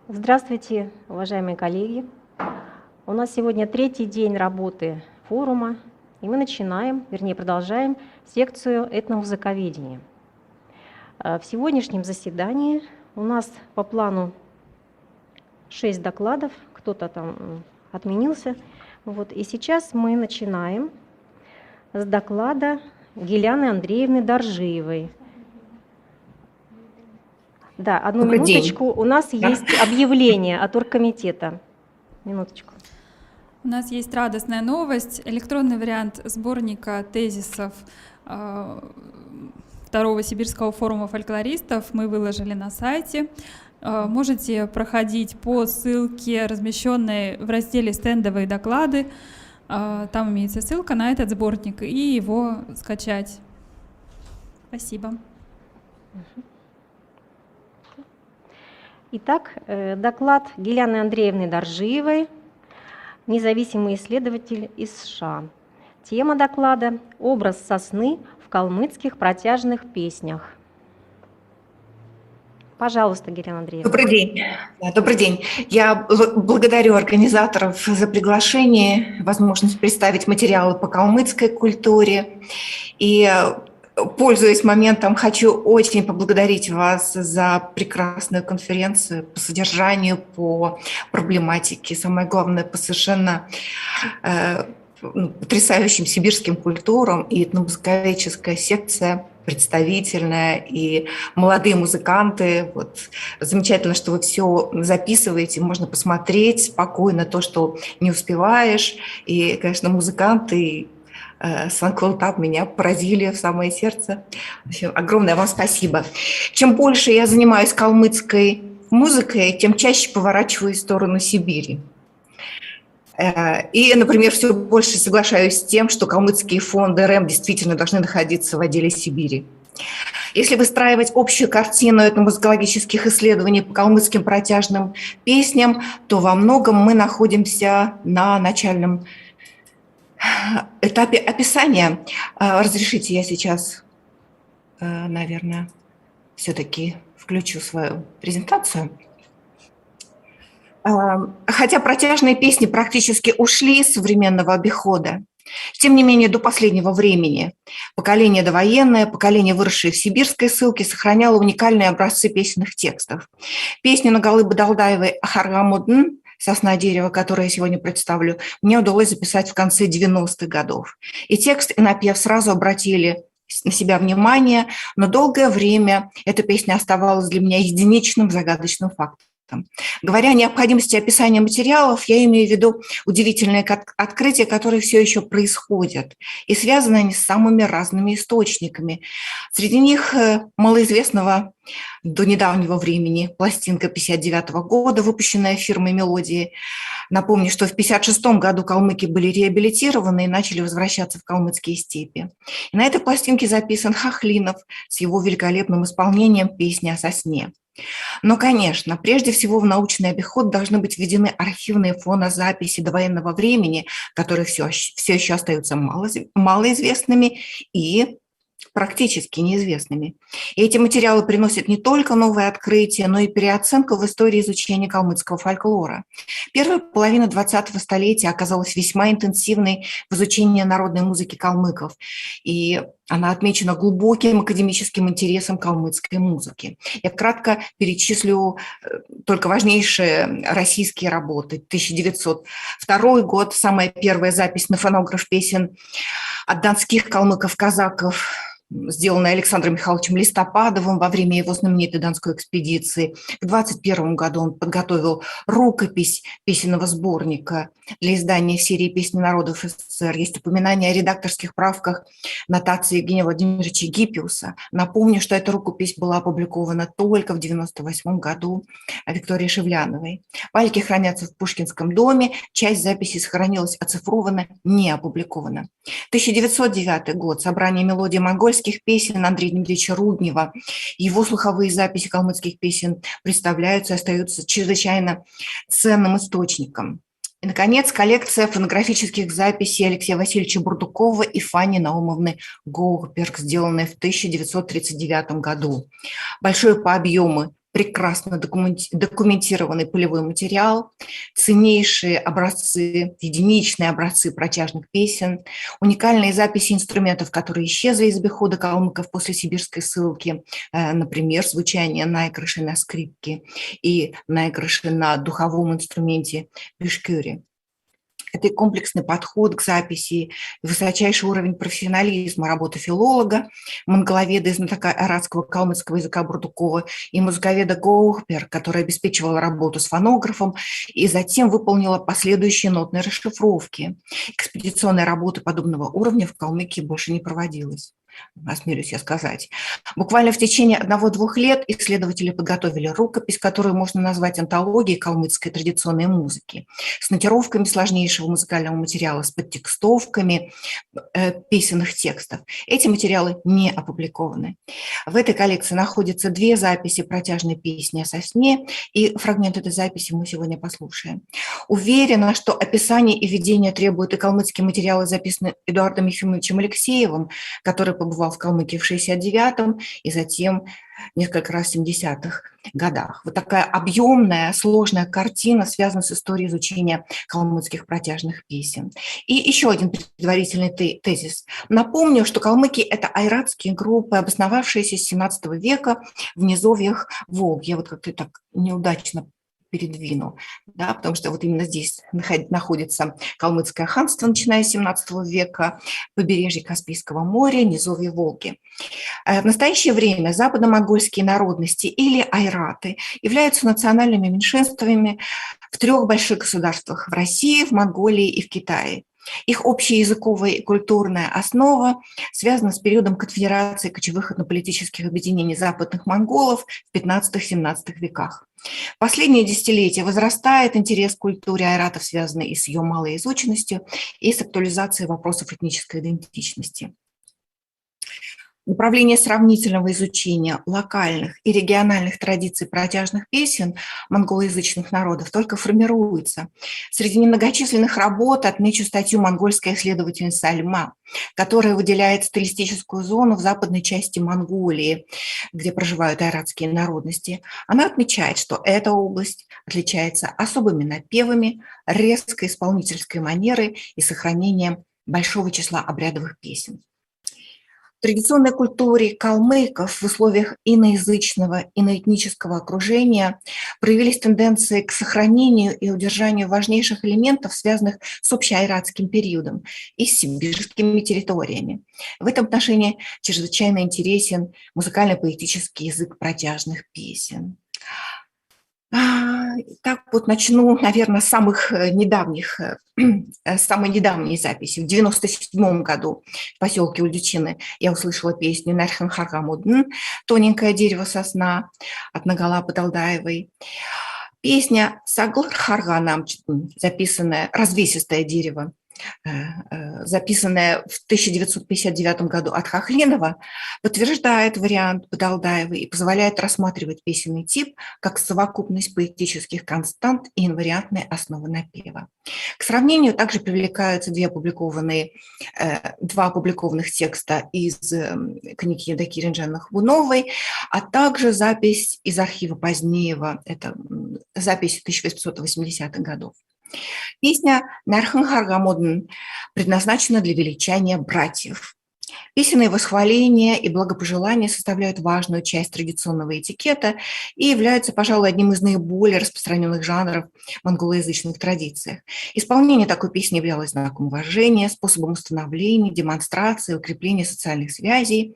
Здравствуйте, уважаемые коллеги. У нас сегодня третий день работы форума, и мы начинаем, вернее, продолжаем секцию этномузыковедения. В сегодняшнем заседании у нас по плану 6 докладов, кто-то там отменился. Вот. И сейчас мы начинаем с доклада Гиляны Андреевны Доржиевой. Да, одну Добрый минуточку. день. У нас есть объявление от оргкомитета. Минуточку. У нас есть радостная новость. Электронный вариант сборника тезисов Второго Сибирского форума фольклористов мы выложили на сайте. Можете проходить по ссылке, размещенной в разделе «Стендовые доклады». Там имеется ссылка на этот сборник, и его скачать. Спасибо. Итак, доклад Гиляны Андреевны Доржиевой, независимый исследователь из США. Тема доклада «Образ сосны в калмыцких протяжных песнях». Пожалуйста, Гиляна Андреевна. Добрый день. Добрый день. Я благодарю организаторов за приглашение, возможность представить материалы по калмыцкой культуре. И, пользуясь моментом, хочу очень поблагодарить вас за прекрасную конференцию по содержанию, по проблематике, самое главное, по совершенно потрясающим сибирским культурам. И этномузыковедческая секция представительная, и молодые музыканты. Вот. Замечательно, что вы все записываете, можно посмотреть спокойно то, что не успеваешь. И, конечно, музыканты Сан-Клаутап меня поразили в самое сердце. В общем, огромное вам спасибо. Чем больше я занимаюсь калмыцкой музыкой, тем чаще поворачиваюсь в сторону Сибири. И, например, все больше соглашаюсь с тем, что калмыцкие фонды РЭМ действительно должны находиться в отделе Сибири. Если выстраивать общую картину этномузыкологических исследований по калмыцким протяжным песням, то во многом мы находимся на начальном этапе описания. Разрешите, я сейчас, наверное, все-таки включу свою презентацию. Хотя протяжные песни практически ушли из современного обихода, тем не менее до последнего времени поколение довоенное, поколение, выросшее в сибирской ссылке, сохраняло уникальные образцы песенных текстов. Песню Нагалыбы Далдаевой «Ахаргамудн» «Сосна дерева», которую я сегодня представлю, мне удалось записать в конце 90-х годов. И текст, и напев сразу обратили на себя внимание, но долгое время эта песня оставалась для меня единичным загадочным фактом. Говоря о необходимости описания материалов, я имею в виду удивительные открытия, которые все еще происходят, и связаны они с самыми разными источниками. Среди них малоизвестного до недавнего времени пластинка 1959 года, выпущенная фирмой «Мелодии». Напомню, что в 1956 году калмыки были реабилитированы и начали возвращаться в калмыцкие степи. И на этой пластинке записан Хохлинов с его великолепным исполнением песни о сосне. Но, конечно, прежде всего в научный обиход должны быть введены архивные фонозаписи довоенного времени, которые все еще остаются малоизвестными и практически неизвестными. И эти материалы приносят не только новые открытия, но и переоценку в истории изучения калмыцкого фольклора. Первая половина 20-го столетия оказалась весьма интенсивной в изучении народной музыки калмыков, и она отмечена глубоким академическим интересом калмыцкой музыки. Я кратко перечислю только важнейшие российские работы. 1902 год, самая первая запись на фонограф песен от донских калмыков-казаков, сделанная Александром Михайловичем Листопадовым во время его знаменитой донской экспедиции. В 1921 году он подготовил рукопись песенного сборника для издания серии «Песни народов СССР». Есть упоминание о редакторских правках нотации Евгения Владимировича Гиппиуса. Напомню, что эта рукопись была опубликована только в 1998 году Викторией Шевляновой. Файлики хранятся в Пушкинском доме, часть записей сохранилась оцифрована, не опубликована. 1909 год. Собрание мелодий монгольских песен Андрея Дмитриевича Руднева. Его слуховые записи калмыцких песен представляются и остаются чрезвычайно ценным источником. И, наконец, коллекция фонографических записей Алексея Васильевича Бурдукова и Фани Наумовны Гоухберг, сделанная в 1939 году. Большой по объему, прекрасно документированный полевой материал, ценнейшие образцы, единичные образцы протяжных песен, уникальные записи инструментов, которые исчезли из обихода калмыков после сибирской ссылки, например, звучание наигрышей на скрипке и наигрыши на духовом инструменте бишкюри. Это и комплексный подход к записи, высочайший уровень профессионализма работы филолога, монголоведа и знатока арадского калмыцкого языка Бурдукова и музыковеда Гоухберг, который обеспечивал работу с фонографом и затем выполнила последующие нотные расшифровки. Экспедиционная работа подобного уровня в Калмыкии больше не проводилась, осмелюсь я сказать. Буквально в течение 1-2 лет исследователи подготовили рукопись, которую можно назвать антологией калмыцкой традиционной музыки, с нотировками сложнейшего музыкального материала, с подтекстовками песенных текстов. Эти материалы не опубликованы. В этой коллекции находятся 2 записи протяжной песни о сосне, и фрагмент этой записи мы сегодня послушаем. Уверена, что описание и введение требуют и калмыцкие материалы, записанные Эдуардом Ефимовичем Алексеевым, который побывал в Калмыкии в 69-м и затем несколько раз в 70-х годах. Вот такая объемная, сложная картина связана с историей изучения калмыцких протяжных песен. И еще один предварительный тезис. Напомню, что калмыки – это айратские группы, обосновавшиеся с 17 века в низовьях Волги. Я вот как-то так неудачно передвину, да, потому что вот именно здесь находится калмыцкое ханство, начиная с 17 века, побережье Каспийского моря, низовье Волги. В настоящее время западно-монгольские народности или айраты являются национальными меньшинствами в 3 больших государствах – в России, в Монголии и в Китае. Их общеязыковая и культурная основа связана с периодом конфедерации кочевых этнополитических объединений западных монголов в 15-17 веках. В последние десятилетия возрастает интерес к культуре айратов, связанный и с ее малой изученностью, и с актуализацией вопросов этнической идентичности. Направление сравнительного изучения локальных и региональных традиций протяжных песен монголоязычных народов только формируется. Среди немногочисленных работ отмечу статью монгольской исследовательницы Альма, которая выделяет стилистическую зону в западной части Монголии, где проживают айратские народности. Она отмечает, что эта область отличается особыми напевами, резкой исполнительской манерой и сохранением большого числа обрядовых песен. В традиционной культуре калмыков в условиях иноязычного, иноэтнического окружения проявились тенденции к сохранению и удержанию важнейших элементов, связанных с общеайратским периодом и с сибирскими территориями. В этом отношении чрезвычайно интересен музыкально-поэтический язык протяжных песен. Так вот начну, наверное, с самой недавней записи. В 1997 году в поселке Ульдичины я услышала песню «Нархан Харгамудн» «Тоненькое дерево сосна» от Нагалапы Далдаевой. Песня «Саглар Харганам», записанная «Развесистое дерево», записанная в 1959 году от Хохлинова, подтверждает вариант Бадалдаевой и позволяет рассматривать песенный тип как совокупность поэтических констант и инвариантной основы напева. К сравнению также привлекаются 2 опубликованных текста из книги Евдокии Ренжан-Нахбуновой, а также запись из архива Позднеева, это запись 1880-х годов. Песня «Нархан Харгамудн» предназначена для величания братьев. Песенные восхваления и благопожелания составляют важную часть традиционного этикета и являются, пожалуй, одним из наиболее распространенных жанров в монголоязычных традициях. Исполнение такой песни являлось знаком уважения, способом установления, демонстрации, укрепления социальных связей.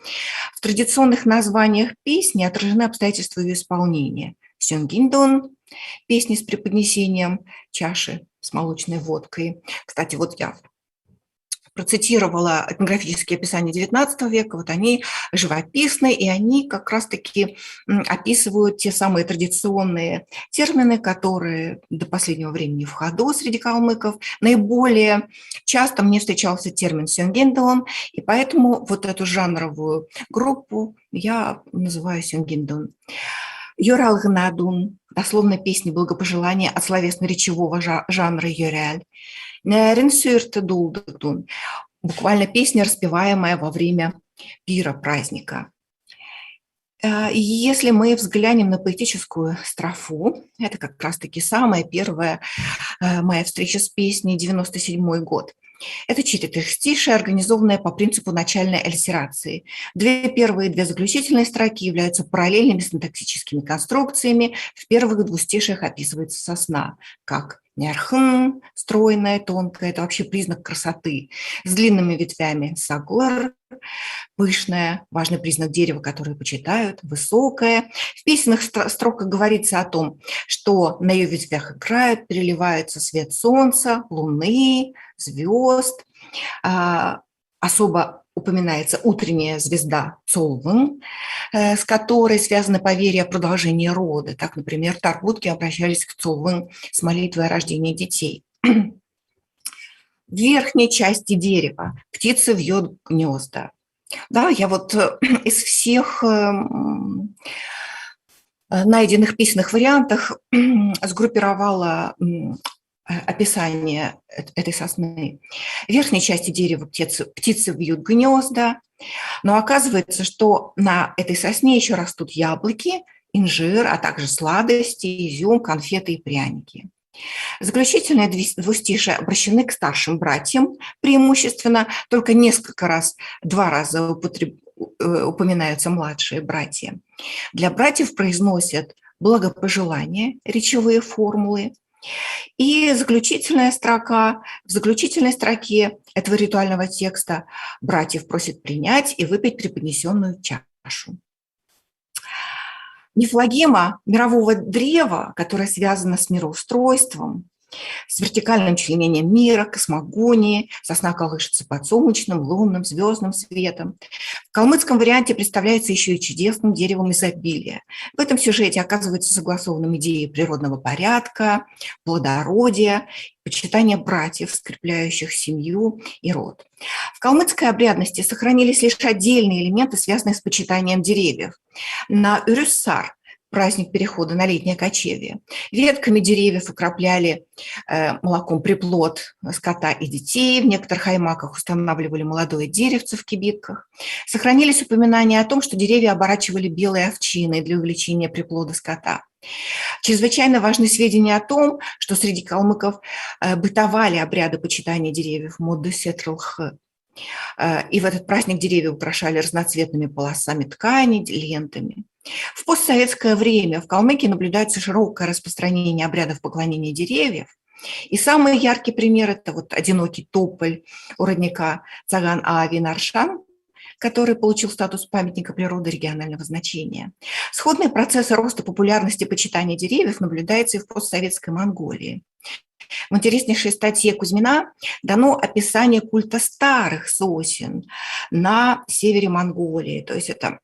В традиционных названиях песни отражены обстоятельства ее исполнения. Сёнгиндон – песни с преподнесением чаши с молочной водкой. Кстати, вот я процитировала этнографические описания XIX века, вот они живописны, и они как раз-таки описывают те самые традиционные термины, которые до последнего времени в ходу среди калмыков. Наиболее часто мне встречался термин «сёнгиндон», и поэтому вот эту жанровую группу я называю «сёнгиндон». Йорал Гнадун, дословно песни благопожелания от словесно-речевого жанра йоряль. Ренсюрте дулдун, буквально песня, распеваемая во время пира, праздника. Если мы взглянем на поэтическую строфу, это как раз-таки самая первая моя встреча с песней, 97-й год. Это четырехстишие, организованное по принципу начальной аллитерации. Две первые и две заключительные строки являются параллельными синтаксическими конструкциями. В первых двустишиях описывается сосна, как нярхн, стройная, тонкая, это вообще признак красоты, с длинными ветвями сагор, пышная, важный признак дерева, которое почитают, высокая. В песенных строках говорится о том, что на ее ветвях играют, переливается свет солнца, луны, звезд. Особо упоминается утренняя звезда Цолвен, с которой связаны поверья о продолжении рода. Так, например, таргутки обращались к Цолвен с молитвой о рождении детей. В верхней части дерева птица вьет гнезда. Да, я вот из всех найденных письменных вариантах сгруппировала описание этой сосны. В верхней части дерева птицы вьют гнезда, но оказывается, что на этой сосне еще растут яблоки, инжир, а также сладости, изюм, конфеты и пряники. Заключительные двустишия обращены к старшим братьям преимущественно, только два раза упоминаются младшие братья. Для братьев произносят благопожелания, речевые формулы. И заключительная строка. В заключительной строке этого ритуального текста братьев просят принять и выпить преподнесенную чашу. Нефлогема мирового древа, которое связано с мироустройством, с вертикальным членением мира, космогонией, сосна колышется под солнечным, лунным, звездным светом. В калмыцком варианте представляется еще и чудесным деревом изобилия. В этом сюжете оказываются согласованным идеи природного порядка, плодородия, почитания братьев, скрепляющих семью и род. В калмыцкой обрядности сохранились лишь отдельные элементы, связанные с почитанием деревьев. На Урюссар, праздник перехода на летнее кочевье, ветками деревьев окропляли молоком приплод скота и детей, в некоторых аймаках устанавливали молодое деревце в кибитках. Сохранились упоминания о том, что деревья оборачивали белой овчиной для увеличения приплода скота. Чрезвычайно важны сведения о том, что среди калмыков бытовали обряды почитания деревьев модды сетрылх. И в этот праздник деревья украшали разноцветными полосами ткани, лентами. В постсоветское время в Калмыкии наблюдается широкое распространение обрядов поклонения деревьев. И самый яркий пример – это вот одинокий тополь у родника Цаган-Аави Наршан, который получил статус памятника природы регионального значения. Сходные процессы роста популярности почитания деревьев наблюдаются и в постсоветской Монголии. В интереснейшей статье Кузьмина дано описание культа старых сосен на севере Монголии. То есть это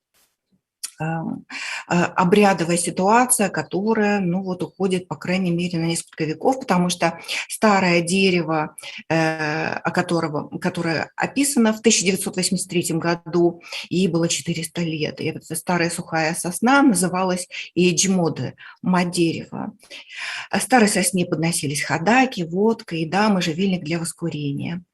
обрядовая ситуация, которая уходит, по крайней мере, на несколько веков, потому что старое дерево, которое описано в 1983 году, ей было 400 лет. И эта старая сухая сосна называлась Иеджмоды, мать дерева. Старой сосне подносились ходаки, водка и можжевельник для воскурения.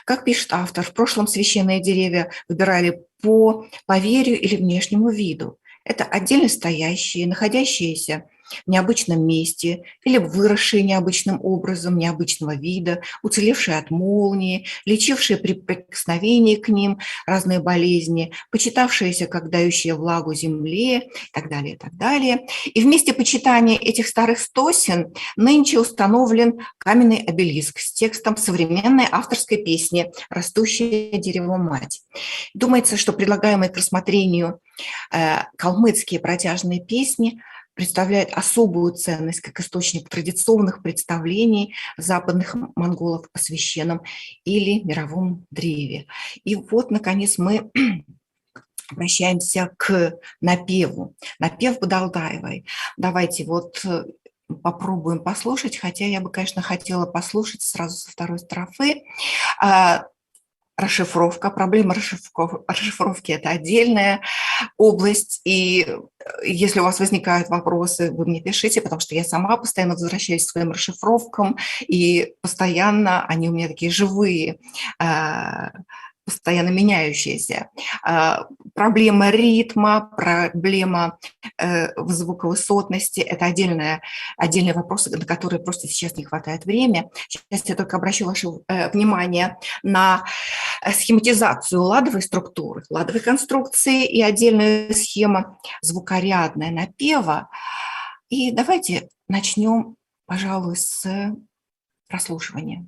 Как пишет автор, в прошлом священные деревья выбирали по поверью или внешнему виду. Это отдельно стоящие, находящиеся в необычном месте или выросшие необычным образом, необычного вида, уцелевшие от молнии, лечившие при прикосновении к ним разные болезни, почитавшиеся как дающие влагу земле и так далее, и так далее. И в месте почитания этих старых сосен нынче установлен каменный обелиск с текстом современной авторской песни «Растущее дерево-мать». Думается, что предлагаемые к рассмотрению калмыцкие протяжные песни представляет особую ценность как источник традиционных представлений западных монголов о священном или мировом древе. И вот, наконец, мы обращаемся к напеву. Напев Бадалдаевой. Давайте попробуем послушать, хотя я бы, конечно, хотела послушать сразу со второй строфы. расшифровка. Проблема расшифровки – это отдельная область. И если у вас возникают вопросы, вы мне пишите, потому что я сама постоянно возвращаюсь к своим расшифровкам, и постоянно они у меня такие живые, постоянно меняющиеся. Проблема ритма, проблема звуковысотности – это отдельные вопросы, на которые просто сейчас не хватает времени. Сейчас я только обращу ваше внимание на схематизацию ладовой структуры, ладовой конструкции и отдельная схема звукорядная напева. И давайте начнем, пожалуй, с прослушивания.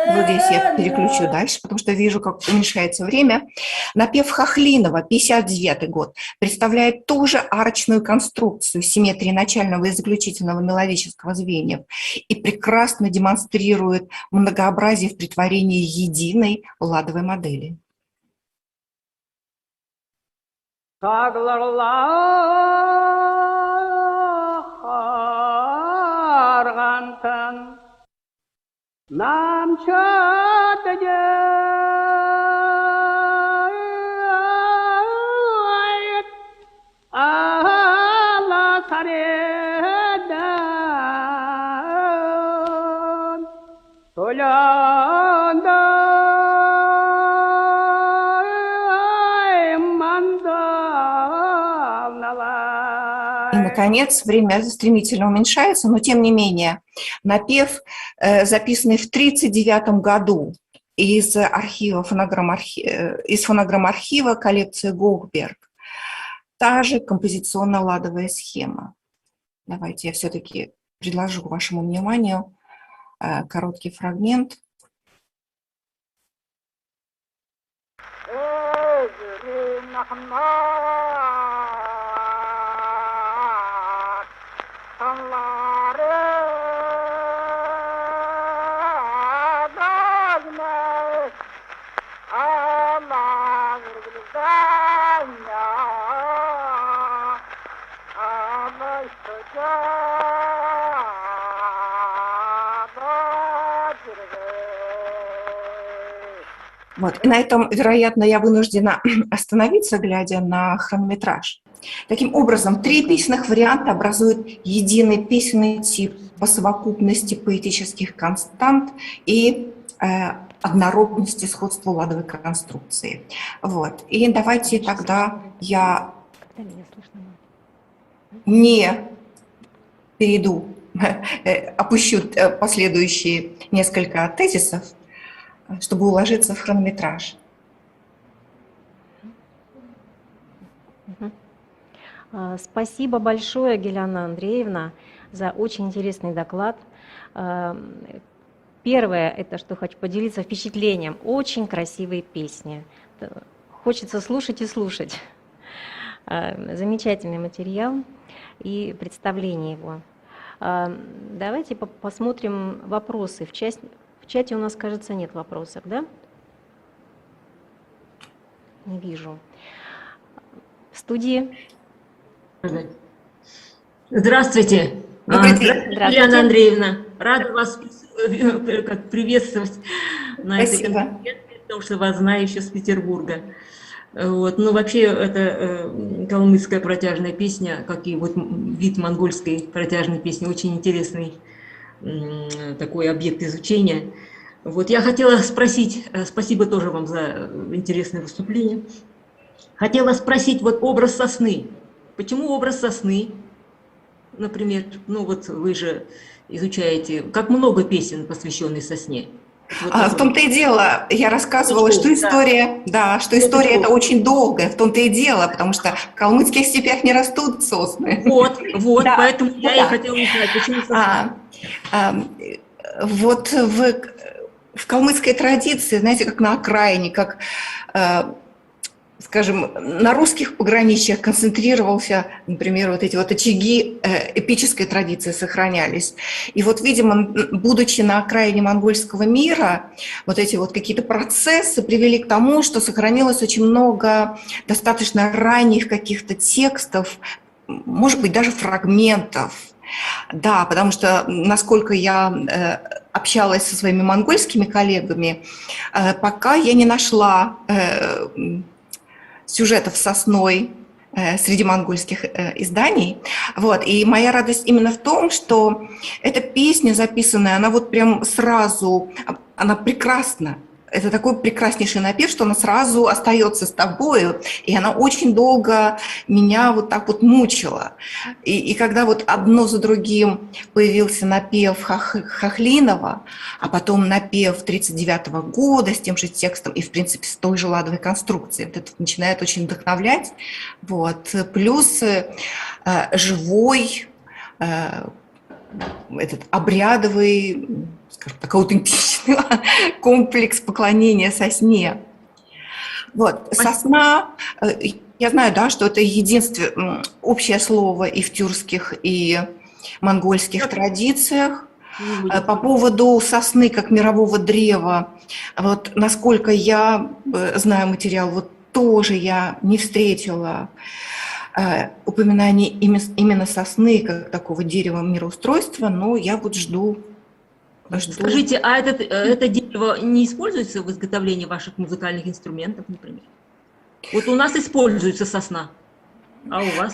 Вот здесь я переключу дальше, потому что вижу, как уменьшается время. Напев Хохлинова, 59 год, представляет тоже арочную конструкцию симметрии начального и заключительного мелодического звеньев и прекрасно демонстрирует многообразие в притворении единой ладовой модели. И, наконец, время стремительно уменьшается, но, тем не менее, напев, записанный в 1939 году из фонограмм-архива коллекции Гогберг, та же композиционно-ладовая схема. Давайте я все-таки предложу вашему вниманию короткий фрагмент. Вот. И на этом, вероятно, я вынуждена остановиться, глядя на хронометраж. Таким образом, 3 песенных варианта образуют единый песенный тип по совокупности поэтических констант и однородности сходства ладовой конструкции. Вот. И давайте тогда я не перейду, опущу последующие несколько тезисов, чтобы уложиться в хронометраж. Спасибо большое, Гиляна Андреевна, за очень интересный доклад. Первое, это что хочу поделиться впечатлением. Очень красивые песни. Хочется слушать и слушать. Замечательный материал и представление его. Давайте посмотрим вопросы. В чате у нас, кажется, нет вопросов, да? Не вижу. В студии. Здравствуйте. Здравствуйте, Гиляна Андреевна. Рада вас приветствовать на этой конференции, потому что вас знаю еще с Петербурга. Вот. Ну, вообще, это калмыцкая протяжная песня, как и вот вид монгольской протяжной песни, очень интересный такой объект изучения. Вот. Я хотела спросить, спасибо тоже вам за интересное выступление, хотела спросить, вот образ сосны. Почему образ сосны, например, ну вот вы же изучаете, как много песен, посвященных сосне. Вот в том-то и дело, я рассказывала, что история, что история это очень долгая, в том-то и дело, потому что в калмыцких степях не растут сосны. Вот, да, поэтому я и хотела узнать, почему сосны. Вот в калмыцкой традиции, знаете, как на окраине, как, скажем, на русских пограничьях концентрировался, например, вот эти вот очаги эпической традиции сохранялись. И вот, видимо, будучи на окраине монгольского мира, вот эти вот какие-то процессы привели к тому, что сохранилось очень много достаточно ранних каких-то текстов, может быть, даже фрагментов. Да, потому что, насколько я общалась со своими монгольскими коллегами, пока я не нашла сюжетов сосной среди монгольских изданий. Вот. И моя радость именно в том, что эта песня записанная, она вот прям сразу, она прекрасна. Это такой прекраснейший напев, что она сразу остается с тобою, и она очень долго меня вот так вот мучила. И когда вот одно за другим появился напев Хохлинова, а потом напев 1939 года с тем же текстом и, в принципе, с той же ладовой конструкцией, вот это начинает очень вдохновлять. Вот. Плюс живой, этот обрядовый, скажем так, аутентичный комплекс поклонения сосне. Вот. Сосна, я знаю, да, что это единственное общее слово и в тюркских, и монгольских традициях. По поводу сосны как мирового древа, вот насколько я знаю материал, вот тоже я не встретила упоминаний именно сосны как такого дерева мироустройства, но я вот жду. Скажите, а это дерево не используется в изготовлении ваших музыкальных инструментов, например? Вот у нас используется сосна, а у вас?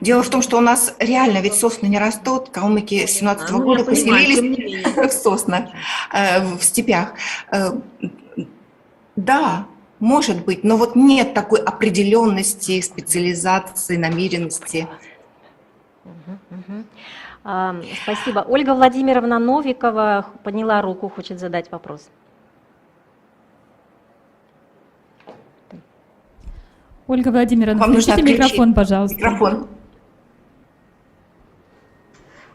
Дело в том, что у нас реально ведь сосны не растут. Калмыки с 17-го года поселились в соснах, в степях. Да, может быть, но вот нет такой определенности, специализации, намеренности. Спасибо. Ольга Владимировна Новикова подняла руку, хочет задать вопрос. Ольга Владимировна, включите микрофон, пожалуйста. Микрофон.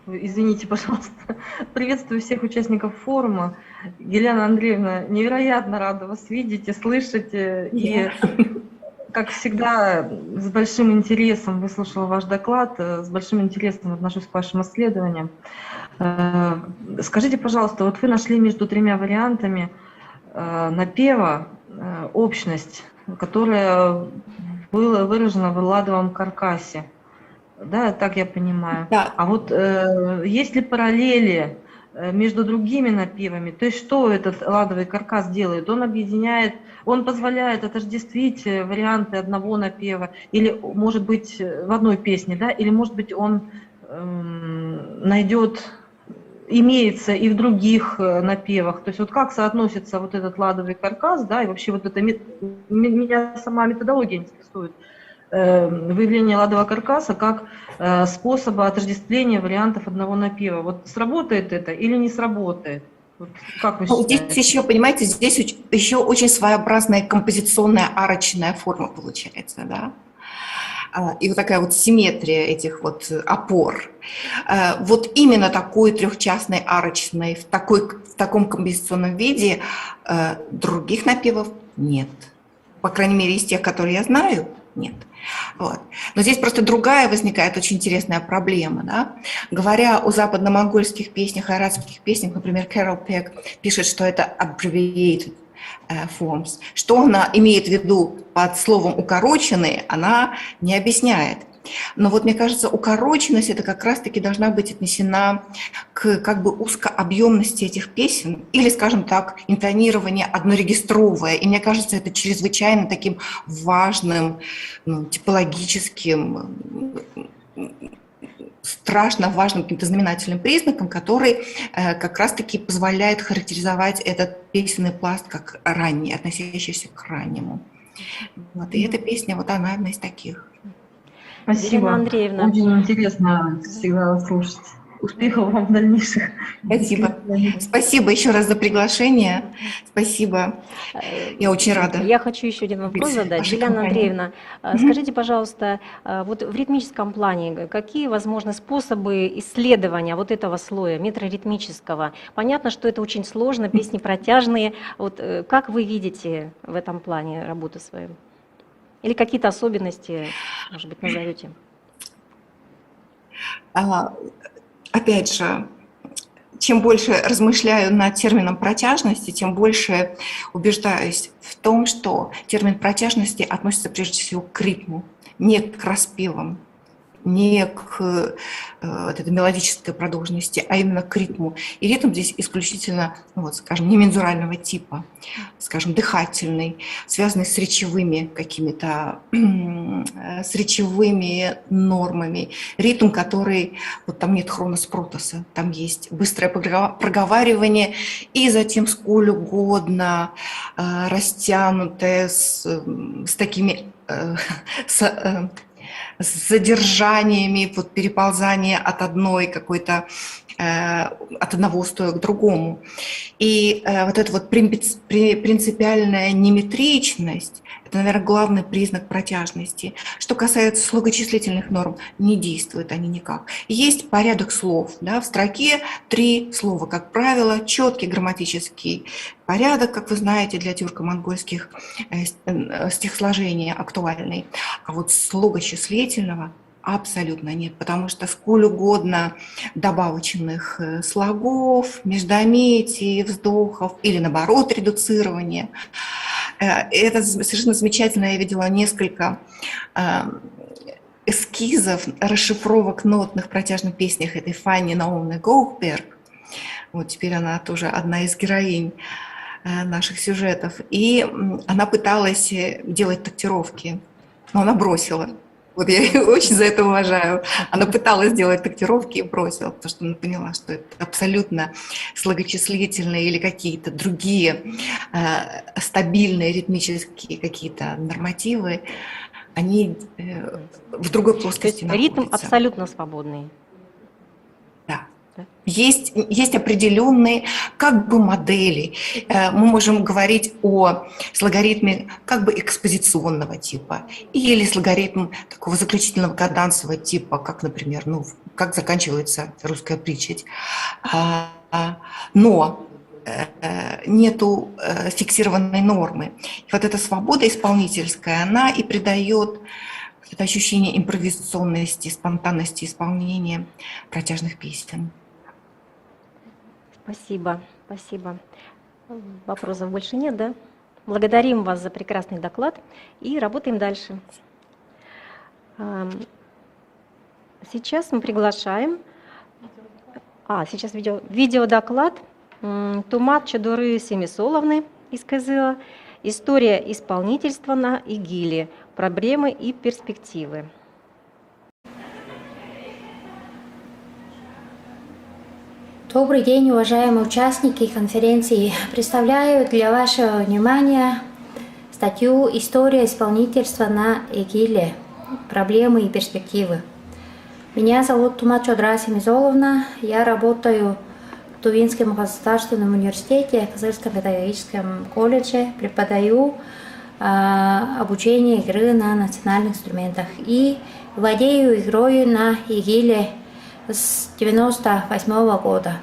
Извините, пожалуйста. Приветствую всех участников форума. Елена Андреевна, невероятно рада вас видеть и слышать. И, как всегда, с большим интересом выслушала ваш доклад, с большим интересом отношусь к вашим исследованиям. Скажите, пожалуйста, вот вы нашли между тремя вариантами напева общность, которая была выражена в ладовом каркасе. Да, так я понимаю. Да. А вот есть ли параллели между другими напевами? То есть что этот ладовый каркас делает? Он объединяет, он позволяет отождествить варианты одного напева, или, может быть, в одной песне, да, или, может быть, он найдет, имеется и в других напевах. То есть вот как соотносится вот этот ладовый каркас, да, и вообще вот это, меня сама методология интересует, выявление ладового каркаса как способа отождествления вариантов одного напева. Вот сработает это или не сработает? Вот как вы считаете? Здесь еще, понимаете, здесь еще очень своеобразная композиционная арочная форма получается, да? И вот такая вот симметрия этих вот опор. Вот именно такой трехчастной арочной, в таком композиционном виде других напевов нет. По крайней мере, из тех, которые я знаю, нет. Вот. Но здесь просто другая возникает очень интересная проблема. Да? Говоря о западно-монгольских песнях, арабских песнях, например, Кэрол Пек пишет, что это abbreviated forms. Что она имеет в виду под словом «укороченные», она не объясняет. Но вот мне кажется, укороченность это как раз-таки должна быть отнесена к как бы узкообъемности этих песен, или, скажем так, интонирование однорегистровое. И мне кажется, это чрезвычайно таким важным, типологическим, страшно важным каким-то знаменательным признаком, который как раз-таки позволяет характеризовать этот песенный пласт как ранний, относящийся к раннему. Вот. И эта песня, вот она одна из таких. Спасибо. Елена Андреевна. Очень интересно всегда слушать. Успехов вам в дальнейших. Спасибо. Спасибо еще раз за приглашение. Спасибо. Я очень рада. Я хочу еще один вопрос задать. Вашей Елена компании. Андреевна, скажите, пожалуйста, вот в ритмическом плане какие возможны способы исследования вот этого слоя метроритмического? Понятно, что это очень сложно, песни протяжные. Вот как вы видите в этом плане работу свою? Или какие-то особенности, может быть, назовете? Опять же, чем больше размышляю над термином протяжности, тем больше убеждаюсь в том, что термин протяжности относится прежде всего к ритму, не к распевам, не к вот этой мелодической продолженности, а именно к ритму. И ритм здесь исключительно, ну вот, скажем, не мензурального типа, скажем, дыхательный, связанный с речевыми какими-то, с речевыми нормами. Ритм, который, вот там нет хроноспротоса, там есть быстрое проговаривание и затем сколь угодно растянутое с такими с задержаниями, вот переползание от одной какой-то, от одного устоя к другому. И вот эта вот принципиальная неметричность – это, наверное, главный признак протяжности. Что касается слогочислительных норм, не действуют они никак. Есть порядок слов. Да, в строке 3 слова, как правило, четкий грамматический порядок, как вы знаете, для тюрко-монгольских стихосложения актуальный. А вот слогочислительного абсолютно нет, потому что сколь угодно добавочных слогов, междометий, вздохов или, наоборот, редуцирования. Это совершенно замечательно. Я видела несколько эскизов, расшифровок нотных в протяжных песнях этой Фанни Наумны Гоухберг. Вот теперь она тоже одна из героинь наших сюжетов. И она пыталась делать тактировки, но она бросила. Вот я ее очень за это уважаю. Она пыталась сделать тактировки и бросила, потому что она поняла, что это абсолютно слогочислительные или какие-то другие стабильные ритмические какие-то нормативы, они в другой плоскости находятся. Ритм абсолютно свободный. Да. Есть определенные как бы модели. Мы можем говорить о слогаритме как бы экспозиционного типа или слогаритм такого заключительного кадансового типа, как, например, ну, как заканчивается русская притча. Но нету фиксированной нормы. И вот эта свобода исполнительская, она и придает это ощущение импровизационности, спонтанности исполнения протяжных песен. Спасибо, спасибо. Вопросов больше нет, да? Благодарим вас за прекрасный доклад и работаем дальше. Сейчас мы приглашаем... сейчас видеодоклад Тумат Чадуры Семисоловны из Кызыла. История исполнительства на игиле. Проблемы и перспективы. Добрый день, уважаемые участники конференции. Представляю для вашего внимания статью «История исполнительства на игиле. Проблемы и перспективы». Меня зовут Тумат Чадура Семисоловна. Я работаю в Тувинском государственном университете, Кызылском педагогическом колледже, преподаю обучение игры на национальных инструментах и владею игрой на игиле с 1998 года.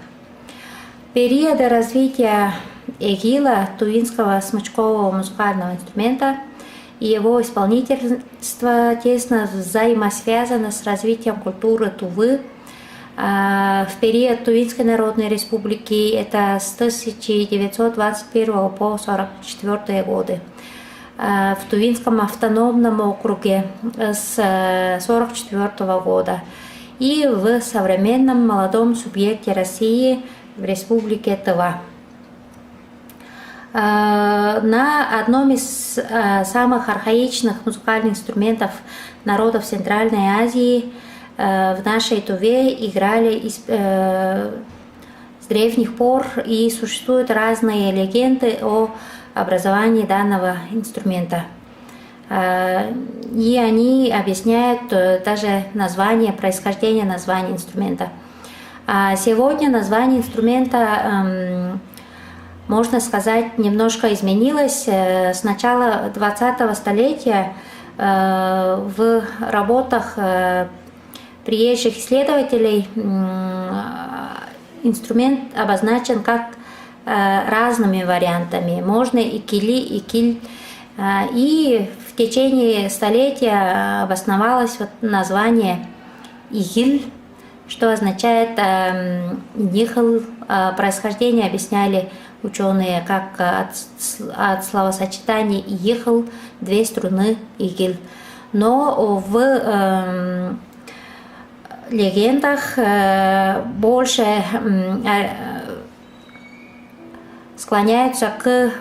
Периоды развития игила, тувинского смычкового музыкального инструмента, и его исполнительство тесно взаимосвязано с развитием культуры Тувы. В период Тувинской Народной Республики, это с 1921 по 1944 годы. В Тувинском автономном округе с 1944 года. И в современном молодом субъекте России в Республике Тыва. На одном из самых архаичных музыкальных инструментов народов Центральной Азии в нашей Туве играли с древних пор, и существуют разные легенды о образовании данного инструмента. И они объясняют даже название, происхождение названия инструмента. А сегодня название инструмента, можно сказать, немножко изменилось. С начала 20-го столетия в работах приезжих исследователей инструмент обозначен как разными вариантами. Можно и кили, и киль. И в течение столетия обосновалось вот название игиль, что означает нихл. Происхождение объясняли ученые как от словосочетания ехал, две струны игиль. Но в легендах больше склоняются к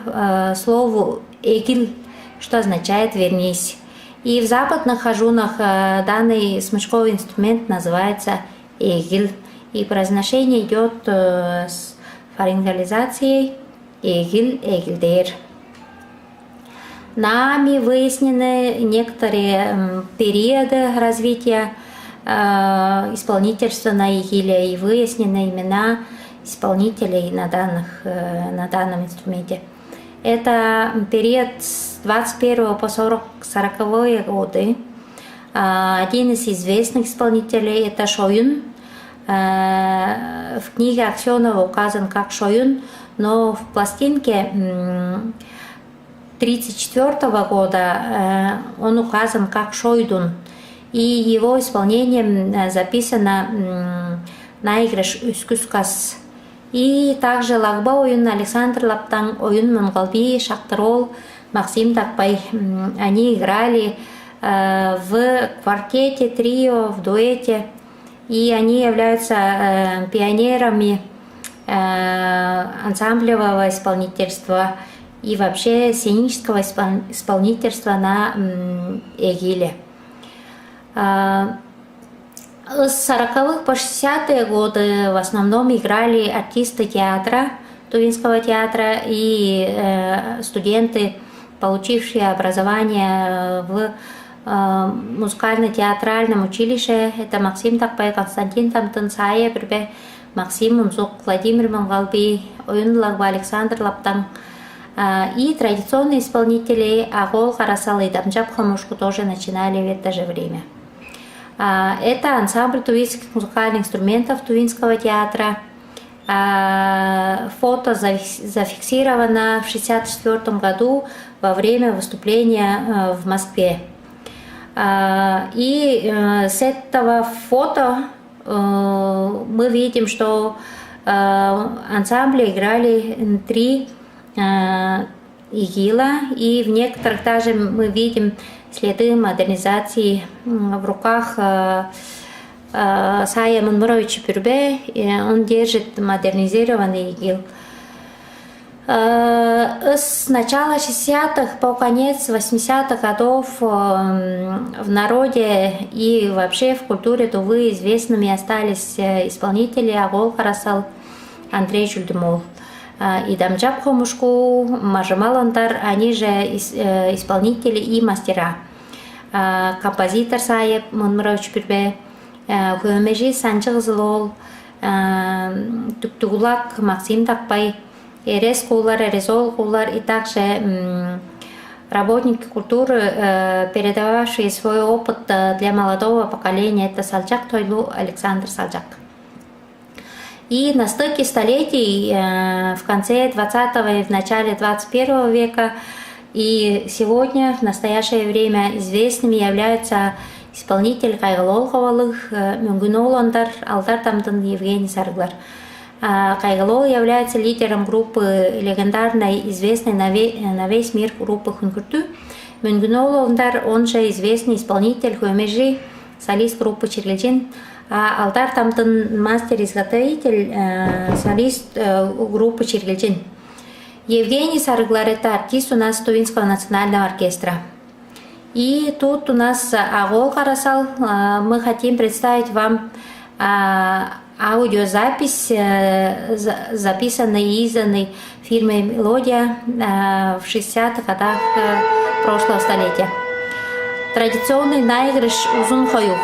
слову эгиль, что означает «вернись». И в западных хажунах данный смычковый инструмент называется эгиль. И произношение идет с фарингализацией эгиль, эгильдер. Нами выяснены некоторые периоды развития исполнительства на игиле и выяснены имена исполнителей на данном инструменте. Это период с 21 по 40-е годы. Один из известных исполнителей – это Шоюн. В книге Аксенова указан как Шоюн, но в пластинке 1934 года он указан как Шойдун. И его исполнением записано наигрыш «Үскүскас». И также Лагба Оюн, Александр Лаптан, Оюн Монголби, Шахтарол, Максим Такпай. Они играли в квартете, трио, в дуэте. И они являются пионерами ансамблевого исполнительства и вообще сценического исполнительства на эгиле. С 40-х по 60-е годы в основном играли артисты театра, Тувинского театра и студенты, получившие образование в музыкально-театральном училище. Это Максим Такпай, Константин Тамтынсая, Максим Мумзук, Владимир Монголби, Оюн Лагба, Александр Лаптан. И традиционные исполнители Агол, Харасал и Дамджаб Хамушку тоже начинали в это же время. Это ансамбль тувинских музыкальных инструментов Тувинского театра. Фото зафиксировано в 1964 году во время выступления в Москве. И с этого фото мы видим, что ансамбли играли 3 игила, и в некоторых даже мы видим следы модернизации. В руках Сая Мунмуровича Пюрбе, он держит модернизированный игил. С начала 60-х по конец 80-х годов в народе и вообще в культуре Тувы известными остались исполнители Агол Харасал, Андрей Жульдемол и Дамджаб Хомушку, Мажамал Антар, они же исполнители и мастера. Композитор Саеп Мунмурович Пюрбе, Хуэмежи Санчық Зылол, Туктугулак Максим Такпай, Эрес Кулар, Эрезол Кулар и также работники культуры, передававшие свой опыт для молодого поколения. Это Салджак Тойлу, Александр Салджак. И на стыке столетий в конце 20-го и в начале 21 века и сегодня, в настоящее время, известными являются исполнитель Кайгылол Ховалых, Мюнгунол Андар, Алдар Тамтын, Евгений Сарглар. Кайгылол является лидером группы легендарной, известной на весь мир группы Хункурту. Мюнгунол Андар, он же известный исполнитель Хуэмежи, солист группы Чирлиджин. А Алдар Тамтын, мастер-изготовитель, солист группы Чирлиджин. Евгений Сарглар – это артист у нас Тувинского национального оркестра. И тут у нас Агол Харасал. Мы хотим представить вам аудиозапись, записанной и изданной фирмой «Мелодия» в 60-х годах прошлого столетия. Традиционный наигрыш «Узун Хоюх».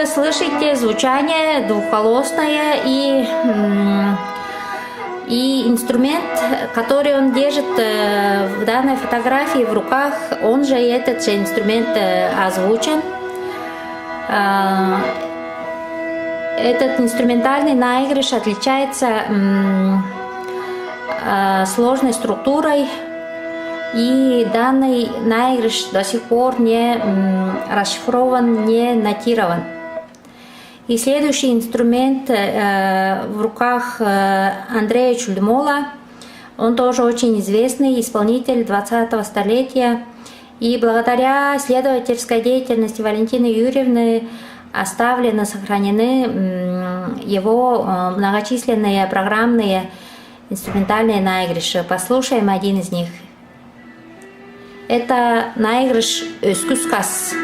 вы слышите звучание двухголосное и инструмент, который он держит в данной фотографии в руках, он же этот же инструмент озвучен. Этот инструментальный наигрыш отличается сложной структурой, и данный наигрыш до сих пор не расшифрован, не нотирован. И следующий инструмент в руках Андрея Чульдмола, он тоже очень известный исполнитель 20-го столетия. И благодаря исследовательской деятельности Валентины Юрьевны оставлены, сохранены его многочисленные программные инструментальные наигрыши. Послушаем один из них. Это наигрыш «Ösküskaz».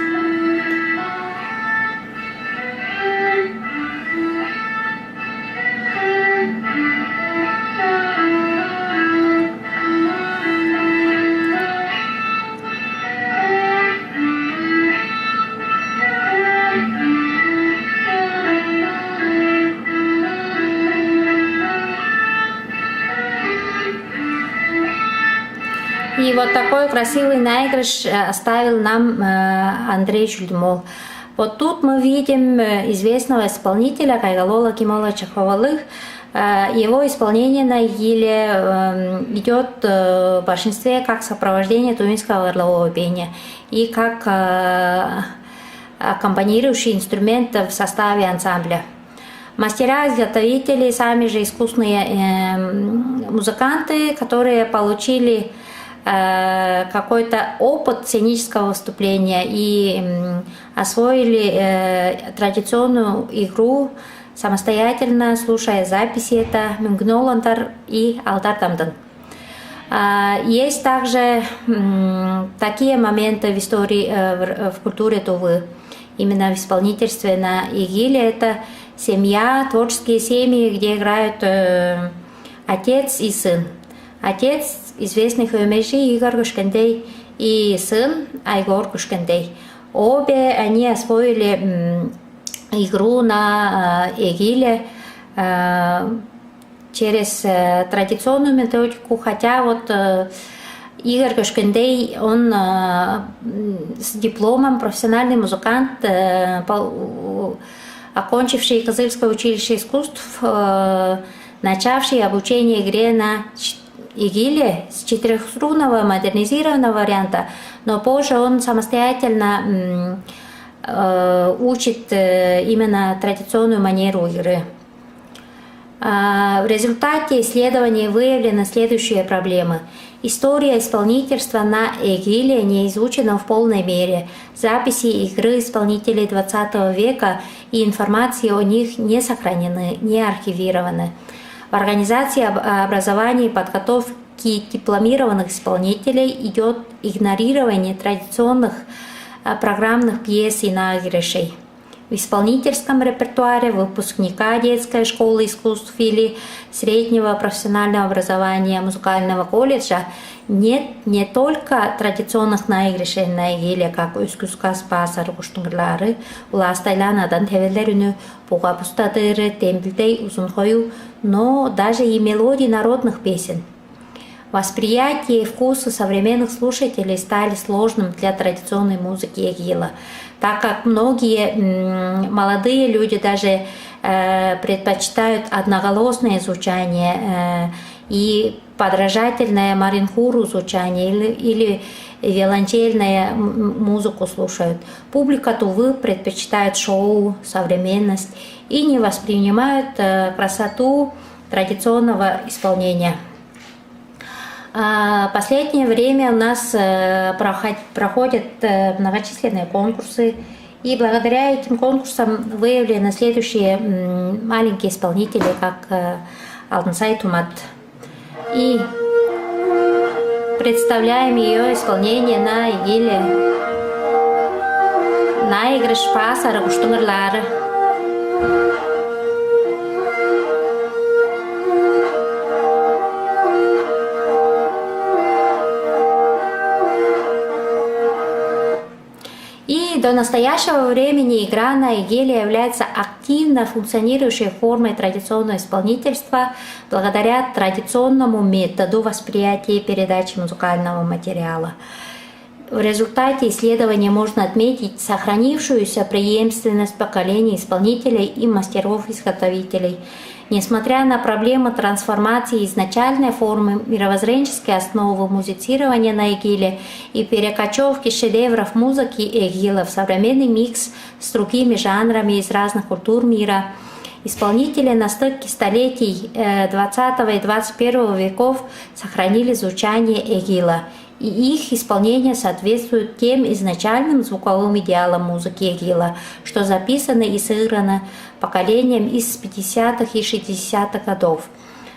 И вот такой красивый наигрыш оставил нам Андрей Чульдмол. Вот тут мы видим известного исполнителя Кайгалола Кемоловича Хвалых. Его исполнение на игиле идет в большинстве как сопровождение тувинского горлового пения и как аккомпанирующий инструмент в составе ансамбля. Мастера-изготовители, сами же искусные музыканты, которые получили какой-то опыт сценического выступления и освоили традиционную игру самостоятельно, слушая записи, это Мюнгнолантар и Алтар Тамдан. Есть также такие моменты в истории, в культуре Тувы, именно в исполнительстве на игиле. Это семья, творческие семьи, где играют отец и сын. Отец известный хöyмеши Игорь Кушкендей и сын Айгор Кушкендей. Обе они освоили игру на игиле через традиционную методику, хотя вот Игорь Кушкендей, он с дипломом, профессиональный музыкант, окончивший Кызыльское училище искусств, начавший обучение игре на игиле с четырехструнного модернизированного варианта, но позже он самостоятельно учит именно традиционную манеру игры. В результате исследований выявлены следующие проблемы. История исполнительства на игиле не изучена в полной мере. Записи игры исполнителей 20 века и информация о них не сохранены, не архивированы. В организации образования и подготовки дипломированных исполнителей идет игнорирование традиционных программных пьес и наигрышей. В исполнительском репертуаре выпускника детской школы искусств или среднего профессионального образования музыкального колледжа нет не только традиционных наигрышей на игиле, как «Ösküskaz пасар куштунгрлары», «Уластайланадан тевеллерүнү», «Пугапустадыры», «Тембилдей узунхою», но даже и мелодии народных песен. Восприятие и вкусы современных слушателей стали сложным для традиционной музыки игила, так как многие молодые люди даже предпочитают одноголосное звучание и подражательное маринхуру звучание или виолончельную музыку слушают. Публика Тувы предпочитает шоу, современность и не воспринимают красоту традиционного исполнения. В последнее время у нас проходят многочисленные конкурсы, и благодаря этим конкурсам выявлены следующие маленькие исполнители, как Алтынсай Тумат. И представляем ее исполнение на игиле наигрыш пасар куштунгрлары. И до настоящего времени игра на игиле является активно функционирующей формой традиционного исполнительства благодаря традиционному методу восприятия и передачи музыкального материала. В результате исследования можно отметить сохранившуюся преемственность поколений исполнителей и мастеров-изготовителей. Несмотря на проблемы трансформации изначальной формы мировоззренческой основы музицирования на игиле и перекочевки шедевров музыки игила в современный микс с другими жанрами из разных культур мира, исполнители на стыке столетий 20 и 21 веков сохранили звучание игила, и их исполнение соответствует тем изначальным звуковым идеалам музыки игила, что записано и сыграно поколением из 50-х и 60-х годов.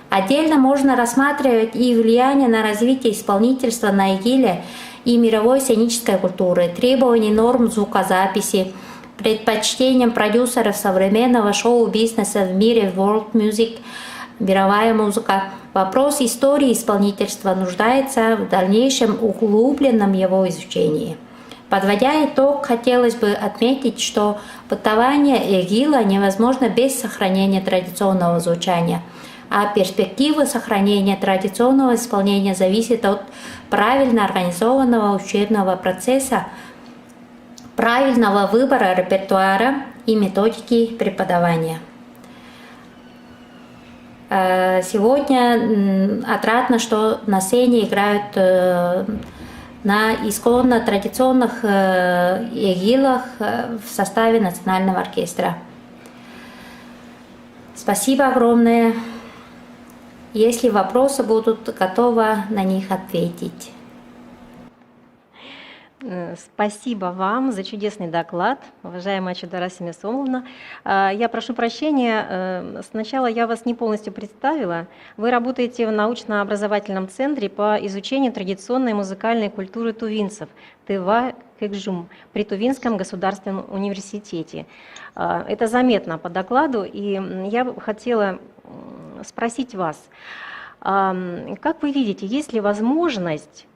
Отдельно можно рассматривать и влияние на развитие исполнительства на игиле и мировой сценической культуры, требований норм звукозаписи, предпочтением продюсеров современного шоу-бизнеса в мире world music, мировая музыка. Вопрос истории исполнительства нуждается в дальнейшем углубленном его изучении. Подводя итог, хотелось бы отметить, что бытование игила невозможно без сохранения традиционного звучания, а перспективы сохранения традиционного исполнения зависят от правильно организованного учебного процесса, правильного выбора репертуара и методики преподавания. Сегодня отрадно, что на сцене играют на исконно традиционных игилах в составе Национального оркестра. Спасибо огромное. Если вопросы будут, готова на них ответить. Спасибо вам за чудесный доклад, уважаемая Чудара Семисомовна. Я прошу прощения, сначала я вас не полностью представила. Вы работаете в научно-образовательном центре по изучению традиционной музыкальной культуры тувинцев ТВА Кекжум при Тувинском государственном университете. Это заметно по докладу, и я бы хотела спросить вас, как вы видите, есть ли возможность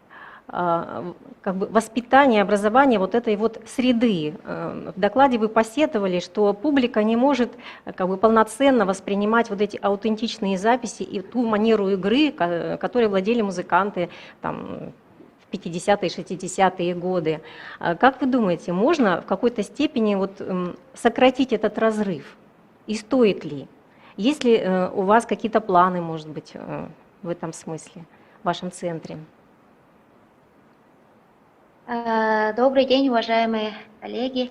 как бы воспитание, образование вот этой вот среды. В докладе вы посетовали, что публика не может как бы полноценно воспринимать вот эти аутентичные записи и ту манеру игры, которой владели музыканты там, в 50-е, 60-е годы. Как вы думаете, можно в какой-то степени вот сократить этот разрыв? И стоит ли? Есть ли у вас какие-то планы, может быть, в этом смысле, в вашем центре? Добрый день, уважаемые коллеги.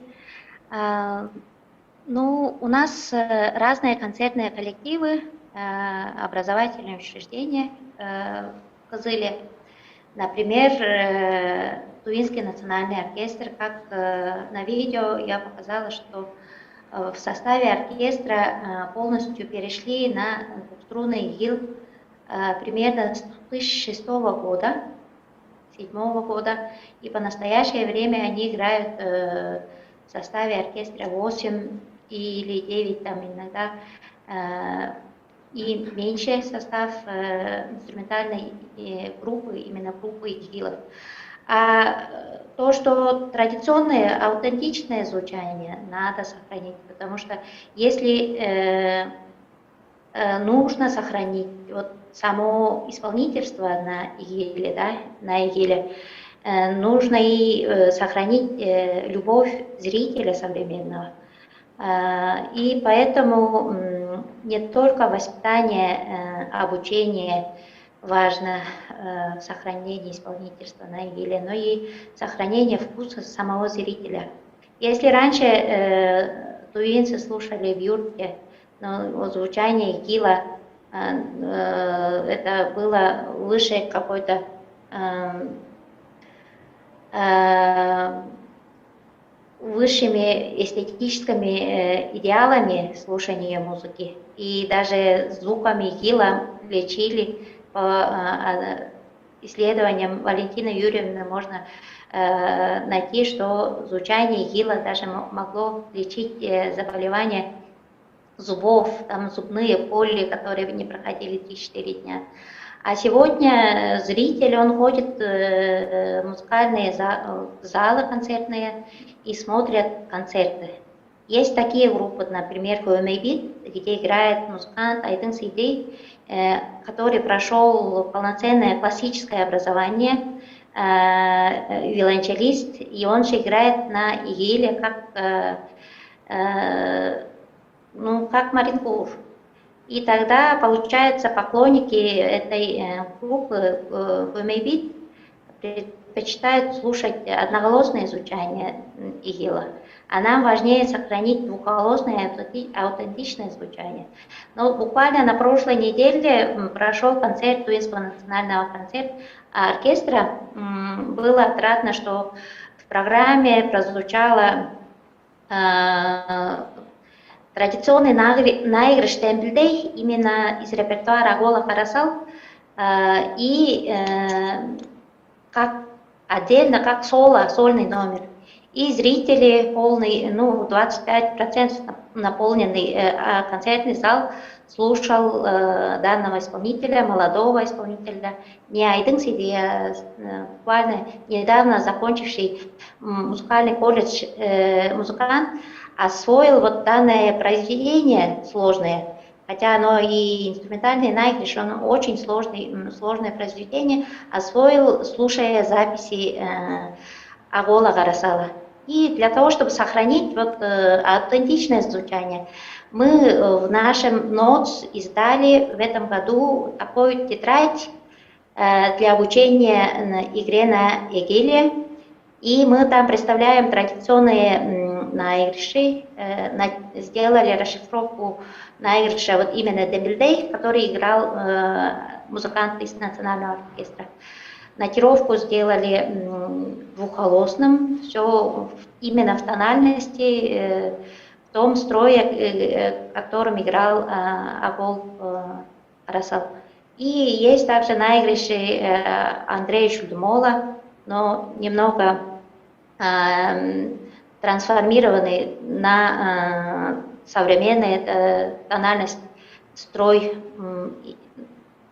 У нас разные концертные коллективы, образовательные учреждения в Кызыле. Например, Тувинский национальный оркестр, как на видео я показала, что в составе оркестра полностью перешли на двухструнный игил примерно с 2006 года. 2007 года, и по настоящее время они играют в составе оркестра 8 или 9, там иногда и меньший состав инструментальной группы, именно группы игилов. А то, что традиционное, аутентичное звучание надо сохранить, потому что если нужно сохранить вот само исполнительство на игиле, да, на игиле, нужно и сохранить любовь зрителя современного. И поэтому не только воспитание, обучение важно в сохранении исполнительства на игиле, но и сохранение вкуса самого зрителя. Если раньше тувинцы слушали в юрте, но звучание игила это было выше какой-то высшими эстетическими идеалами слушания музыки. И даже звуками игила лечили по исследованиям Валентины Юрьевны можно найти, что звучание игила даже могло лечить заболевания зубов, там зубные боли, которые не проходили 3-4 дня. А сегодня зритель, он ходит в музыкальные залы концертные и смотрит концерты. Есть такие группы, например, Hömeybit, где играет музыкант Айдын Сейдей, который прошел полноценное классическое образование, виолончелист, и он же играет на игиле как Маринкур. И тогда, получается, поклонники этой группы Hömeybit предпочитают слушать одноголосное звучание игила. А нам важнее сохранить двухголосное аутентичное звучание. Но буквально на прошлой неделе прошел концерт Тувинского национального оркестра. Было отрадно, что в программе прозвучало традиционный наигрыш Тембельдей именно из репертуара Агола Карасал и как отдельно, как сольный номер. И зрители полный, 25% наполненный концертный зал слушал данного исполнителя, молодого исполнителя, не Айдын Сейдей, а буквально недавно закончивший музыкальный колледж музыкант, освоил вот данное произведение сложное, хотя оно и инструментальный наигрыш, оно очень сложное произведение, освоил, слушая записи Агола Карасала. И для того, чтобы сохранить аутентичное звучание, мы в нашем НОЦ издали в этом году такую тетрадь для обучения игре на игиле. И мы там представляем традиционные наигрыши, сделали расшифровку наигрыша вот именно Дембельдей, который играл музыкант из национального оркестра. Нотировку сделали двухголосным, все именно в тональности, в том строе, которым играл Агол Карасал. И есть также наигрыши Андрея Шульдмола, но немного трансформированный на современную тональность, строй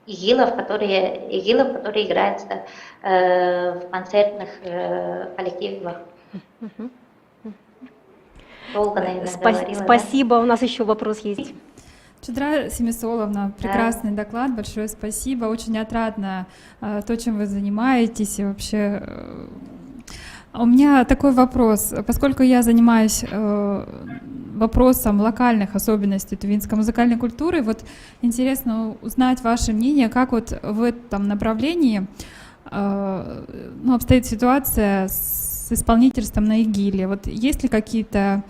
игилов, которые играются в концертных коллективах. Долго, наверное, говорила. Спасибо. Да? У нас еще вопрос есть. Чедра Семисоловна, прекрасный доклад, большое спасибо. Очень отрадно то, чем вы занимаетесь. И вообще, у меня такой вопрос. Поскольку я занимаюсь вопросом локальных особенностей тувинской музыкальной культуры, вот интересно узнать ваше мнение, как вот в этом направлении обстоит ситуация с исполнительством на игиле. Вот есть ли какие-то,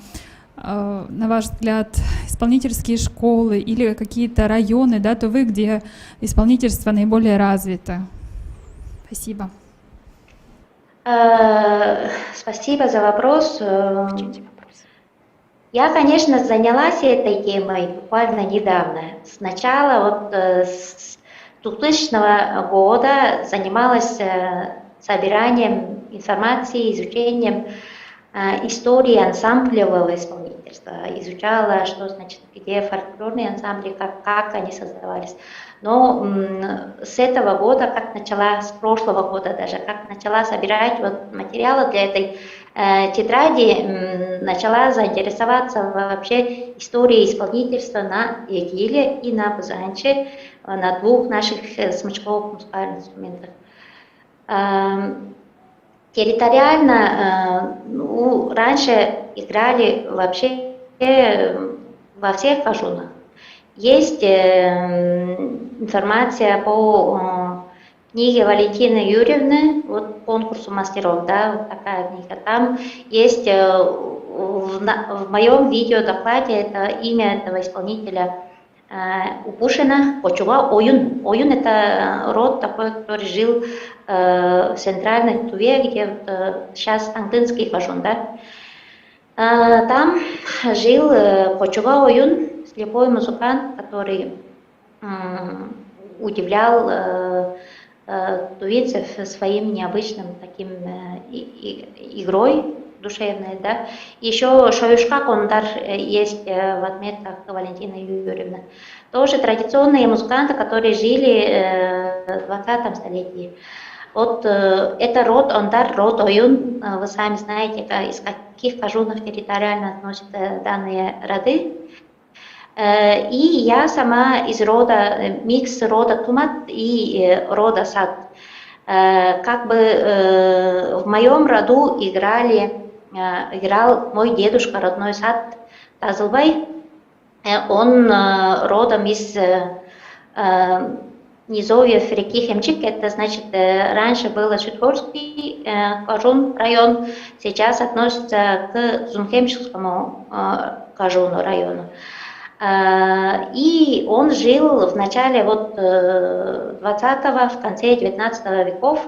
на ваш взгляд, исполнительские школы или какие-то районы, да, Тувы, где исполнительство наиболее развито? Спасибо. Спасибо за вопрос. Я, конечно, занялась этой темой буквально недавно. Сначала с 2000 года занималась собиранием информации, изучением истории ансамблевого исполнительства, изучала, что значит, где фольклорные ансамбли, как они создавались. Но с этого года, с прошлого года даже, как начала собирать материалы для этой тетради, начала заинтересоваться вообще историей исполнительства на игиле и на бузанче, на двух наших смычковых музыкальных инструментах. Территориально раньше играли вообще во всех кajunах. Есть информация по книге Валентины Юрьевны, конкурсу мастеров, да, вот такая книга. Там есть в моем видеодокладе это имя этого исполнителя Упушина, Почува Оюн. Оюн — это род такой, который жил в центральной Туве, где сейчас Аңдынский кajun, да. Там жил Почува Оюн, слепой музыкант, который удивлял тувинцев своим необычным таким игрой, душевное, да. Еще шоюшка кондар есть в отметках Валентины Юрьевны. Тоже традиционные музыканты, которые жили в 20 столетии. Вот это род ондар, род оюн. Вы сами знаете, из каких кажунов территориально относятся данные роды. И я сама из рода, микс рода Тумат и рода Сад. Как бы в моем роду играл мой дедушка, родной Сад Тазылбай. Он родом из низовьев реки Хемчик, это значит, раньше был Чудгорский кажун район, сейчас относится к Зунхемчикскому кажуну району. И он жил в начале 20-го, в конце 19 веков.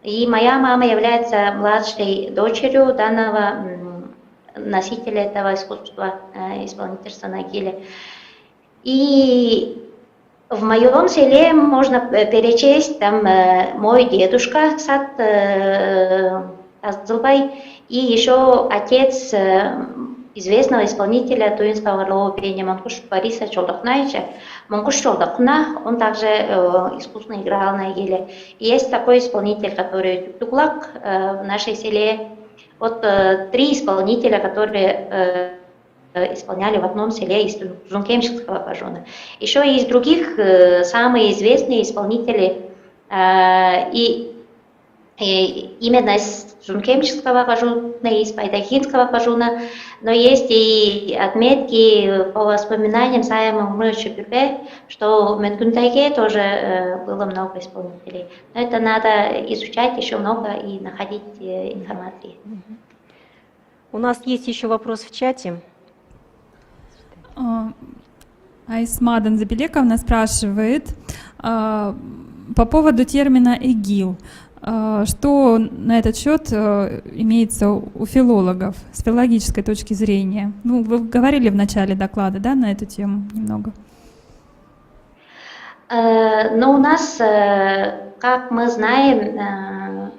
И моя мама является младшей дочерью данного носителя этого искусства, исполнительства на гиле. И в моем селе можно перечесть там мой дедушка Сад Тазылбай и еще отец известного исполнителя туинского орлового пения Мангуш Бориса Чолдахнаевича. Мангуш Чолдахна, он также искусно играл на гиле. И есть такой исполнитель, который Туглак в нашей селе. Вот 3 исполнителя, которые исполняли в одном селе из Зункемчикского кажуна. Еще и из других самые известные исполнители и именно из Зункемчикского кажуна, из Пайдахинского кажуна, но есть и отметки по воспоминаниям Саяма Умрыча Пюрбе, что в Менгундайге тоже было много исполнителей. Но это надо изучать еще много и находить информацию. У нас есть еще вопрос в чате. Айсмадан Забелековна спрашивает по поводу термина «эгил». Что на этот счет имеется у филологов с филологической точки зрения? Ну, вы говорили в начале доклада, да, на эту тему немного? Но у нас, как мы знаем,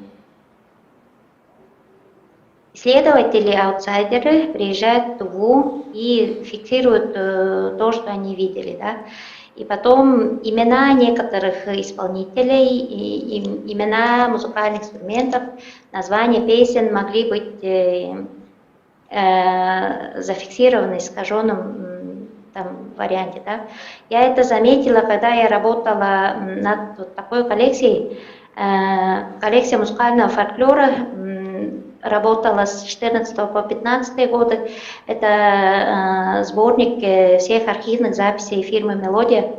исследователи, аутсайдеры приезжают в Туву и фиксируют то, что они видели, да. И потом имена некоторых исполнителей, и имена музыкальных инструментов, названия песен могли быть зафиксированы в искаженном варианте. Да. Я это заметила, когда я работала над такой коллекцией, коллекция музыкального фольклора, работала с 14 по 15 годы. Это сборник всех архивных записей фирмы «Мелодия».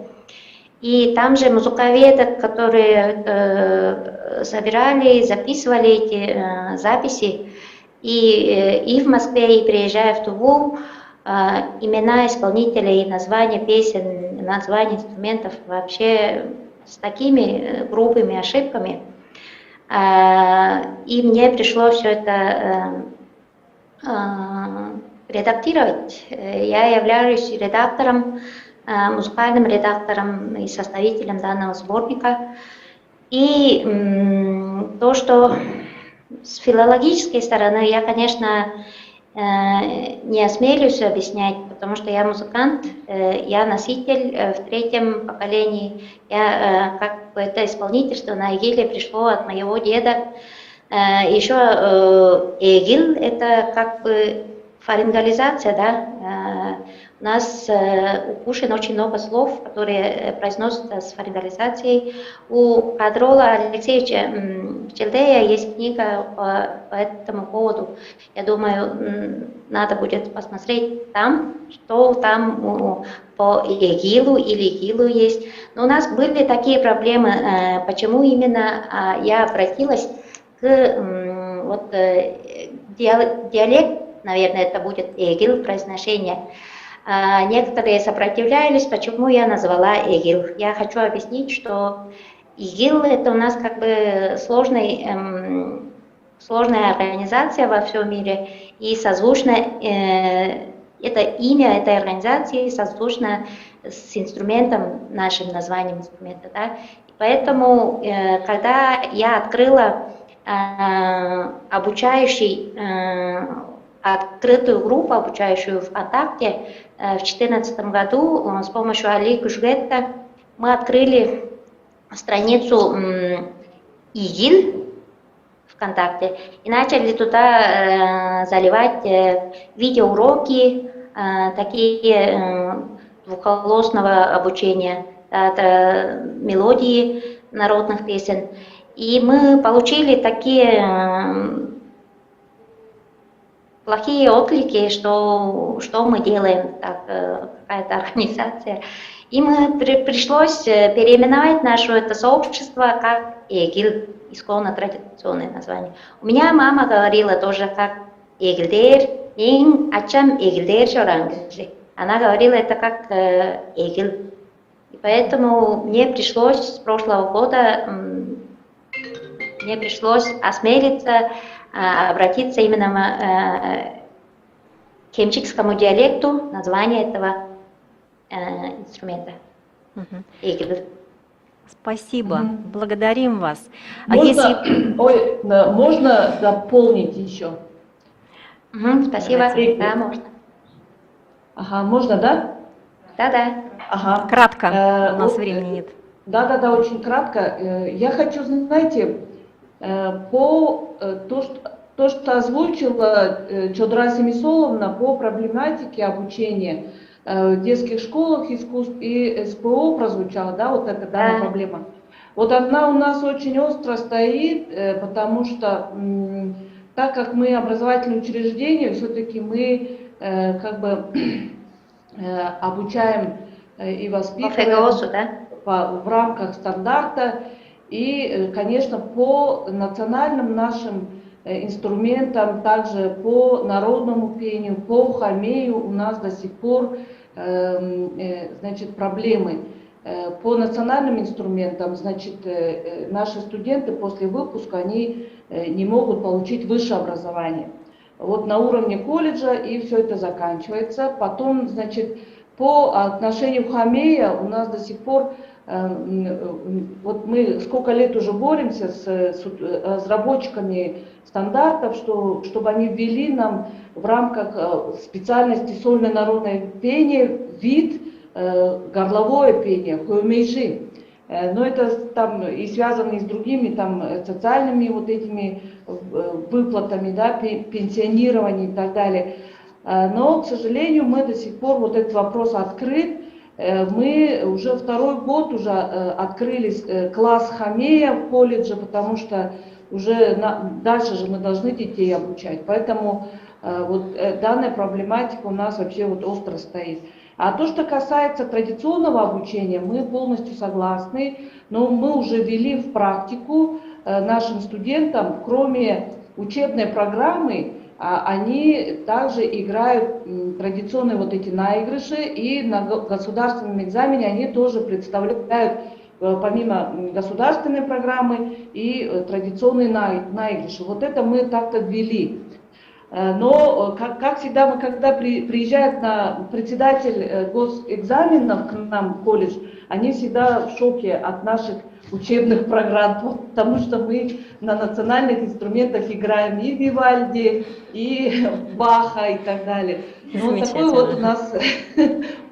И там же музыковеды, которые собирали, записывали эти записи, и в Москве, и приезжая в Туву, имена исполнителей, названия песен, названия инструментов вообще с такими грубыми ошибками. И мне пришлось все это редактировать. Я являюсь редактором, музыкальным редактором и составителем данного сборника. И то, что с филологической стороны я, конечно, не осмелюсь объяснять, потому что я музыкант, я носитель в 3-м поколении. Я, как бы, это исполнительство на эгиле пришло от моего деда. Еще эгил – это как бы фарингализация, да. У нас у Кушин очень много слов, которые произносятся с фарингализацией. У Кадрола Алексеевича Челдея есть книга по этому поводу. Я думаю, надо будет посмотреть там, что там по эгилу или гилу есть. Но у нас были такие проблемы, почему именно я обратилась к диалект, наверное, это будет эгил, произношение. Некоторые сопротивлялись, почему я назвала эгил. Я хочу объяснить, что ИГИЛ – это у нас как бы сложная организация во всем мире, и созвучно это имя этой организации созвучно с инструментом, нашим названием инструмента. Да? И поэтому, когда я открыла обучающий, открытую группу, обучающую ВКонтакте. В 2014 году с помощью Али Кушгетта мы открыли страницу ИГИЛ ВКонтакте и начали туда заливать видеоуроки, такие двухголосного обучения, это мелодии народных песен. И мы получили такие плохие отклики, что мы делаем, какая-то организация. И пришлось переименовать наше это сообщество как ЭГИЛ, исконно традиционное название. У меня мама говорила тоже как ЭГИЛдер, ин ачам ЭГИЛдер шорангжи. Она говорила это как ЭГИЛ. И поэтому мне пришлось с прошлого года осмелиться обратиться именно к кемчикскому диалекту, название этого инструмента. ЭГИЛ. Спасибо, благодарим вас. Можно дополнить еще? Спасибо, да, можно. Ага, можно, да? Да. Ага. Кратко, у нас времени нет. Да, очень кратко. Я хочу, знаете, по то, что озвучила Чодра Семисоловна по проблематике обучения в детских школах искусств и СПО прозвучала, да, вот эта данная проблема. Вот она у нас очень остро стоит, потому что так как мы образовательное учреждение, все-таки мы как бы обучаем и воспитываем в рамках стандарта. И, конечно, по национальным нашим инструментам, также по народному пению, по хамею у нас до сих пор значит, проблемы. По национальным инструментам, значит, наши студенты после выпуска, они не могут получить высшее образование. Вот на уровне колледжа и все это заканчивается. Потом, значит, по отношению к хамея у нас до сих пор, вот мы сколько лет уже боремся с разработчиками стандартов, чтобы они ввели нам в рамках специальности сольное народное пение вид горловое пение, хуэмейши. Но это там и связано и с другими там социальными вот этими выплатами, да, пенсионированием и так далее. Но, к сожалению, мы до сих пор, вот этот вопрос открыт. Мы уже второй год уже открыли класс хамея в колледже, потому что уже дальше же мы должны детей обучать. Поэтому вот данная проблематика у нас вообще вот остро стоит. А то, что касается традиционного обучения, мы полностью согласны, но мы уже ввели в практику нашим студентам, кроме учебной программы, они также играют традиционные вот эти наигрыши, и на государственном экзамене они тоже представляют, помимо государственной программы, и традиционные наигрыши. Вот это мы так-то ввели. Но, как всегда, когда приезжает председатель госэкзаменов к нам в колледж, они всегда в шоке от наших учебных программ, потому что мы на национальных инструментах играем и Вивальди, и Баха и так далее. Вот такой вот у нас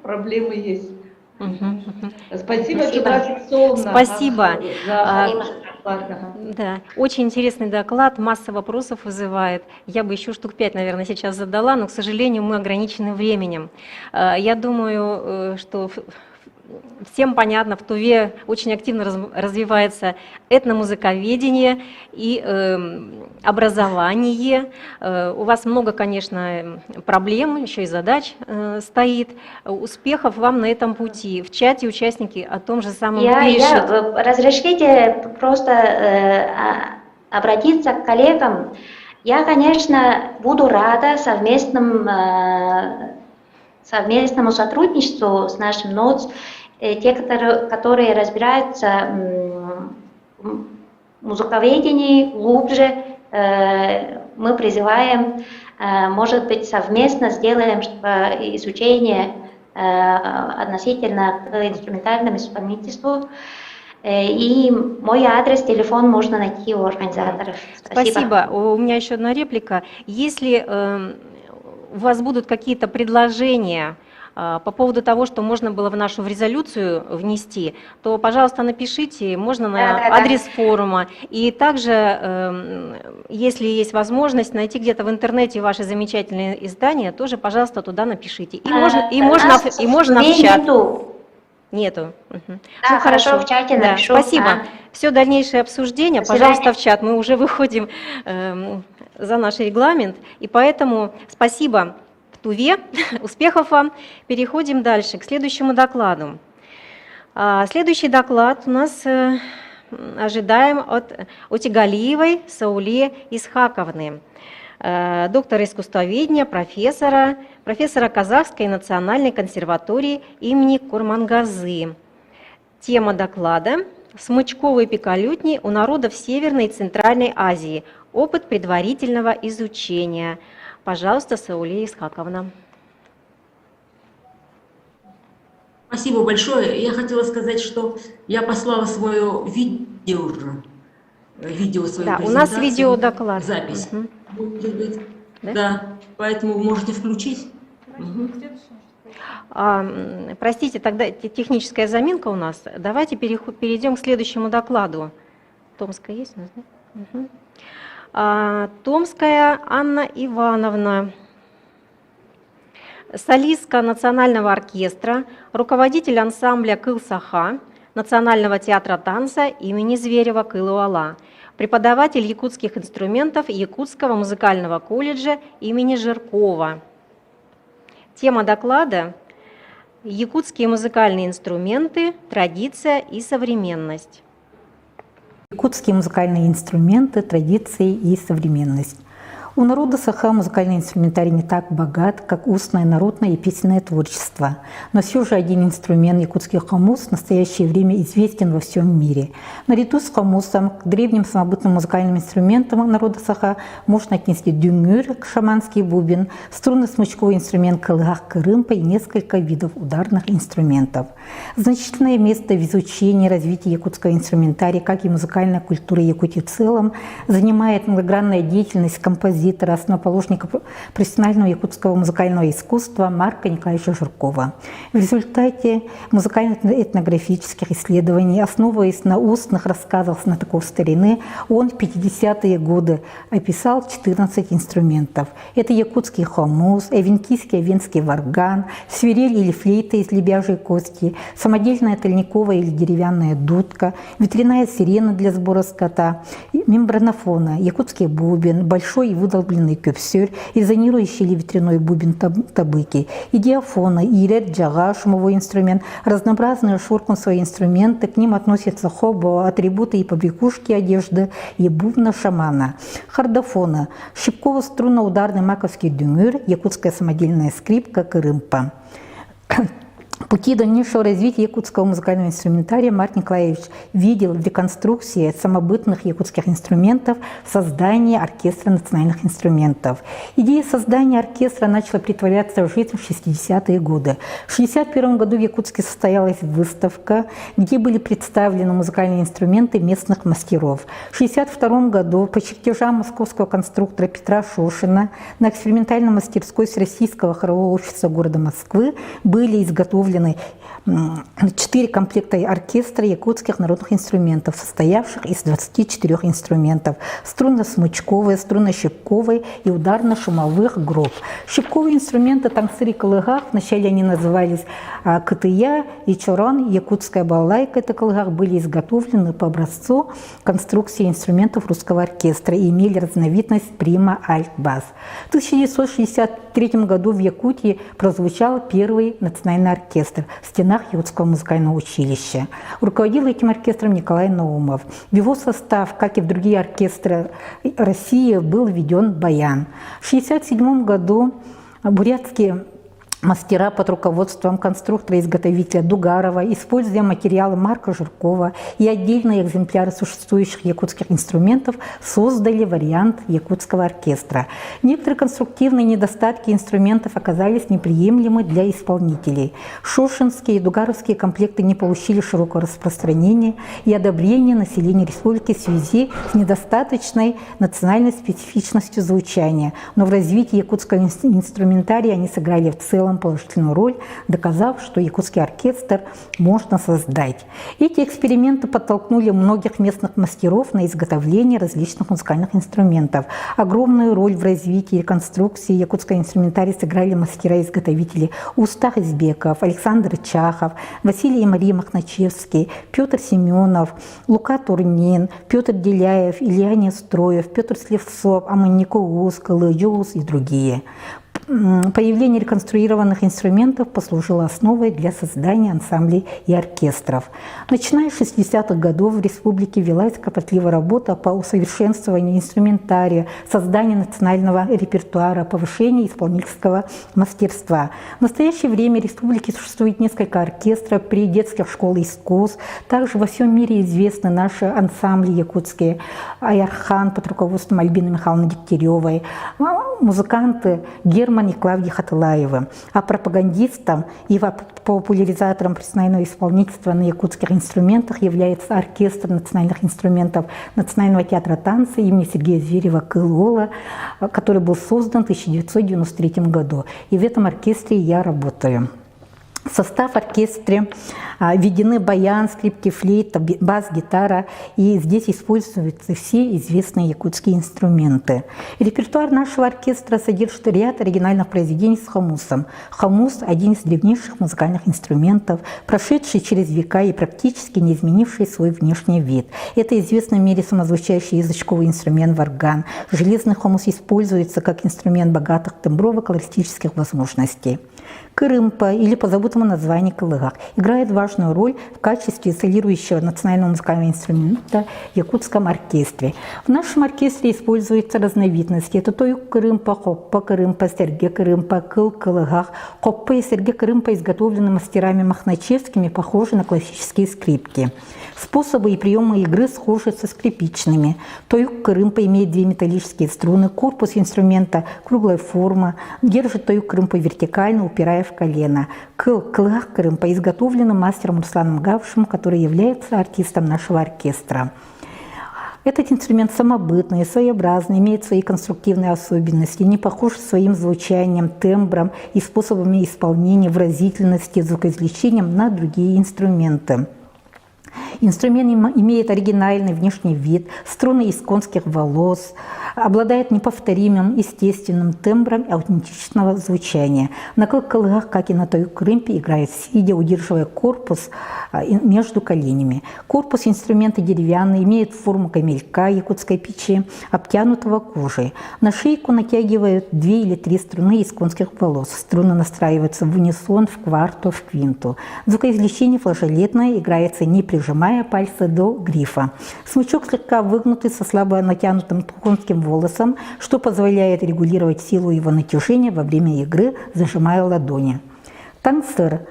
проблемы есть. Спасибо, Чодра Семисоловна. Спасибо. Да, очень интересный доклад, масса вопросов вызывает. Я бы еще штук 5, наверное, сейчас задала, но, к сожалению, мы ограничены временем. Я думаю, что всем понятно, в Туве очень активно развивается этномузыковедение и образование. У вас много, конечно, проблем, еще и задач стоит. Успехов вам на этом пути. В чате участники о том же самом пишут. Разрешите просто обратиться к коллегам. Я, конечно, буду рада совместному сотрудничеству с нашим НОЦ. Те, которые разбираются в музыковедении глубже, мы призываем, может быть, совместно сделаем изучение относительно к инструментальному исполнительству. И мой адрес, телефон можно найти у организаторов. Спасибо. У меня еще одна реплика. Если у вас будут какие-то предложения по поводу того, что можно было в нашу резолюцию внести, то, пожалуйста, напишите, можно на адрес форума. И также, если есть возможность найти где-то в интернете ваши замечательные издания, тоже, пожалуйста, туда напишите. И можно в чат. Нету. Угу. Да, Ну, хорошо, в чате напишу. Спасибо. Все дальнейшее обсуждение, пожалуйста, в чат. Мы уже выходим за наш регламент, и поэтому спасибо в Туве, успехов вам. Переходим дальше к следующему докладу. Следующий доклад у нас ожидаем от Утигалиевой Сауле Исхаковны, доктора искусствоведения, профессора Казахской национальной консерватории имени Курмангазы. Тема доклада «Смычковые пикалютни у народов Северной и Центральной Азии. Опыт предварительного изучения». Пожалуйста, Сауле Исхаковна. Спасибо большое. Я хотела сказать, что я послала свое видео уже. Свою да, у нас видеодоклад. Запись. Угу. Может быть, да, поэтому вы можете включить. Угу. Простите, тогда техническая заминка у нас. Давайте перейдем к следующему докладу. Томская есть у нас, да? Угу. Томская Анна Ивановна, солистка Национального оркестра, руководитель ансамбля «Кыл-Саха» Национального театра танца имени Зверева «Кылуала», преподаватель якутских инструментов Якутского музыкального колледжа имени Жиркова. Тема доклада «Якутские музыкальные инструменты. Традиция и современность». Якутские музыкальные инструменты, традиции и современность. У народа Саха музыкальный инструментарий не так богат, как устное, народное и песенное творчество. Но все же один инструмент, якутский хомус, в настоящее время известен во всем мире. Наряду с хомусом к древним самобытным музыкальным инструментам народа Саха можно отнести дюнгюр, шаманский бубен, струнно-смычковый инструмент кылгах-кырымпа и несколько видов ударных инструментов. Значительное место в изучении и развитии якутского инструментария, как и музыкальной культуры Якутии в целом, занимает многогранная деятельность композитора, основоположника профессионального якутского музыкального искусства Марка Николаевича Жиркова. В результате музыкально-этнографических исследований, основываясь на устных рассказах знатоков старины, он в 50-е годы описал 14 инструментов. Это якутский хомус, эвенкийский овенский варган, свирель или флейта из лебяжьей кости, самодельная тольниковая или деревянная дудка, ветряная сирена для сбора скота, мембранофона, якутский бубен, большой и выдолбленный кюпсюр, резонирующий или ветряной бубен табыки, и диафона, ирет, джага, шумовой инструмент, разнообразные шуркунсовые инструменты, к ним относятся хобо, атрибуты и побрякушки одежды, и бубна шамана, хардофона, щипково-струнно-ударный маковский дюнгюр, якутская самодельная скрипка, кырымпа. Пути дальнейшего развития якутского музыкального инструментария Марк Николаевич видел в реконструкции самобытных якутских инструментов создание оркестра национальных инструментов. Идея создания оркестра начала притворяться в жизнь в 60-е годы. В 1961 году в Якутске состоялась выставка, где были представлены музыкальные инструменты местных мастеров. В 1962 году по чертежам московского конструктора Петра Шошина на экспериментальной мастерской Всероссийского хорового общества города Москвы были изготовлены 4 комплекта оркестра якутских народных инструментов, состоявших из 24 инструментов: струнно-смычковые, струнно-щипковые и ударно-шумовых групп. Щипковые инструменты тангсыри кылыгах, вначале они назывались кытыя и чорон, якутская балалайка, это кылыгах, были изготовлены по образцу конструкции инструментов русского оркестра и имели разновидность прима, альт, бас. В 1963 году в Якутии прозвучал первый национальный оркестр в стенах Якутского музыкального училища. Руководил этим оркестром Николай Наумов. В его состав, как и в другие оркестры России, был введен баян. В 1967 году бурятский мастера под руководством конструктора-изготовителя Дугарова, используя материалы Марка Жиркова и отдельные экземпляры существующих якутских инструментов, создали вариант якутского оркестра. Некоторые конструктивные недостатки инструментов оказались неприемлемы для исполнителей. Шушинские и дугаровские комплекты не получили широкого распространения и одобрения населения республики в связи с недостаточной национальной специфичностью звучания, но в развитии якутского инструментария они сыграли в целом положительную роль, доказав, что якутский оркестр можно создать. Эти эксперименты подтолкнули многих местных мастеров на изготовление различных музыкальных инструментов. Огромную роль в развитии и конструкции якутского инструментария сыграли мастера-изготовители Устах Избеков, Александр Чахов, Василий и Мария Махначевский, Петр Семенов, Лука Турнин, Петр Деляев, Илья Нестроев, Петр Слевцов, Аманнико Ускалы, Юус и другие. Появление реконструированных инструментов послужило основой для создания ансамблей и оркестров. Начиная с 60-х годов в республике велась кропотливая работа по усовершенствованию инструментария, созданию национального репертуара, повышению исполнительского мастерства. В настоящее время в республике существует несколько оркестров при детских школах искусств. Также во всем мире известны наши ансамбли якутские «Айархан» под руководством Альбины Михайловны Дегтяревой, музыканты Герман и Клавдия Хатылаева, а пропагандистом и популяризатором профессионального исполнительства на якутских инструментах является оркестр национальных инструментов Национального театра танца имени Сергея Зверева «Кылола», который был создан в 1993 году. И в этом оркестре я работаю. В состав оркестра введены баян, скрипки, флейта, бас-гитара, и здесь используются все известные якутские инструменты. Репертуар нашего оркестра содержит ряд оригинальных произведений с хомусом. Хомус – один из древнейших музыкальных инструментов, прошедший через века и практически не изменивший свой внешний вид. Это известный в мире самозвучащий язычковый инструмент варган. Железный хомус используется как инструмент богатых темброво-колористических возможностей. Кырымпа, или по забытому названию кылыгак, играет важную роль в качестве солирующего национального музыкального инструмента в якутском оркестре. В нашем оркестре используются разновидности. Это тоюк кырымпа, хоппа кырымпа, серге кырымпа, кыл кылыгак. Хоппа и серге кырымпа изготовлены мастерами махначевскими, похожи на классические скрипки. Способы и приемы игры схожи со скрипичными. Тоюк кырымпа имеет две металлические струны, корпус инструмента круглой формы, держит тоюк кырымпа вертикально, упирая в колено. Кылыгак кырымпа изготовлена мастером Русланом Гавшем, который является артистом нашего оркестра. Этот инструмент самобытный, своеобразный, имеет свои конструктивные особенности, не похож своим звучанием, тембром и способами исполнения, выразительности, звукоизвлечением на другие инструменты. Инструмент имеет оригинальный внешний вид, струны из конских волос, обладает неповторимым естественным тембром аутентичного звучания. На кылыгах, как и на тоюк кырымпе, играет сидя, удерживая корпус между коленями. Корпус инструмента деревянный, имеет форму камелька якутской печи, обтянутого кожей. На шейку натягивают 2 или 3 струны из конских волос. Струны настраиваются в унисон, в кварту, в квинту. Звукоизвлечение флажолетное, играется не прижимая пальцы до грифа. Смычок слегка выгнутый со слабо натянутым конским волосом, что позволяет регулировать силу его натяжения во время игры, зажимая ладони. Танцер –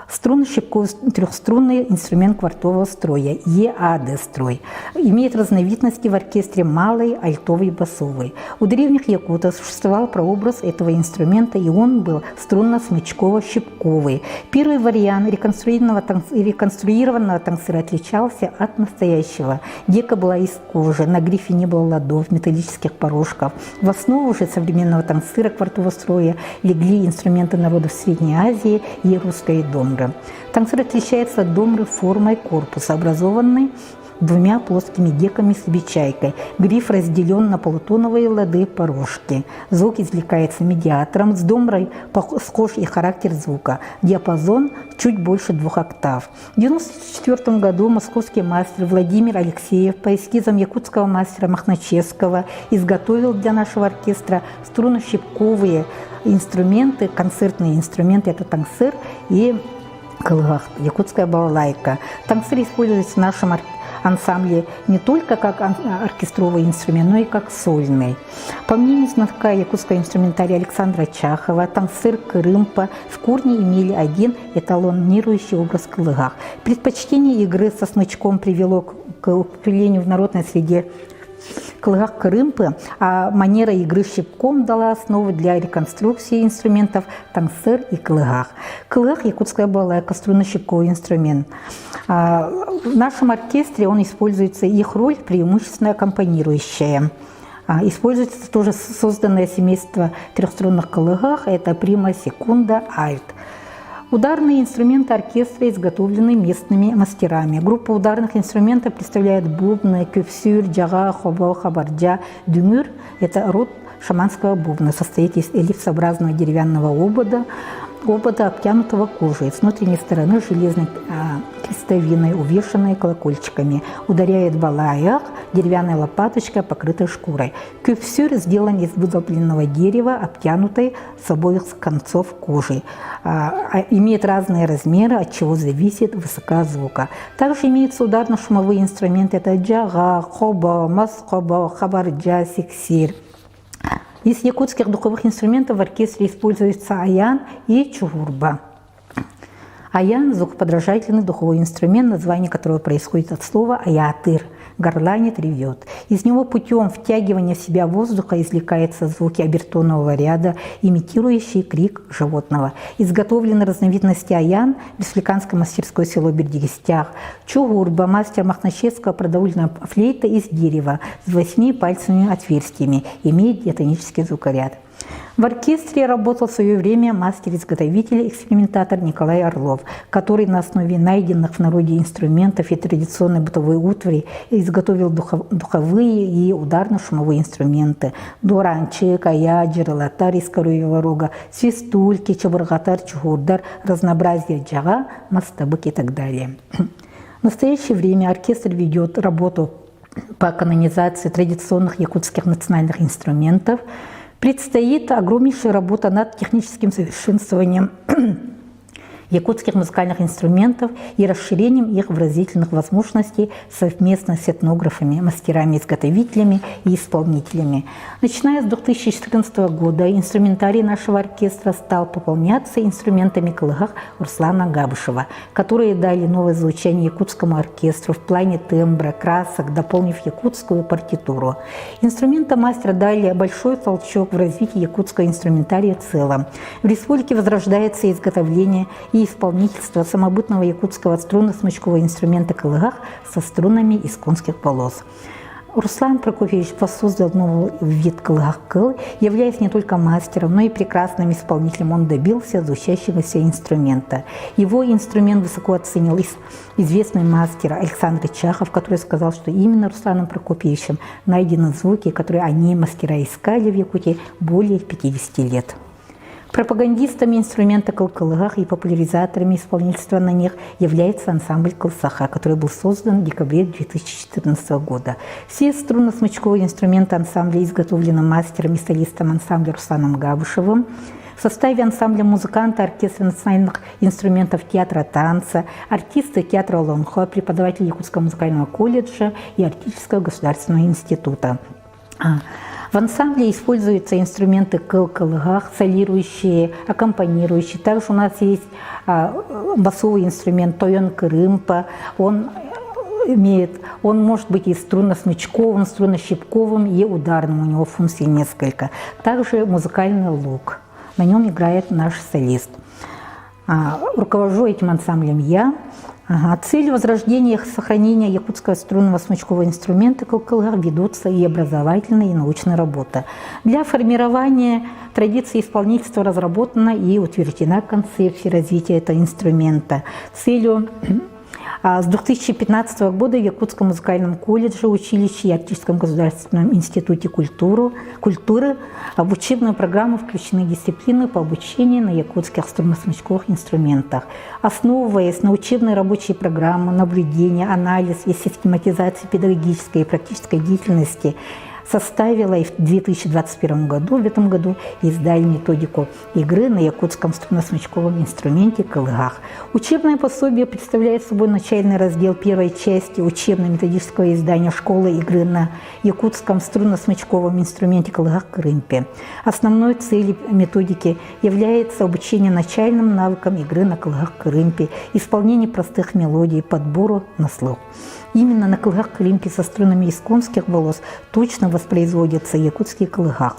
струнно-щипковый трехструнный инструмент квартового строя, ЕАД-строй. Имеет разновидности в оркестре малый, альтовый, басовый. У древних якутов существовал прообраз этого инструмента, и он был струнно-смычково-щипковый. Первый вариант реконструированного танцера отличался от настоящего. Дека была из кожи, на грифе не было ладов, металлических порожков. В основу же современного танцера квартового строя легли инструменты народов Средней Азии и русской домры. Танцер отличается от домры формой корпуса, образованной 2 плоскими деками с обечайкой. Гриф разделен на полутоновые лады порожки. Звук извлекается медиатором. С домрой схож и характер звука. Диапазон чуть больше 2 октав. В 1994 году московский мастер Владимир Алексеев по эскизам якутского мастера Махначевского изготовил для нашего оркестра струнно-щипковые инструменты, концертные инструменты. Это танцер и кылыгак, якутская балалайка. Танцер используется в нашем ансамбле не только как оркестровый инструмент, но и как сольный. По мнению знатока якутского инструментария Александра Чахова, тансыр, кырымпа в корне имели один эталонирующий образ в кылыгах. Предпочтение игры со смычком привело к укреплению в народной среде кылыгах кырымпы, а манера игры щипком дала основу для реконструкции инструментов тансыр и кылыгах. Кылыгах – якутская балалайка, струнно-щипковый инструмент. В нашем оркестре он используется, их роль преимущественно аккомпанирующая. Используется тоже созданное семейство трехструнных кылыгах – это прима, секунда, альт. Ударные инструменты оркестра изготовлены местными мастерами. Группа ударных инструментов представляет бубны, кюфсюр, джага, хобо, хабарджа, дюмюр. Это род шаманского бубна, состоит из эллипсообразного деревянного обода, обтянутого кожей. С внутренней стороны железной крестовиной, увешанной колокольчиками. Ударяет балаях, деревянная лопаточка, покрытая шкурой. Кюфсюр сделан из вылупленного дерева, обтянутой с обоих концов кожей. Имеет разные размеры, от чего зависит высота звука. Также имеются ударно-шумовые инструменты. Это джага, хобо, масхобо, хабарджа, сиксир. Из якутских духовых инструментов в оркестре используются аян и чугурба. Аян – звукоподражательный духовой инструмент, название которого происходит от слова аятыр – горланит, ревет. Из него путем втягивания в себя воздуха извлекаются звуки обертонного ряда, имитирующие крик животного. Изготовлены разновидности аян в республиканской мастерской село Бердигистях. Чугурба – мастер махначевского продольная флейта из дерева с 8 пальцевыми отверстиями, имеет диатонический звукоряд. В оркестре работал в свое время мастер-изготовитель, экспериментатор Николай Орлов, который на основе найденных в народе инструментов и традиционной бытовой утвари изготовил духовые и ударно-шумовые инструменты: дуранчик, аяджир, латар из коровьего рога, свистульки, чабургатар, чугурдар, разнообразие джага, мастабык и так далее. В настоящее время оркестр ведет работу по канонизации традиционных якутских национальных инструментов. Предстоит огромнейшая работа над техническим совершенствованием якутских музыкальных инструментов и расширением их выразительных возможностей совместно с этнографами, мастерами-изготовителями и исполнителями. Начиная с 2014 года инструментарий нашего оркестра стал пополняться инструментами кылыгах Руслана Габышева, которые дали новое звучание якутскому оркестру в плане тембра, красок, дополнив якутскую партитуру. Инструменты мастера дали большой толчок в развитии якутского инструментария в целом. В республике возрождается изготовление и исполнительство самобытного якутского струнно-смычкового инструмента кылыгах со струнами из конских волос. Руслан Прокофьевич воссоздал новый вид кылыгах кыл, являясь не только мастером, но и прекрасным исполнителем. Он добился звучащегося инструмента. Его инструмент высоко оценил известный мастер Александр Чахов, который сказал, что именно Русланом Прокофьевичем найдены звуки, которые они, мастера, искали в Якутии более 50 лет. Пропагандистами инструмента кылкылыгах и популяризаторами исполнительства на них является ансамбль «Кылсаха», который был создан в декабре 2014 года. Все струнно-смычковые инструменты ансамбля изготовлены мастером и солистом ансамбля Русланом Габышевым. В составе ансамбля музыканты оркестра национальных инструментов театра танца, артисты театра Лонхо, преподаватели Якутского музыкального колледжа и Арктического государственного института. В ансамбле используются инструменты кыл-кылыгах, солирующие, аккомпанирующие. Также у нас есть басовый инструмент тойон кырымпа. Он может быть и струнно-смычковым, струнно-щипковым, и ударным. У него функций несколько. Также музыкальный лук. На нем играет наш солист. Руковожу этим ансамблем я. Целью возрождения и сохранения якутского струнного смычкового инструмента кылкылыгах ведутся и образовательная, и научная работа. Для формирования традиции исполнительства разработана и утверждена концепция развития этого инструмента. Целью с 2015 года в Якутском музыкальном колледже, училище и Арктическом государственном институте культуры в учебную программу включены дисциплины по обучению на якутских струнно-смычковых инструментах. Основываясь на учебной рабочей программе, наблюдения, анализ и систематизации педагогической и практической деятельности составила и в 2021 году, в этом году, издали методику игры на якутском струнно-смычковом инструменте кылгах. Учебное пособие представляет собой начальный раздел первой части учебно-методического издания «Школа игры на якутском струнно-смычковом инструменте кылгах Крымпе». Основной целью методики является обучение начальным навыкам игры на кылгах Крымпе, исполнение простых мелодий, подбору на слух. Именно на кылгах Крымпе со струнами из конских волос точно воспроизводится якутский кылгах.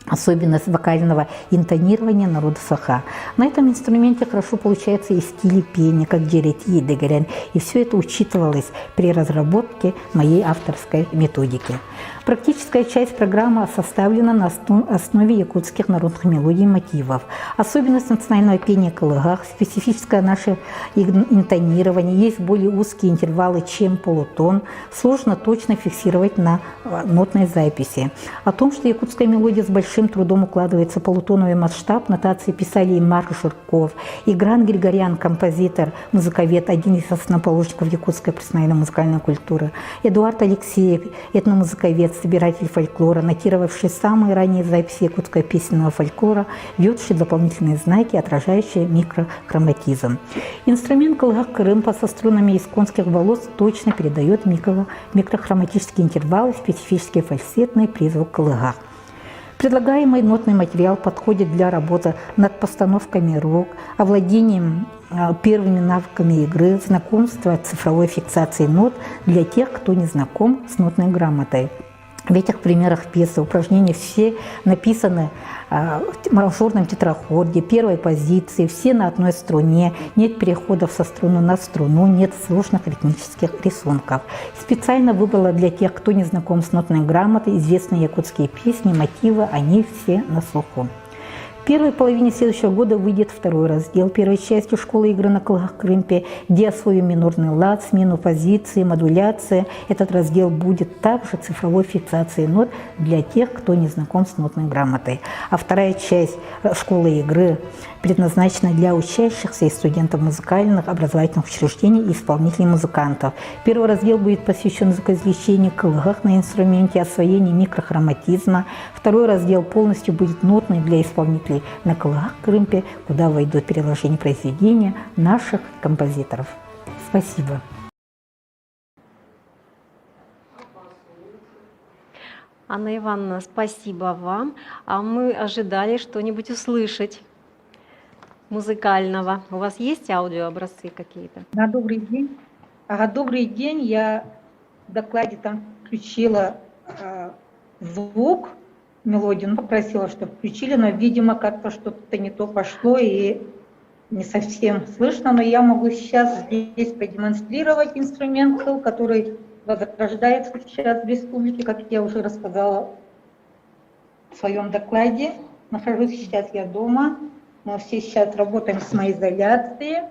Особенность вокального интонирования народа Саха. На этом инструменте хорошо получается и стили пения, как джерети и дегерен, и все это учитывалось при разработке моей авторской методики. Практическая часть программы составлена на основе якутских народных мелодий и мотивов. Особенность национального пения кылгах, специфическое наше интонирование, есть более узкие интервалы, чем полутон, сложно точно фиксировать на нотной записи. О том, что якутская мелодия с большим трудом укладывается в полутоновый масштаб, нотации писали и Марк Жирков, и Гран Григорян, композитор, музыковед, один из основоположников якутской профессиональной музыкальной культуры, Эдуард Алексеев, этномузыковед, собиратель фольклора, нотировавший самые ранние записи якутского песенного фольклора, введший дополнительные знаки, отражающие микрохроматизм. Инструмент кылгах Крымпа со струнами из конских волос точно передает микрохроматические интервалы, специфический фальцетный призвук кылгах. Предлагаемый нотный материал подходит для работы над постановками рук, овладением первыми навыками игры, знакомства цифровой фиксацией нот для тех, кто не знаком с нотной грамотой. В этих примерах пьесы упражнения все написаны в мажорном тетрахорде, первой позиции, все на одной струне, нет переходов со струны на струну, нет сложных ритмических рисунков. Специально выбрала для тех, кто не знаком с нотной грамотой, известные якутские песни, мотивы, они все на слуху. В первой половине следующего года выйдет второй раздел первой части «Школы игры на кылгах Крымпе», где освоим минорный лад, смену позиции, модуляции. Этот раздел будет также цифровой фиксацией нот для тех, кто не знаком с нотной грамотой. А вторая часть «Школы игры» предназначена для учащихся и студентов музыкальных образовательных учреждений и исполнителей музыкантов. Первый раздел будет посвящен звукоизвлечению кылгах на инструменте, освоению микрохроматизма. Второй раздел полностью будет нотный для исполнителей на кылгах Крымпе, куда войдут переложения произведения наших композиторов. Спасибо. Анна Ивановна, спасибо вам. А мы ожидали что-нибудь услышать музыкального. У вас есть аудиообразцы какие-то? Да, добрый день. Добрый день. Я в докладе там включила звук, мелодию, попросила, чтобы включили, но, видимо, как-то что-то не то пошло и не совсем слышно, но я могу сейчас здесь продемонстрировать инструмент, который возрождается сейчас в республике, как я уже рассказала в своем докладе. Нахожусь сейчас я дома. Мы все сейчас работаем с самоизоляцией.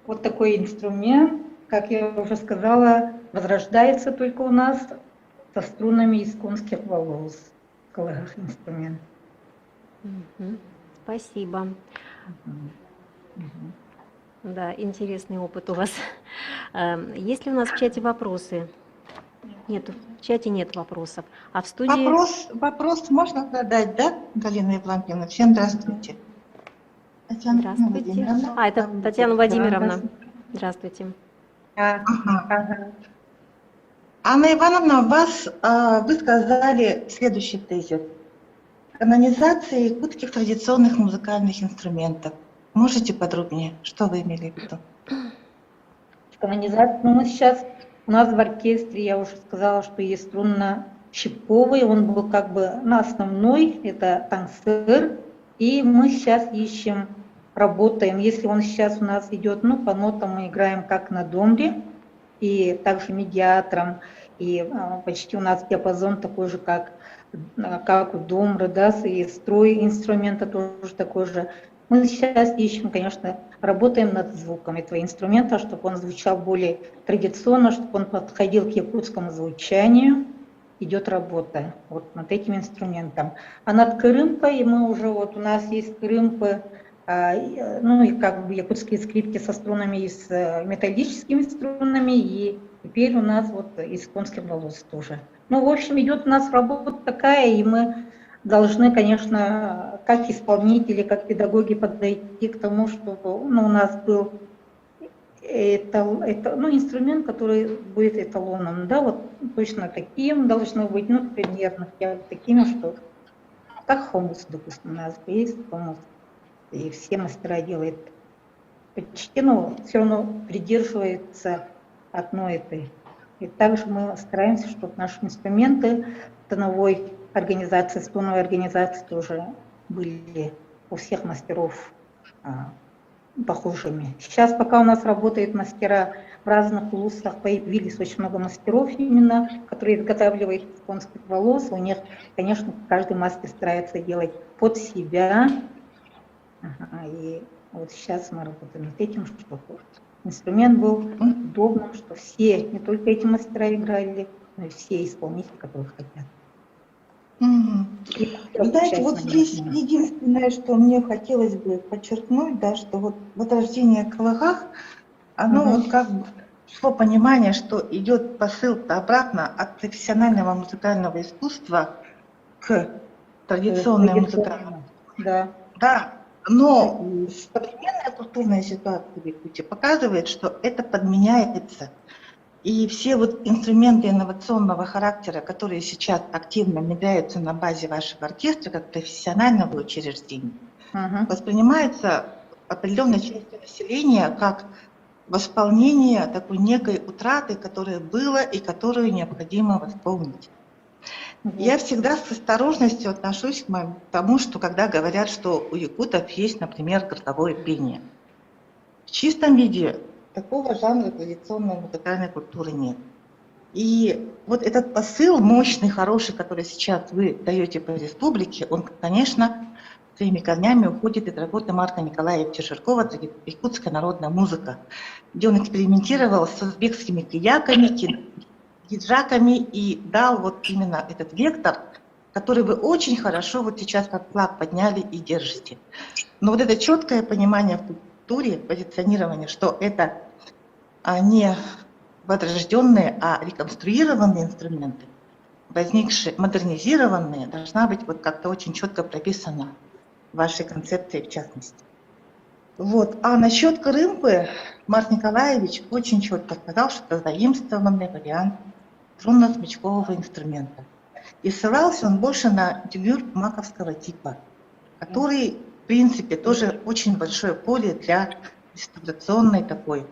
Вот такой инструмент, как я уже сказала, возрождается только у нас со струнами из конских волос. В кылгах инструмент. Спасибо. Да, интересный опыт у вас. Есть ли у нас в чате вопросы? Нет, в чате нет вопросов. А в студии... Вопрос можно задать, да, Галина Евлампиевна? Всем здравствуйте. Здравствуйте. Это Татьяна Владимировна. Здравствуйте. Анна Ивановна, вы сказали следующий тезис. Канонизация якутских традиционных музыкальных инструментов. Можете подробнее, что вы имели в виду? Канонизация, мы сейчас, у нас в оркестре, я уже сказала, что есть струнно-щипковый, он был как бы на основной, это тансыр, и мы сейчас ищем, работаем, если он сейчас у нас идет, по нотам мы играем как на домбре, и также медиатором. и почти у нас диапазон такой же, как у домры, да, и строй инструмента тоже такой же. Мы сейчас ищем, конечно, работаем над звуком этого инструмента, чтобы он звучал более традиционно, чтобы он подходил к якутскому звучанию. Идет работа вот над этим инструментом. А над кырымкой мы уже, вот у нас есть кырымпы, ну и как бы якутские скрипки со струнами и с металлическими струнами, и теперь у нас вот из конских волос тоже. Ну, в общем, идет у нас работа такая, и мы должны, конечно, как исполнители, как педагоги подойти к тому, чтобы у нас был инструмент, который будет эталоном, да, вот точно таким должно быть, ну, примерно такими, что как хомус, допустим, у нас есть хомус, и все мастера делают почти, но все равно придерживается одной этой. И также мы стараемся, чтобы наши инструменты тоновой организации, струнной организации тоже были у всех мастеров похожими. Сейчас, пока у нас работают мастера в разных улусах, появились очень много мастеров именно, которые изготавливают из конских волос. У них, конечно, каждый мастер старается делать под себя. И вот сейчас мы работаем над этим, чтобы инструмент был удобным, что все, не только эти мастера играли, но и все исполнители, которые хотят. Знаете, вот здесь единственное, что мне хотелось бы подчеркнуть, да, что вот возрождение Калыгах, оно вот как бы шло понимание, что идет посыл-то обратно от профессионального музыкального искусства к традиционному музыкальному. Да. Да, но современная культурная ситуация в Якутии показывает, что это подменяется. И все вот инструменты инновационного характера, которые сейчас активно внедряются на базе вашего оркестра, как профессионального учреждения, воспринимаются определенной частью населения как восполнение такой некой утраты, которая была и которую необходимо восполнить. Я всегда с осторожностью отношусь к тому, что когда говорят, что у якутов есть, например, горловое пение. В чистом виде такого жанра традиционной музыкальной культуры нет. И вот этот посыл мощный, хороший, который сейчас вы даете по республике, он, конечно, своими корнями уходит из работы Марка Николаевича Жиркова «Якутская народная музыка», где он экспериментировал с узбекскими кияками, гиджаками и дал вот именно этот вектор, который вы очень хорошо вот сейчас как флаг подняли и держите. Но вот это четкое понимание в культуре, позиционирование, что это не возрожденные, а реконструированные инструменты, возникшие, модернизированные, должна быть вот как-то очень четко прописана в вашей концепции в частности. Вот. А насчет кырымпы Марк Николаевич очень четко сказал, что это заимствованный вариант струнно-смычкового инструмента. И ссылался он больше на дюгюр маковского типа, который, в принципе, тоже очень большое поле для реставрационной такой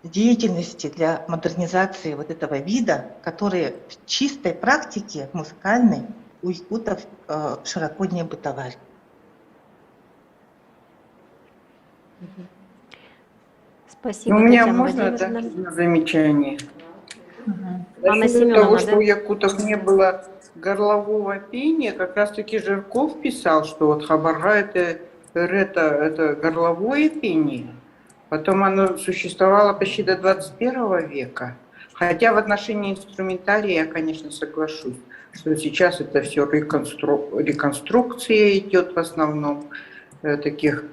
деятельности, для модернизации вот этого вида, который в чистой практике музыкальной у якутов широко не бытовали. Спасибо. У меня Татьяна можно Владимировна. замечание? Анна Насчет Семеновна, того, да? что у якутов не было горлового пения, как раз-таки Жирков писал, что вот хабарга это горловое пение. Потом оно существовало почти до 21 века. Хотя в отношении инструментария я, конечно, соглашусь, что сейчас это все реконструкция идет в основном, таких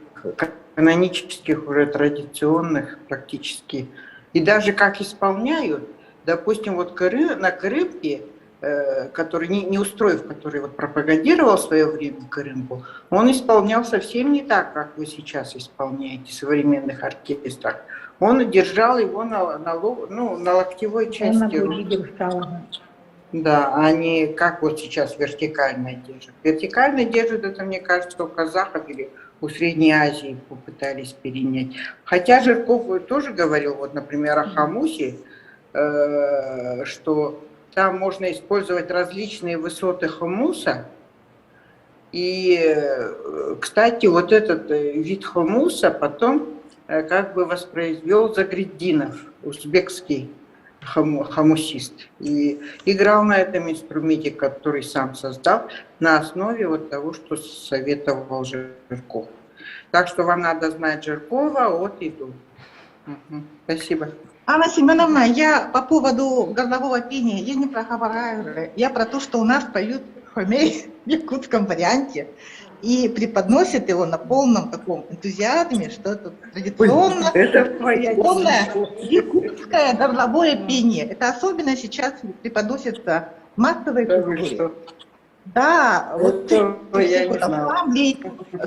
канонических, уже традиционных практически. И даже как исполняют, допустим, вот на Кырымпе, который не устроив, который вот пропагандировал в свое время Кырымпу, он исполнял совсем не так, как вы сейчас исполняете в современных оркестрах. Он держал его на локтевой части руки. Да, а не как вот сейчас вертикально держит. Вертикально держит, это, мне кажется, у казахов или у Средней Азии попытались перенять. Хотя Жирков тоже говорил, вот, например, о хомусе, что там можно использовать различные высоты хомуса. И, кстати, вот этот вид хомуса потом как бы воспроизвел Загретдинов, узбекский хомусист. И играл на этом инструменте, который сам создал, на основе вот того, что советовал Жирков. Так что вам надо знать Жиркова от и до. Спасибо. Анна Семеновна, я по поводу горлового пения, я не про хабараевы, я про то, что у нас поют хомей в якутском варианте и преподносят его на полном таком энтузиазме, что это традиционно полное якутское горловое пение. Это особенно сейчас преподносится в массовой культуре. Да, вот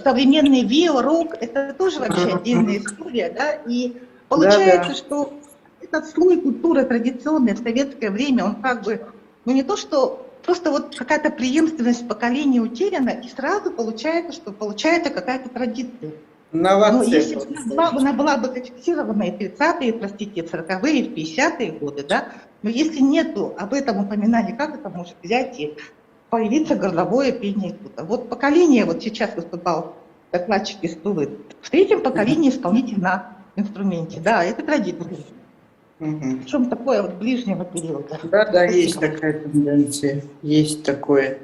современный вио-рок, это тоже вообще отдельная история, да, и получается, что этот слой культуры традиционной в советское время, он как бы, ну не то, что просто вот какая-то преемственность поколений утеряна, и сразу получается, что получается какая-то традиция. Но если бы она была бы зафиксирована и в 30-е, простите, в 40-е, в 50-е годы, да, но если нету об этом упоминания, как это может взять и появиться горловое пение якута? Вот поколение, вот сейчас выступал докладчик из Тулы, в третьем поколении исполнитель на инструменте, да, это традиция. Причем такое вот ближнего периода. Да, да, есть такая тенденция, есть такое.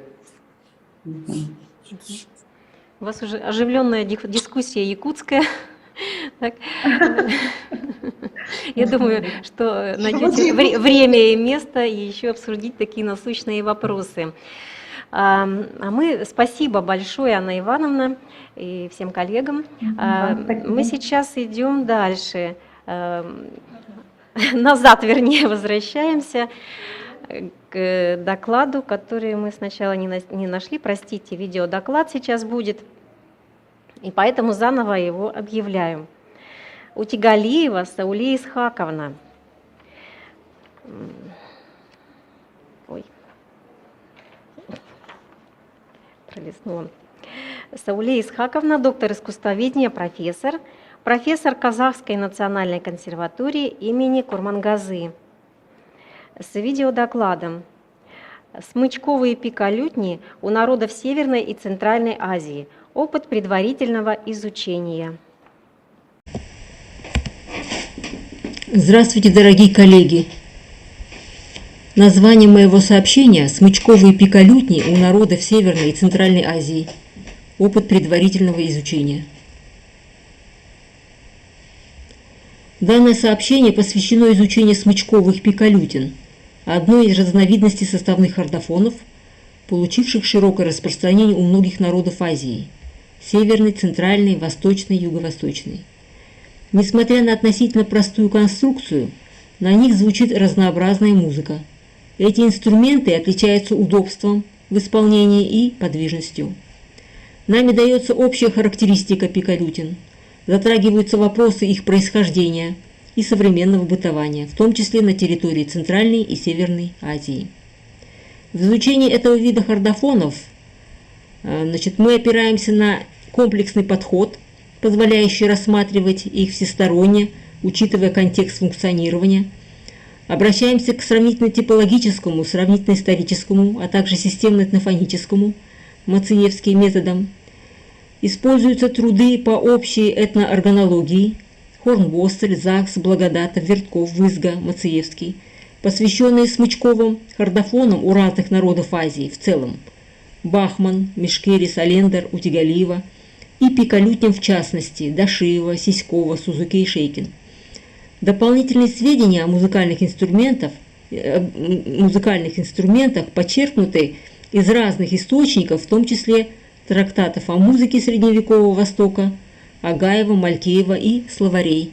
У вас уже оживленная дискуссия якутская. Так. Я думаю, что найдете время и место еще обсудить такие насущные вопросы. А мы, спасибо большое, Анна Ивановна, и всем коллегам. Мы сейчас идем дальше. Назад, вернее, возвращаемся к докладу, который мы сначала не нашли. Простите, видеодоклад сейчас будет, и поэтому заново его объявляю. Утигалиева Сауле Исхаковна. Ой. Пролистнула. Сауле Исхаковна, доктор искусствоведения, профессор Казахской национальной консерватории имени Курмангазы. С видеодокладом «Смычковые пика-лютни у народов Северной и Центральной Азии. Опыт предварительного изучения». Здравствуйте, дорогие коллеги! Название моего сообщения «Смычковые пика-лютни у народов Северной и Центральной Азии. Опыт предварительного изучения». Данное сообщение посвящено изучению смычковых пикалютин, одной из разновидностей составных ордофонов, получивших широкое распространение у многих народов Азии – северной, центральной, восточной, юго-восточной. Несмотря на относительно простую конструкцию, на них звучит разнообразная музыка. Эти инструменты отличаются удобством в исполнении и подвижностью. Нами дается общая характеристика пикалютин. Затрагиваются вопросы их происхождения и современного бытования, в том числе на территории Центральной и Северной Азии. В изучении этого вида хордофонов мы опираемся на комплексный подход, позволяющий рассматривать их всесторонне, учитывая контекст функционирования. Обращаемся к сравнительно-типологическому, сравнительно-историческому, а также системно-этнофоническому Мациевским методам. Используются труды по общей этноорганологии Хорнбостель, Закс, Благодатов, Вертков, Вызга, Мациевский, посвященные смычковым хордофонам у разных народов Азии в целом, Бахман, Мишкерис, Алендер, Утигалиева и пикалютням в частности Дашиева, Сиськова, Сузуки и Шейкин. Дополнительные сведения о музыкальных инструментах подчеркнуты из разных источников, в том числе трактатов о музыке Средневекового Востока, Агаева, Малькеева и словарей.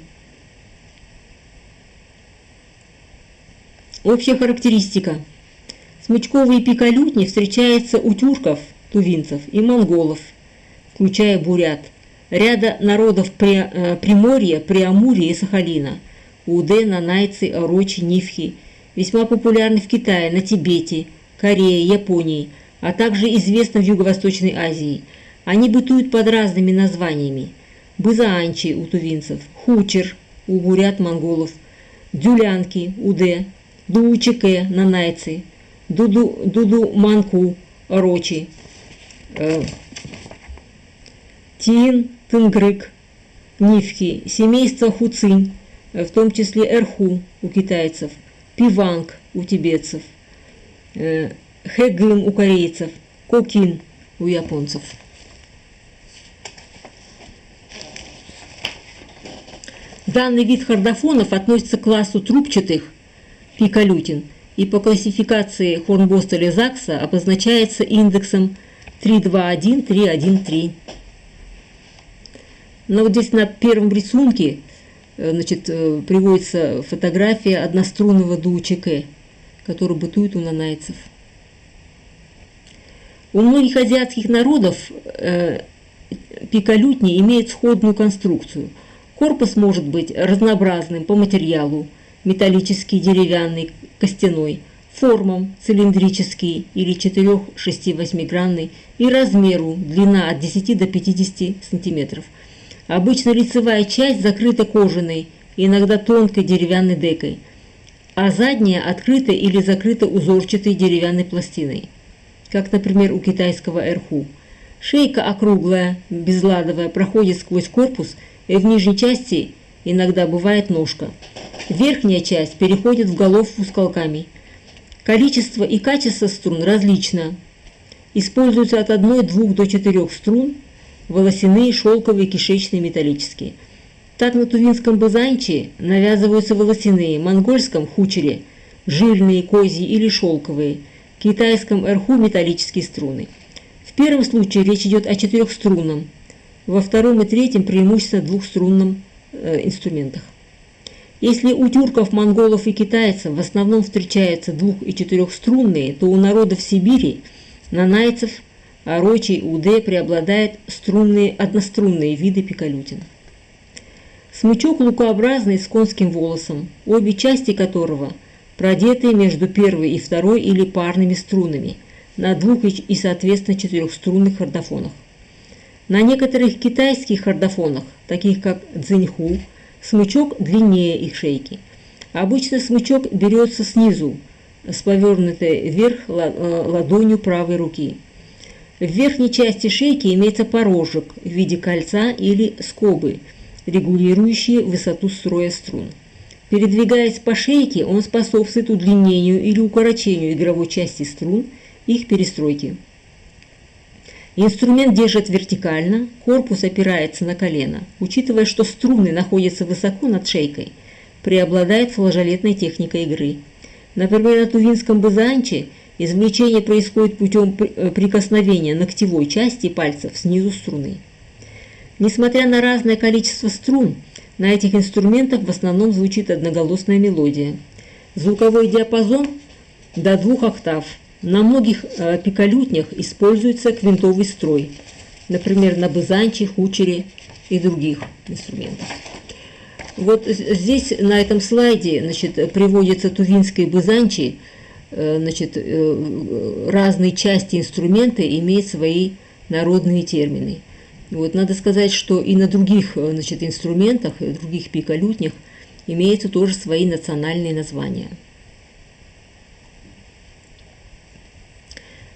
Общая характеристика. Смычковые пикалютни встречаются у тюрков, тувинцев и монголов, включая бурят, ряда народов Приморья, Преамурья и Сахалина, Уде, нанайцы, орочи, нивхи, весьма популярны в Китае, на Тибете, Корее, Японии, а также известны в Юго-Восточной Азии. Они бытуют под разными названиями. Бызаанчи у тувинцев, хучер у бурят-монголов, дюлянки, уде, дуучеке, нанайцы, дуду-манку, орочи, тин, тынгрык, нивхи, семейство хуцинь, в том числе эрху у китайцев, пиванг у тибетцев, хэгым у корейцев, кокин у японцев. Данный вид хордофонов относится к классу трубчатых пикалютин и по классификации Хорнбостеля-Закса обозначается индексом 321-313. Но вот здесь на первом рисунке приводится фотография однострунного дуо-чеке, который бытует у нанайцев. У многих азиатских народов пикалютни имеет сходную конструкцию. Корпус может быть разнообразным по материалу, металлический, деревянный, костяной, формам цилиндрический или 4-6-8-гранный и размеру длина от 10 до 50 см. Обычно лицевая часть закрыта кожаной, иногда тонкой деревянной декой, а задняя открыта или закрыта узорчатой деревянной пластиной, как, например, у китайского эрху. Шейка округлая, безладовая, проходит сквозь корпус, и в нижней части иногда бывает ножка. Верхняя часть переходит в головку с колками. Количество и качество струн различно. Используются от 1-2 до 4 струн, волосяные, шелковые, кишечные, металлические. Так на тувинском бызанче навязываются волосяные, монгольском хучере жирные, козьи или шелковые, китайском эрху металлические струны. В первом случае речь идет о 4-струнном, во втором и третьем преимущественно 2-струнном инструментах. Если у тюрков, монголов и китайцев в основном встречаются 2- и 4-струнные, то у народов Сибири, нанайцев, орочей, уде преобладают струнные, однострунные виды пикалютин. Смычок лукообразный с конским волосом, обе части которого продеты между первой и второй или парными струнами на 2- и соответственно 4-струнных хордофонах. На некоторых китайских хордофонах, таких как цзиньху, смычок длиннее их шейки. Обычно смычок берется снизу, с повернутой вверх ладонью правой руки. В верхней части шейки имеется порожек в виде кольца или скобы, регулирующие высоту строя струн. Передвигаясь по шейке, он способствует удлинению или укорочению игровой части струн, их перестройки. Инструмент держит вертикально, корпус опирается на колено. Учитывая, что струны находятся высоко над шейкой, преобладает флажолетная техника игры. Например, на тувинском бызанче извлечение происходит путем прикосновения ногтевой части пальцев снизу струны. Несмотря на разное количество струн, на этих инструментах в основном звучит одноголосная мелодия. Звуковой диапазон до 2 октав. На многих пикалютнях используется квинтовый строй, например, на бызанче, хучере и других инструментах. Вот здесь на этом слайде приводятся тувинские бызанчи, разные части инструмента имеют свои народные термины. Вот, надо сказать, что и на других инструментах, и других пикалютнях имеются тоже свои национальные названия.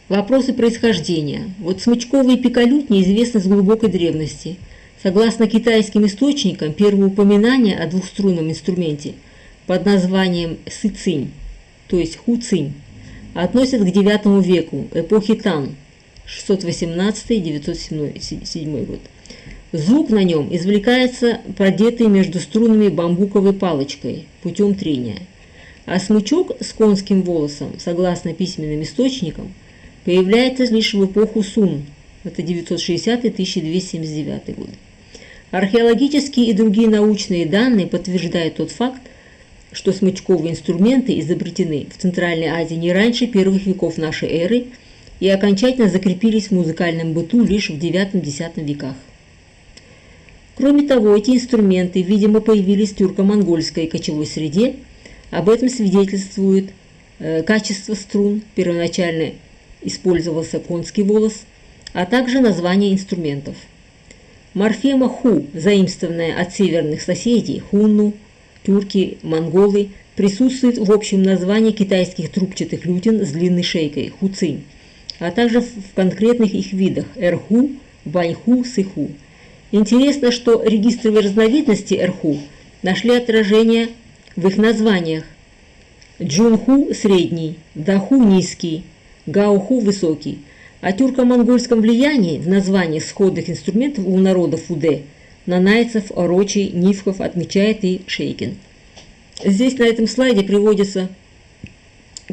Вопросы происхождения. Вот смычковые пикалютни известны с глубокой древности. Согласно китайским источникам, первое упоминание о двухструнном инструменте под названием сыцинь, то есть хуцинь, относят к IX веку, эпохи Тан, 618-907 год. Звук на нем извлекается продетой между струнами бамбуковой палочкой путем трения. А смычок с конским волосом, согласно письменным источникам, появляется лишь в эпоху Сун, это 960-1279 годы. Археологические и другие научные данные подтверждают тот факт, что смычковые инструменты изобретены в Центральной Азии не раньше первых веков нашей эры и окончательно закрепились в музыкальном быту лишь в IX-X веках. Кроме того, эти инструменты, видимо, появились в тюрко-монгольской кочевой среде. Об этом свидетельствует качество струн, первоначально использовался конский волос, а также название инструментов. Морфема ху, заимствованная от северных соседей, хунну, тюрки, монголы, присутствует в общем названии китайских трубчатых лютин с длинной шейкой, хуцинь, а также в конкретных их видах эрху, баньху, сыху. Интересно, что регистровые разновидности эрху нашли отражение в их названиях Джунху – средний, Даху – низкий, Гауху – высокий. О тюрко-монгольском влиянии в названиях сходных инструментов у народов Уде, нанайцев, орочей, нивхов отмечает и Шейкин. Здесь на этом слайде приводится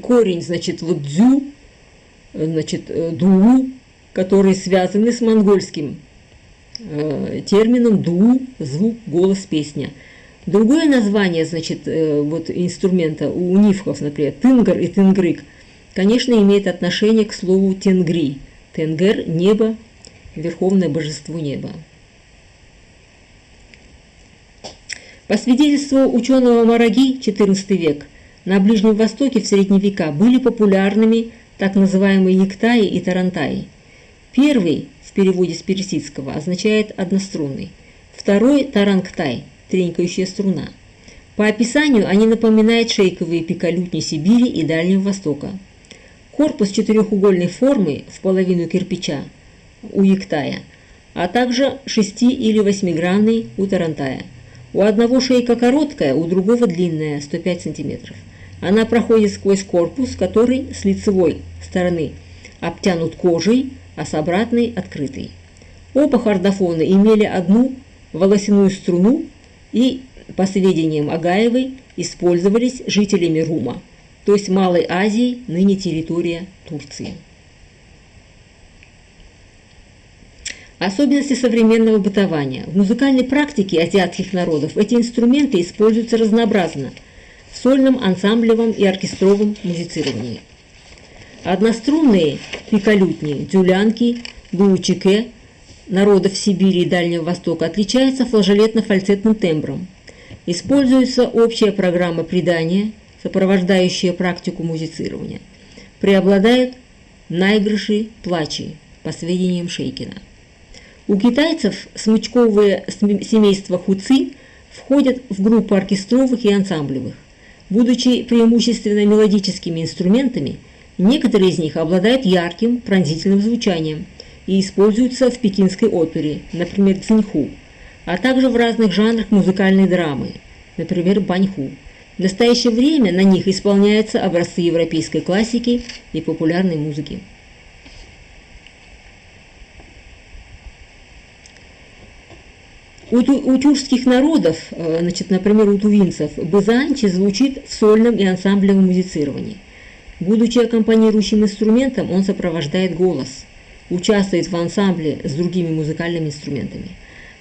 корень, значит, вот дзю, значит, дуу, которые связаны с монгольским термином дуу, звук, голос, песня. Другое название, значит, вот инструмента у нивхов, например, тынгар и тынгрык, конечно, имеет отношение к слову тенгри. Тенгер – небо, верховное божество неба. По свидетельству ученого Мараги, XIV век, на Ближнем Востоке в средние века были популярными так называемые яктаи и тарантаи. Первый в переводе с персидского означает однострунный, второй – тарангтай, тренькающая струна. По описанию они напоминают шейковые пикалютни Сибири и Дальнего Востока. Корпус четырехугольной формы в половину кирпича у яктая, а также 6- или 8-гранный у тарантая. У одного шейка короткая, у другого длинная, 105 см. Она проходит сквозь корпус, который с лицевой стороны обтянут кожей, а с обратной открытый. Оба хордофона имели одну волосяную струну и, по сведениям Агаевой, использовались жителями Рума, то есть Малой Азии, ныне территория Турции. Особенности современного бытования. В музыкальной практике азиатских народов эти инструменты используются разнообразно в сольном, ансамблевом и оркестровом музицировании. Однострунные пикалютни, дзюлянки, дуучике народов Сибири и Дальнего Востока отличаются флажолетно-фальцетным тембром. Используется общая программа придания, сопровождающая практику музицирования. Преобладают наигрыши, плачи, по сведениям Шейкина. У китайцев смычковые семейства хуци входят в группу оркестровых и ансамблевых. Будучи преимущественно мелодическими инструментами, некоторые из них обладают ярким пронзительным звучанием и используются в пекинской опере, например, циньху, а также в разных жанрах музыкальной драмы, например, баньху. В настоящее время на них исполняются образцы европейской классики и популярной музыки. У тюркских народов, значит, например, у тувинцев, бызанчи звучит в сольном и ансамблевом музицировании. Будучи аккомпанирующим инструментом, он сопровождает голос, участвует в ансамбле с другими музыкальными инструментами.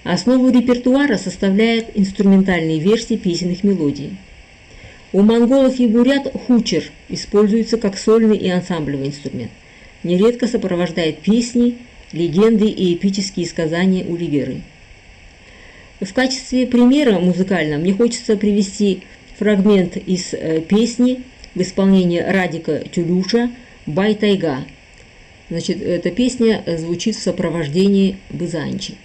Основу репертуара составляют инструментальные версии песенных мелодий. У монголов и бурят хучер используется как сольный и ансамблевый инструмент. Нередко сопровождает песни, легенды и эпические сказания уливеры. В качестве примера музыкального мне хочется привести фрагмент из песни в исполнении Радика Тюлюша «Бай-тайга». Значит, эта песня звучит в сопровождении бызанчи.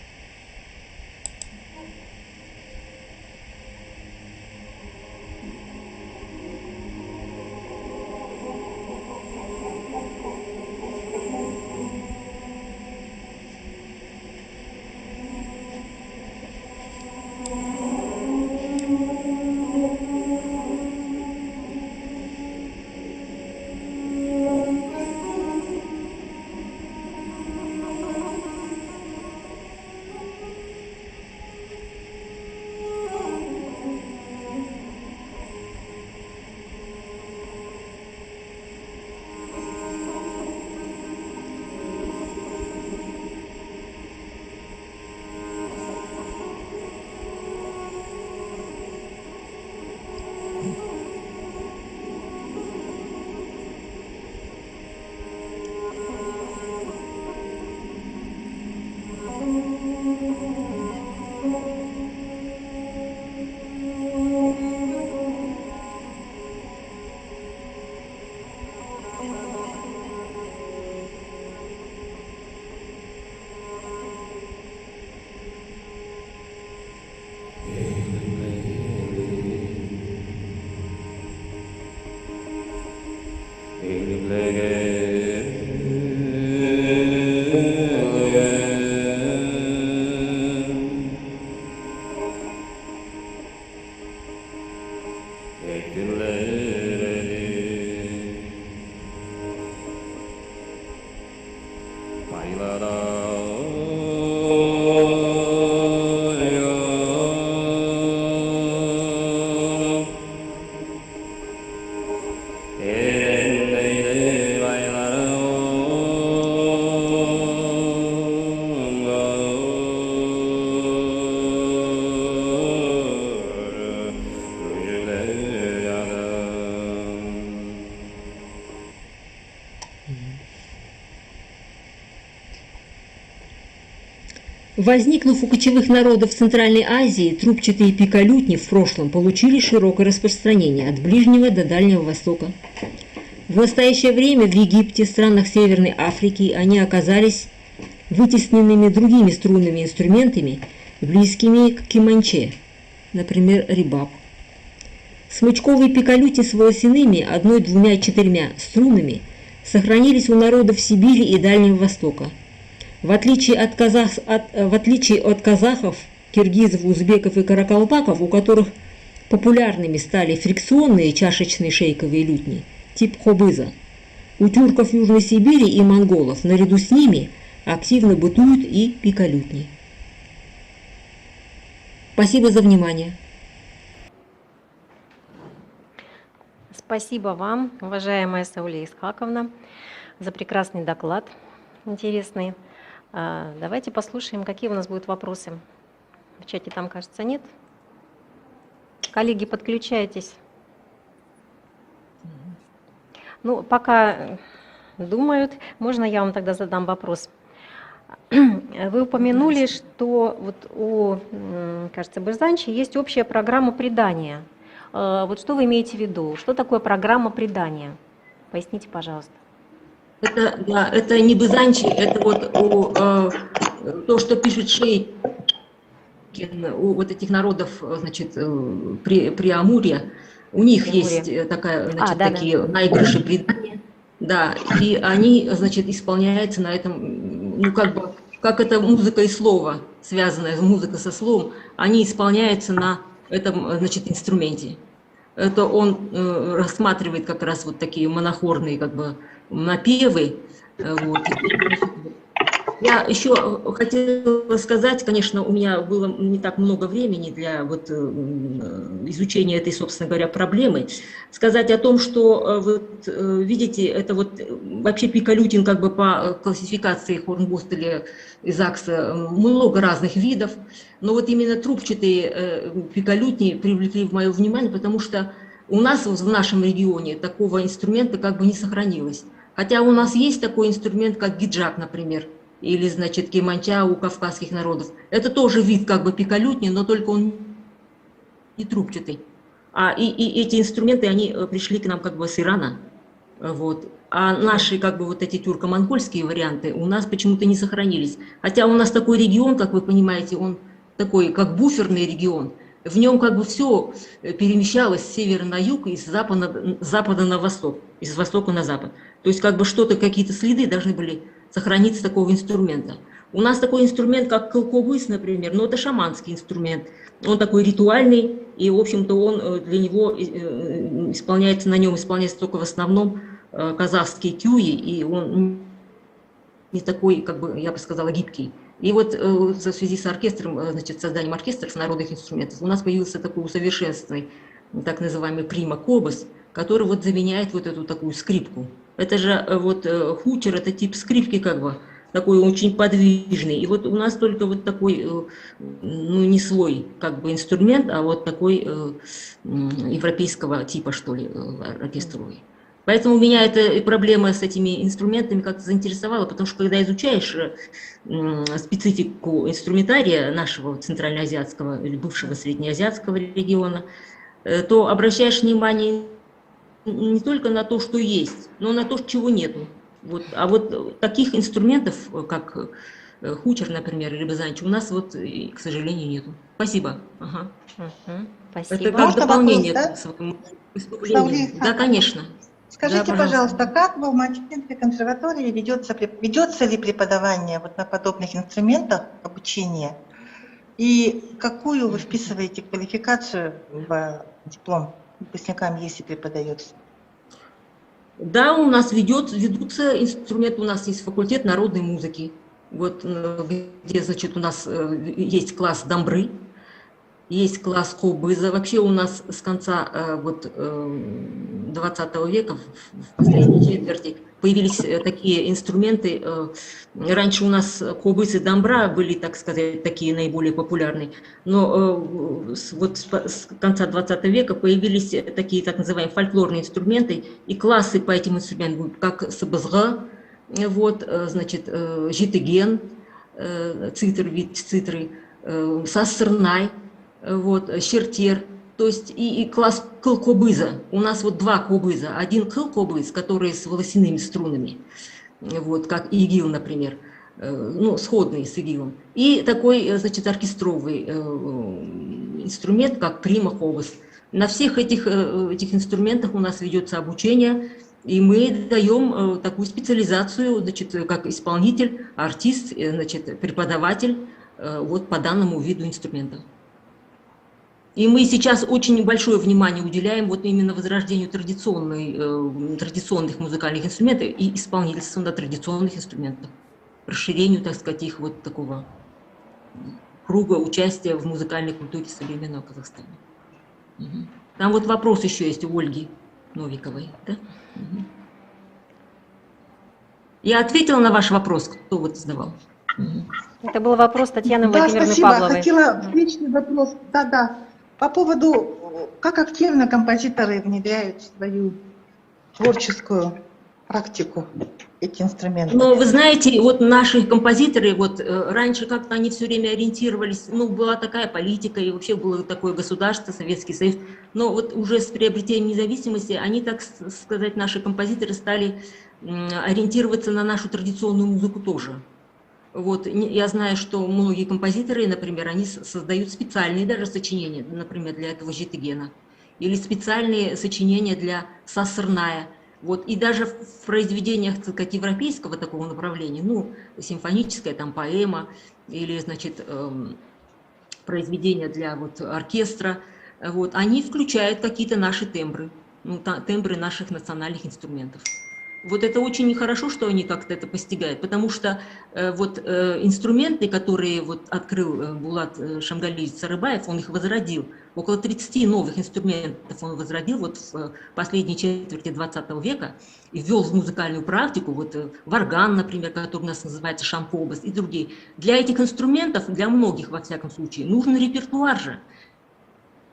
Возникнув у кочевых народов Центральной Азии, трубчатые пикалютни в прошлом получили широкое распространение от Ближнего до Дальнего Востока. В настоящее время в Египте, странах Северной Африки они оказались вытесненными другими струнными инструментами, близкими к кеманче, например, рибаб. Смычковые пикалютни с волосяными, одной, двумя, четырьмя струнами сохранились у народов Сибири и Дальнего Востока. В отличие от казахов, киргизов, узбеков и каракалпаков, у которых популярными стали фрикционные чашечные шейковые лютни, тип хобыза, у тюрков Южной Сибири и монголов наряду с ними активно бытуют и пикалютни. Спасибо за внимание. Спасибо вам, уважаемая Сауле Исхаковна, за прекрасный доклад, интересный. Давайте послушаем, какие у нас будут вопросы. В чате там, кажется, нет. Коллеги, подключайтесь. Ну, пока думают, можно я вам тогда задам вопрос. Вы упомянули, что вот у, кажется, Берзанчи есть общая программа предания. Вот что вы имеете в виду? Что такое программа предания? Поясните, пожалуйста. Это не Бызанчи, это вот то, что пишет Шейкин у вот этих народов, значит, при Амуре. У них есть такая, значит, такие наигрыши предания, да, и они, значит, исполняются на этом, ну, как это музыка и слово, связанная музыка со словом, они исполняются на этом, значит, инструменте. Это он рассматривает как раз вот такие монохорные, как бы, напевы. Вот. Я еще хотела сказать, конечно, у меня было не так много времени для вот изучения этой, собственно говоря, проблемы, сказать о том, что, вот, видите, это вот вообще пикалютин как бы по классификации Хорнбостеля и Закса много разных видов, но вот именно трубчатые пикалютни привлекли в мое внимание, потому что у нас в нашем регионе такого инструмента как бы не сохранилось. Хотя у нас есть такой инструмент, как гиджак, например, или, значит, кеманча у кавказских народов. Это тоже вид как бы пикалютни, но только он не трубчатый. И эти инструменты, они пришли к нам как бы с Ирана. Вот. А наши как бы вот эти тюрко-монгольские варианты у нас почему-то не сохранились. Хотя у нас такой регион, как вы понимаете, он такой как буферный регион. В нем как бы все перемещалось с севера на юг и с запада на восток, и с востока на запад. То есть как бы что-то, какие-то следы должны были сохраниться такого инструмента. У нас такой инструмент, как кылкобыс, например, но это шаманский инструмент. Он такой ритуальный, и, в общем-то, он для него исполняется, на нем исполняется только в основном казахские кюи, и он не такой, как бы, я бы сказала, гибкий. И вот в связи с оркестром, значит, созданием оркестров народных инструментов у нас появился такой усовершенствованный, так называемый прима-кобыс, который вот заменяет вот эту такую скрипку. Это же вот хучер, это тип скрипки как бы, такой очень подвижный. И вот у нас только вот такой, ну не свой как бы инструмент, а вот такой европейского типа, что ли, оркестровый. Поэтому меня эта проблема с этими инструментами как-то заинтересовала, потому что когда изучаешь специфику инструментария нашего центральноазиатского или бывшего среднеазиатского региона, то обращаешь внимание не только на то, что есть, но на то, чего нету. Вот. А вот таких инструментов, как хучер, например, или бызанчи, у нас вот, к сожалению, нету. Спасибо. Ага. Спасибо. Можно Это как дополнение вопрос, к да? выступлению. Да, конечно. Скажите, Да, пожалуйста, как в Алматинской консерватории ведется ли преподавание вот на подобных инструментах обучения? И какую вы вписываете квалификацию в диплом выпускникам, если преподается? Да, у нас ведутся инструменты, у нас есть факультет народной музыки, вот, где, значит, у нас есть класс дамбры, есть класс кобыза. Вообще у нас с конца вот, 20 века, в последней четверти, появились такие инструменты. Раньше у нас кобыз и дамбра были, так сказать, такие наиболее популярные, но вот с конца 20 века появились такие так называемые фольклорные инструменты, и классы по этим инструментам, как сабызга, вот, значит, житыген, вид цитры, сассырнай, вот, щертер, то есть и класс кыл-кобыза. У нас вот два кобыза. Один кыл-кобыз, который с волосяными струнами, вот, как игил, например, ну, сходный с игилом. И такой, значит, оркестровый инструмент, как прима-кобыз. На всех этих инструментах у нас ведется обучение, и мы даем такую специализацию, значит, как исполнитель, артист, значит, преподаватель, вот по данному виду инструмента. И мы сейчас очень большое внимание уделяем вот именно возрождению традиционных музыкальных инструментов и исполнительству на традиционных инструментах, расширению, так сказать, их вот такого круга участия в музыкальной культуре современного Казахстана. Угу. Там вот вопрос еще есть у Ольги Новиковой. Да? Угу. Я ответила на ваш вопрос, кто вот задавал. Угу. Это был вопрос Татьяны Да, Владимировны спасибо. Павловой. Хотела встречный вопрос. Да. По поводу, как активно композиторы внедряют в свою творческую практику эти инструменты. Ну, вы знаете, вот наши композиторы, вот раньше как-то они все время ориентировались, ну, была такая политика, и вообще было такое государство, Советский Союз, но вот уже с приобретением независимости они, так сказать, наши композиторы стали ориентироваться на нашу традиционную музыку тоже. Вот, я знаю, что многие композиторы, например, они создают специальные даже сочинения, например, для этого житыгена, или специальные сочинения для сассырная. Вот, и даже в произведениях, так сказать, европейского такого направления, ну, симфоническая там поэма, или, значит, произведения для вот, оркестра, вот, они включают какие-то наши тембры, ну, тембры наших национальных инструментов. Вот это очень нехорошо, что они как-то это постигают, потому что вот инструменты, которые вот открыл Булат Шамгалиевич Сарыбаев, он их возродил. Около 30 новых инструментов он возродил вот в последней четверти 20 века и ввел в музыкальную практику, вот варган, например, который у нас называется шампобас и другие. Для этих инструментов, для многих, во всяком случае, нужен репертуар же.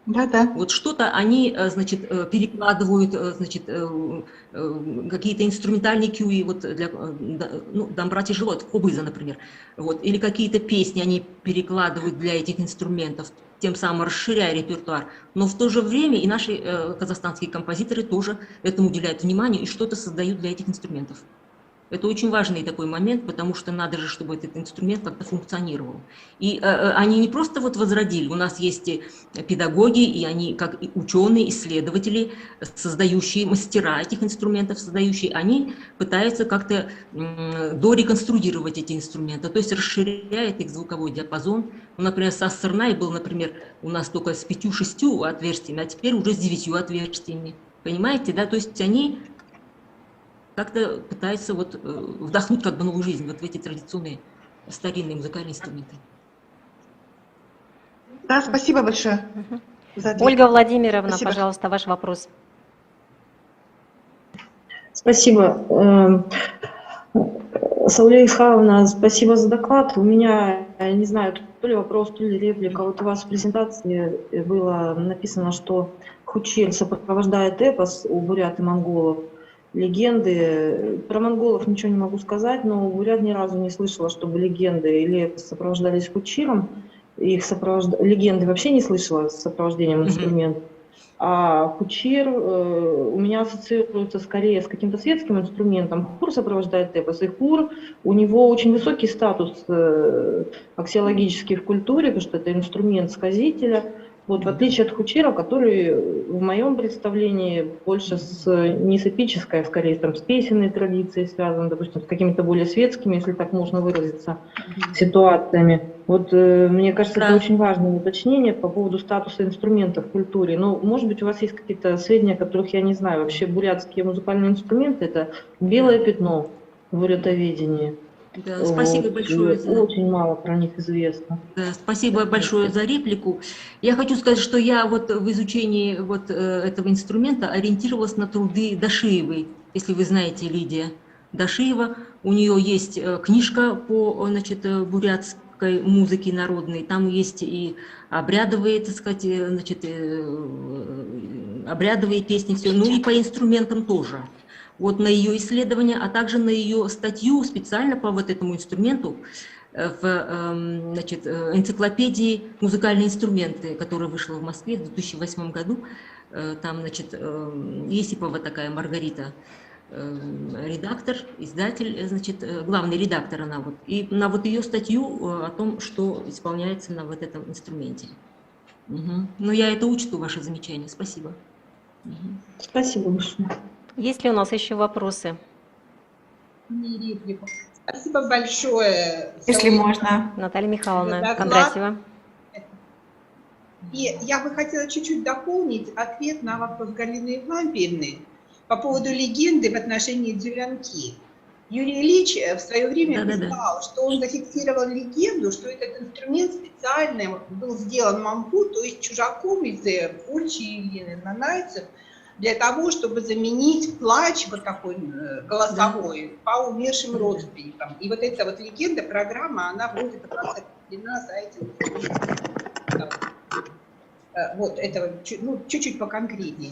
Да. Вот что-то они, значит, перекладывают, значит, какие-то инструментальные кьюи, вот для, ну, дамбра тяжело, это кобыза, например, вот, или какие-то песни они перекладывают для этих инструментов, тем самым расширяя репертуар. Но в то же время и наши казахстанские композиторы тоже этому уделяют внимание и что-то создают для этих инструментов. Это очень важный такой момент, потому что надо же, чтобы этот инструмент как-то функционировал. И они не просто вот возродили, у нас есть и педагоги, и они, как и ученые, исследователи, создающие, мастера этих инструментов создающие, они пытаются как-то дореконструировать эти инструменты, то есть расширяют их звуковой диапазон. Ну, например, сассырнай был, например, у нас только с 5-6 отверстиями, а теперь уже с 9 отверстиями. Понимаете, да? То есть они как-то пытается вот вдохнуть как бы новую жизнь вот в эти традиционные старинные музыкальные инструменты. Да, спасибо большое. Ольга Владимировна, Спасибо. пожалуйста, ваш вопрос. Спасибо. Сауле Исхайловна, спасибо за доклад. У меня, не знаю, то ли вопрос, то ли реплика. Вот у вас в презентации было написано, что Хучир сопровождает эпос у бурят и монголов. Легенды. Про монголов ничего не могу сказать, но у бурят ни разу не слышала, чтобы легенды или эпос сопровождались хучиром. Легенды вообще не слышала с сопровождением инструментов. А хучир у меня ассоциируется скорее с каким-то светским инструментом. Хур сопровождает эпос, и хур, у него очень высокий статус аксиологический в культуре, потому что это инструмент сказителя. Вот, в отличие от хучира, который в моем представлении больше не с эпической, а скорее там, с песенной традицией связан, допустим, с какими-то более светскими, если так можно выразиться, ситуациями. Вот мне кажется, Да. это очень важное уточнение по поводу статуса инструментов в культуре. Ну, может быть, у вас есть какие-то сведения, которых я не знаю. Вообще бурятские музыкальные инструменты – это белое пятно в бурятоведении. Да, спасибо Вот. большое за... Очень мало про них известно. Да, спасибо большое за реплику. Я хочу сказать, что я вот в изучении вот этого инструмента ориентировалась на труды Дашиевой, если вы знаете, Лидия Дашиева. У нее есть книжка по, значит, бурятской музыке народной. Там есть и обрядовые, так сказать, значит, обрядовые песни, все, ну и по инструментам тоже. Вот на ее исследования, а также на ее статью специально по вот этому инструменту в, значит, энциклопедии «Музыкальные инструменты», которая вышла в Москве в 2008 году. Там, значит, Есипова такая Маргарита, редактор, издатель, значит, главный редактор она вот. И на вот ее статью о том, что исполняется на вот этом инструменте. Угу. Но я это учту, ваши замечания. Спасибо. Угу. Спасибо большое. Есть ли у нас еще вопросы? Спасибо большое. Если можно. Наталья Михайловна Доклад. Кондратьева. И я бы хотела чуть-чуть дополнить ответ на вопрос Галины Евлампиевны по поводу легенды в отношении дзюлянки. Юрий Ильич в свое время писал, что он зафиксировал легенду, что этот инструмент специально был сделан мампу, то есть чужаком из Польши или нанайцев, для того, чтобы заменить плач вот такой голосовой по умершим родственникам. И вот эта вот легенда, программа, она будет определена за этим. Вот это ну, чуть-чуть поконкретнее.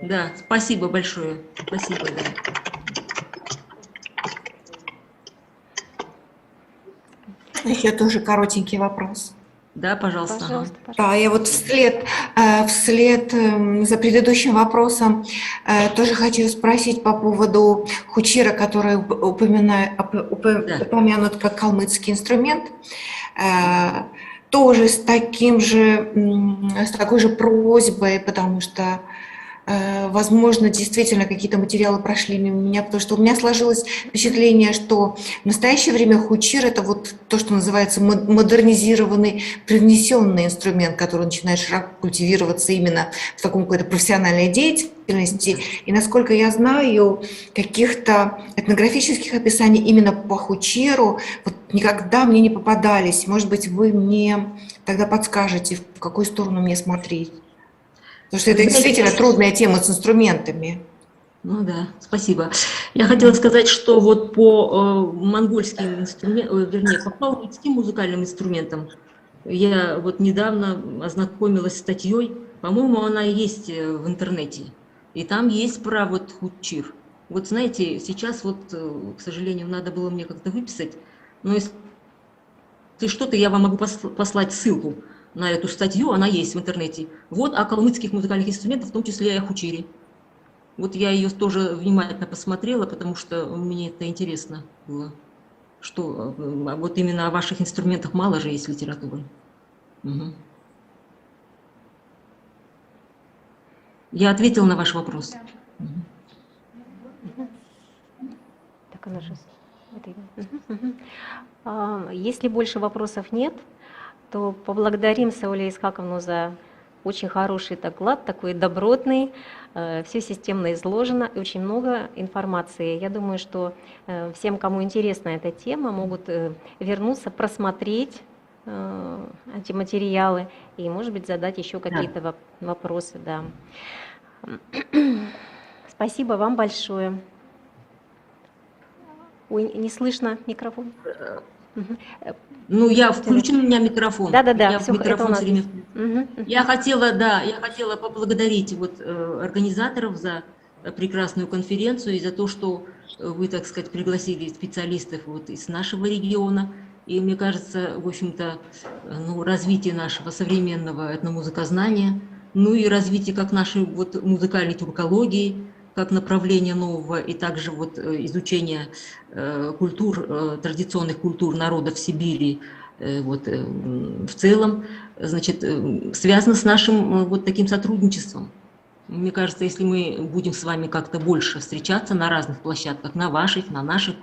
Да, спасибо большое. Спасибо. Да. Еще тоже коротенький вопрос. Да, пожалуйста. Пожалуйста, Да, я вот вслед за предыдущим вопросом тоже хочу спросить по поводу хучира, который упомянут как калмыцкий инструмент. Тоже с такой же просьбой, потому что, возможно, действительно какие-то материалы прошли мимо меня, потому что у меня сложилось впечатление, что в настоящее время хучир – это вот то, что называется модернизированный, привнесенный инструмент, который начинает широко культивироваться именно в таком какой-то профессиональной деятельности. И, насколько я знаю, каких-то этнографических описаний именно по хучиру вот никогда мне не попадались. Может быть, вы мне тогда подскажете, в какую сторону мне смотреть? Потому что это действительно трудная тема с инструментами. Ну да, спасибо. Я хотела сказать, что вот по монгольским инструментам, вернее, по калмыцким музыкальным инструментам я вот недавно ознакомилась с статьей, по-моему, она есть в интернете, и там есть про вот хучир. Вот знаете, сейчас вот, к сожалению, надо было мне как-то выписать, но если что-то, я вам могу послать ссылку на эту статью, она есть в интернете. Вот о калмыцких музыкальных инструментах, в том числе и о хучире. Вот я ее тоже внимательно посмотрела, потому что мне это интересно было, что вот именно о ваших инструментах мало же есть литературы. Угу. Я ответила на ваш вопрос. Так, она же... Если больше вопросов нет, то поблагодарим Сауле Исхаковну за очень хороший доклад, такой добротный, все системно изложено и очень много информации. Я думаю, что всем, кому интересна эта тема, могут вернуться, просмотреть эти материалы и, может быть, задать еще какие-то вопросы. Да. Спасибо вам большое. Ой, не слышно микрофон. Ну, я включен у меня микрофон. Да, я все, микрофон это у нас. все время... Я хотела поблагодарить вот организаторов за прекрасную конференцию и за то, что вы, так сказать, пригласили специалистов вот из нашего региона. И мне кажется, в общем-то, ну, развитие нашего современного этномузыкознания, ну и развитие как нашей вот музыкальной тюркологии, как направление нового, и также вот изучение культур, традиционных культур народов Сибири вот, в целом, значит, связано с нашим вот таким сотрудничеством. Мне кажется, если мы будем с вами как-то больше встречаться на разных площадках, на ваших, на наших,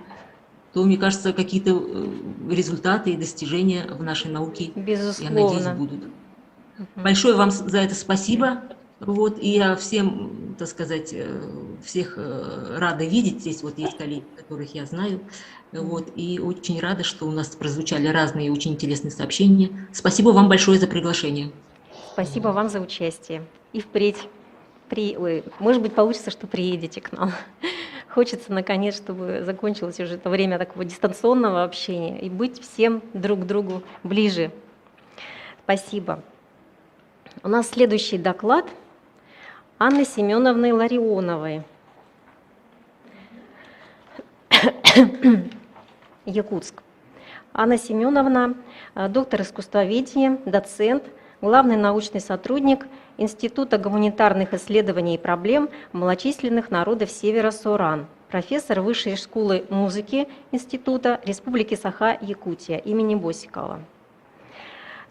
то, мне кажется, какие-то результаты и достижения в нашей науке, Безусловно. я надеюсь, будут. Большое вам за это спасибо. Вот, и я всем, так сказать, всех рада видеть. Здесь вот есть коллеги, которых я знаю. Вот, и очень рада, что у нас прозвучали разные очень интересные сообщения. Спасибо вам большое за приглашение. Спасибо вам за участие. И впредь, может быть, получится, что приедете к нам. Хочется, наконец, чтобы закончилось уже это время такого дистанционного общения и быть всем друг к другу ближе. Спасибо. У нас следующий доклад Анны Семеновны Ларионовой. Якутск. Анна Семеновна, доктор искусствоведения, доцент, главный научный сотрудник Института гуманитарных исследований и проблем малочисленных народов Севера Соран, профессор Высшей школы музыки Института Республики Саха-Якутия имени Босикова.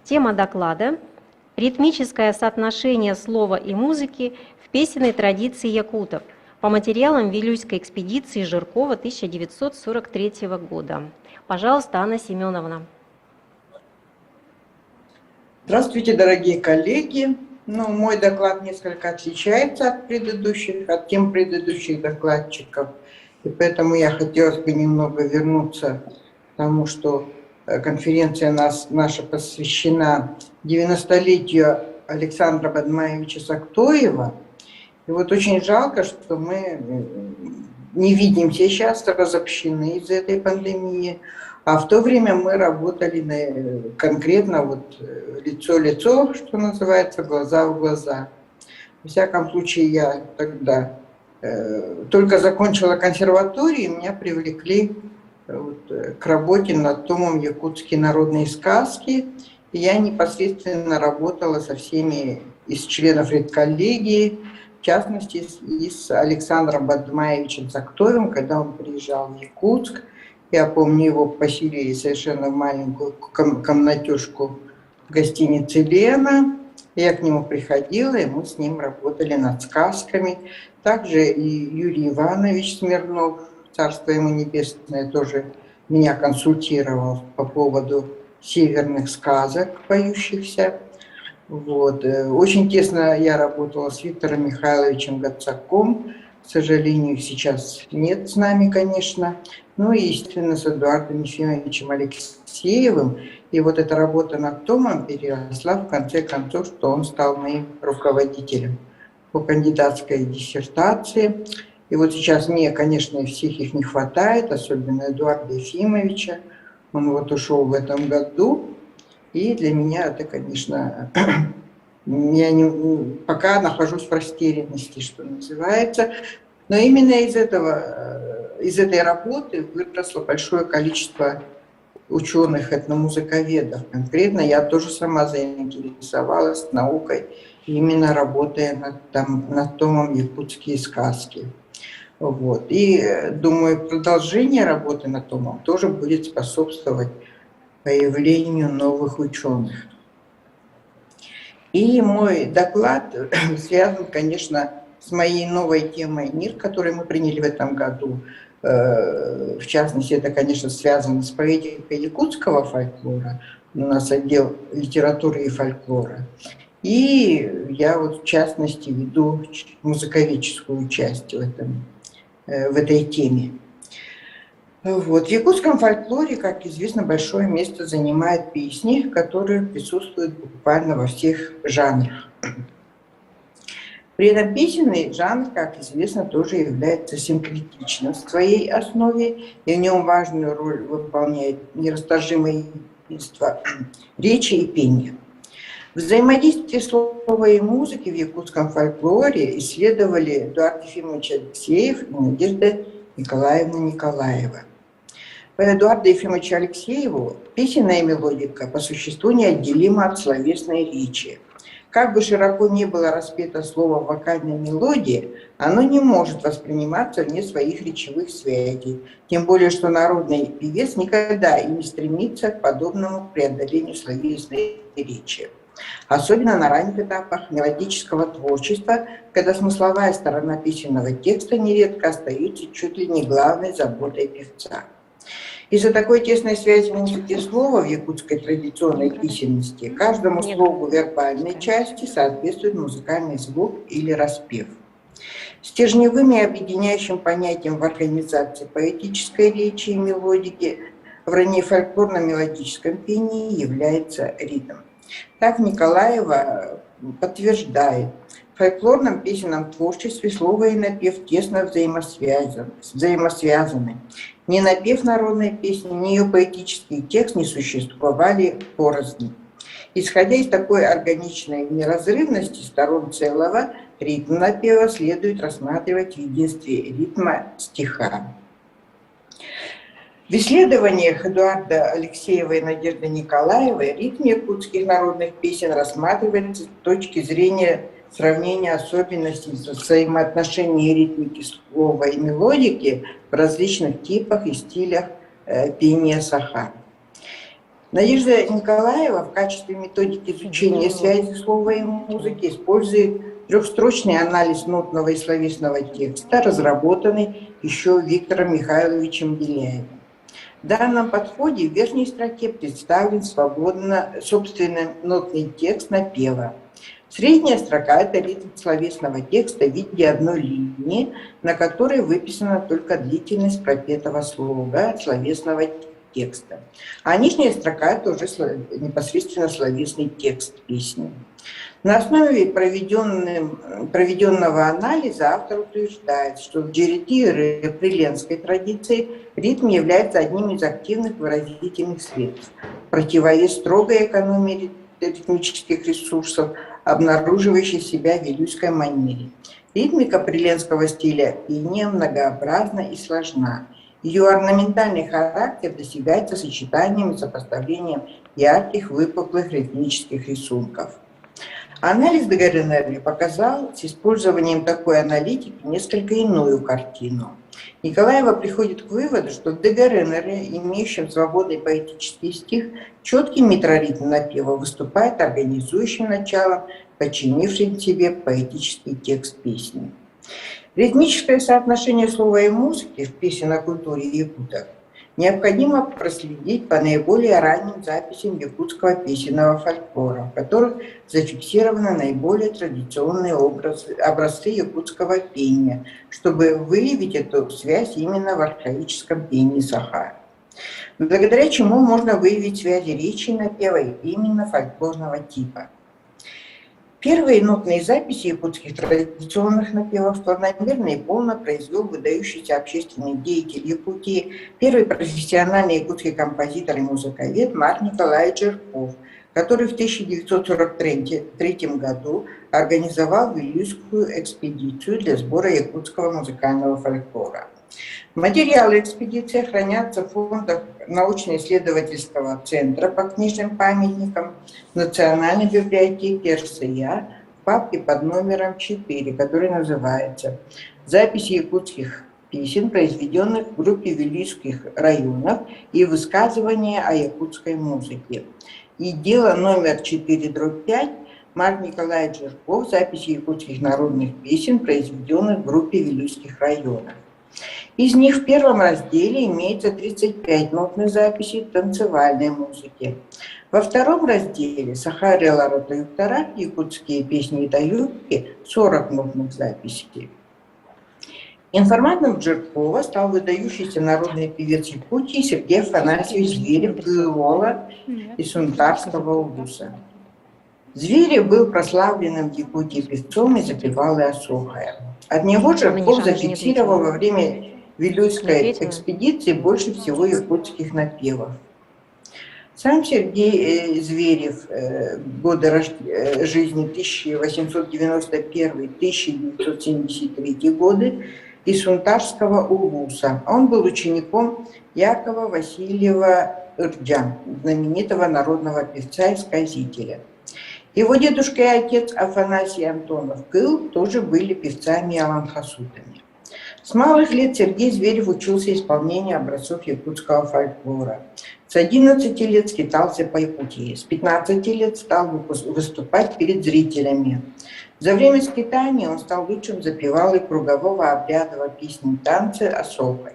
Тема доклада – ритмическое соотношение слова и музыки в песенной традиции якутов по материалам Вилюйской экспедиции Жиркова 1943 года. Пожалуйста, Анна Семеновна. Здравствуйте, дорогие коллеги. Мой доклад несколько отличается от тем предыдущих докладчиков. И поэтому я хотела бы немного вернуться к тому, что конференция наша посвящена 90-летию Александра Бадмаевича Сактоева. И вот очень жалко, что мы не видимся сейчас, разобщены из-за этой пандемии. А в то время мы работали конкретно вот лицо в лицо, что называется, глаза в глаза. Во всяком случае, я тогда только закончила консерваторию, меня привлекли к работе над томом «Якутские народные сказки». И я непосредственно работала со всеми из членов редколлегии, в частности, и с Александром Бадмаевичем Сактоевым, когда он приезжал в Якутск. Я помню, его поселили совершенно в маленькую комнатюшку в гостинице «Лена». Я к нему приходила, и мы с ним работали над сказками. Также и Юрий Иванович Смирнов, царство ему небесное, тоже меня консультировал по поводу северных сказок, поющихся. Вот. Очень тесно я работала с Виктором Михайловичем Гацаком. К сожалению, сейчас нет с нами, конечно. Ну и, естественно, с Эдуардом Ефимовичем Алексеевым. И вот эта работа над томом переросла в конце концов, что он стал моим руководителем по кандидатской диссертации. И вот сейчас мне, конечно, всех их не хватает, особенно Эдуарда Ефимовича. Он вот ушел в этом году. И для меня это, конечно, я пока нахожусь в растерянности, что называется. Но именно из этой работы выросло большое количество ученых, этномузыковедов. Конкретно я тоже сама заинтересовалась наукой, именно работая над томом «Якутские сказки». Вот. И, думаю, продолжение работы над томом тоже будет способствовать появлению новых ученых. И мой доклад связан, конечно, с моей новой темой «Мир», которую мы приняли в этом году. В частности, это, конечно, связано с поэтикой якутского фольклора. У нас отдел литературы и фольклора. И я вот, в частности, веду музыковедческую часть в этой теме. Вот. В якутском фольклоре, как известно, большое место занимают песни, которые присутствуют буквально во всех жанрах. При этом песенный жанр, как известно, тоже является синкретичным в своей основе, и в нем важную роль выполняет нерасторжимое единство речи и пения. Взаимодействие слова и музыки в якутском фольклоре исследовали Эдуард Ефимович Алексеев и Надежда Николаевна Николаева. По Эдуарду Ефимовичу Алексееву песенная мелодика по существу неотделима от словесной речи. Как бы широко ни было распето слово в вокальной мелодии, оно не может восприниматься вне своих речевых связей. Тем более, что народный певец никогда и не стремится к подобному преодолению словесной речи. Особенно на ранних этапах мелодического творчества, когда смысловая сторона песенного текста нередко остается чуть ли не главной заботой певца. Из-за такой тесной связи музыки и слова в якутской традиционной письменности каждому слогу вербальной части соответствует музыкальный звук или распев. Стержневым и объединяющим понятием в организации поэтической речи и мелодики в раннефольклорно-мелодическом пении является ритм. Так Николаева подтверждает, в фольклорном песенном творчестве слово и напев тесно взаимосвязаны. Ни напев народной песни, ни ее поэтический текст не существовали порознь. Исходя из такой органичной неразрывности сторон целого, ритм напева следует рассматривать в единстве ритма стиха. В исследованиях Эдуарда Алексеева и Надежды Николаевой ритм якутских народных песен рассматривается с точки зрения сравнения особенностей взаимоотношений ритмики слова и мелодики в различных типах и стилях пения саха. Надежда Николаева в качестве методики изучения связи слова и музыки использует трехстрочный анализ нотного и словесного текста, разработанный еще Виктором Михайловичем Беляевым. В данном подходе в верхней строке представлен свободно собственный нотный текст напева. Средняя строка – это ритм словесного текста в виде одной линии, на которой выписана только длительность пропетого слога словесного текста. А нижняя строка – это уже непосредственно словесный текст песни. На основе проведенного анализа автор утверждает, что в джерити при ленской традиции ритм является одним из активных выразительных средств, противовес строгой экономии ритмических ресурсов, обнаруживающей себя в вилюйской манере. Ритмика приленского стиля пения многообразна и сложна. Ее орнаментальный характер достигается сочетанием и сопоставлением ярких, выпуклых ритмических рисунков. Анализ ДГРНР показал с использованием такой аналитики несколько иную картину. Николаева приходит к выводу, что в ДГРНР, имеющем свободный поэтический стих, четкий метроритм напева выступает организующим началом, подчинившим себе поэтический текст песни. Ритмическое соотношение слова и музыки в песенной культуре якутов необходимо проследить по наиболее ранним записям якутского песенного фольклора, в которых зафиксированы наиболее традиционные образцы якутского пения, чтобы выявить эту связь именно в архаическом пении саха. Благодаря чему можно выявить связи речи и напева именно фольклорного типа. Первые нотные записи якутских традиционных напевов планомерно и полно произвел выдающийся общественный деятель Якутии, первый профессиональный якутский композитор и музыковед Марк Николаевич Жирков, который в 1943 году организовал вилюйскую экспедицию для сбора якутского музыкального фольклора. Материалы экспедиции хранятся в фондах научно-исследовательского центра по книжным памятникам Национальной библиотеки РСЯ в папке под номером 4, который называется «Записи якутских песен, произведенных в группе вилюйских районов и высказывания о якутской музыке». И дело номер 4/5 Марк Николаевич Жирков «Записи якутских народных песен, произведенных в группе вилюйских районов». Из них в первом разделе имеется 35 нотных записей танцевальной музыки. Во втором разделе «Сахарела Ратаюктара» якутские песни и таюбки 40 нотных записей. Информатором Жиркова стал выдающийся народный певец Якутии Сергей Афанасьевич Зверев из Сунтарского улуса. Зверев был прославленным в Якутии певцом и запевал и осохая. От него Жирков зафиксировал во время вилюйской экспедиции больше всего якутских напевов. Сам Сергей Зверев, годы жизни 1891-1973 годы, из Сунтарского улуса. Он был учеником Якова Васильева Ирджан, знаменитого народного певца и сказителя. Его дедушка и отец Афанасий Антонов Кыл тоже были певцами и аланхасутами. С малых лет Сергей Зверев учился исполнению образцов якутского фольклора. С 11 лет скитался по Якутии. С 15 лет стал выступать перед зрителями. За время скитания он стал лучшим запевалой кругового обрядового песни танца осокой.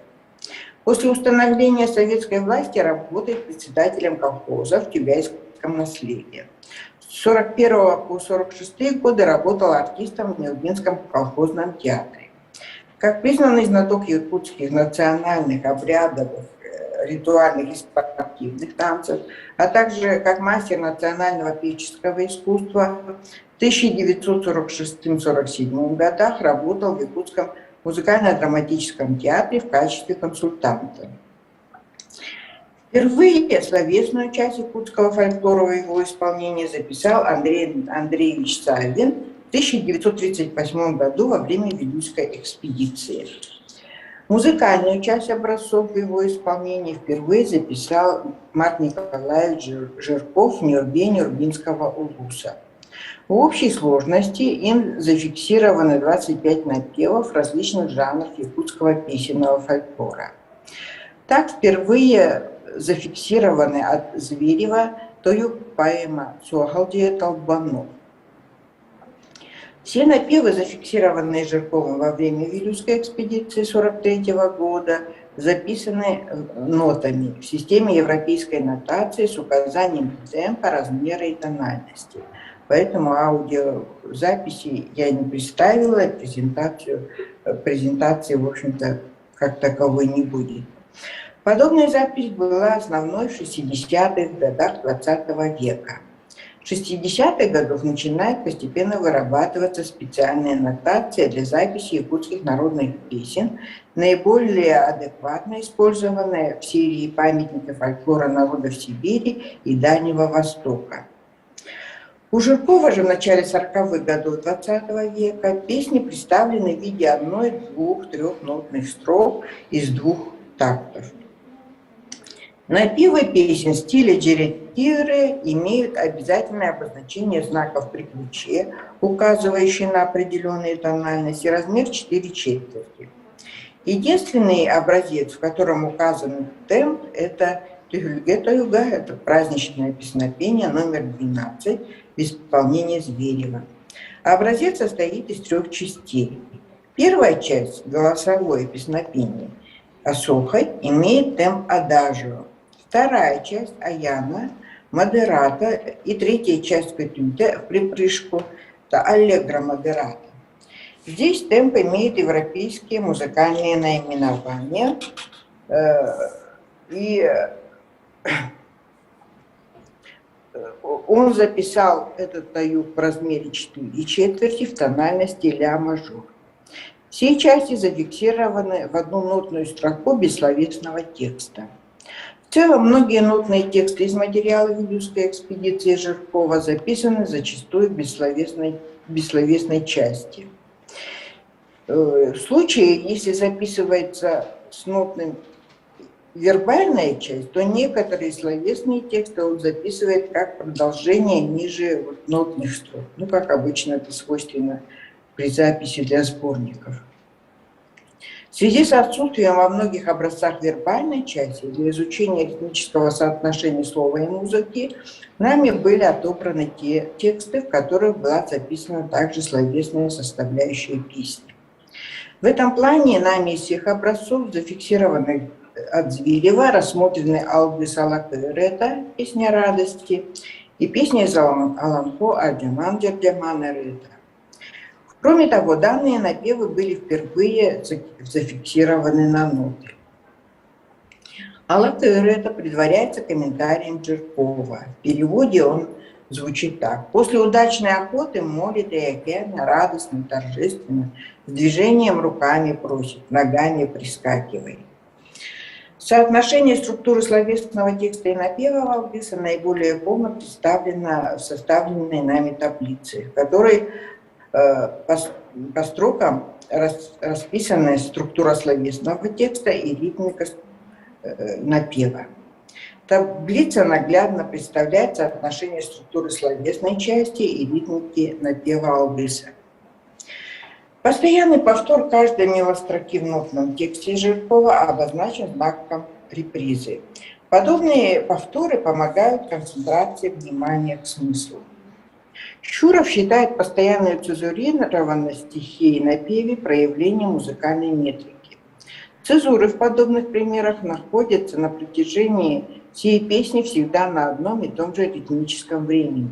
После установления советской власти работает председателем колхоза в Тюбяйском наследии. С 1941 по 1946 годы работал артистом в Нелюбинском колхозном театре. Как признанный знаток якутских национальных обрядов, ритуальных и спортивных танцев, а также как мастер национального певческого искусства, в 1946-1947 годах работал в Якутском музыкально-драматическом театре в качестве консультанта. Впервые словесную часть якутского фольклора в его исполнении записал Андрей Андреевич Савин в 1938 году во время Вилюйской экспедиции. Музыкальную часть образцов в его исполнении впервые записал Марк Николаевич Жирков в Нюрбе Нюрбинского улуса. В общей сложности им зафиксированы 25 напевов различных жанров якутского песенного фольклора. Так впервые зафиксированы от Зверева тою поэма «Цуахалдия Толбанов». Все напевы, зафиксированные Жирковым во время Вилюйской экспедиции 1943 года, записаны нотами в системе европейской нотации с указанием темпа, размера и тональности. Поэтому аудиозаписи я не представила, презентации, в общем-то, как таковой не будет. Подобная запись была основной в 60-х годах 20 века. В 60-х годах начинает постепенно вырабатываться специальная нотация для записи якутских народных песен, наиболее адекватно использованная в серии памятников фольклора народов Сибири и Дальнего Востока. У Жиркова же в начале 40-х годов 20 века песни представлены в виде одной, двух, трехнотных строк из двух тактов. Напевы песен стиля джерри-тиры имеют обязательное обозначение знаков при ключе, указывающие на определенные тональности, размер 4/4. Единственный образец, в котором указан темп, это «Тюгюльге-таюга», это праздничное песнопение номер 12 в исполнении Зверева. Образец состоит из 3 частей. Первая часть, голосовое песнопение, «Асохай», имеет темп адажио. Вторая часть аяна, модерата и третья часть катюте в припрыжку, это аллегро модерата. Здесь темп имеет европейские музыкальные наименования, и он записал этот таюг в размере 4/4 в тональности ля мажор. Все части зафиксированы в одну нотную строку бессловесного текста. В целом, многие нотные тексты из материала Вилюйской экспедиции Жиркова записаны зачастую в бессловесной части. В случае, если записывается с нотным вербальная часть, то некоторые словесные тексты он записывает как продолжение ниже нотных строк. Ну, как обычно это свойственно при записи для сборников. В связи с отсутствием во многих образцах вербальной части для изучения ритмического соотношения слова и музыки нами были отобраны те тексты, в которых была записана также словесная составляющая песни. В этом плане нами из всех образцов, зафиксированных от Зверева, рассмотрены «Алгыс Алакырета», «Песня радости» и «Песня из Аланхо Ардяман Дердямана Рета». Кроме того, данные напевы были впервые зафиксированы на ноты. Алакырета предваряется комментарием Жиркова. В переводе он звучит так. После удачной охоты молит и океан радостно, торжественно, с движением руками просит, ногами прискакивай. Соотношение структуры словесного текста и напева Алгыса наиболее полно представлено в составленной нами таблице, в которой по строкам расписана структура словесного текста и ритмика напева. Таблица наглядно представляет соотношение структуры словесной части и ритмики напева Алгыса. Постоянный повтор каждой мелостроки в нотном тексте Жиркова обозначен знаком репризы. Подобные повторы помогают концентрации внимания к смыслу. Щуров считает постоянную цезурированность стихии и напеве проявлением музыкальной метрики. Цезуры в подобных примерах находятся на протяжении всей песни всегда на одном и том же ритмическом времени.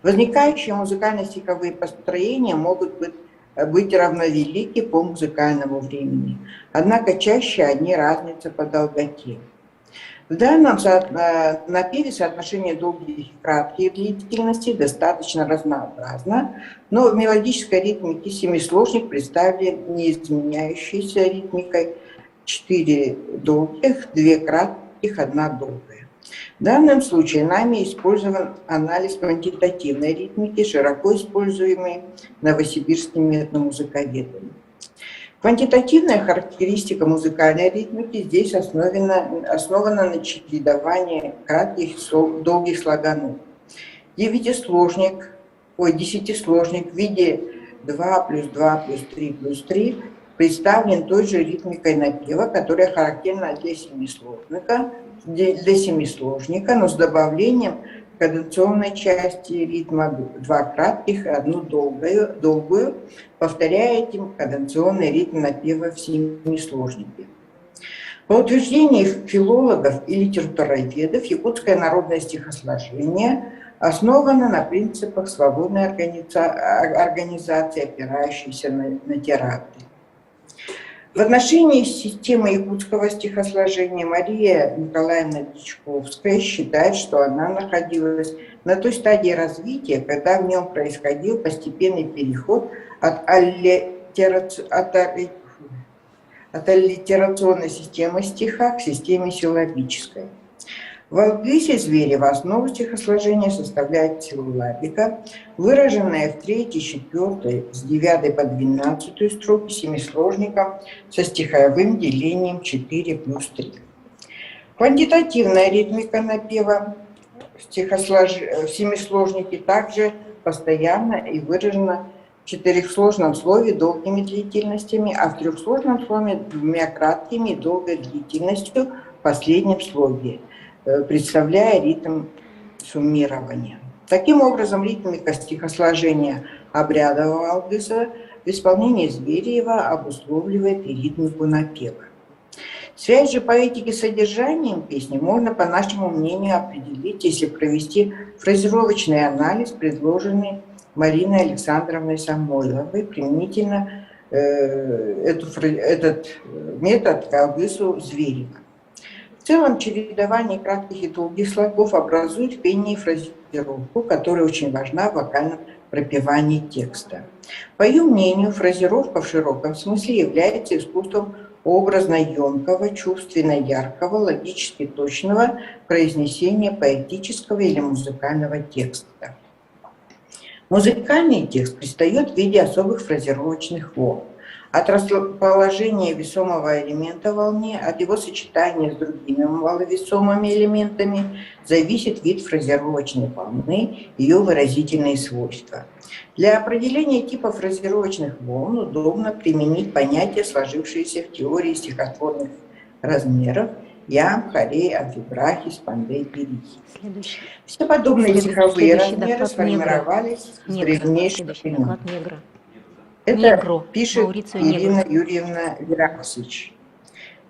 Возникающие музыкально-стиховые построения могут быть равновелики по музыкальному времени, однако чаще они разнятся по долготе. В данном напеве соотношение долгих и кратких длительностей достаточно разнообразно, но в мелодической ритмике семисложник представлен неизменяющейся ритмикой 4 долгих, 2 кратких, 1 долгая. В данном случае нами использован анализ квантитативной ритмики, широко используемый новосибирскими этномузыковедами. Квантитативная характеристика музыкальной ритмики здесь основана на чередовании кратких и долгих слоганов. Десятисложник в виде 2 плюс 2 плюс 3 плюс 3 представлен той же ритмикой напева, которая характерна для семисложника, но с добавлением каdenционной части ритма 2 кратких и 1 долгую, повторяя этим каdenционный ритм напева в семисложнике. По утверждению филологов и литературоведов, якутское народное стихосложение основано на принципах свободной организации, опирающейся на тирады. В отношении системы якутского стихосложения Мария Николаевна Дичковская считает, что она находилась на той стадии развития, когда в нем происходил постепенный переход от аллитерационной системы стиха к системе силлабической. В Алгысе Зверева основу стихосложения составляет силлабика, выраженная в 3, 4, с 9 по 12 строки семисложником со стиховым делением 4 плюс 3. Квантитативная ритмика напева в семисложнике также постоянно и выражена в 4-сложном слове долгими длительностями, а в 3-сложном слове 2 краткими и долгой длительностью в последнем слоге, представляя ритм суммирования. Таким образом, ритмика стихосложения обрядового Алгыса в исполнении Зверева обусловливает и ритмику напева. Связь же поэтики с содержанием песни можно, по нашему мнению, определить, если провести фразировочный анализ, предложенный Мариной Александровной Самойловой, применительно этот метод к Алгысу Зверева. В целом, чередование кратких и долгих слогов образует в пении фразировку, которая очень важна в вокальном пропевании текста. По ее мнению, фразировка в широком смысле является искусством образно-емкого, чувственно-яркого, логически точного произнесения поэтического или музыкального текста. Музыкальный текст предстает в виде особых фразировочных волн. От расположения весомого элемента в волне, от его сочетания с другими маловесомыми элементами зависит вид фразировочной волны, ее выразительные свойства. Для определения типа фразировочных волн удобно применить понятие, сложившееся в теории стихотворных размеров ям, хорей, амфибрахи, спандей, перихи. Все подобные стиховые размеры сформировались с древнейших времен. Это пишет Ирина Юрьевна Вераксич.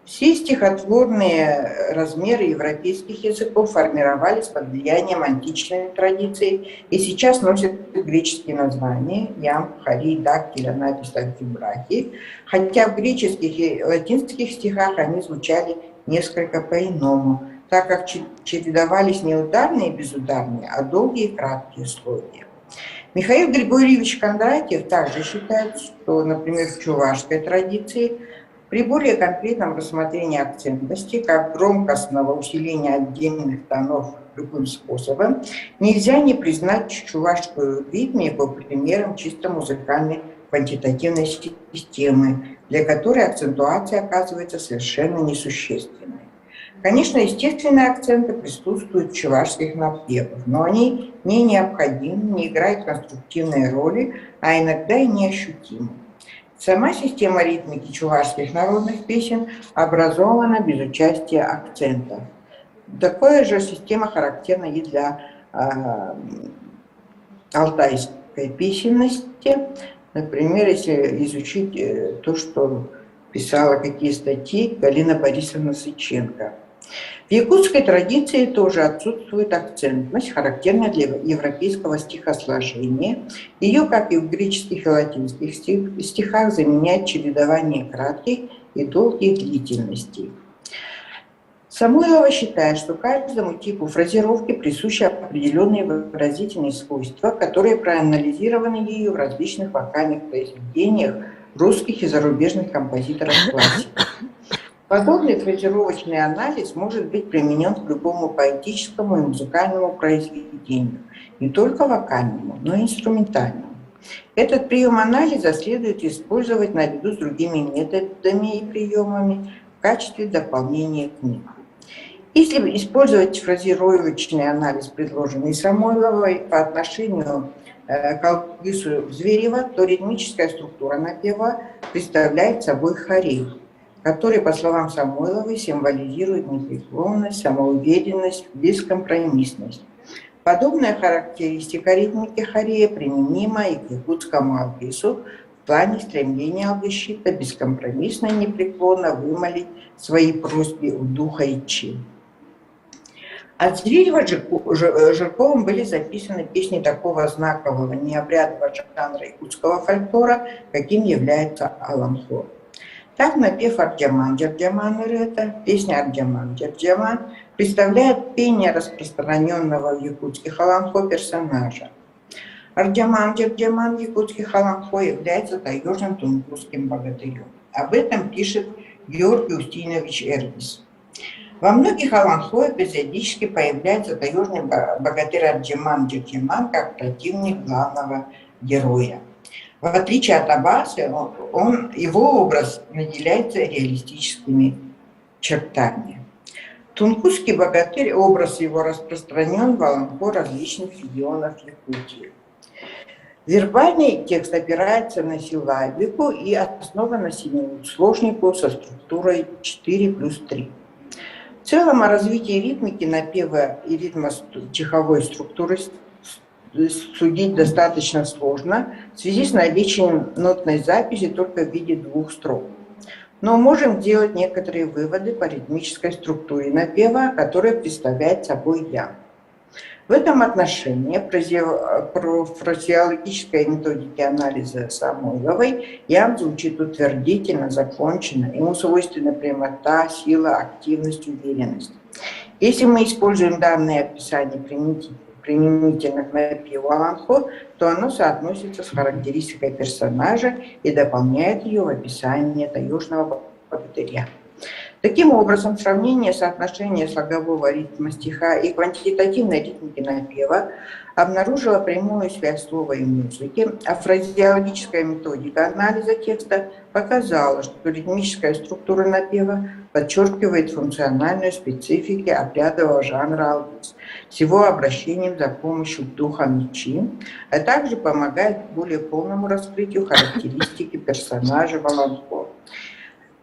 Все стихотворные размеры европейских языков формировались под влиянием античной традиции и сейчас носят греческие названия ям, хорей, дактиль, анапис, амфибрахи, хотя в греческих и латинских стихах они звучали несколько по-иному, так как чередовались не ударные и безударные, а долгие и краткие слоги. Михаил Григорьевич Кондратьев также считает, что, например, в чувашской традиции при более конкретном рассмотрении акцентности, как громкостного усиления отдельных тонов любым способом, нельзя не признать чувашскую ритмику примером чисто музыкальной квантитативной системы, для которой акцентуация оказывается совершенно несущественной. Конечно, естественные акценты присутствуют в чувашских напевах, но они не необходимы, не играют конструктивной роли, а иногда и неощутимы. Сама система ритмики чувашских народных песен образована без участия акцентов. Такая же система характерна и для алтайской песенности. Например, если изучить то, что писала какие статьи Галина Борисовна Сыченко. В якутской традиции тоже отсутствует акцентность, характерная для европейского стихосложения. Ее, как и в греческих и латинских стихах, заменяет чередование кратких и долгих длительностей. Самойлова считает, что каждому типу фразировки присущи определенные выразительные свойства, которые проанализированы ею в различных вокальных произведениях русских и зарубежных композиторов классики. Подобный фразировочный анализ может быть применен к любому поэтическому и музыкальному произведению, не только вокальному, но и инструментальному. Этот прием анализа следует использовать наряду с другими методами и приемами в качестве дополнения к ним. Если использовать фразировочный анализ, предложенный Самойловой по отношению к Алгису Зверева, то ритмическая структура напева представляет собой хорей, который, по словам Самойловой, символизирует непреклонность, самоуверенность, бескомпромиссность. Подобная характеристика ритмики хорея применима и к якутскому алгису в плане стремления алгисчита бескомпромиссно и непреклонно вымолить свои просьбы у духа и чин. От Зверева Жирковым были записаны песни такого знакового необрядового жанра якутского фольклора, каким является Аланхор. Так напев «Ардяман Дярдяман Ирета», песня «Ардяман Дярдяман» представляет пение распространенного в якутских Аланхо персонажа. Ардяман Дярдяман в якутских Аланхо является таежным тунгусским богатырем. Об этом пишет Георгий Устинович Эрвис. Во многих Аланхо эпизодически появляется таежный богатырь Ардяман Дярдяман как противник главного героя. В отличие от Абасы, его образ наделяется реалистическими чертами. Тунгусский богатырь, образ его распространен в Аланхо различных регионов Якутии. Вербальный текст опирается на силлабику и основан на семисложнику со структурой 4+3. В целом о развитии ритмики напева и ритма стиховой структуры судить достаточно сложно в связи с наличием нотной записи только в виде 2 строк. Но можем делать некоторые выводы по ритмической структуре напева, которая представляет собой ям. В этом отношении про фразеологической методике анализа Самойловой ям звучит утвердительно, законченно, ему свойственна прямота, сила, активность, уверенность. Если мы используем данные описания применительно к напеву Аланхо, то оно соотносится с характеристикой персонажа и дополняет ее в описании таежного богатыря. Таким образом, сравнение соотношения слогового ритма стиха и квантитативной ритмики напева обнаружило прямую связь слова и музыки, а фразеологическая методика анализа текста показала, что ритмическая структура напева подчеркивает функциональную специфику обрядового жанра алгис с его обращением за помощью к духам и чин, а также помогает более полному раскрытию характеристики персонажа в Аланхо.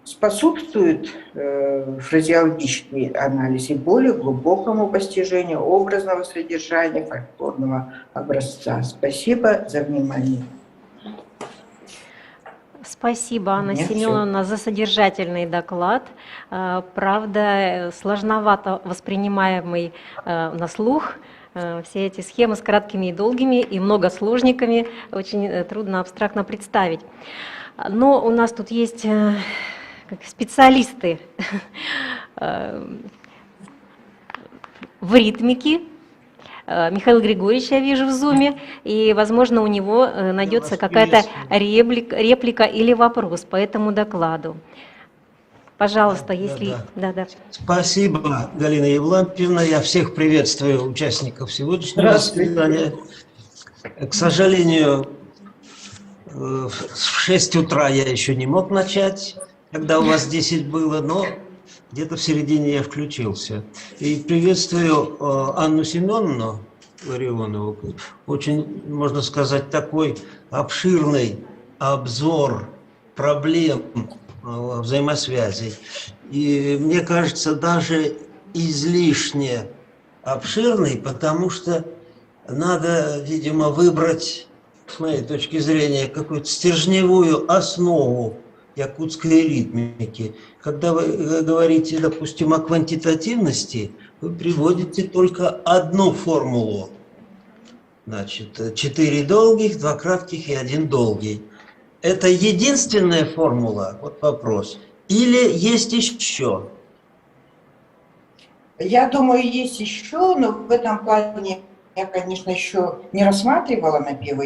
Способствует фразеологический анализ и более глубокому постижению образного содержания фольклорного образца. Спасибо за внимание. Спасибо, Анна Семеновна, за содержательный доклад. Правда, сложновато воспринимаемый на слух. Все эти схемы с краткими и долгими и многосложниками очень трудно абстрактно представить. Но у нас тут есть специалисты в ритмике. Михаил Григорьевич, я вижу в зуме, и, возможно, у него найдется какая-то реплика или вопрос по этому докладу. Пожалуйста, если... Да. Спасибо, Галина Евлампиевна. Я всех приветствую, участников сегодняшнего заседания. К сожалению, в 6 утра я еще не мог начать, когда у вас 10 было, но где-то в середине я включился. И приветствую Анну Семеновну Ларионову. Очень, можно сказать, такой обширный обзор проблем взаимосвязей. И мне кажется, даже излишне обширный, потому что надо, видимо, выбрать, с моей точки зрения, какую-то стержневую основу якутской ритмики. Когда вы говорите, допустим, о квантитативности, вы приводите только одну формулу. Значит, 4 долгих, 2 кратких и 1 долгий. Это единственная формула? Вот вопрос. Или есть еще? Я думаю, есть еще, но в этом плане я, конечно, еще не рассматривала напевы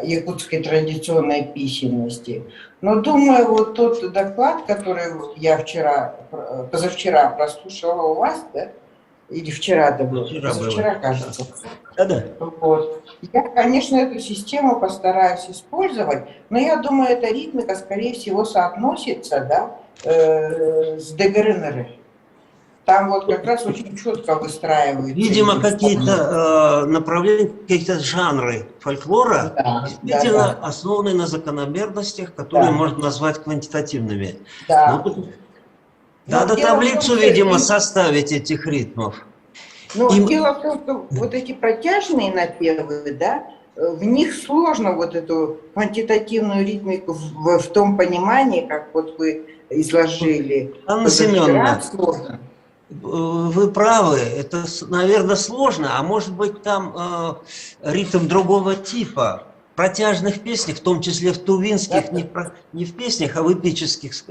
якутской традиционной песенности. Но думаю, вот тот доклад, который я позавчера прослушала у вас, да? Или вчера это было? Позавчера, кажется. Да-да. Вот. Я, конечно, эту систему постараюсь использовать, но я думаю, эта ритмика, скорее всего, соотносится, да, с ДГРНР. Там вот как раз очень четко выстраиваются. Видимо, какие-то направления, какие-то жанры фольклора действительно основаны на закономерностях, которые можно назвать квантитативными. Да. Надо таблицу, видимо, составить этих ритмов. Но дело в том, что вот эти протяжные напевы, да, в них сложно вот эту квантитативную ритмику в том понимании, как вот вы изложили. Анна Семеновна, вы правы, это, наверное, сложно, а может быть там ритм другого типа. В протяжных песнях, в том числе в тувинских, не в песнях, а в эпических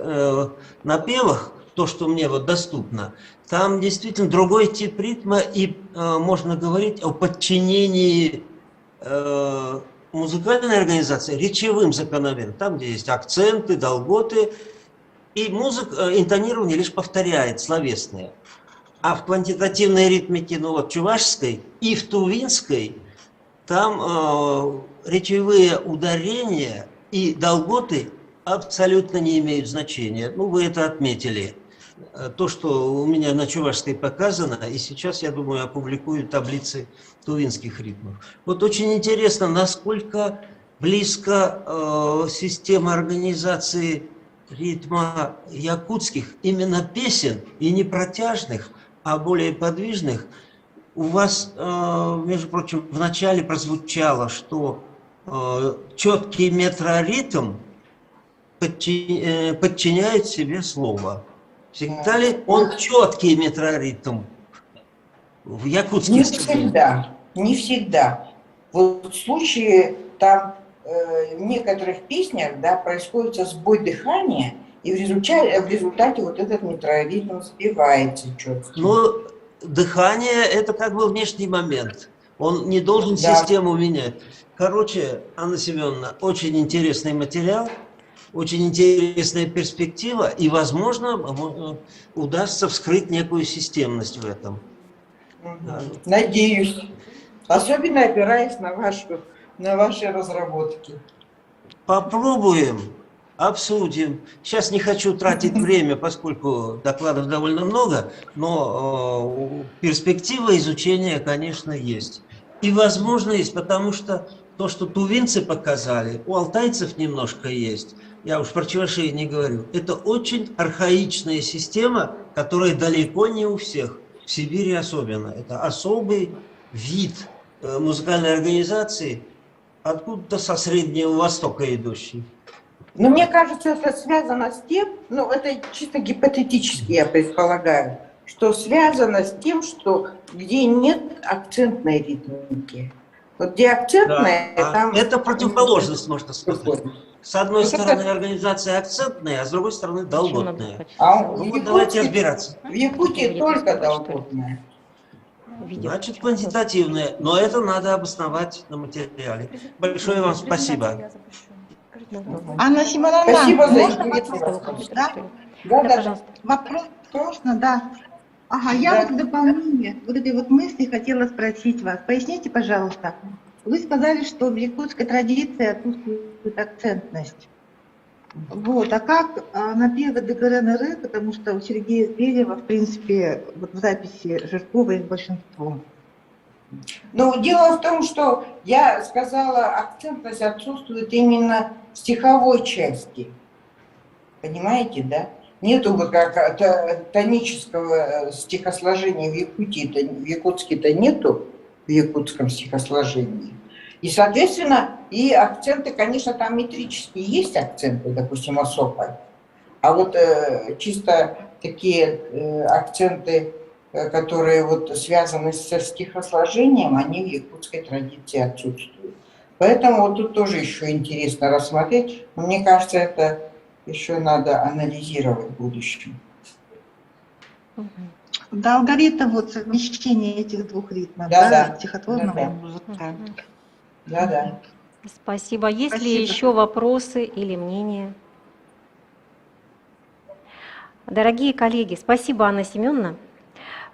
напевах, то, что мне вот доступно, там действительно другой тип ритма, и можно говорить о подчинении музыкальной организации речевым закономерностям, там, где есть акценты, долготы, и интонирование лишь повторяет словесное. А в квантитативной ритмике, ну вот чувашской и в тувинской, там речевые ударения и долготы абсолютно не имеют значения. Ну, вы это отметили. То, что у меня на чувашской показано, и сейчас, я думаю, опубликую таблицы тувинских ритмов. Вот очень интересно, насколько близко система организации ритма якутских, именно песен, и не протяжных, а более подвижных. У вас, между прочим, в начале прозвучало, что четкий метроритм подчиняет себе слово. Всегда ли он четкий метроритм в якутских? Не всегда, не всегда. Вот в случае там в некоторых песнях, да, происходит сбой дыхания, и в результате вот этот метроритм сбивается четко. Но дыхание – это как бы внешний момент. Он не должен систему менять. Короче, Анна Семеновна, очень интересный материал, очень интересная перспектива, и, возможно, удастся вскрыть некую системность в этом. Надеюсь. Особенно опираясь на ваши разработки. Попробуем, обсудим. Сейчас не хочу тратить время, поскольку докладов довольно много, но перспектива изучения, конечно, есть. И, возможно, есть, потому что то, что тувинцы показали, у алтайцев немножко есть. Я уж про чувашей не говорю. Это очень архаичная система, которая далеко не у всех. В Сибири особенно. Это особый вид музыкальной организации, откуда-то со Среднего Востока идущий. Но мне кажется, это связано с тем, ну это чисто гипотетически я предполагаю, что связано с тем, что где нет акцентной ритмики. Вот где акцентная, там... Это противоположность, можно сказать. С одной стороны организация акцентная, а с другой стороны долготная. Вот давайте разбираться. В Якутии только долготная. Значит, квантитативная, но это надо обосновать на материале. Большое вам спасибо. Анна Семеновна, спасибо за вопрос, да? Да, вопрос сложно, да. Ага, я вот в дополнение вот этой вот мысли хотела спросить вас. Поясните, пожалуйста. Вы сказали, что в якутской традиции отсутствует акцентность. Вот, а как напевы ДГРНР, потому что у Сергея Зверева, в принципе, вот в записи Жиркова их большинство. Ну, дело в том, что я сказала, акцентность отсутствует именно в стиховой части. Понимаете, да? Нету вот как тонического стихосложения в Якутии, в Якутске-то нету, в якутском стихосложении. И, соответственно, И акценты, конечно, там метрические есть акценты, допустим, особые. А вот чисто такие акценты, которые вот связаны со стихосложением, они в якутской традиции отсутствуют. Поэтому вот тут тоже еще интересно рассмотреть. Но мне кажется, это еще надо анализировать в будущем. Да, алгоритм вот совмещения этих двух ритмов, Да. стихотворного и музыкального. Да. Спасибо. Есть ли Спасибо. еще вопросы или мнения? Дорогие коллеги, спасибо, Анна Семеновна.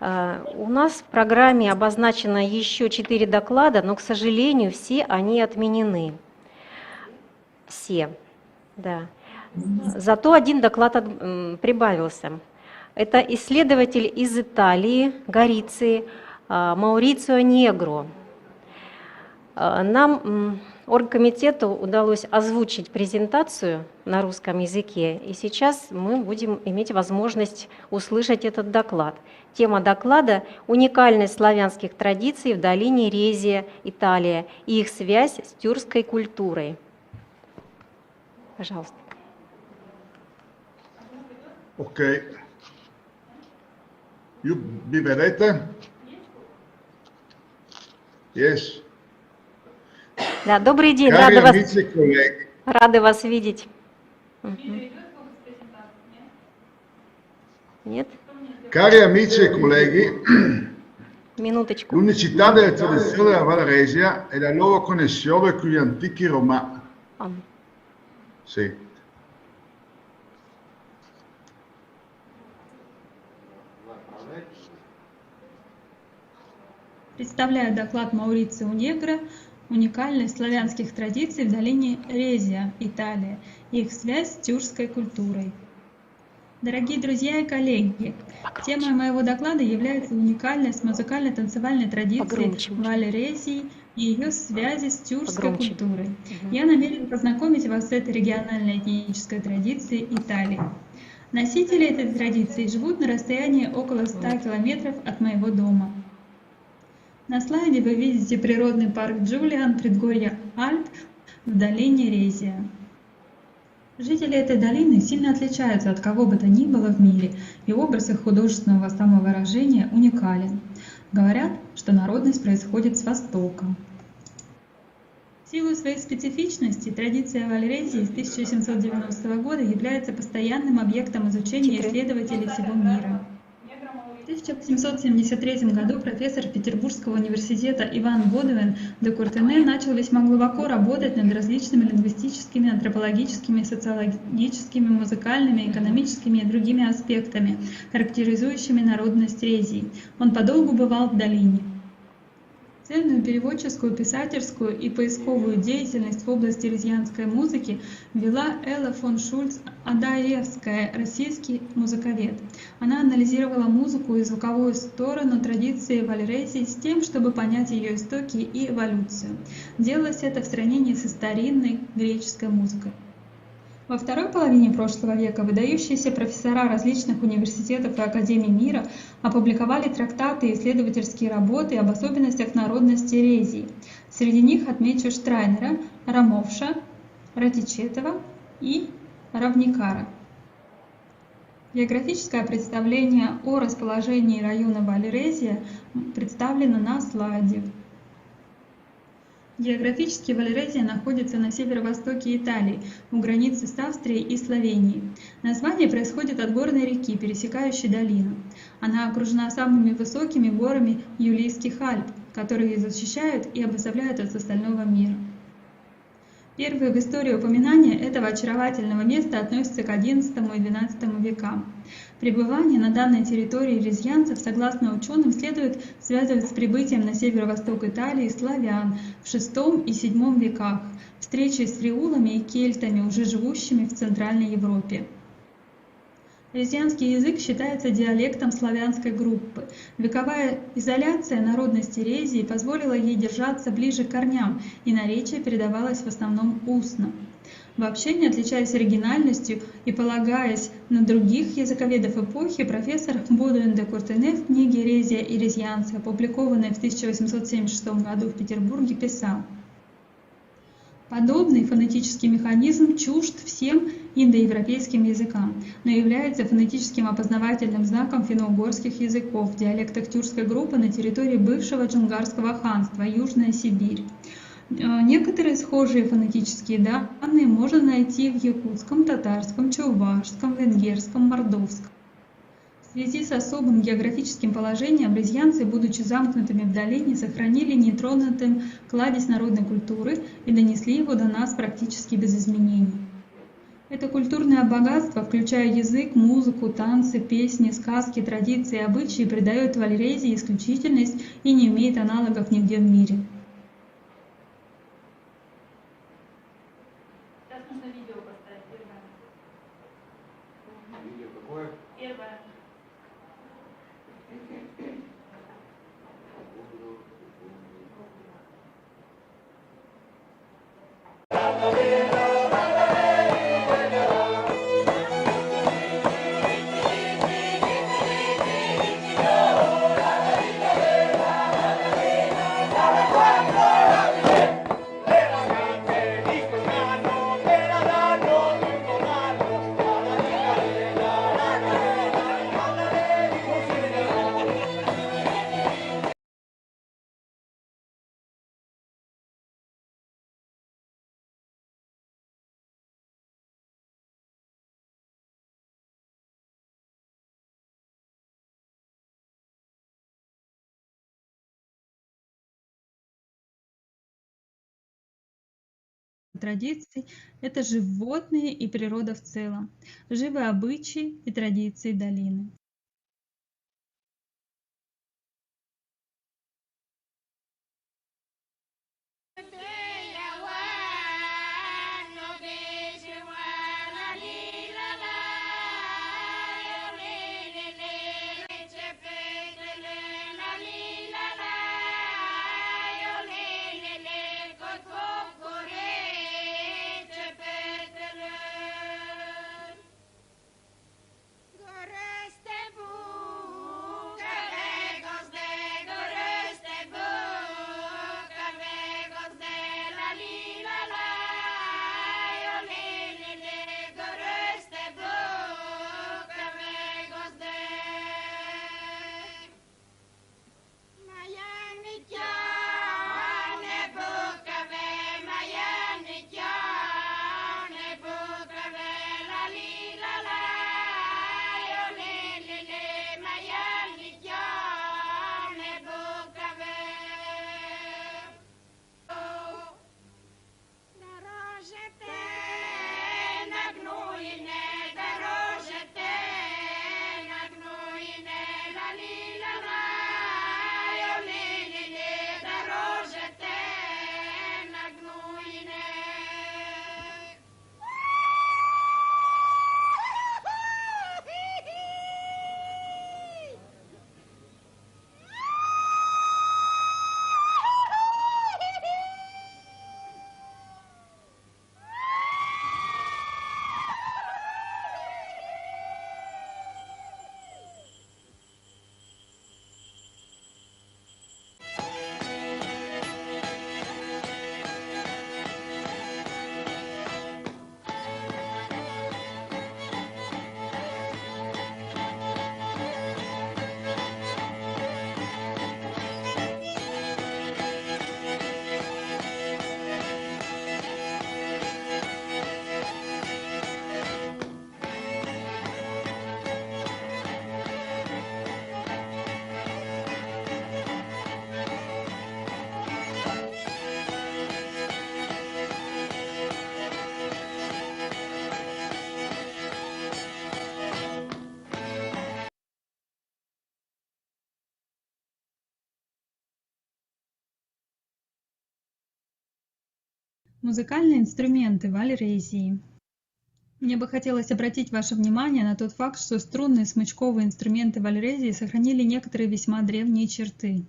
У нас в программе обозначено еще 4 доклада, но, к сожалению, все они отменены. Все, да. Зато один доклад прибавился. Это исследователь из Италии, Гориции, Маурицио Негро. Нам, оргкомитету, удалось озвучить презентацию на русском языке, и сейчас мы будем иметь возможность услышать этот доклад. Тема доклада – уникальность славянских традиций в долине Резия, Италия, и их связь с тюркской культурой. Пожалуйста. Окей. Vi vedete? Yes. Да, добрый день, Cari amici e colleghi, рады вас видеть. Нет? cari amici e colleghi, Минуточку. l'unicità delle tradizioni della Val Resia è la loro connessione con gli antichi romani. Sì. Представляю доклад Маурицио Негро «Уникальность славянских традиций в долине Резия, Италия, их связь с тюркской культурой». Дорогие друзья и коллеги, темой моего доклада является уникальность музыкально-танцевальной традиции Валь Резии и ее связи с тюркской культурой. Я намерен познакомить вас с этой региональной этнической традицией Италии. Носители этой традиции живут на расстоянии около 100 километров от моего дома. На слайде вы видите природный парк Джулиан, предгорье Альп в долине Резия. Жители этой долины сильно отличаются от кого бы то ни было в мире, и образ их художественного самовыражения уникален. Говорят, что народность происходит с Востока. В силу своей специфичности, традиция Валь Резии с 1790 года является постоянным объектом изучения исследователей всего мира. В 1773 году профессор Петербургского университета Иван Бодуэн де Куртене начал весьма глубоко работать над различными лингвистическими, антропологическими, социологическими, музыкальными, экономическими и другими аспектами, характеризующими народность Резии. Он подолгу бывал в долине. Цельную переводческую, писательскую и поисковую деятельность в области резианской музыки вела Элла фон Шульц-Адаевская, российский музыковед. Она анализировала музыку и звуковую сторону традиции Валь Резии с тем, чтобы понять ее истоки и эволюцию. Делалось это в сравнении со старинной греческой музыкой. Во второй половине прошлого века выдающиеся профессора различных университетов и академий мира опубликовали трактаты и исследовательские работы об особенностях народности Резии. Среди них отмечу Штрайнера, Рамовша, Ратичетова и Равникара. Географическое представление о расположении района Валь Резия представлено на слайде. Географически Валь Резия находится на северо-востоке Италии, у границы с Австрией и Словенией. Название происходит от горной реки, пересекающей долину. Она окружена самыми высокими горами Юлийских Альп, которые ее защищают и обособляют от остального мира. Первые в истории упоминания этого очаровательного места относятся к XI и XII векам. Пребывание на данной территории резианцев, согласно ученым, следует связывать с прибытием на северо-восток Италии славян в VI и VII веках, встречей с фриулами и кельтами, уже живущими в Центральной Европе. Резианский язык считается диалектом славянской группы. Вековая изоляция народности Резии позволила ей держаться ближе к корням, и наречие передавалось в основном устно. Вообще, не отличаясь оригинальностью и полагаясь на других языковедов эпохи, профессор Бодуэн де Куртене в книге «Резия и резианцы», опубликованной в 1876 году в Петербурге, писал: Подобный фонетический механизм чужд всем индоевропейским языкам, но является фонетическим опознавательным знаком финно-угорских языков в диалектах тюркской группы на территории бывшего Джунгарского ханства, Южная Сибирь. Некоторые схожие фонетические данные можно найти в якутском, татарском, чувашском, венгерском, мордовском. В связи с особым географическим положением брезьянцы, будучи замкнутыми в долине, сохранили нетронутым кладезь народной культуры и донесли его до нас практически без изменений. Это культурное богатство, включая язык, музыку, танцы, песни, сказки, традиции и обычаи, придает Вальрезии исключительность и не имеет аналогов нигде в мире. Сейчас нужно видео поставить. Видео какое? Первое. Традиций – это животные и природа в целом, живые обычаи и традиции долины. Музыкальные инструменты Вальрезии. Мне бы хотелось обратить ваше внимание на тот факт, что струнные смычковые инструменты Вальрезии сохранили некоторые весьма древние черты.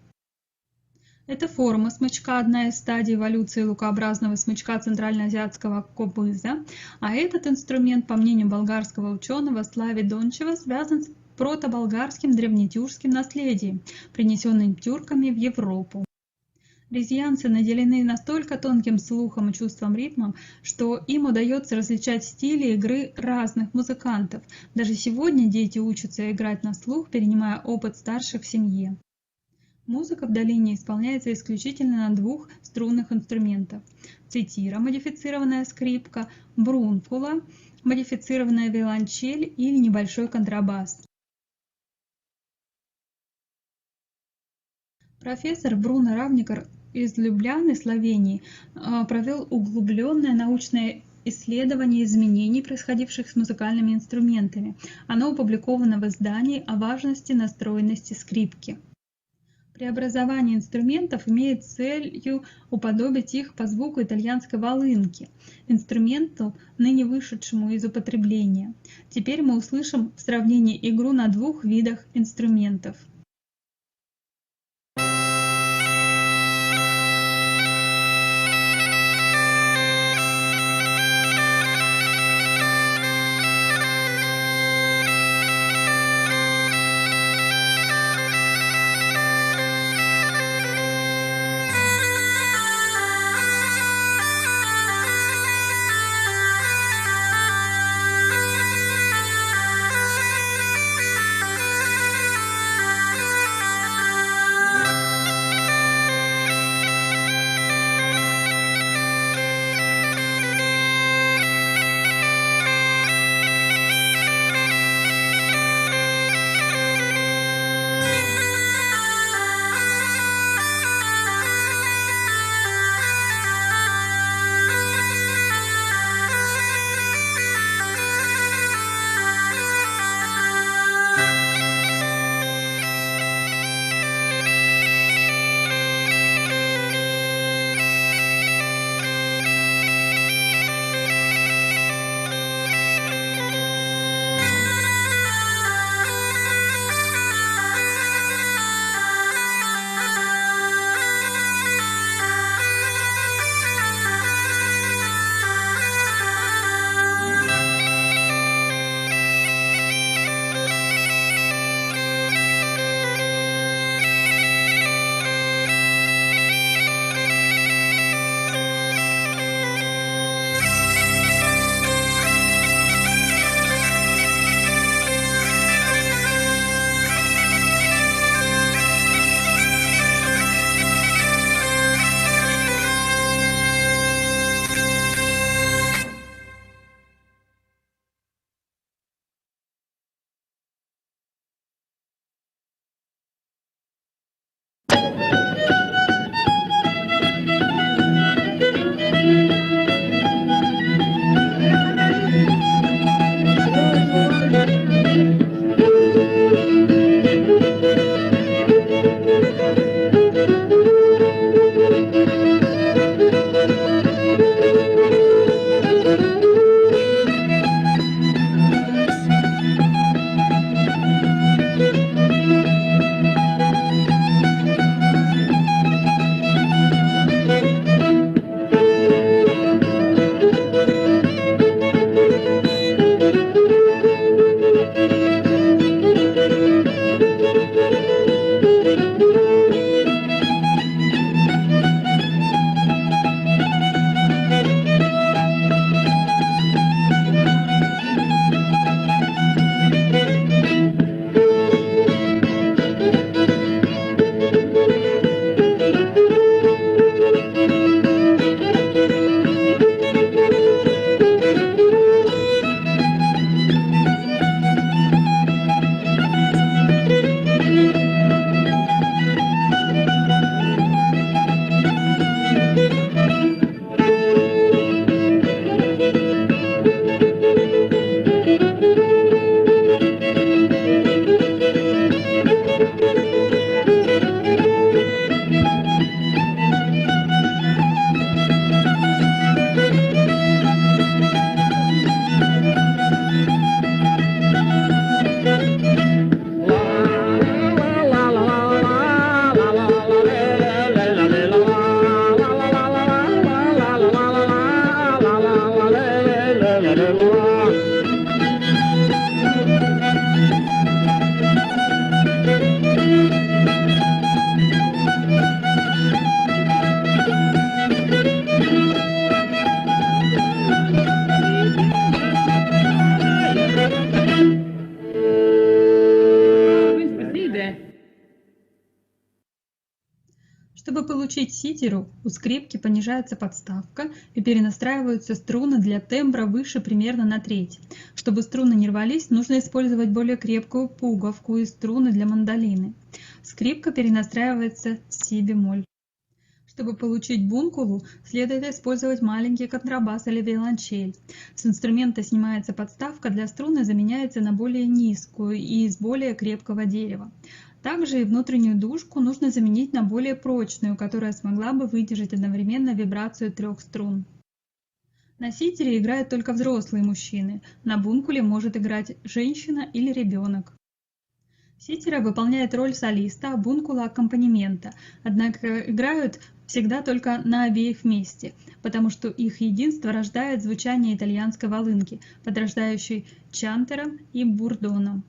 Это форма смычка, одна из стадий эволюции лукообразного смычка центральноазиатского кобыза, а этот инструмент, по мнению болгарского ученого Слави Дончева, связан с протоболгарским древнетюркским наследием, принесенным тюрками в Европу. Резианцы наделены настолько тонким слухом и чувством ритма, что им удается различать стили игры разных музыкантов. Даже сегодня дети учатся играть на слух, перенимая опыт старших в семье. Музыка в долине исполняется исключительно на двух струнных инструментах: цитира, модифицированная скрипка, брунфула, модифицированная виолончель или небольшой контрабас. Профессор Бруно Равникар из Любляны, Словении, провел углубленное научное исследование изменений, происходивших с музыкальными инструментами. Оно опубликовано в издании о важности настроенности скрипки. Преобразование инструментов имеет целью уподобить их по звуку итальянской волынки, инструменту, ныне вышедшему из употребления. Теперь мы услышим в сравнении игру на двух видах инструментов. Чтобы получить ситеру, у скрипки понижается подставка и перенастраиваются струны для тембра выше примерно на треть. Чтобы струны не рвались, нужно использовать более крепкую пуговку и струны для мандолины. Скрипка перенастраивается в си-бемоль. Чтобы получить бункулу, следует использовать маленький контрабас или виолончель. С инструмента снимается подставка для струн и заменяется на более низкую и из более крепкого дерева. Также и внутреннюю дужку нужно заменить на более прочную, которая смогла бы выдержать одновременно вибрацию 3 струн. На ситере играют только взрослые мужчины, на бункуле может играть женщина или ребенок. Ситера выполняет роль солиста, а бункула – аккомпанемента, однако играют всегда только на обеих вместе, потому что их единство рождает звучание итальянской волынки, подрождающей чантером и бурдоном.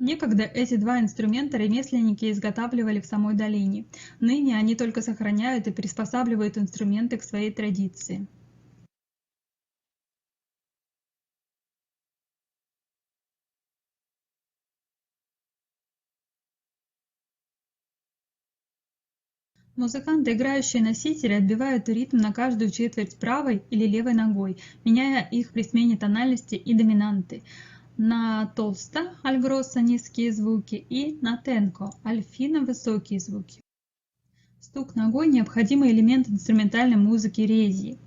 Некогда эти два инструмента ремесленники изготавливали в самой долине. Ныне они только сохраняют и приспосабливают инструменты к своей традиции. Музыканты, играющие на ситере, отбивают ритм на каждую четверть правой или левой ногой, меняя их при смене тональности и доминанты. На толсто, альгроссо, низкие звуки, и на тенко, альфино, высокие звуки. Стук ногой – необходимый элемент инструментальной музыки резии.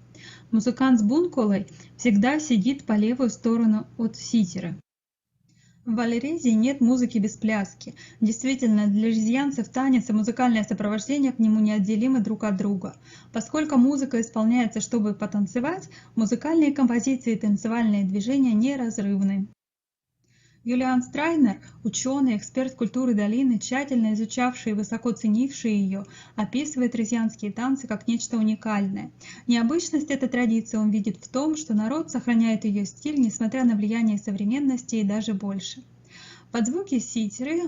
Музыкант с бункулой всегда сидит по левую сторону от ситера. В вальрезии нет музыки без пляски. Действительно, для резианцев танец и музыкальное сопровождение к нему неотделимы друг от друга. Поскольку музыка исполняется, чтобы потанцевать, музыкальные композиции и танцевальные движения неразрывны. Юлиан Страйнер, ученый, эксперт культуры долины, тщательно изучавший и высоко ценивший ее, описывает резианские танцы как нечто уникальное. Необычность этой традиции он видит в том, что народ сохраняет ее стиль, несмотря на влияние современности и даже больше. Под звуки ситеры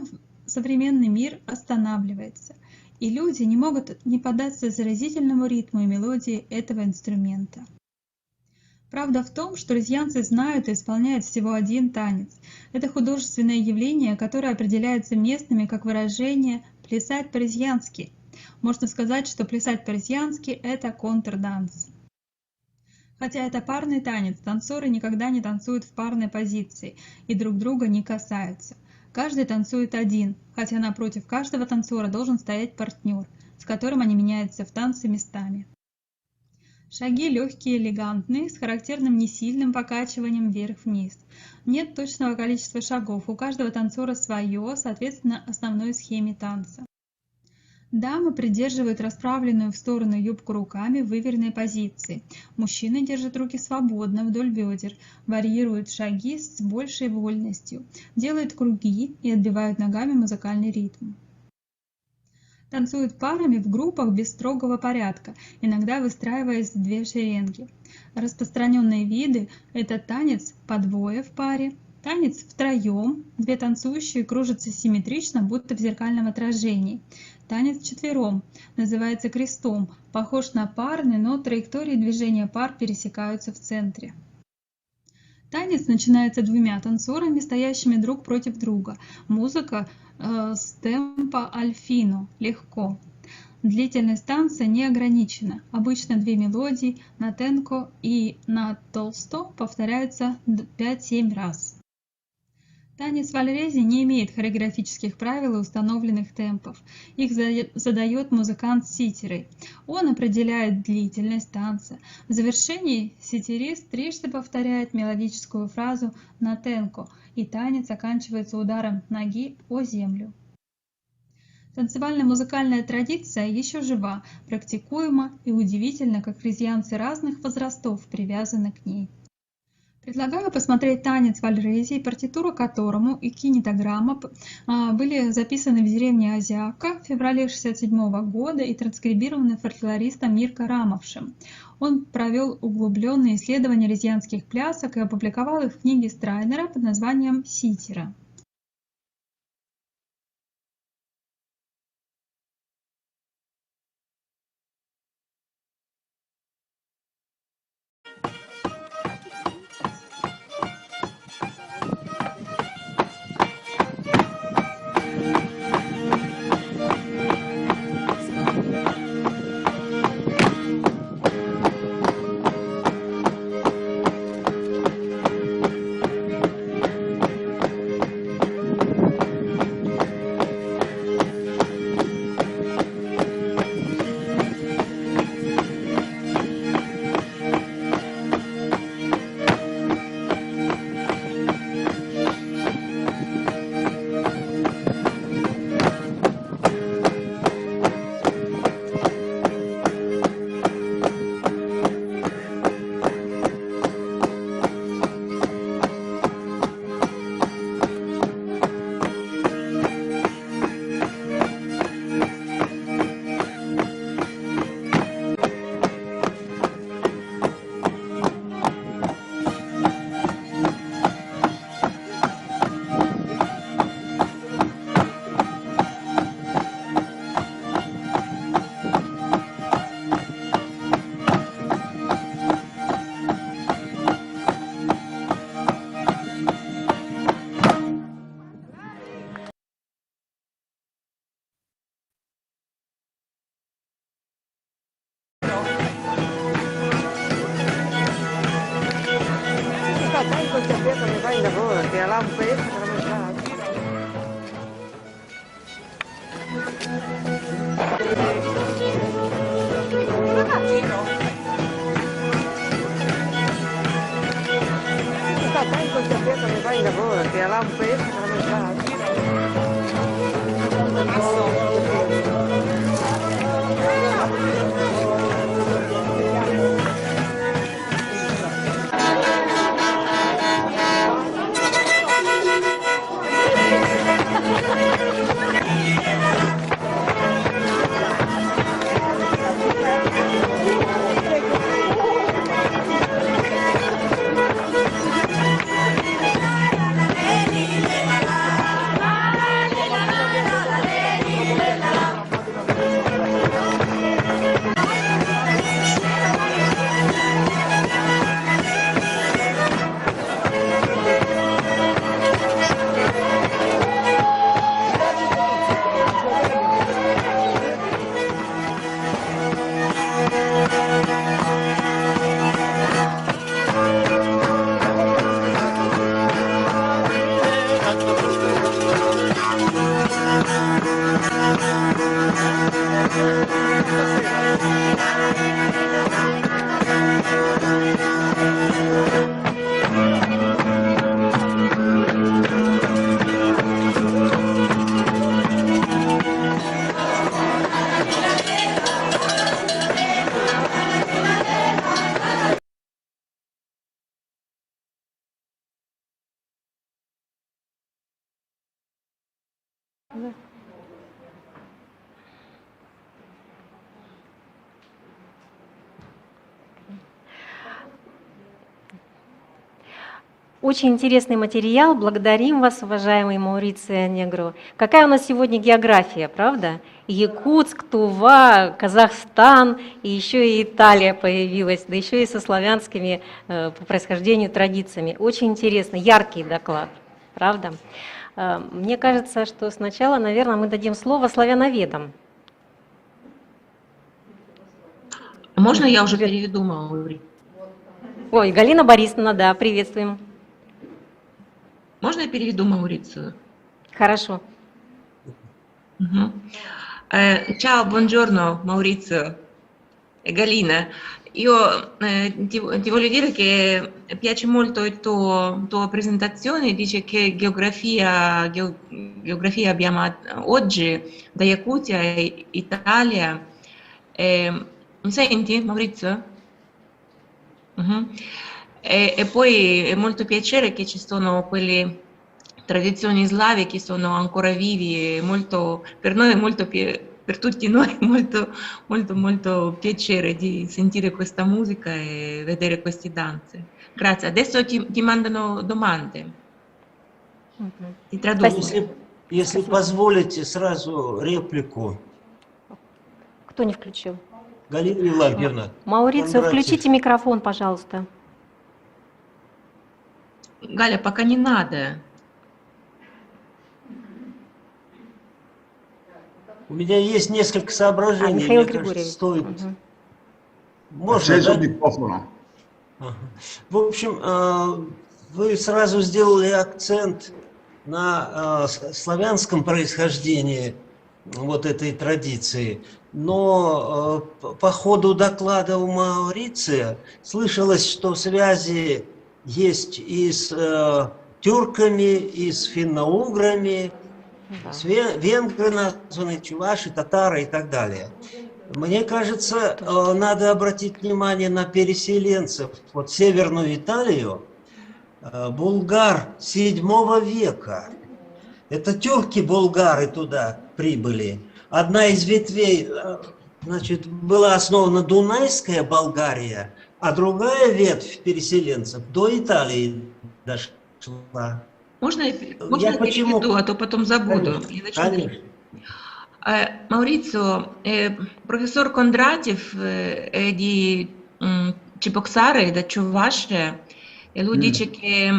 современный мир останавливается, и люди не могут не поддаться заразительному ритму и мелодии этого инструмента. Правда в том, что резианцы знают и исполняют всего один танец. Это художественное явление, которое определяется местными как выражение «плясать по-резиански». Можно сказать, что плясать по-резиански – это контрданс. Хотя это парный танец, танцоры никогда не танцуют в парной позиции и друг друга не касаются. Каждый танцует один, хотя напротив каждого танцора должен стоять партнер, с которым они меняются в танце местами. Шаги легкие и элегантные, с характерным несильным покачиванием вверх-вниз. Нет точного количества шагов, у каждого танцора свое, соответственно, основной схеме танца. Дамы придерживают расправленную в сторону юбку руками в выверенной позиции. Мужчины держат руки свободно вдоль бедер, варьируют шаги с большей вольностью, делают круги и отбивают ногами музыкальный ритм. Танцуют парами в группах без строгого порядка, иногда выстраиваясь в две шеренги. Распространенные виды – это танец по двое в паре, танец втроем, две танцующие кружатся симметрично, будто в зеркальном отражении. Танец вчетвером называется крестом, похож на парный, но траектории движения пар пересекаются в центре. Танец начинается двумя танцорами, стоящими друг против друга. Музыка с темпо альфино, легко. Длительность танца не ограничена. Обычно две мелодии на тенко и на толсто повторяются 5-7 раз. Танец вальрези не имеет хореографических правил и установленных темпов. Их задает музыкант с ситерой. Он определяет длительность танца. В завершении ситерист трижды повторяет мелодическую фразу на тенко, и танец оканчивается ударом ноги о землю. Танцевально-музыкальная традиция еще жива, практикуема и удивительно, как резианцы разных возрастов привязаны к ней. Предлагаю посмотреть танец вальрези, партитура которому и кинетограмма были записаны в деревне Азиака в феврале 1967 года и транскрибированы фольклористом Мирко Рамовшем. Он провел углубленные исследования резианских плясок и опубликовал их в книге Страйнера под названием «Ситера». Очень интересный материал. Благодарим вас, уважаемый Маурицио Негро. Какая у нас сегодня география, правда? Якутск, Тува, Казахстан, и еще и Италия появилась, да еще и со славянскими по происхождению традициями. Очень интересный, яркий доклад, правда? Мне кажется, что сначала, наверное, мы дадим слово славяноведам. Можно я уже переведу, Маури? Ой, Галина Борисовна, да, приветствуем. Можно я переведу Маурицио? Хорошо. Ciao, buongiorno Maurizio e Galina. Io ti voglio dire che piace molto la tua presentazione, dice che geografia abbiamo oggi da Yakutia e Italia. Mi senti, Maurizio? E poi è molto piacere che ci sono quelle tradizioni slave che sono ancora vivi e molto, per noi è molto per tutti noi è molto piacere di sentire questa musica e vedere queste danze. Grazie. Adesso ti mandano domande. Ti traduco. Если позволите, сразу реплику. Кто не включил? Галина Евлампьевна. Маурицио, включите микрофон, пожалуйста. Галя, пока не надо. У меня есть несколько соображений. Михаил Мне Григорьевич. кажется, стоит... Угу. Можно, да? В общем, вы сразу сделали акцент на славянском происхождении вот этой традиции, но по ходу доклада у Маурицио слышалось, что связи есть и с тюрками, и с финно-уграми, да. Венгры названы, чуваши, татары и так далее. Мне кажется, надо обратить внимание на переселенцев. Вот Северную Италию, булгар 7 века. Это тюрки-булгары туда прибыли. Одна из ветвей, значит, была основана Дунайская Болгария, а другая ветвь переселенцев до Италии дошла. Можно я переведу, а то потом забуду. Конечно. Maurizio, professor Kondratiev è di Cipoksare, da Ciuvasce, e lui dice che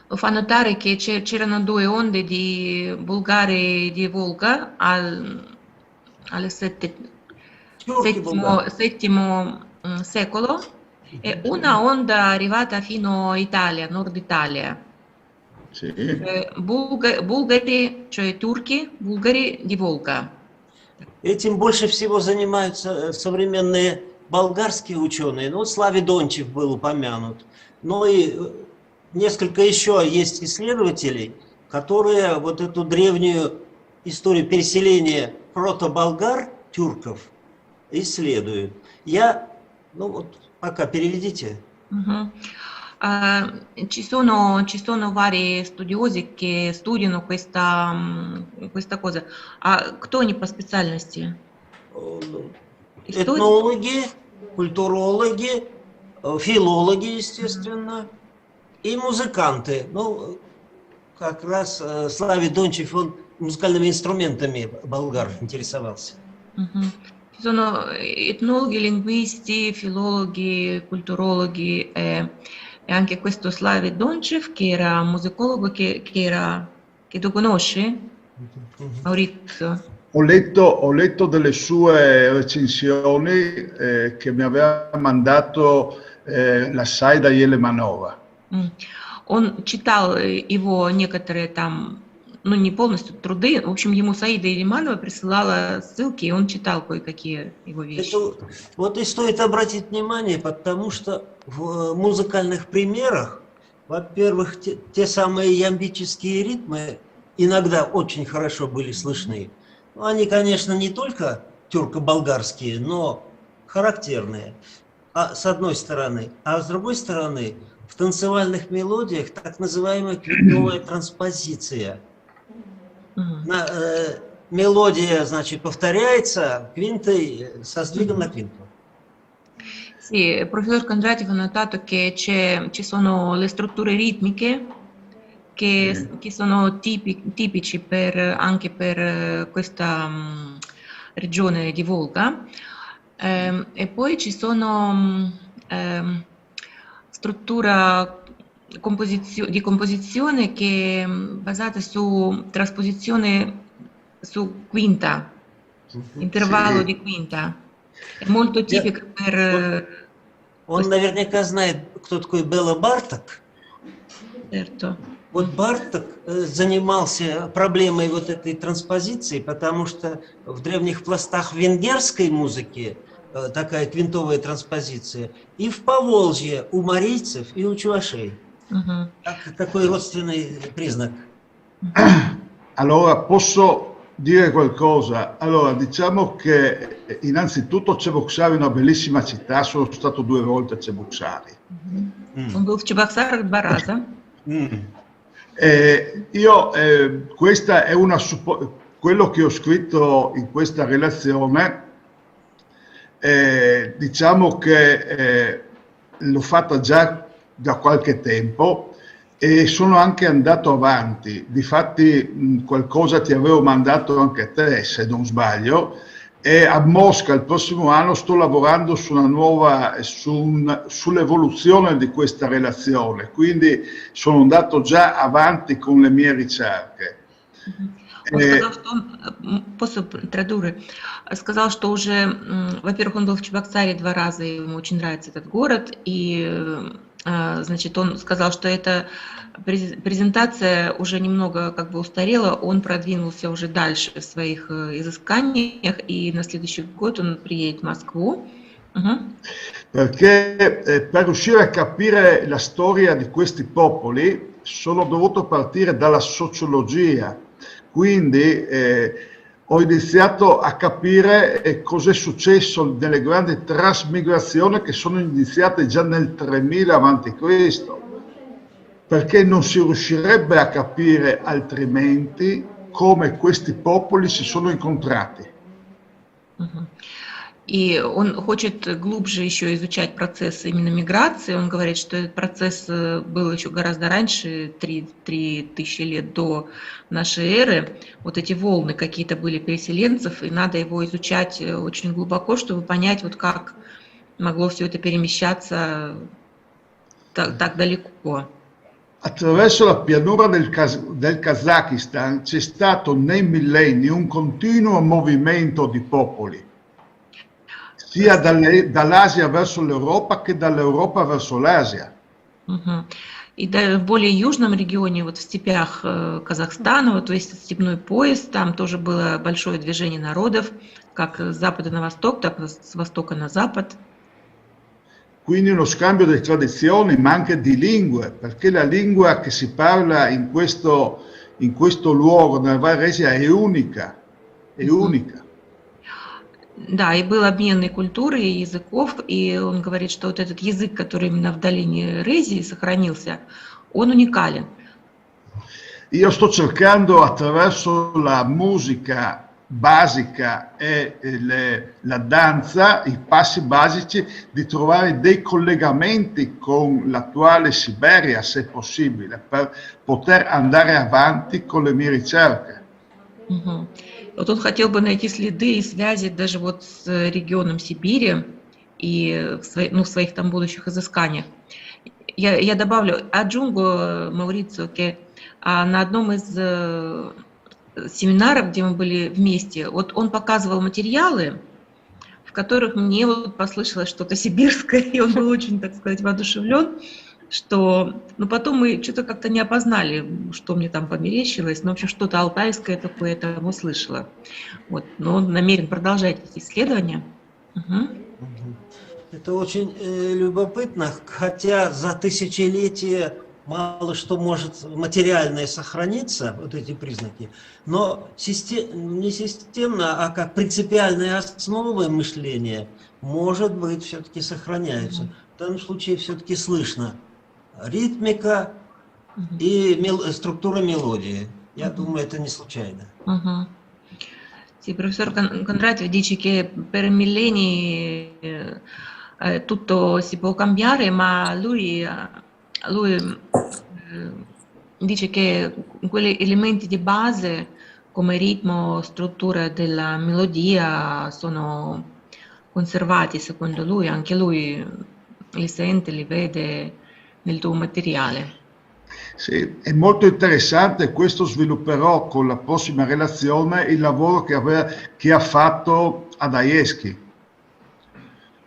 fa notare che c'erano 2 onde di bulgari di Volga al VII secolo e una onda arrivata fino a Italia, Nord Italia. Sì. Булгари, cioè турки, булгари di Волга. Этим больше всего занимаются современные болгарские ученые. Ну, вот Славе Дончев был упомянут. Но и несколько еще есть исследователей, которые вот эту древнюю историю переселения протоболгар, тюрков, исследуют. Ну вот, пока переведите. Ci sono vari studiosi che studiano questa cosa. А кто они по специальности? Этнологи, культурологи, филологи, естественно, и музыканты. Ну, как раз Славе Дончев, он музыкальными инструментами болгар интересовался. Ci sono etnologhi, linguisti, filologi, culturologi e anche questo Slave Donchev che era musicologo che tu conosci, Maurizio? Ho letto delle sue recensioni che mi aveva mandato la Saida Yelemanova. Он читал его некоторые там, ну не полностью труды, в общем, ему Саида Елиманова присылала ссылки, и он читал кое-какие его вещи. Вот и стоит обратить внимание, потому что в музыкальных примерах, во-первых, те самые ямбические ритмы иногда очень хорошо были слышны. Они, конечно, не только тюрко-болгарские, но характерные, с одной стороны. А с другой стороны, в танцевальных мелодиях так называемая квинтовая транспозиция. Мелодия, значит, повторяется квинтой со сдвигом на квинту. Sì, il professor Kondratiev ha notato che ci sono le strutture ritmiche che sono tipici anche per questa regione di Volga, e poi ci sono struttura di composizione che è basata su trasposizione su quinta, intervallo di quinta. È molto tipico per... Он наверняка знает, кто такой Бела Барток. Certo. Вот Барток занимался проблемой вот этой транспозиции, потому что в древних пластах венгерской музыки такая квинтовая транспозиция, и в Поволжье у марийцев и у чувашей. Такой родственный признак. Allora, posso dire qualcosa? Allora, diciamo che innanzitutto Cheboksary è una bellissima città, sono stato 2 volte a Cheboksary. Он был в Чебоксарах 2 раза. Questa è quello che ho scritto in questa relazione, diciamo che l'ho fatta già da qualche tempo e sono anche andato avanti. Difatti qualcosa ti avevo mandato anche a te, se non sbaglio, e a Mosca il prossimo anno sto lavorando su una nuova, sull'evoluzione di questa relazione, quindi sono andato già avanti con le mie ricerche. Он сказал, что он после традуры сказал, что уже, во-первых, он был в Чебоксаре 2 раза, и ему очень нравится этот город, и, значит, он сказал, что эта презентация уже немного как бы устарела, он продвинулся уже дальше в своих изысканиях, и на следующий год он приедет в Москву. Perché per riuscire a capire la storia di questi popoli sono dovuto partire dalla sociologia. Quindi ho iniziato a capire cos'è successo nelle grandi trasmigrazioni che sono iniziate già nel 3000 a.C., perché non si riuscirebbe a capire altrimenti come questi popoli si sono incontrati. И он хочет глубже еще изучать процесс именно миграции. Он говорит, что этот процесс был еще гораздо раньше, 3000 лет до нашей эры. Вот эти волны какие-то были переселенцев, и надо его изучать очень глубоко, чтобы понять, вот как могло все это перемещаться так далеко. Attraverso la pianura del Kazakistan c'è stato nei millenni un continuo movimento di popoli, sia dall'Asia verso l'Europa che dall'Europa verso l'Asia. И даже в более южном регионе, вот в степях Казахстана, вот весь этот степной пояс, там тоже было большое движение народов, как с запада на восток, так и с востока на запад. Quindi uno scambio di tradizioni, ma anche di lingue, perché la lingua che si parla in questo luogo, nella Val Resia, è unica, è unica. Да, и был обмен и культуры, и языков, и он говорит, что вот этот язык, который именно в долине Рези сохранился, он уникален. Io sto cercando attraverso la musica basica e la danza, i passi basici, di trovare dei collegamenti con l'attuale Siberia, se possibile, per poter andare avanti con le mie ricerche. Угу. Вот он хотел бы найти следы и связи даже вот с регионом Сибири и в своих там будущих изысканиях. Я добавлю, Аджунго Маурицио, на одном из семинаров, где мы были вместе, вот он показывал материалы, в которых мне вот послышалось что-то сибирское, и он был очень, так сказать, воодушевлен, что, но потом мы что-то как-то не опознали, что мне там померещилось, но в общем что-то алтайское такое я там услышала. Вот, но он намерен продолжать эти исследования. Угу. Это очень любопытно, хотя за тысячелетия мало что может материальное сохраниться, вот эти признаки, но не системно, а как принципиальные основы мышления, может быть, все-таки сохраняются. В данном случае все-таки слышно ритмика и структура мелодии. Я думаю, это не случайно. Sì, professor Kondratiev dice che per millenni tutto si può cambiare, ma lui dice che quegli elementi di base come ritmo, struttura della melodia sono conservati secondo lui, anche lui li sente, li vede nel tuo materiale. Sì, è molto interessante, questo svilupperò con la prossima relazione il lavoro che ha fatto Adayevsky.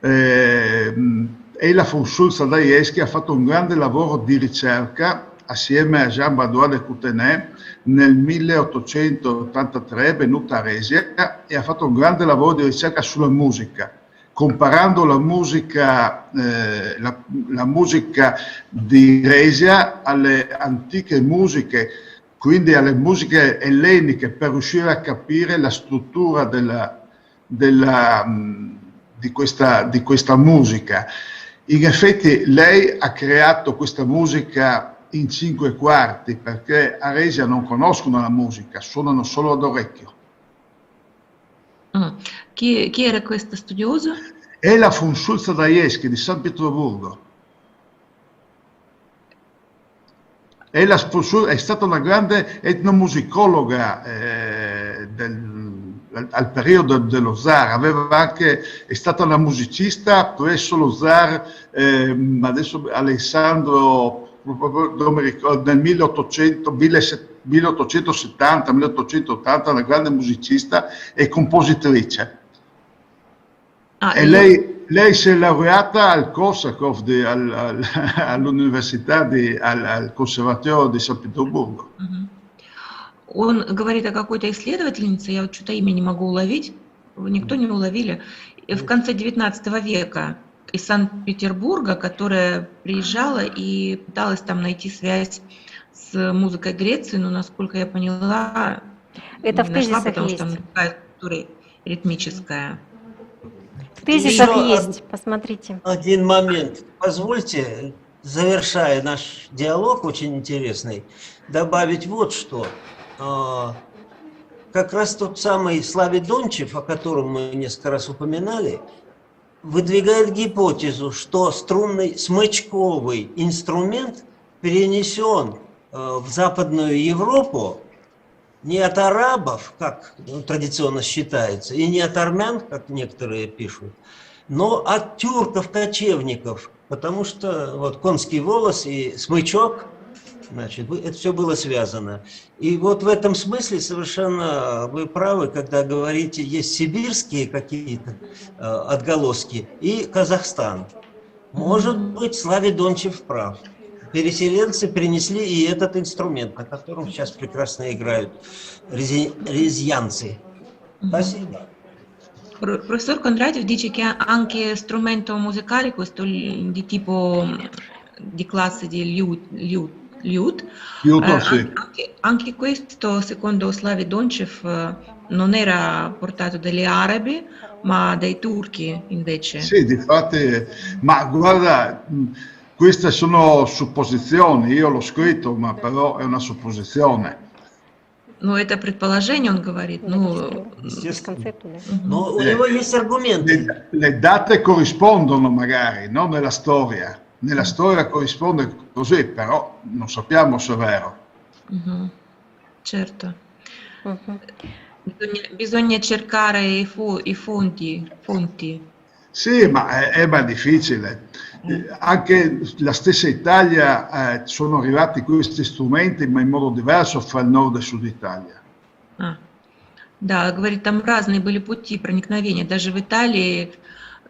Ella von Schulz-Adayevsky ha fatto un grande lavoro di ricerca assieme a Jean-Benoît de Courtenay nel 1883, è venuta a Resia e ha fatto un grande lavoro di ricerca sulla musica, comparando la musica di Resia alle antiche musiche, quindi alle musiche elleniche, per riuscire a capire la struttura di questa musica. In effetti lei ha creato questa musica in 5 quarti, perché a Resia non conoscono la musica, suonano solo ad orecchio. Chi era questa studiosa? È la von Schulz-Adayevsky di San Pietroburgo. È stata una grande etnomusicologa al periodo dello zar, è stata una musicista presso lo zar, adesso Alessandro, non mi ricordo, nel 1870-1880, una grande musicista e compositrice. E lei si è laureata al Korsakov, all'università, al Conservatorio di San Pietroburgo. Он говорит о какой-то исследовательнице, я вот что-то имя не могу уловить, никто не уловили, в конце 19 века из Санкт-Петербурга, которая приезжала и пыталась там найти связь с музыкой Греции, но, насколько я поняла, это не в нашла, тезисах потому есть. что там такая структура ритмическая. В тезисах Еще есть, посмотрите. Один момент. Позвольте, завершая наш диалог, очень интересный, добавить вот что. Как раз тот самый Славий Дончев, о котором мы несколько раз упоминали, выдвигает гипотезу, что струнный смычковый инструмент перенесен в Западную Европу не от арабов, как традиционно считается, и не от армян, как некоторые пишут, но от тюрков-кочевников, потому что вот конский волос и смычок, значит, это все было связано. И вот в этом смысле совершенно вы правы, когда говорите, есть сибирские какие-то отголоски и Казахстан. Может быть, Славий Дончев прав. переселенцы принесли и этот инструмент, на котором сейчас прекрасно играют резьянцы. Спасибо. Professor Kondratiev dice che anche strumento musicale, questo di tipo di classe di liut, anche questo secondo Slavy Donchev non era portato dagli arabi ma dai turchi invece. Sì, difatti, ma guarda, queste sono supposizioni, io l'ho scritto, ma però è una supposizione. Ну, это предположение, он говорит. Ну, Но у него есть аргументы. Le date corrispondono magari, no? Nella storia. Nella storia corrisponde così, però non sappiamo se è vero. Certo. Bisogna cercare i fonti. Sì, ma è difficile. Anche la stessa Italia sono arrivati questi strumenti, ma in modo diverso fra il nord e il sud Italia. Да, говорит, там разные были пути проникновения. Даже в Италии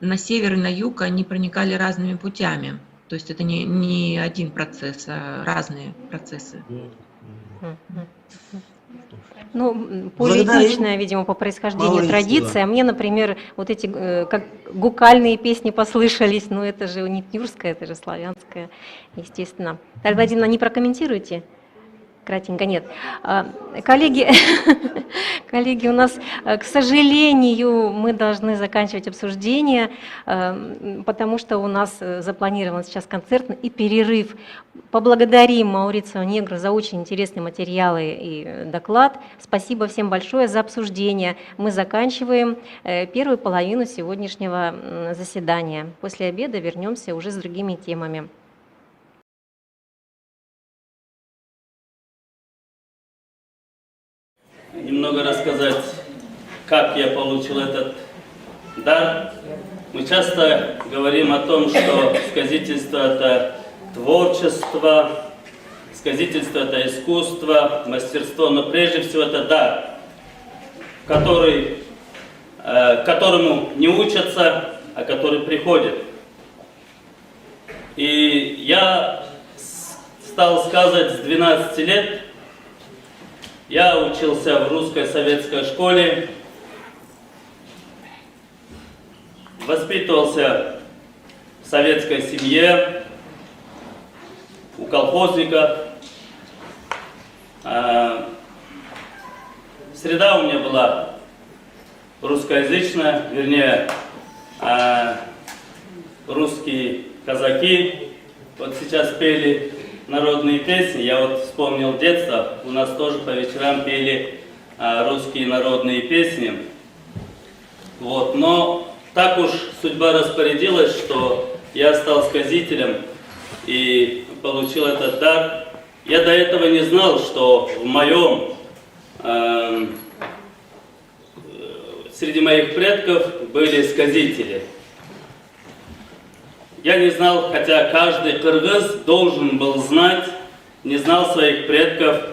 на север и на юг они проникали разными путями. То есть это не один процесс, а разные процессы. Ну, полиэтничная, видимо, по происхождению традиция. Мне, например, вот эти как гукальные песни послышались, но это же не тюркская, это же славянская, естественно. Так, Владимир, не прокомментируйте? Кратенько, нет. Коллеги, у нас, к сожалению, мы должны заканчивать обсуждение, потому что у нас запланирован сейчас концерт и перерыв. Поблагодарим Маурицио Негро за очень интересные материалы и доклад. Спасибо всем большое за обсуждение. Мы заканчиваем первую половину сегодняшнего заседания. После обеда вернемся уже с другими темами. Немного рассказать, как я получил этот дар. Мы часто говорим о том, что сказительство – это творчество, сказительство – это искусство, мастерство, но прежде всего это дар, которому не учатся, а который приходит. И я стал сказать с 12 лет. Я учился в русской советской школе, воспитывался в советской семье, у колхозника. Среда у меня была русскоязычная, вернее, русские казаки вот сейчас пели народные песни. Я вот вспомнил детство, у нас тоже по вечерам пели русские народные песни. Вот. Но так уж судьба распорядилась, что я стал сказителем и получил этот дар. Я до этого не знал, что в моем, среди моих предков были сказители. Я не знал, хотя каждый кыргыз должен был знать, не знал своих предков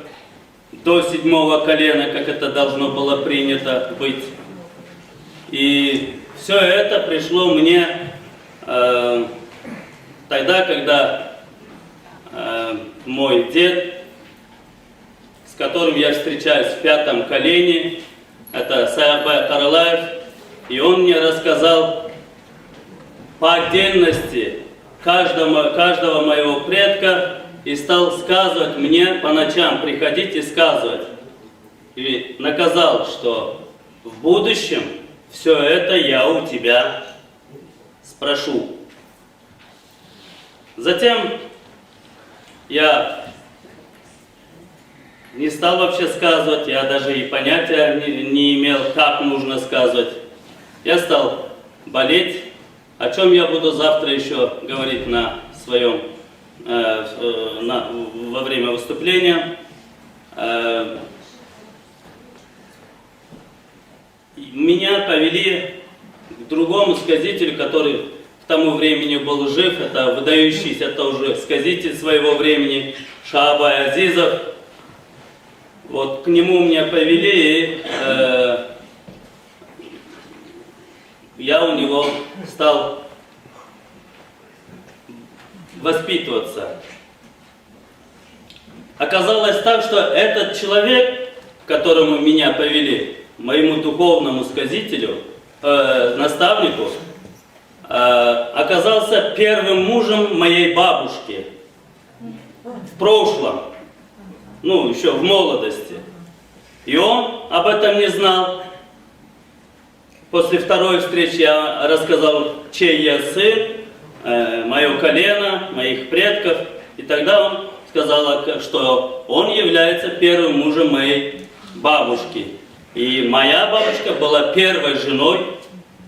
до 7-го колена, как это должно было принято быть. И все это пришло мне тогда, когда мой дед, с которым я встречаюсь в 5-м колене, это Саярбай Каралаев, и он мне рассказал по отдельности каждого моего предка и стал сказывать мне по ночам, приходить и сказывать. И наказал, что в будущем все это я у тебя спрошу. Затем я не стал вообще сказывать, я даже и понятия не имел, как нужно сказывать. Я стал болеть. О чем я буду завтра еще говорить на своем, во время выступления. Меня повели к другому сказителю, который к тому времени был жив. Это выдающийся тоже сказитель своего времени Шаабай Азизов. Вот к нему меня повели, и я у него стал воспитываться. оказалось так, что этот человек, к которому меня повели, моему духовному сказителю, наставнику, оказался первым мужем моей бабушки в прошлом, ну, еще в молодости. И он об этом не знал. После второй встречи я рассказал, чей я сын, мое колено, моих предков. И тогда он сказал, что он является первым мужем моей бабушки. И моя бабушка была первой женой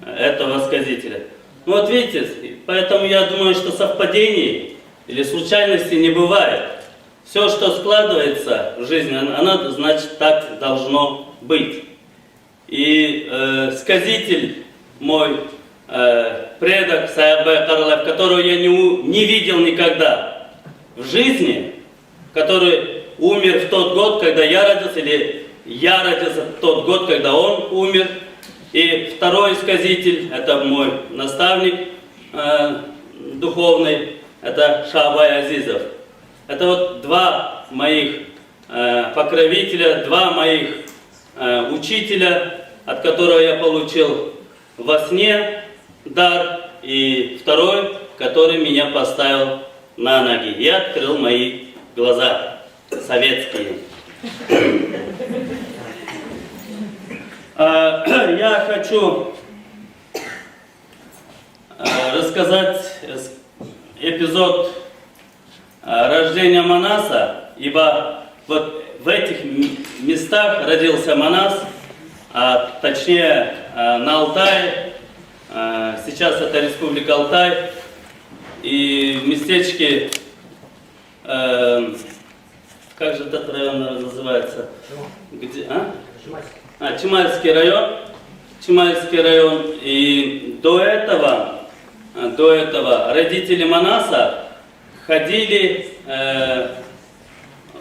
этого сказителя. Ну вот видите, поэтому я думаю, что совпадений или случайностей не бывает. Все, что складывается в жизни, оно, значит, так должно быть. И сказитель мой, предок Саябай Каралаев, которого я не видел никогда в жизни, который умер в тот год, когда я родился, или я родился в тот год, когда он умер. И второй сказитель, это мой наставник духовный, это Шабай Азизов. Это вот два моих покровителя, два моих учителя, от которого я получил во сне дар, и второй, который меня поставил на ноги и открыл мои глаза советские. Я хочу рассказать эпизод рождения Манаса, ибо вот в этих местах родился Манас, а точнее на Алтае, сейчас это Республика Алтай, и в местечке, как же этот район называется? Где, Чемальский район. Чемальский район. И до этого родители Манаса ходили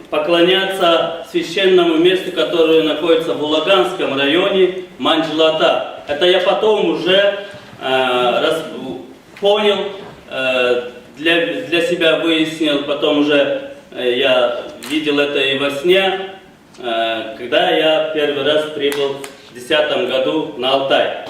поклоняться священному месту, которое находится в Улаганском районе, Манджлата. Это я потом уже понял, для себя выяснил, потом уже я видел это и во сне, когда я первый раз прибыл в 2010 году на Алтай.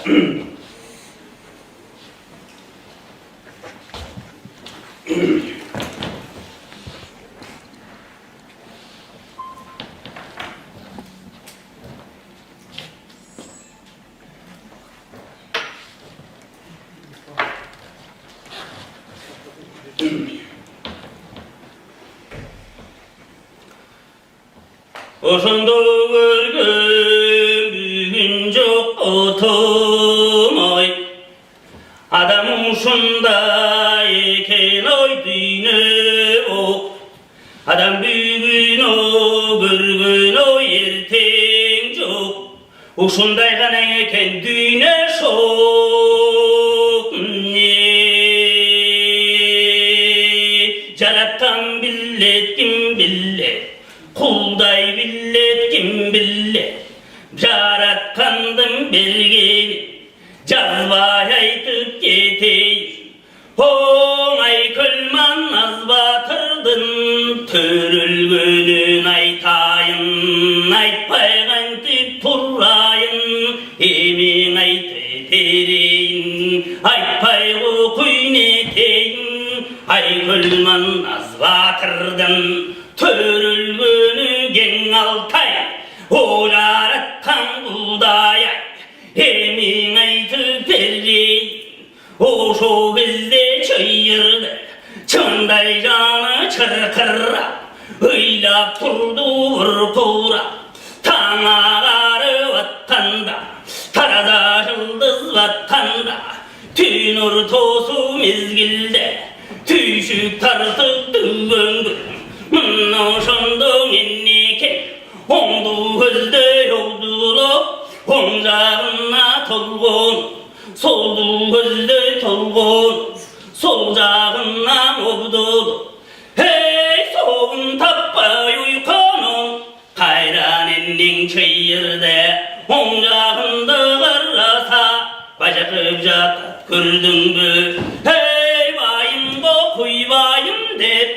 Ошондо көргөн жок отомой адам ушундай экен ой дүйнө ок адам бүгүн көргөн ой эртең жок ушундай гана экен дүйнө шок жараткан билет ким билет Kulday billet kim billet Jaratkandım belgeni Cazbay aytıp geteyiz Oğay kılman az batırdın Törülgünün aytayın Aytpaygan tip turrayın Emin aytı tereyin Aytpay okuyun eteyin Ay kılman az batırdın Törülgünü gen Altay Olar attan buğday Emin aytı perdeyin Oşo bizde çayırdı Çınday canı çırkırra Öylap turdu vurpura Tan ağarı vattanda Tarada yıldız vattanda Tünür tosu mezgilde Tüşük tartık düğüngür Ошондоң эннеке оңду көздөй олдулуп оң жагына толгон солду көздөй толгон сол жагына обдулуп эй соғын таппай уйконун кайран эннең чыйырды оң жагында караса бажакып жатат көрдүңбү эй байым го куйбайым деп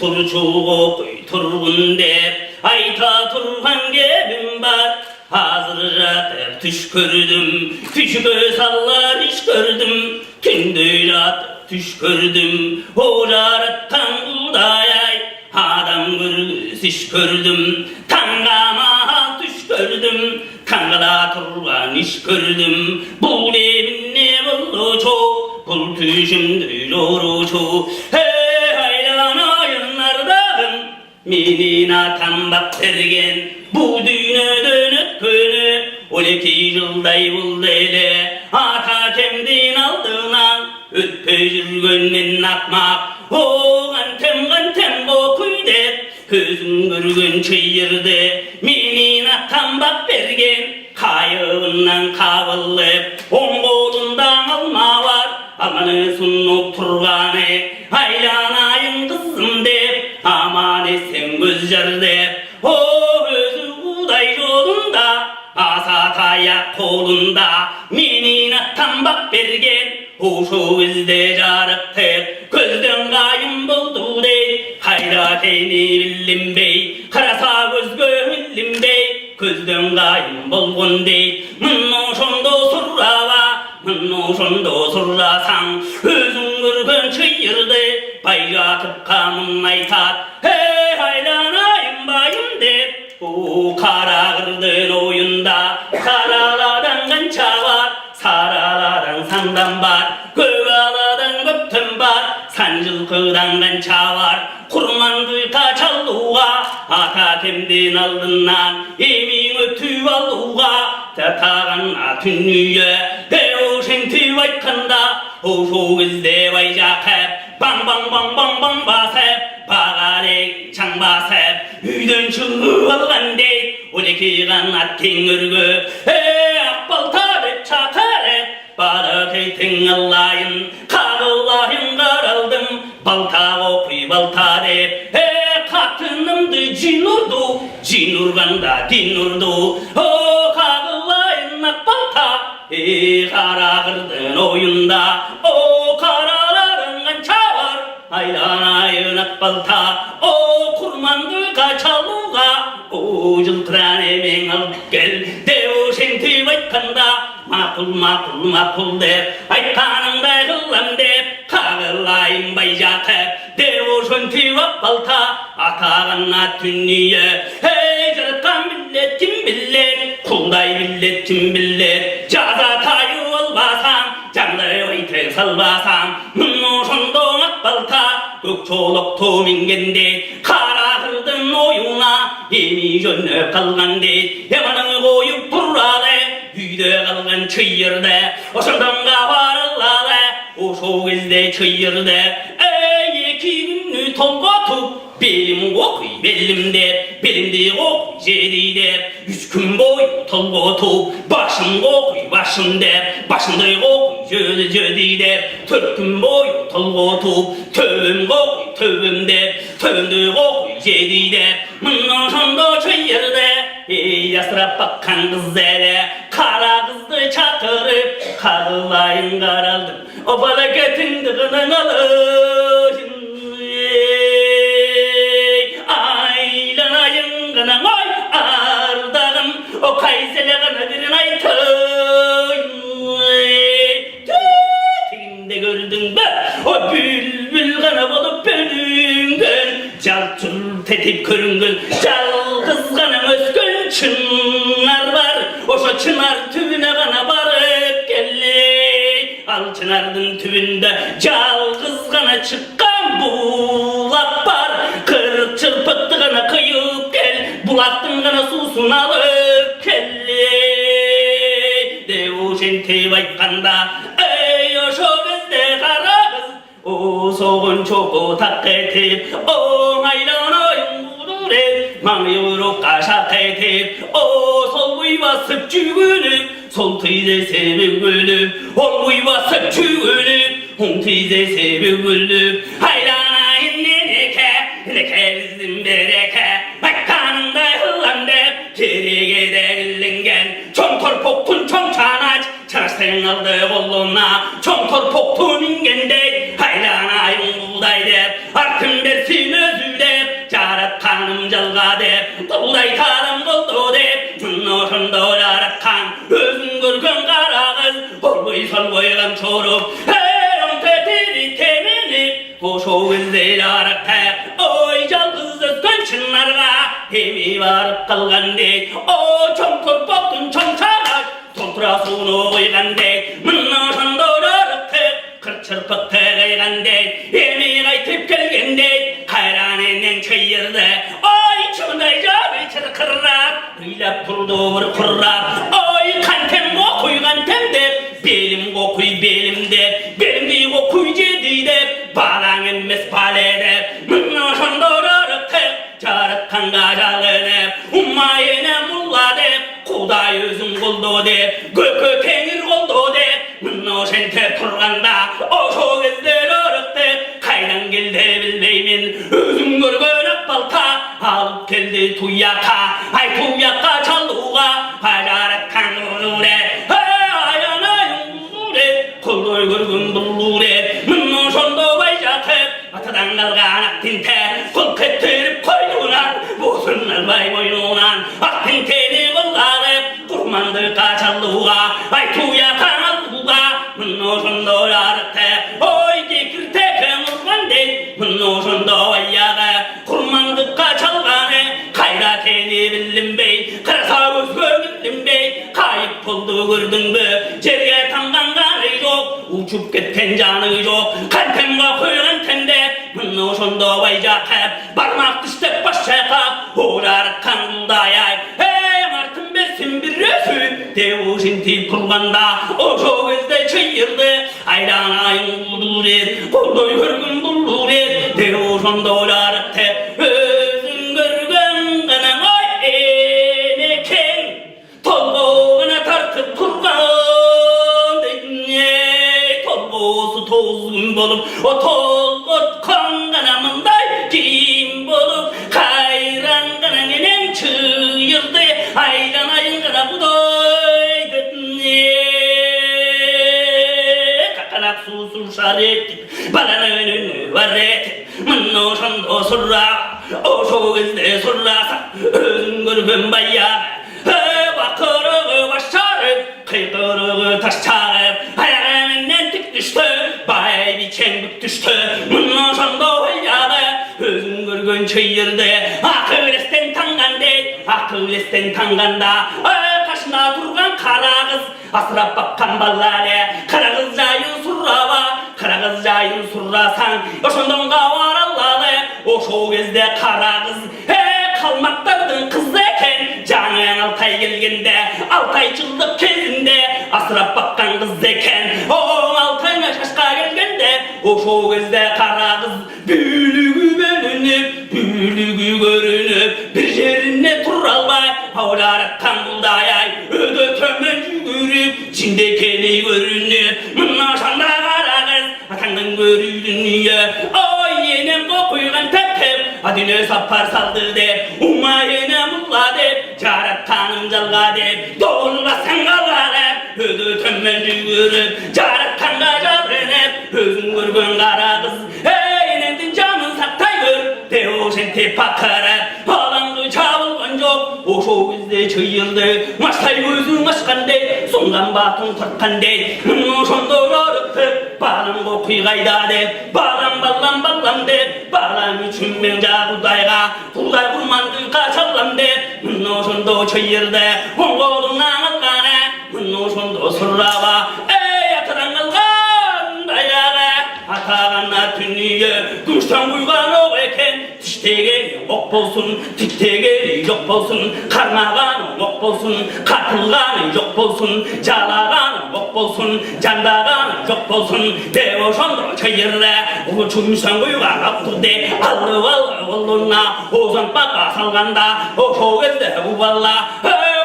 Turçuğu turgun dep ayta turgan gebim var. Hazırca dep tuş gördüm, tuş göz allar iş gördüm. Tündürat tuş gördüm, hocarattan buğdayay. Adam görgüs iş gördüm, tangama tuş gördüm. Tangada turgan iş gördüm, bu evin ne buldu çok, bu tüşümdü zoru çok. Hey haylanayın nardağın, menin atam bak bergen, bu düğüne dönüp könü, 12 yılday buldu ele, ata kendin aldığına, ötpey жүргеннен akmak, oğan tem bu kuydep, Gözün görgün çıyırdı, menin atam bak bergen, kayığından kavılıp, on kolundan alma var, amanı sunup turganı, aylanayın kızım dep, aman esen göz jar dep, o özü uday yolunda, asa tayak kolunda, menin atam bak bergen, Uşu bizde jarıktık, gözden gayım buldu dey, hayra teyni billim bey, karasa gözgö billim bey, gözden gayım bulgun dey, mınno şondo surrava, mınno şondo surrasan, özün görgön çıyırdı, bayratıp kamın aytat, hey haylanayım bayım dep, o kara kırdın oyunda, karalardan gança var, Saralardan sandan var, göğaladan göptüm var, sancılkıdan gança var, kurmandıka çalluğa, ata kendin aldından, emin ötü alluğa, tatağına tünüye, deo şenti vaykanda, hoşu bizde vaycak hep, bang bang bang bang bang bas hep, bağarek çang bas hep, üyden çığı algan dey, 12 kanat tengürgü, akbalta dep çakar hep, bana teytin Allah'ın, kağılayın karaldım, balta okuy balta dep, katınımdı cinurdu, cinurganda dinurdu, o kağılayın akbalta, kara kırdın oyunda, o karaların gança var, aylanayın akbalta, o kurmandı kaçaluğa, o жылтыран emen alıp gel, deo şenti vaykanda, makul dep, aytkanыңдай kıllam dep, kağılayın bayjak hep, deo şenti vak balta, atağına tünniye, hey jarıtkan millet kim billet, kulday millet kim billet, jaza tayı olbasam, canlı oyte salbasam, mınno şondo vak balta, gökçoluktu mingende, kara kırdın oyuna, emi jönöp kalgan dey, yamanı koyup turradı, үйde kalgan çıyırdı, oşundan kavarılladı, oşu gezde çıyırdı, iki günlü tolgotup, belim okuy bellimde, belimde okuy jedide, 3 gün boyu tolgotup, başım okuy başım dep, başımda okuy jödide, 4 gün boyu tolgotup, tövüm okuy tövüm dep, tövümde okuy jedide, mınno şondo çıyırdı, yasırap bakkan kız ele, kara kızdı çatırıp, kağılayın karaldım, o balaketin dıgının alın. Aylanayın gına oy ardağım, o kaysele gına birin aytın. Tütüğünde gördün be, o bülbül gına bolup bölüngün, jalçul tetip körüngün, jal kız gına möskün çınlar var, oşo çınar tübüne gına barıp gelli, al çınardın tübünde, jal kız gına çıkkan bulak var, kırık çırpıttı gına kıyıp gel, bulaktın gına susun alıp kelli, devu şenti vaykanda, ey oşo bizde kara kız, o soğun çoku tak etip, o aylanayın budur et, mağyuru kaşak etip, o sol basıp cügünüp, sol teyze sebebi gülüp, ol basıp cügünüp, on teyze sebebi gülüp, aylanayın neke bizim bereke, bakkanımda hıllan dep, kerege de gillingen, çon torpoktun çon çanaç, çanaçtayın aldı koluna, çon torpoktun ingende, aylanayın bulday dep, artım bersin özü dep, jaratkanym jalga dep, dolday tarım boldu dep, mınna oşondo jaratkan, özün görgön kara kız, olboy solboygan çorup, on tetiri temenip, oşo gözde jarattak, oy jalgız özgön çınlarga, hemi barıp kalgan deyt, o çomkur boktun çomçarak, толтыра суыны ойғандай мына жандорыртып қырық шырпық тігілгендей емей қайтып келгендей қайран енен шайырды ой шындай жабы шырқырап күйлеп тұрды бір құрап ой қантем қойған темдеп белім қой белім деп белімді қой жеді деп балаң емес бале деп мына жандорыртып жаратқанға жалынып умайына мұлла деп Құдай өзің қолды деп, көкі теңір қолды деп, мұны шенте тұрғанда, ошо кездер ұрықты, қайдан келді білмеймін, өзің көрген ақбалта, алып келді туяқа, ай туяқа чалуға, ажаратқан ұлуре, аянайын ұлуре, қолдай көрген бұлуре, мұны шонды бай жатып, атадан қалған ақтинте, қол кеттіріп қойдуынан, босын албай мойнуынан, ақтинтені Kurmandı kaçallığa, ay tuya kanallığa, mınno şondo yarıte, oy dikir teken urgan dey, mınno şondo ayağı, kurmandı kaçalğanı, kayra teni bildim bey, kırsa gözgö bildim bey, kayıp oldu gördün mü, jerge tangan kanı yok, uçup ketken canı yok, kalpemge koygan tende, mınno şondo bayjakep, barmak diştep baş çekap, oğlarıtkan buldayay, Bersin bir rösü, devuşinti kurganda, oşo gözde çayırdı, aydan ayın bulur et, koldoy görgün bulur et, devuşun dolar tep, özün görgün gana oy eneken, tolboğuna tartıp kurgan, tolboğusu tozgun bolup, o tolgot kanganamınday kim bolup, kayran gana nenen çığırdı, aydan ayın gana budoydu, kakanak susun şaretip, balan önünü var etip, mınno şondo surra, oşo gözde surrasa, özün görgün bayağı, bakırığı başarıp, kıykırığı taş çağırıp, ayağımından tık düştü, bay biçen bük düştü, mınno şondo bayağı, özün görgün çayırdı, akılesten tangan dey, akılesten tanganda, kaşına durgan kara kız, asırap bakkan ballare, kara kız jayın surraba, kara kız jayın surrasan, oşondon kavar allalı, oşo gezde kara kız, kalmaktardın kız eken, canın altay gelgende, altay çıldık kezinde, asırap bakkan kız eken, oğun altayına şaşka gelgende, oşo gezde kara kız, büyülügü bölünüp, büyülügü görünüp, bir yerine turalbay, avlarattan buldayay, ödö tömen yügürüp, çindekeni görünüp, mınna şanda kara kız, atanın görüydün niye, oy yenem kokuygan tep tep, adine sapar saldı dep, uma yenem ulla dep, jaratkanım jalga dep, dolbasan kala dep, ödö tömen yügürüp, jaratkanга jalınıp, özün görgön kara kız, enendin canın saktay gör, deoşente pakara, alangı çabılgan yok, oşo bizde çıyırdı, maçtay gözün açkandey, songan batın tırtkandey, mınno şondo yoruptı, balam kokuyğayda dep, balam ballam ballam dep, balam üçün men jagudayga, buday kurmandı kaçallam dep, mınno şondo çıyırdı, ongodun anıtkana, mınno şondo surraba, atıran algan dayaga, atağana tünniye, güçten uygan o eken, tiştegeli ok bolsun, tiktegeli yok bolsun, karmağanı ok bolsun, katılganı yok bolsun, jalaganı ok bolsun, jandagany yok bolsun, devoşondo çayırda, o çumsan uygan apturde, allı vallı olluna, ozan baka salganda, o şogelde bu balla,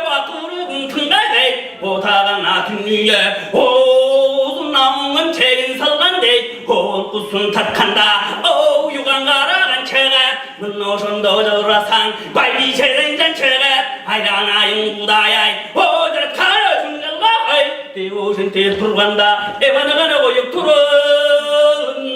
bakırıgın tındayday, otağana tünniye, ozun namın çegin salgandey, olkusun tatkanda, o yugan karagan çeğe, mınno şondo jolasan, baybi çeğen çeğe, aydan ayın budayay, o jarat kara jungalgay, devoşente turganda, evanagana koyup turun.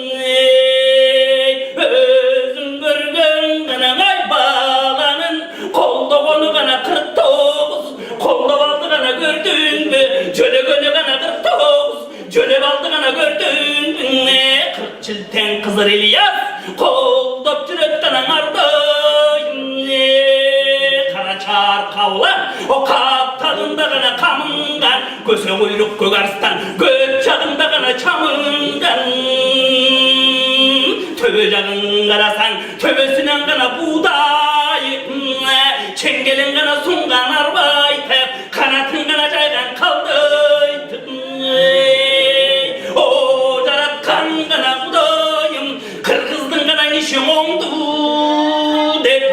Jölep aldı gana gördün, 40 yıl ten kızır İlyas, koldop cüretten anardı. Kara çağır kavla, o kap tadında gana kamıngan, göze kuyruk gögarstan, göt çağında gana çamıngan. Töbe жағын қарасаң, төбесінен ғана будай, чеңгелін ғана сұңған арбай, қанатын ғана жайған қалды. О, жаратқан ғана құдайым, қырғыздың ғана неше оңды деп,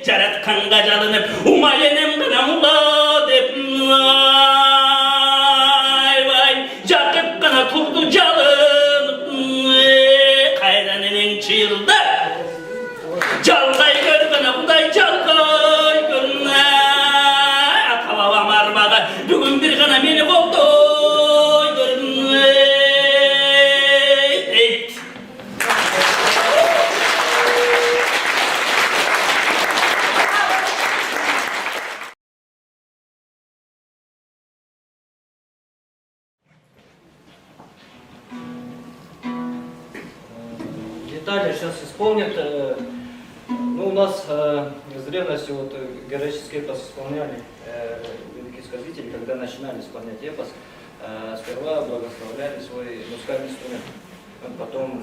жаратқанға жалынып, умайленем ғана мұла деп, жақып ғана тұрды жалын. Çığırdı. Çalgay görgüne Kuday çalgay görüne. Ata babam armadı. Bugün bir gana beni oldu görüne. Evet. Детали сейчас исполнят. Ну, у нас из древности вот героический эпос исполняли великие сказители, когда начинали исполнять эпос, сперва благословляли свой музыкальный инструмент, потом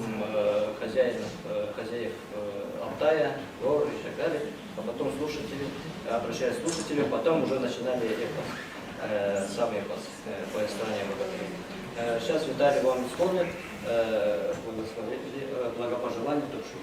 хозяев Алтая, горы и так далее, а потом слушатели, обращаясь к слушателю, потом уже начинали эпос, сам эпос, повествование богатырей. Сейчас Виталий вам исполнит благопожелание душу.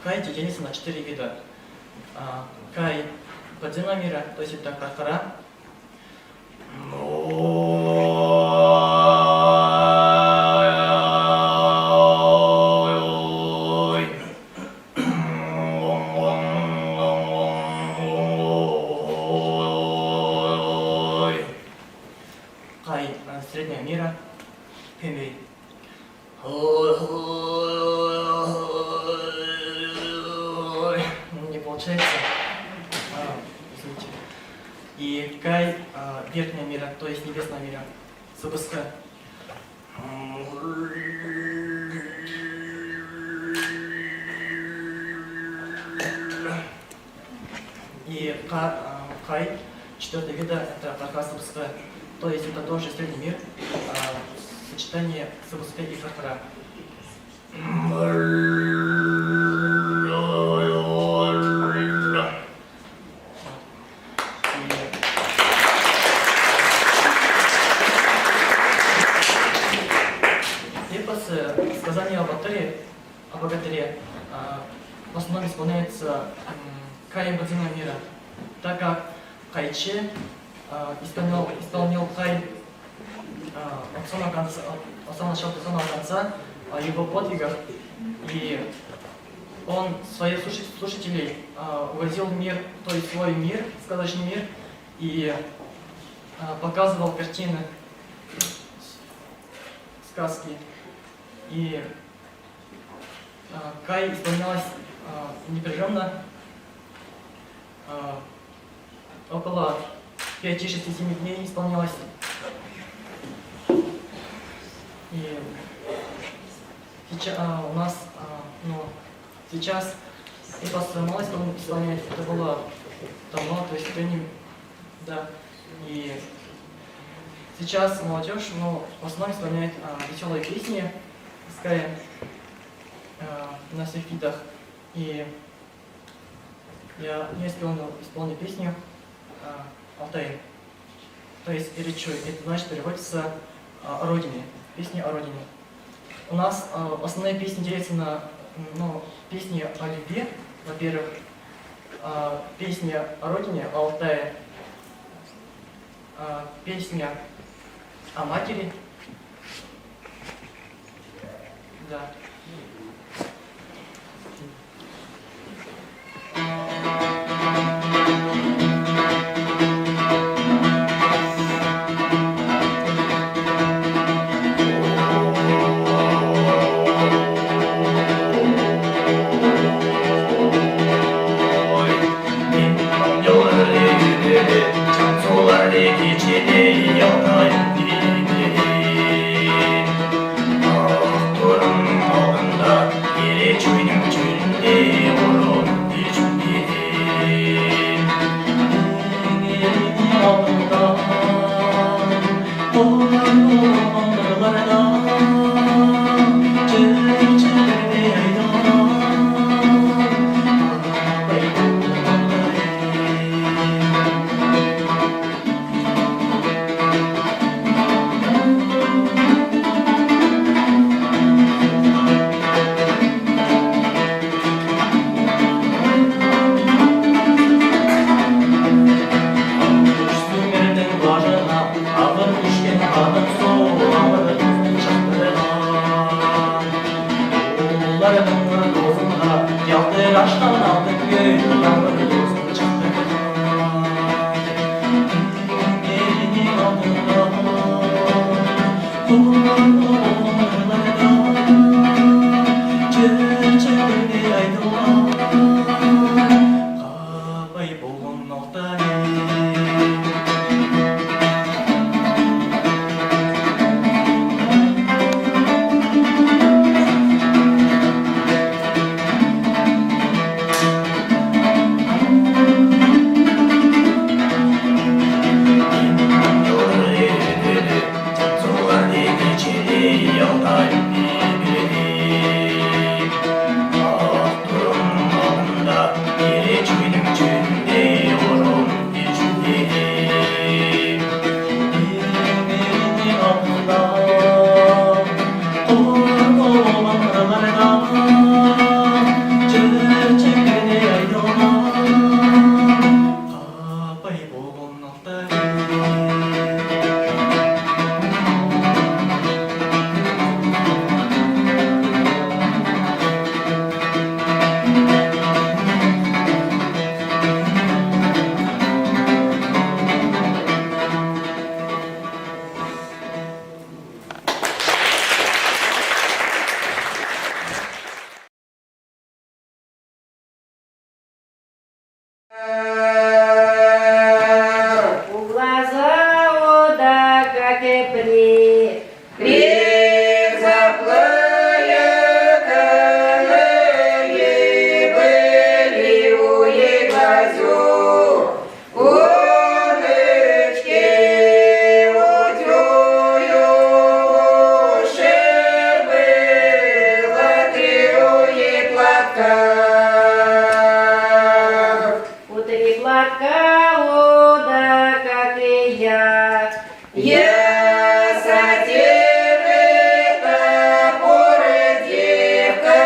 Кай делится на 4 вида. Кай подземного мира, то есть это Кахара. среднего мира. Ой, не получается. Извините. И Кай верхнего мира, то есть небесного мира. СБСХ. И Кай, четвертый вида, это Фарха СБСХ. То есть это тоже средний мир, сочетание СБСХ и Фархара. Сказание о богатыре в основном исполняется Каем подземного мира, так как Кайче исполнил Кай от самого начала до самого конца о его подвигах, и он своих слушателей увозил в мир, то есть свой мир, сказочный мир, и показывал картины, сказки. И Кай исполнялась непрерывно около 5-6-7 дней исполнялась. И сейчас у нас сейчас эпос мало исполняет, это было давно, то есть да. И сейчас молодежь, в основном исполняет веселые песни Кая на всех видах. И я не исполнил песню Алтай. То есть Иричуй, это значит переводится о родине, песни о родине. У нас основные песни делятся на песни о любви, во-первых, песни о родине, о Алтае, песня о матери. Да. кого-то, как и я. Я сатирика, породивка,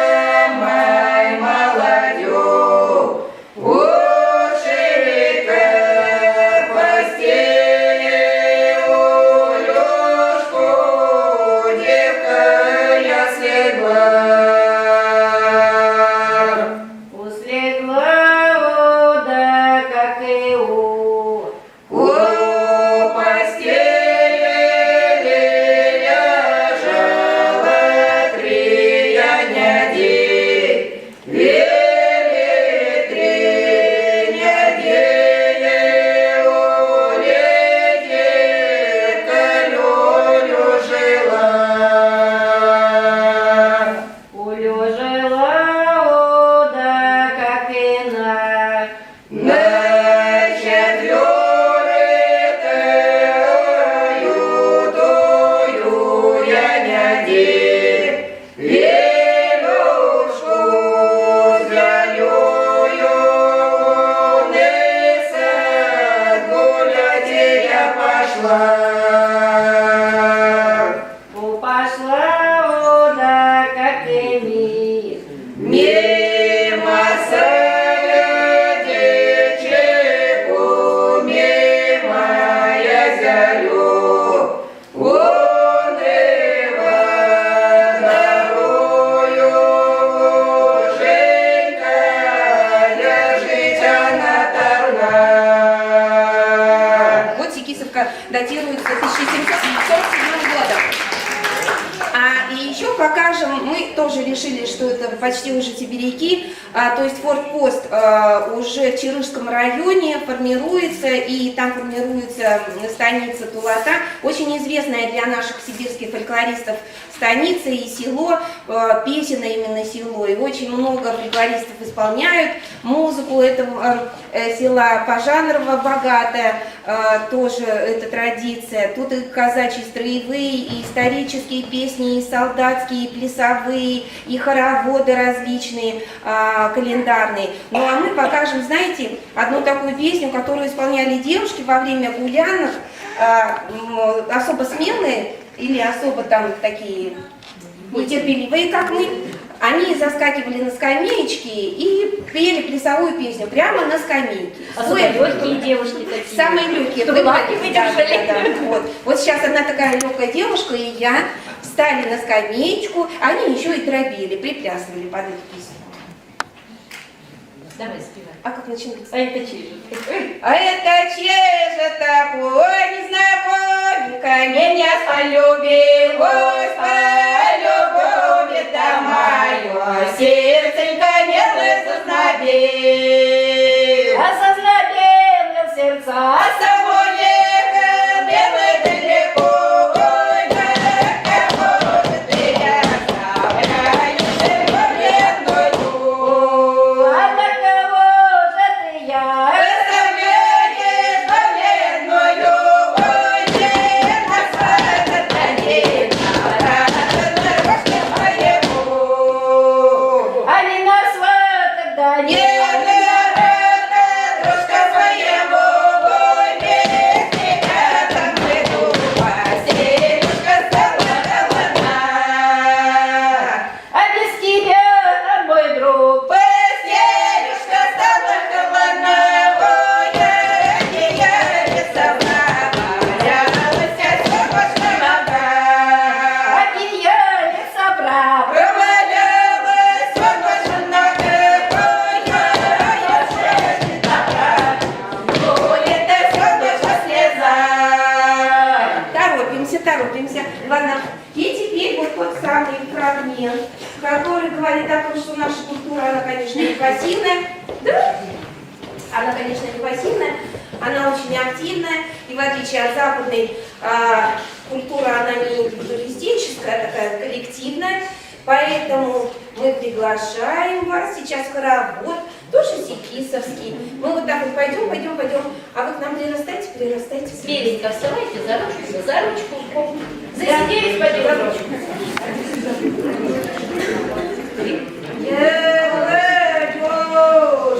май молодью, уширика, постелю, лёжку, девка, я слегла. Услегла, да, как и у постели лежала три недели, улетевка Люлю жила. Улю жила, да, как и на четвёртую тую я няди, Илюшку зялюю вниз гулять я пошла. Пошла, да, как и мимо садичку, мимо я зялю, уныло дарую, Женька, лежит она торна. Вот Секисовка датируется 1747 годом. И еще покажем, мы тоже решили, что это почти уже сибиряки, то есть форпост уже в Чарышском районе формируется, и там формируется станица Тулата, очень известная для наших сибирских фольклористов станица и село, песенное именно село, и очень много фольклористов исполняют музыку этого села, пожанрово богатая, тоже эта традиция. Тут и казачьи строевые, и исторические песни, и солдатские, и плясовые, и хороводы различные, календарные. Ну а мы покажем, знаете, одну такую песню, которую исполняли девушки во время гулянок, особо смелые или особо там такие нетерпеливые, как мы. Они заскакивали на скамеечки и пели плясовую песню прямо на скамейке. Особо легкие девушки такие. Самые легкие. Чтобы лаки выдержали. Да. Вот сейчас одна такая легкая девушка и я встали на скамеечку, они еще и дробили, приплясывали под эту песню. Давай, спевай. А как начинается? А это чей же? А это чей же такой незнакомка меня полюбил, полюбовь-то мое, сердценько милое зазнобил. А зазнобил в сердца, а собой ехал белый далеко. Торопимся. Ладно. И теперь вот тот самый фрагмент, который говорит о том, что наша культура, она, конечно, не пассивная. Да? Она, конечно, не пассивная, она очень активная. И в отличие от западной культуры, она не индивидуалистическая, такая коллективная. Поэтому мы приглашаем вас сейчас в хоровод, тоже секисовский. Мы вот так вот пойдем, а вы к нам прирастайте. Смеленько вставайте за ручку. Засиделись, пойдем за ручку.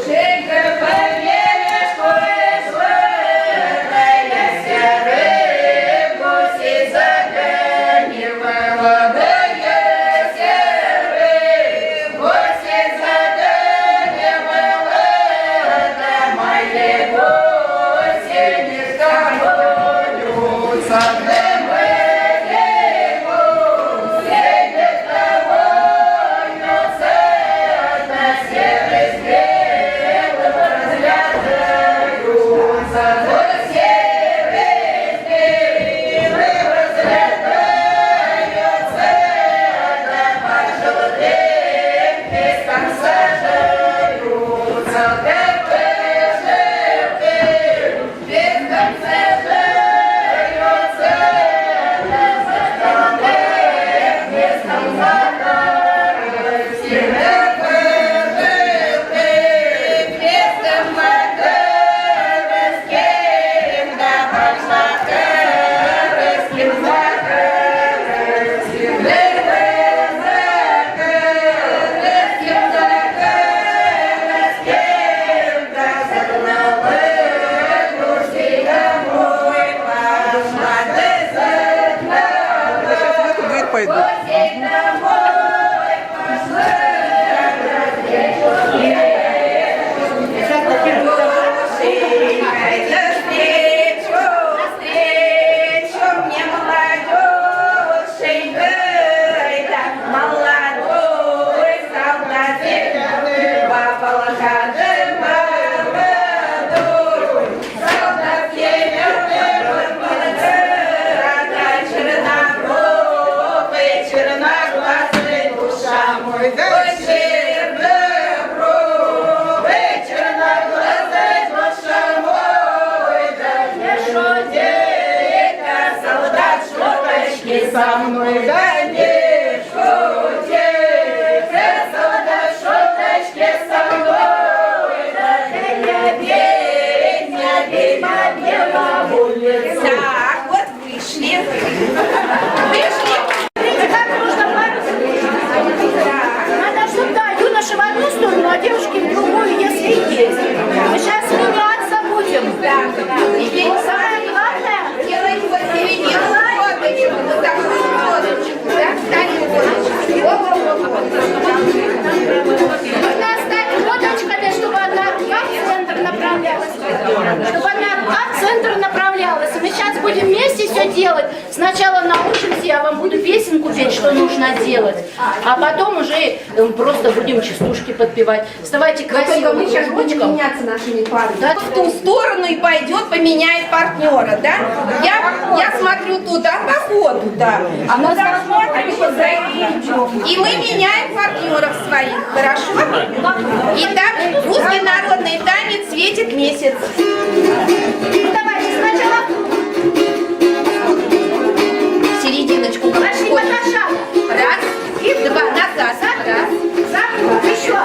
Женька, поверишь, со мной, да не шути, да шуточки со мной, да песня, ведьма пела улицу. Так, вот вышли. Надо, чтобы, да, юноши в одну сторону, а девушки в другую, если есть. Мы сейчас меняться будем. И самое главное, Делайте вот середину водочку, вот такую водочку, да, ставим водочку. нужно оставить водочками, чтобы одна рука в центр направлялась. Чтобы одна рука в центр направлялась. И мы сейчас будем вместе все делать. Сначала научимся, я вам буду песенку петь, что нужно делать. А потом уже просто будем частушки подпевать. Вставайте красиво. Мы сейчас будем меняться нашими парами. Да? В ту сторону и пойдет, поменяет партнера, да? Я смотрю туда по ходу, да. А мы и мы меняем партнеров своих, хорошо? Итак, русский народный танец «Светит месяц». Давайте сначала Серединочку. пошли по шагу. Раз, и два, назад. Раз. Еще.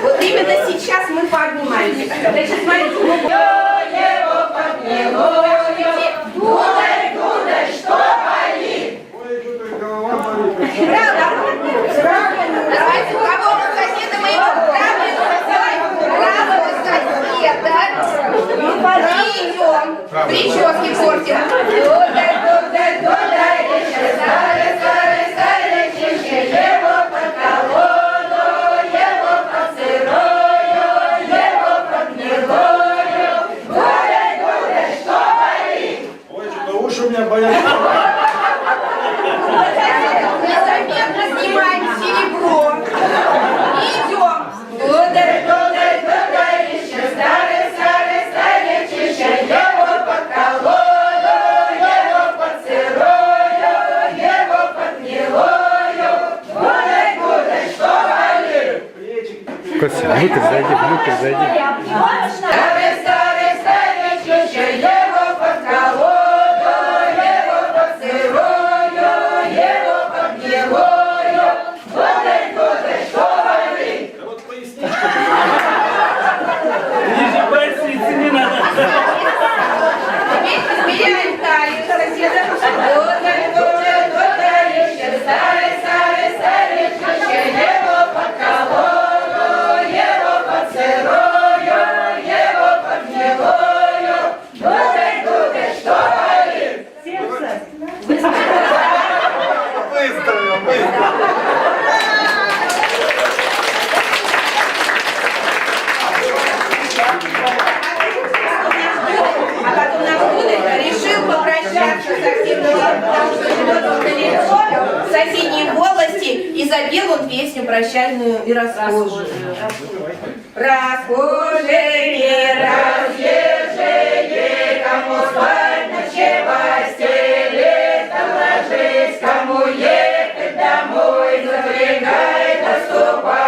Вот именно сейчас мы пообнимаемся. Значит, смотрите. Гудай, что болит? Давайте, у кого соседа моего правого соседа. И идем. Прически портим. Гудай, старый, его под колоду, его под сырою, его под гнилою. Гудай, что болит? Ой, что-то уши у меня болят. Незаметно снимаем серебро. И идем. Гудай, еще старый, старичище, его под колоду, его под сырою, его под гнилою. Гудай, что болит? Костя, внутрь зайди. Старый, старичище, его под колоду, его под сырою, его под гнилою. Гудай, что болит? Ниже поясницы не надо. Теперь измеряем талию соседа. Гудай, еще старый, старичище, его под колоду, его под сырою, его запел он песню прощальную и расхожую. Расхожие, разъезжие, кому спать ночевать, стелет, ложись, кому ехать домой, запрягай, доступай.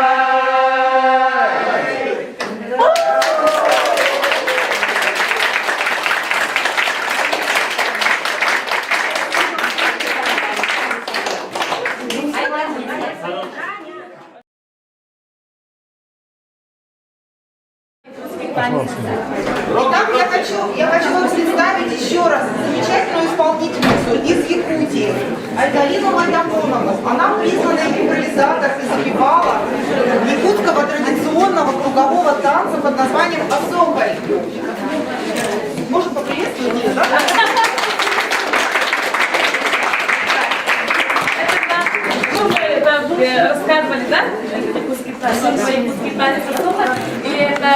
Итак, я хочу вам представить еще раз замечательную исполнительницу из Якутии, Альгалину Майтапонову. Она признанный импровизатор и запевала якутского традиционного кругового танца под названием «Осоколь». Может, поприветствовать ее, да? Рассказывали, да? Якутский танец «Осоколь». И это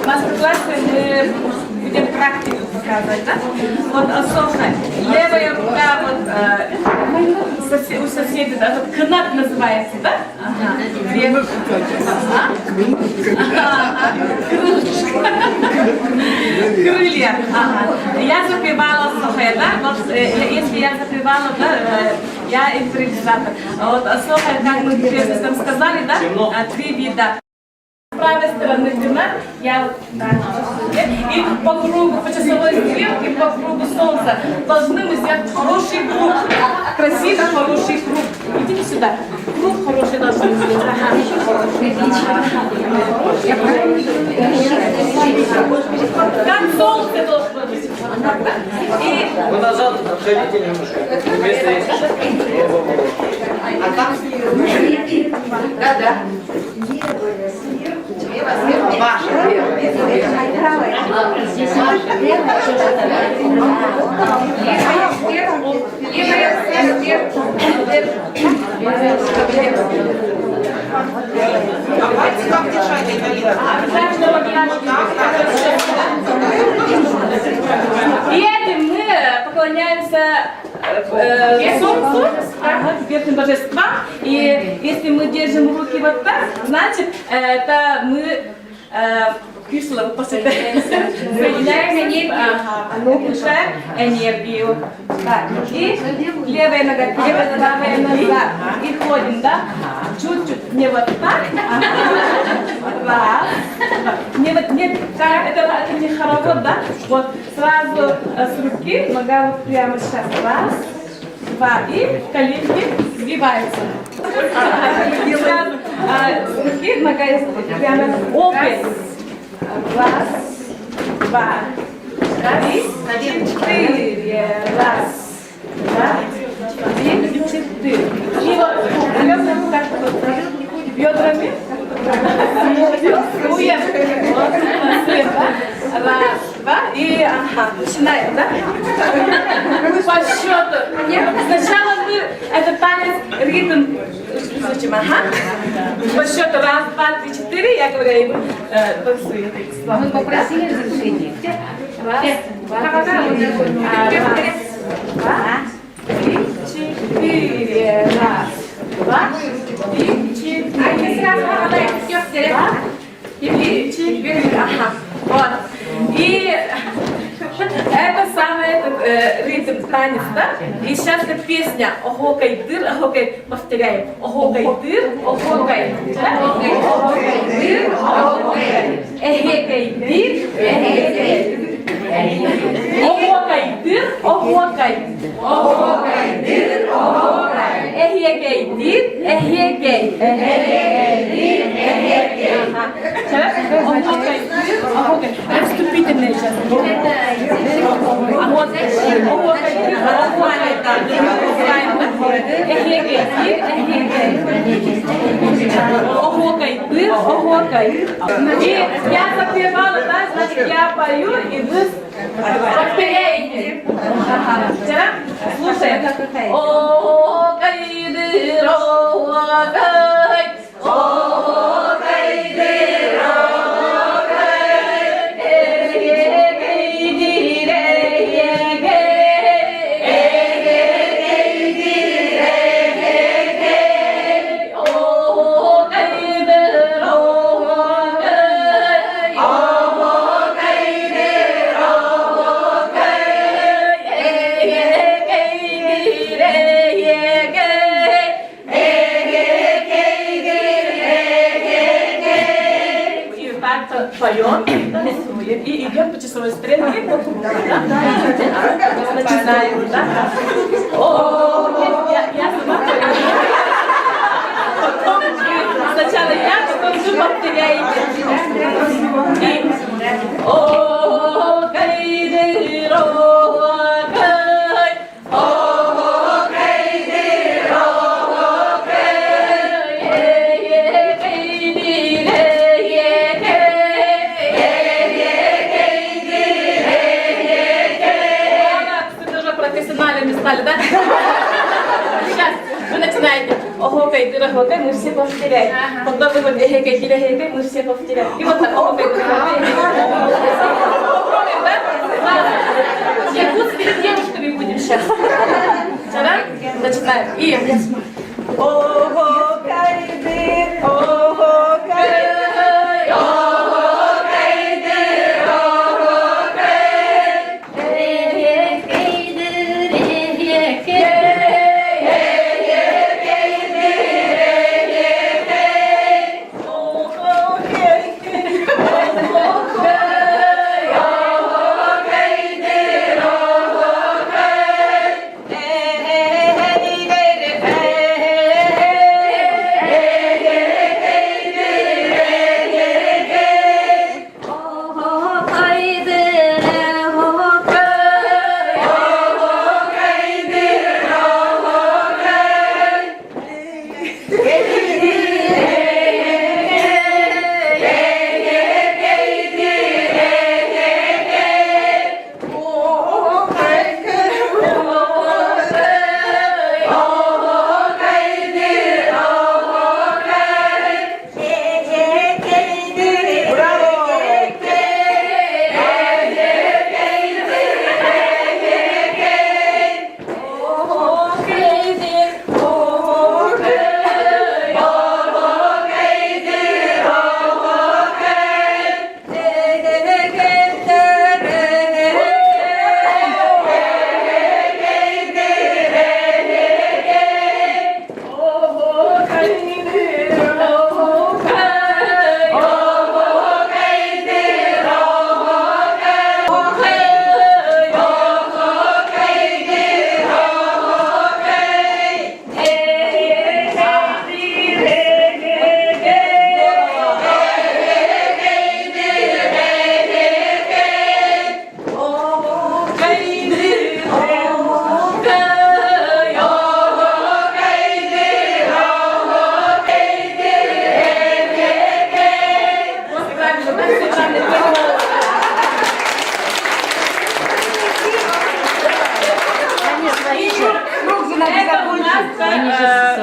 мастер-классы мы будем практику показывать, да? Вот «Осоколь». Левая рука вот у соседей, да? Вот кнап называется, да? Ага. Крылья. Ага. Я запевала «Осоколь», да? Вот если я запевала, да, я импровизатор. Вот «Осоколь», как мы там сказали, да? 3 вида. С правой стороны дна, я вот так, и по кругу, по часовой стрелке, по кругу солнца должны мы сделать хороший круг, красивый хороший круг. Идите сюда, круг хороший должны сделать. Как солнце должно быть. Вы назад отходите немножко. Вместо Да-да. Ваша. Давайте как держать, И этим мы поклоняемся солнцу, верхним божествам. И если мы держим руки вот так, значит, это мы кисло соединяем улучшаем энергию. Так. И левая нога, правая назад. И ходим, да? Чуть-чуть. Не вот так. Раз. Не вот, не так, это не хоровод, да? Вот сразу с руки, нога вот прямо сейчас. Раз, два. И коленки сгибаются. Сразу с руки, нога прямо опять. Раз, два, три, 4. Раз, два, 3, 4. И вот бедрами так вот. Бедрами. Раз, два. И начинаем, да? По счету. Сначала мы этот танец, ритм изучим. По счету раз, два, 3, 4. Я говорю, и вы танцуете. Мы попросили разрешения. Раз, два, 3, 4. Раз, два, 3, 4. Или 4. Ага. Вот. И это самый ритм танец, да? И сейчас это песня «Охокай-дыр», «Охокай», повторяем. «Охокай-дыр», «Охокай». «Охокай-дыр», «Охокай». «Эхекай-дыр», «Эхекай». «Охокай-дыр», «Охокай». «Охокай-дыр», «Охокай». «Эхекай-дыр», «Эхекай». «Эхекай-дыр», «Эхекай». «Охокай-дыр», «Охокай». Это вступительное сейчас. А вот «Охокай-дыр», «Охокай». «Эхекай-дыр», «Эхекай». «Охокай-дыр», «Охокай». И я запевала, да, значит, я пою, и вы повторяете. Вчера? Слушай. Охокай-дыр, охокай, охокай-дыр, охокай, эхекай-дыр, эхекай, эхекай-дыр, эхекай, поем, танцуем и идем по часовой стрелке. Начинаем, да? Я сама сначала я, потом вы повторяете. Стали, да? Сейчас вы начинаете. Ого, кай, дорого, кай, мы все повторяем. Потом вы вот эхе, кай, хире, кай, мы все повторяем. И вот так, ого, кай, дорого, кай. Попробуем, да? Якутскими девушками будем сейчас. Да? Начинаем. И... Ого, кай, дыр, ого, кай,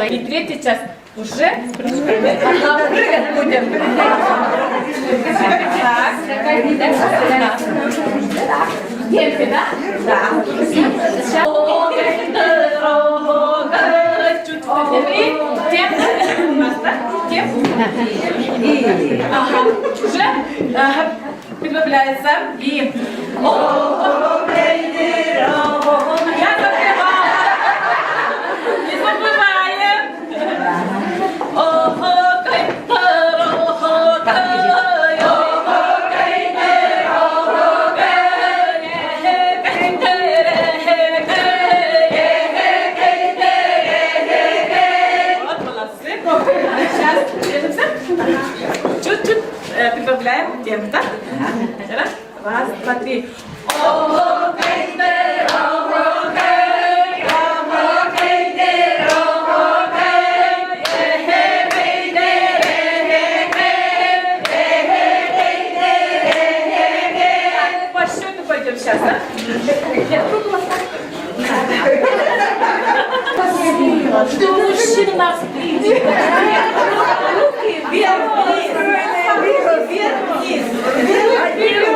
И третий час уже прыгать будем. Так. Темпе, да? Да. Чуть темпе. Темпе у нас, да? Темпе. Ага. Уже прибавляется. И... Я запевала. Не забываем. Вот, молодцы. Сейчас держимся. Чуть-чуть прибавляем темп, да? Раз, два, три. По счету пойдем сейчас, да? Нет, кругло. Что мужчина впереди? Руки вверх-вниз. Вверх-вниз. Вперед.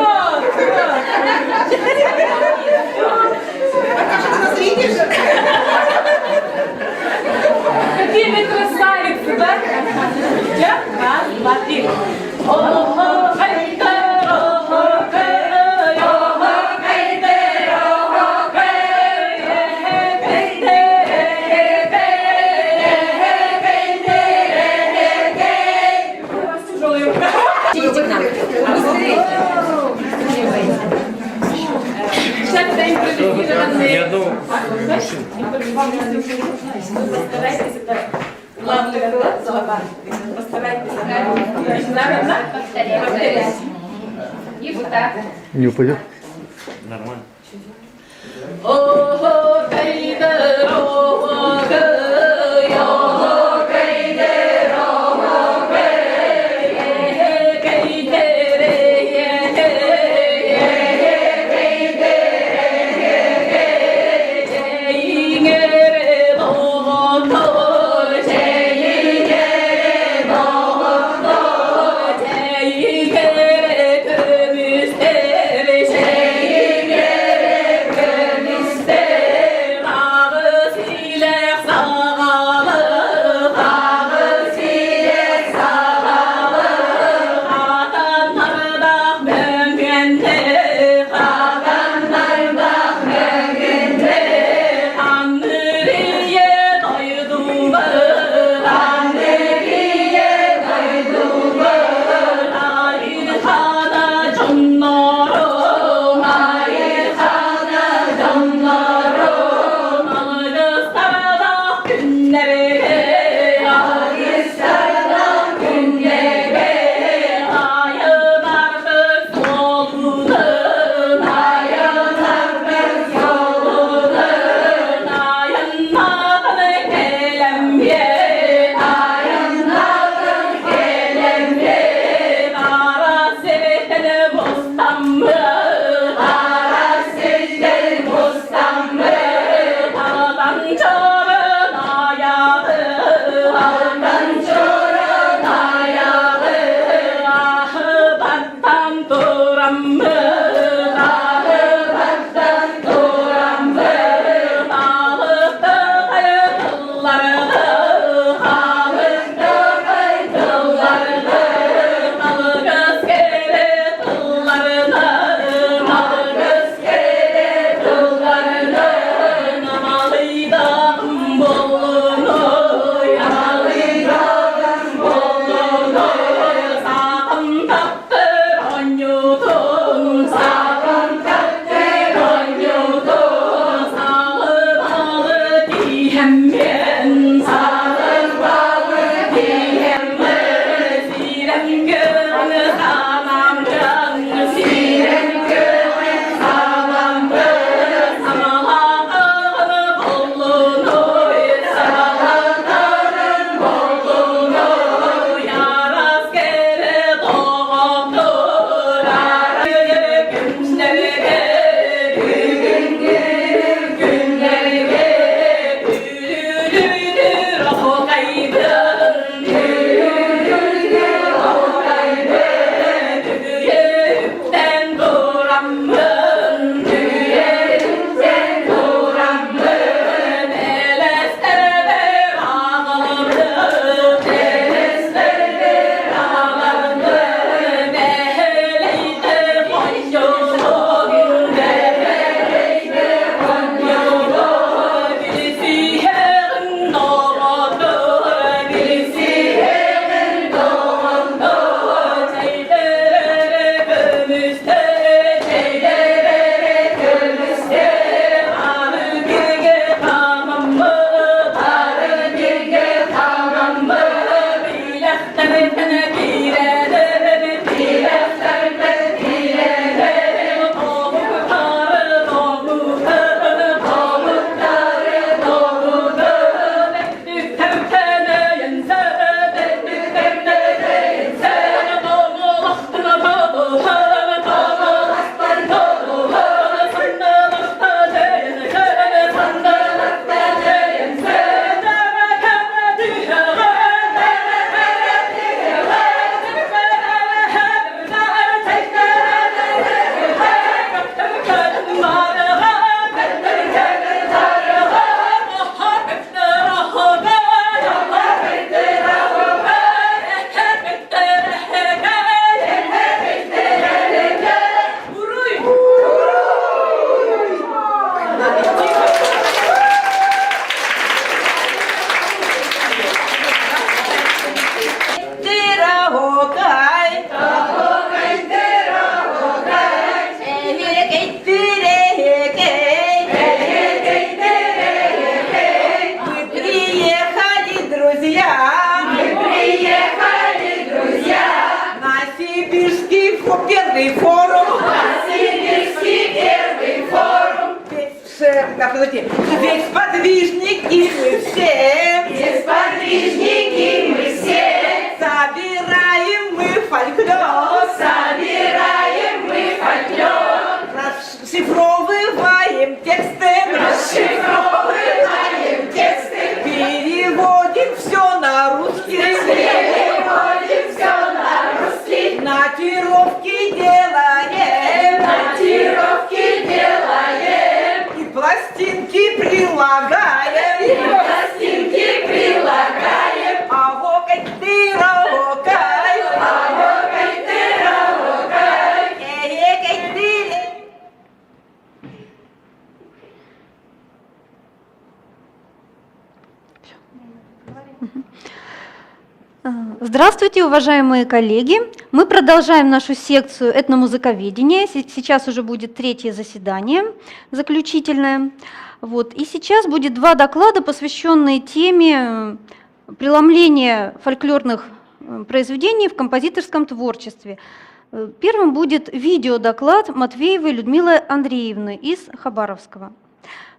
Какие вы красавицы, да? Раз, два, три. Вы постарайтесь это главные слова. Постарайтесь правильно повторять. И вот так. Не упадет? Нормально. О, кайда, о, тогда подожди. Ведь сподвижники мы все. Ведь сподвижники мы все. Собираем мы фольклор. Собираем мы фольклор. Расшифровываем тексты. Расшифровываем тексты. Переводим все на русский. Переводим все на русский. Нотировки делаем. Нотировки делаем. И пластинки прилагаем. И пластинки прилагаем. А вокай ты равокай. А вокай ты равокай. Эй, ты. Здравствуйте, уважаемые коллеги! Мы продолжаем нашу секцию этномузыковедения. Сейчас уже будет третье заседание, заключительное. Вот. И сейчас будет два доклада, посвященные теме преломления фольклорных произведений в композиторском творчестве. Первым будет видеодоклад Матвеевой Людмилы Андреевны из Хабаровского.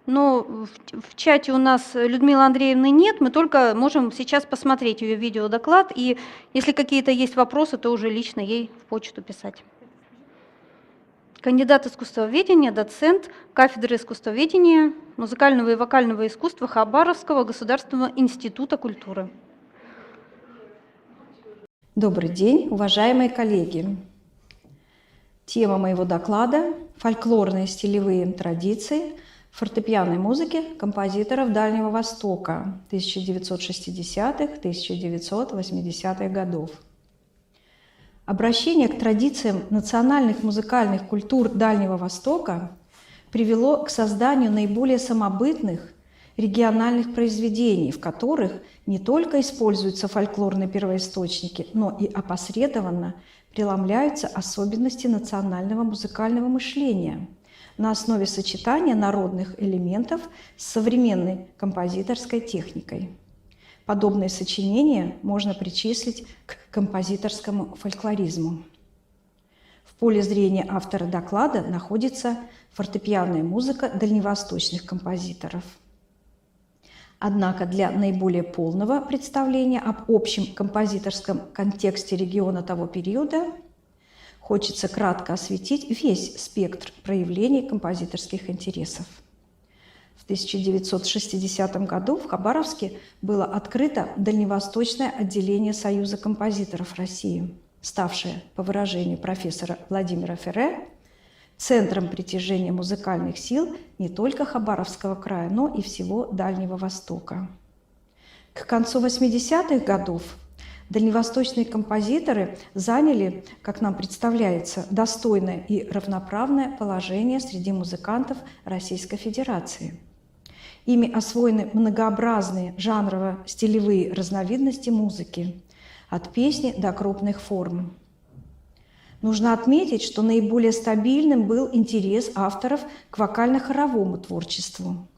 Но в чате у нас Людмилы Андреевны нет, мы только можем сейчас посмотреть ее видеодоклад, и если какие-то есть вопросы, то уже лично ей в почту писать. Кандидат искусствоведения, доцент кафедры искусствоведения, музыкального и вокального искусства Хабаровского государственного института культуры. Добрый день, уважаемые коллеги! Тема моего доклада – фольклорные стилевые традиции фортепианной музыки композиторов Дальнего Востока 1960-1980-х годов. Обращение к традициям национальных музыкальных культур Дальнего Востока привело к созданию наиболее самобытных региональных произведений, в которых не только используются фольклорные первоисточники, но и опосредованно преломляются особенности национального музыкального мышления на основе сочетания народных элементов с современной композиторской техникой. Подобные сочинения можно причислить к композиторскому фольклоризму. В поле зрения автора доклада находится фортепианная музыка дальневосточных композиторов. Однако для наиболее полного представления об общем композиторском контексте региона того периода хочется кратко осветить весь спектр проявлений композиторских интересов. В 1960 году в Хабаровске было открыто Дальневосточное отделение Союза композиторов России, ставшее, по выражению профессора Владимира Ферре, центром притяжения музыкальных сил не только Хабаровского края, но и всего Дальнего Востока. К концу 80-х годов дальневосточные композиторы заняли, как нам представляется, достойное и равноправное положение среди музыкантов Российской Федерации. Ими освоены многообразные жанрово-стилевые разновидности музыки, от песни до крупных форм. Нужно отметить, что наиболее стабильным был интерес авторов к вокально-хоровому творчеству.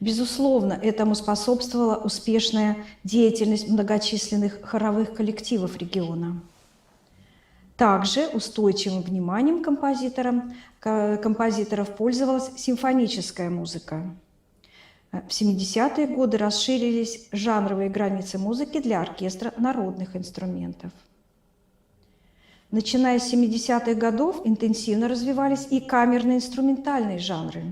Безусловно, этому способствовала успешная деятельность многочисленных хоровых коллективов региона. Также устойчивым вниманием композиторов пользовалась симфоническая музыка. В 70-е годы расширились жанровые границы музыки для оркестра народных инструментов. Начиная с 70-х годов интенсивно развивались и камерно-инструментальные жанры.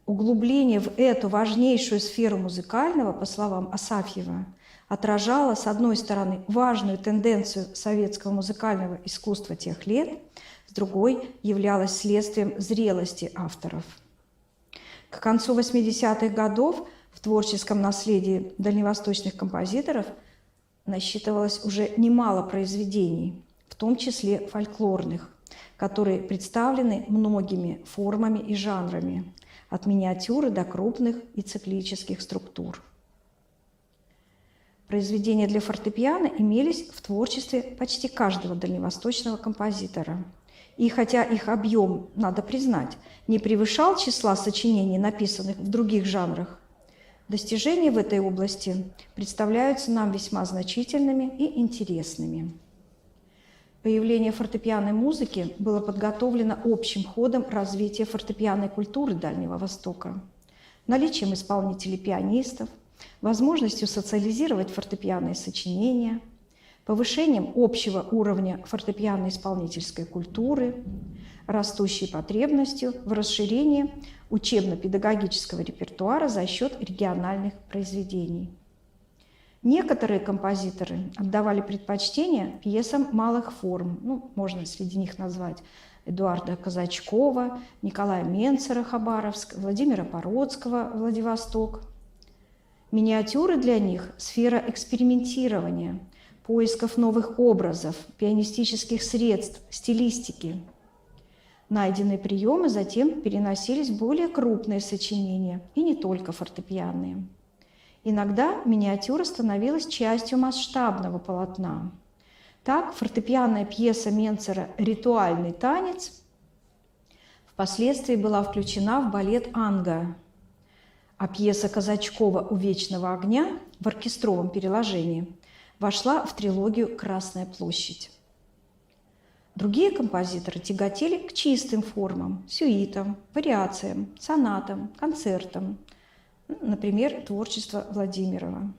Углубление в эту важнейшую сферу музыкального, по словам Асафьева, отражало, с одной стороны, важную тенденцию советского музыкального искусства тех лет, с другой являлось следствием зрелости авторов. К концу 80-х годов в творческом наследии дальневосточных композиторов насчитывалось уже немало произведений, в том числе фольклорных, которые представлены многими формами и жанрами, от миниатюры до крупных и циклических структур. Произведения для фортепиано имелись в творчестве почти каждого дальневосточного композитора. И хотя их объем, надо признать, не превышал числа сочинений, написанных в других жанрах, достижения в этой области представляются нам весьма значительными и интересными. Появление фортепианной музыки было подготовлено общим ходом развития фортепианной культуры Дальнего Востока, наличием исполнителей-пианистов, возможностью социализировать фортепианные сочинения, повышением общего уровня фортепианной исполнительской культуры, растущей потребностью в расширении учебно-педагогического репертуара за счет региональных произведений. Некоторые композиторы отдавали предпочтение пьесам малых форм, можно среди них назвать Эдуарда Казачкова, Николая Менцера, Хабаровск, Владимира Породского, Владивосток. Миниатюры для них – сфера экспериментирования, поисков новых образов, пианистических средств, стилистики. Найденные приемы затем переносились в более крупные сочинения, и не только фортепианные. Иногда миниатюра становилась частью масштабного полотна. Так, фортепианная пьеса Менцера «Ритуальный танец» впоследствии была включена в балет «Анга», а пьеса Казачкова «У вечного огня» в оркестровом переложении вошла в трилогию «Красная площадь». Другие композиторы тяготели к чистым формам, сюитам, вариациям, сонатам, концертам, например, творчество Владимирова.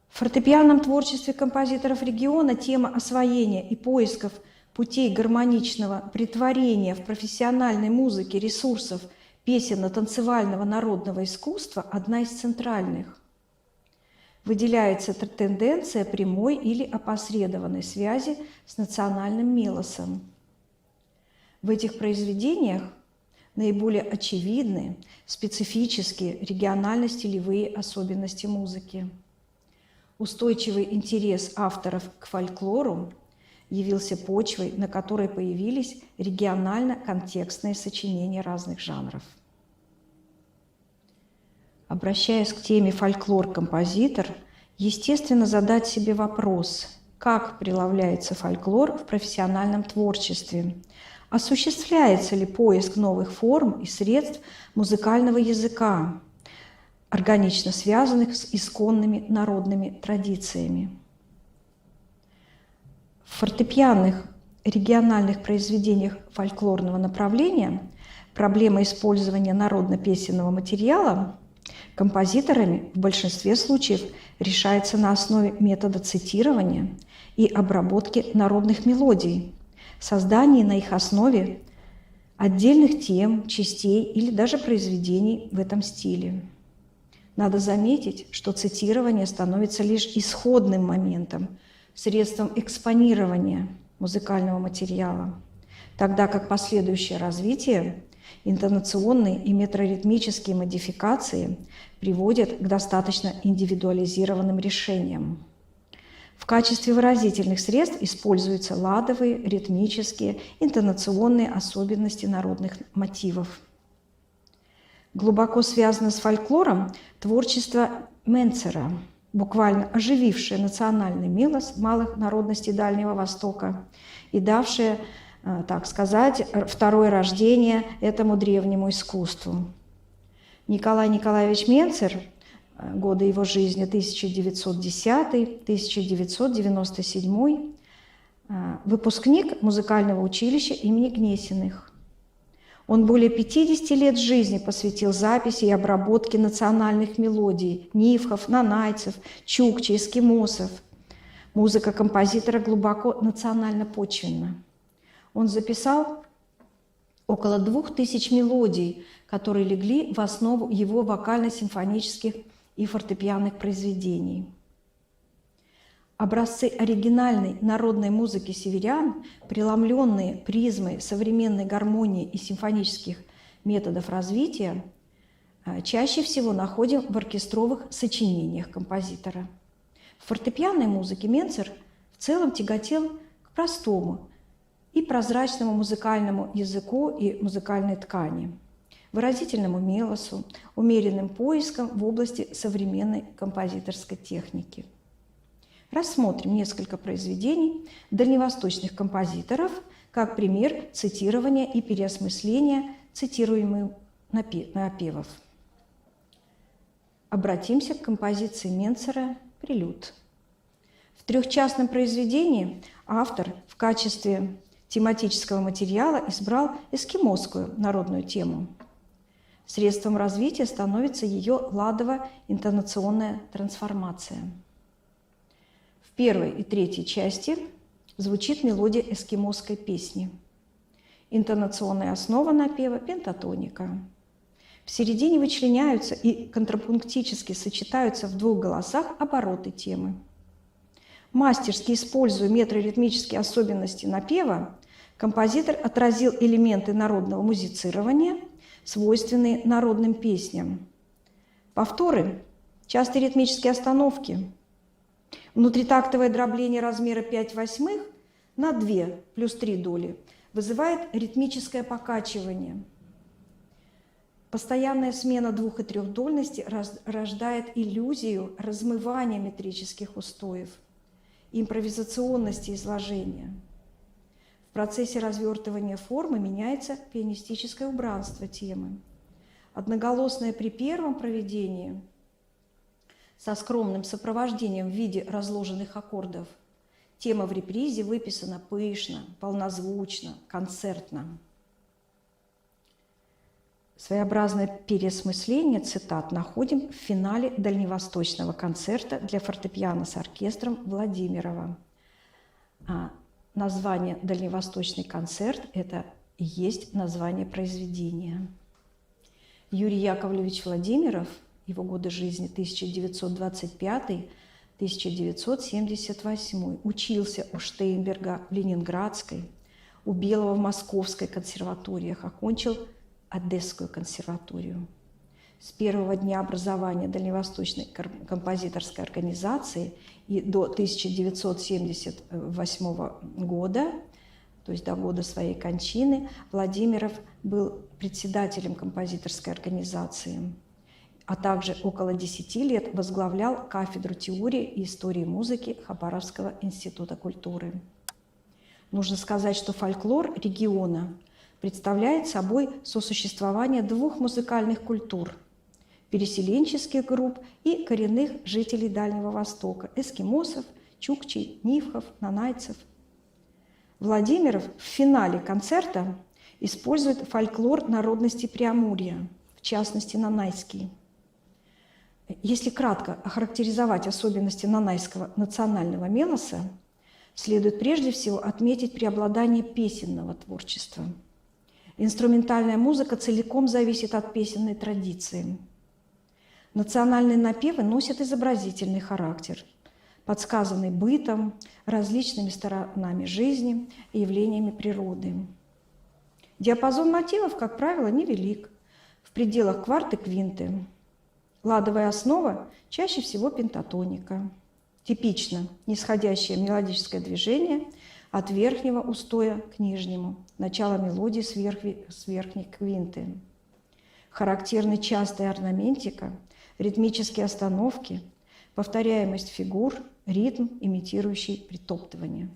В фортепианном творчестве композиторов региона тема освоения и поисков путей гармоничного претворения в профессиональной музыке ресурсов песенно-танцевального народного искусства одна из центральных. Выделяется тенденция прямой или опосредованной связи с национальным мелосом. В этих произведениях наиболее очевидны специфические регионально-стилевые особенности музыки. Устойчивый интерес авторов к фольклору явился почвой, на которой появились регионально-контекстные сочинения разных жанров. Обращаясь к теме «фольклор-композитор», естественно задать себе вопрос, как преломляется фольклор в профессиональном творчестве, осуществляется ли поиск новых форм и средств музыкального языка, органично связанных с исконными народными традициями. В фортепианных региональных произведениях фольклорного направления проблема использования народно-песенного материала композиторами в большинстве случаев решается на основе метода цитирования и обработки народных мелодий, создания на их основе отдельных тем, частей или даже произведений в этом стиле. Надо заметить, что цитирование становится лишь исходным моментом, средством экспонирования музыкального материала, тогда как последующее развитие, интонационные и метроритмические модификации приводят к достаточно индивидуализированным решениям. В качестве выразительных средств используются ладовые, ритмические, интонационные особенности народных мотивов. Глубоко связано с фольклором творчество Менцера, буквально оживившее национальный мелос малых народностей Дальнего Востока и давшее, так сказать, второе рождение этому древнему искусству. Николай Николаевич Менцер, годы его жизни 1910-1997, выпускник музыкального училища имени Гнесиных. Он более 50 лет жизни посвятил записи и обработке национальных мелодий нивхов, нанайцев, чукчей, эскимосов. Музыка композитора глубоко национально-почвенна. Он записал около 2000 мелодий, которые легли в основу его вокально-симфонических и фортепианных произведений. Образцы оригинальной народной музыки северян, преломленные призмой современной гармонии и симфонических методов развития, чаще всего находим в оркестровых сочинениях композитора. В фортепианной музыке Менцер в целом тяготел к простому и прозрачному музыкальному языку и музыкальной ткани, выразительному мелосу, умеренным поискам в области современной композиторской техники. Рассмотрим несколько произведений дальневосточных композиторов как пример цитирования и переосмысления цитируемых напевов. Обратимся к композиции Менцера «Прелюд». В трехчастном произведении автор в качестве тематического материала избрал эскимосскую народную тему. Средством развития становится ее ладово-интонационная трансформация. В первой и третьей части звучит мелодия эскимосской песни. Интонационная основа напева – пентатоника. В середине вычленяются и контрапунктически сочетаются в двух голосах обороты темы. Мастерски используя метроритмические особенности напева, композитор отразил элементы народного музицирования, свойственные народным песням. Повторы, частые ритмические остановки, внутритактовое дробление размера 5/8 на 2 плюс 3 доли вызывает ритмическое покачивание. Постоянная смена 2- и 3-дольности рождает иллюзию размывания метрических устоев, импровизационности изложения. В процессе развертывания формы меняется пианистическое убранство темы. Одноголосное при первом проведении со скромным сопровождением в виде разложенных аккордов. Тема в репризе выписана пышно, полнозвучно, концертно. Своеобразное переосмысление цитат находим в финале дальневосточного концерта для фортепиано с оркестром Владимирова. Название «Дальневосточный концерт» – это и есть название произведения. Юрий Яковлевич Владимиров, его годы жизни 1925-1978, учился у Штейнберга в Ленинградской, у Белого в Московской консерваториях, окончил Одесскую консерваторию. С первого дня образования Дальневосточной композиторской организации и до 1978 года, то есть до года своей кончины, Владимиров был председателем композиторской организации, а также около 10 лет возглавлял кафедру теории и истории музыки Хабаровского института культуры. Нужно сказать, что фольклор региона представляет собой сосуществование двух музыкальных культур – переселенческих групп и коренных жителей Дальнего Востока – эскимосов, чукчей, нивхов, нанайцев. Владимиров в финале концерта использует фольклор народности Преамурья, в частности нанайский. Если кратко охарактеризовать особенности нанайского национального мелоса, следует прежде всего отметить преобладание песенного творчества. Инструментальная музыка целиком зависит от песенной традиции. Национальные напевы носят изобразительный характер, подсказанный бытом, различными сторонами жизни и явлениями природы. Диапазон мотивов, как правило, невелик, в пределах кварты-квинты. Ладовая основа чаще всего пентатоника. Типично нисходящее мелодическое движение от верхнего устоя к нижнему, начало мелодии с верхней квинты. Характерны частая орнаментика, ритмические остановки, повторяемость фигур, ритм, имитирующий притоптывание.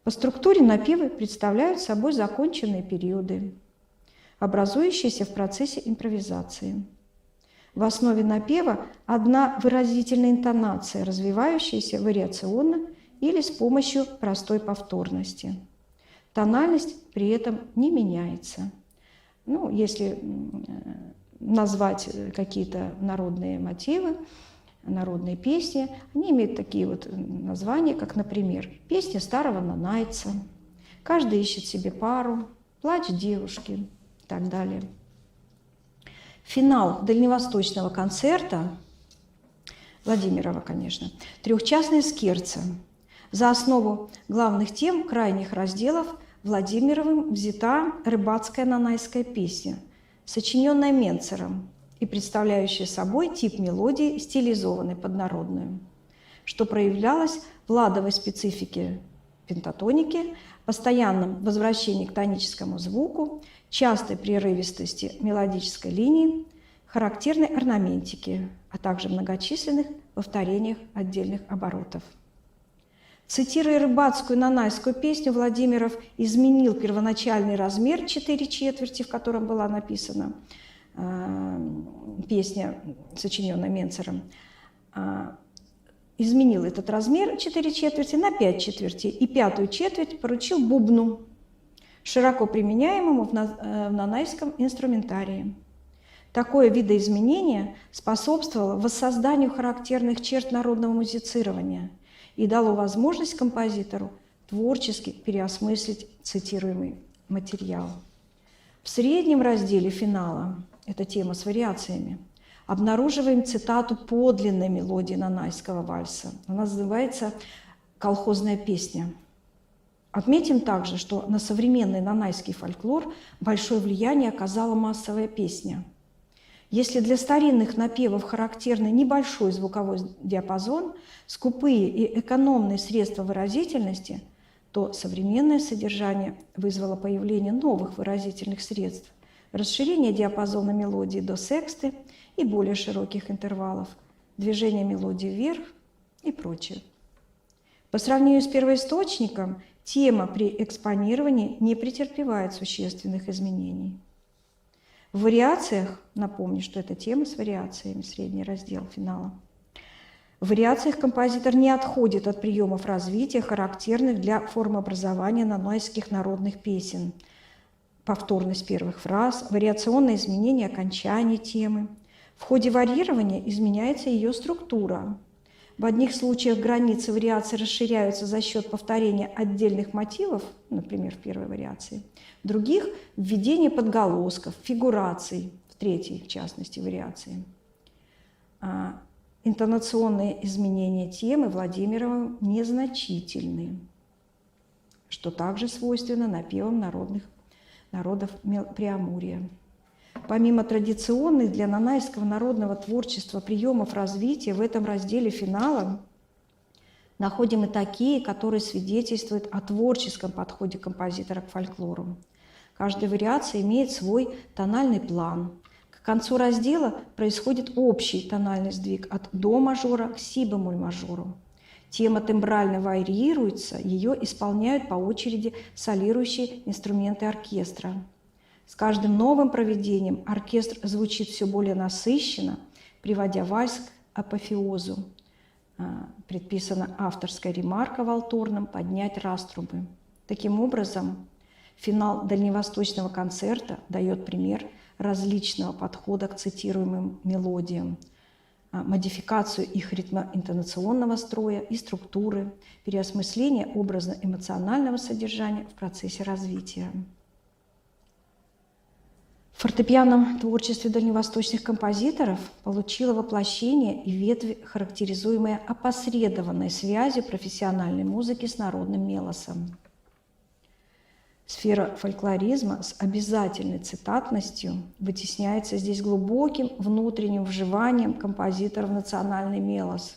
По структуре напевы представляют собой законченные периоды, образующиеся в процессе импровизации. В основе напева одна выразительная интонация, развивающаяся вариационно или с помощью простой повторности. Тональность при этом не меняется. Ну, если назвать какие-то народные мотивы, народные песни, они имеют такие вот названия, как, например, «Песня старого нанайца», «Каждый ищет себе пару», «Плач девушки» и так далее. Финал дальневосточного концерта, Владимирова, конечно, трехчастная скерца. За основу главных тем крайних разделов Владимировым взята рыбацкая нанайская песня, сочиненная Менцером и представляющая собой тип мелодии, стилизованной под народную, что проявлялось в ладовой специфике пентатоники, постоянном возвращении к тоническому звуку, частой прерывистости мелодической линии, характерной орнаментики, а также многочисленных повторениях отдельных оборотов. Цитируя рыбацкую нанайскую песню, Владимиров изменил первоначальный размер 4/4, в котором была написана песня, сочиненная Менцером, изменил этот размер 4/4 на 5/4 и 1/5 четверть поручил бубну, широко применяемому в нанайском инструментарии. Такое видоизменение способствовало воссозданию характерных черт народного музицирования и дало возможность композитору творчески переосмыслить цитируемый материал. В среднем разделе финала, это тема с вариациями, обнаруживаем цитату подлинной мелодии нанайского вальса. Она называется «Колхозная песня». Отметим также, что на современный нанайский фольклор большое влияние оказала массовая песня. Если для старинных напевов характерный небольшой звуковой диапазон, скупые и экономные средства выразительности, то современное содержание вызвало появление новых выразительных средств, расширение диапазона мелодии до сексты и более широких интервалов, движение мелодии вверх и прочее. По сравнению с первоисточником, тема при экспонировании не претерпевает существенных изменений. В вариациях, напомню, что это тема с вариациями, средний раздел финала, в вариациях композитор не отходит от приемов развития, характерных для формообразования нанайских народных песен. Повторность первых фраз, вариационное изменение окончания темы. В ходе варьирования изменяется ее структура. В одних случаях границы вариации расширяются за счет повторения отдельных мотивов, например, в первой вариации, в других – введение подголосков, фигураций, в третьей, в частности, вариации. Интонационные изменения темы Владимировым незначительны, что также свойственно напевам народов Преамурья. Помимо традиционных для нанайского народного творчества приемов развития, в этом разделе финала находим и такие, которые свидетельствуют о творческом подходе композитора к фольклору. Каждая вариация имеет свой тональный план. К концу раздела происходит общий тональный сдвиг от до мажора к си бемоль мажору. Тема тембрально варьируется, ее исполняют по очереди солирующие инструменты оркестра. С каждым новым проведением оркестр звучит все более насыщенно, приводя вальс к апофеозу. Предписана авторская ремарка валторном «поднять раструбы». Таким образом, финал дальневосточного концерта дает пример различного подхода к цитируемым мелодиям, модификацию их ритмо-интонационного строя и структуры, переосмысление образно-эмоционального содержания в процессе развития. В фортепианном творчестве дальневосточных композиторов получило воплощение и ветвь, характеризуемая опосредованной связью профессиональной музыки с народным мелосом. Сфера фольклоризма с обязательной цитатностью вытесняется здесь глубоким внутренним вживанием композитора в национальный мелос,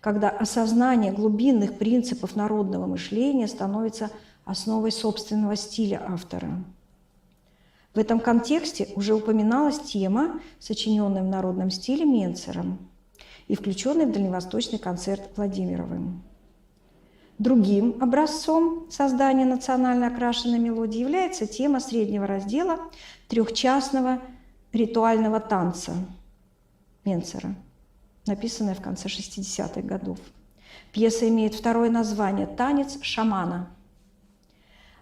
когда осознание глубинных принципов народного мышления становится основой собственного стиля автора. В этом контексте уже упоминалась тема, сочиненная в народном стиле Менцером и включенная в дальневосточный концерт Владимировым. Другим образцом создания национально окрашенной мелодии является тема среднего раздела трехчастного ритуального танца Менцера, написанная в конце 60-х годов. Пьеса имеет второе название «Танец шамана».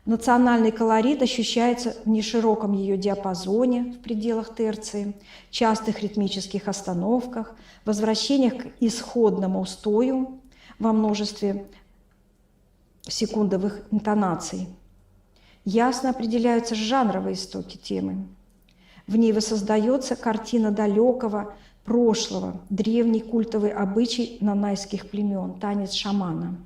Национальный колорит ощущается в нешироком ее диапазоне в пределах терции, частых ритмических остановках, возвращениях к исходному устою во множестве секундовых интонаций. Ясно определяются жанровые истоки темы. В ней воссоздается картина далекого прошлого, древний культовый обычай нанайских племен – танец шамана.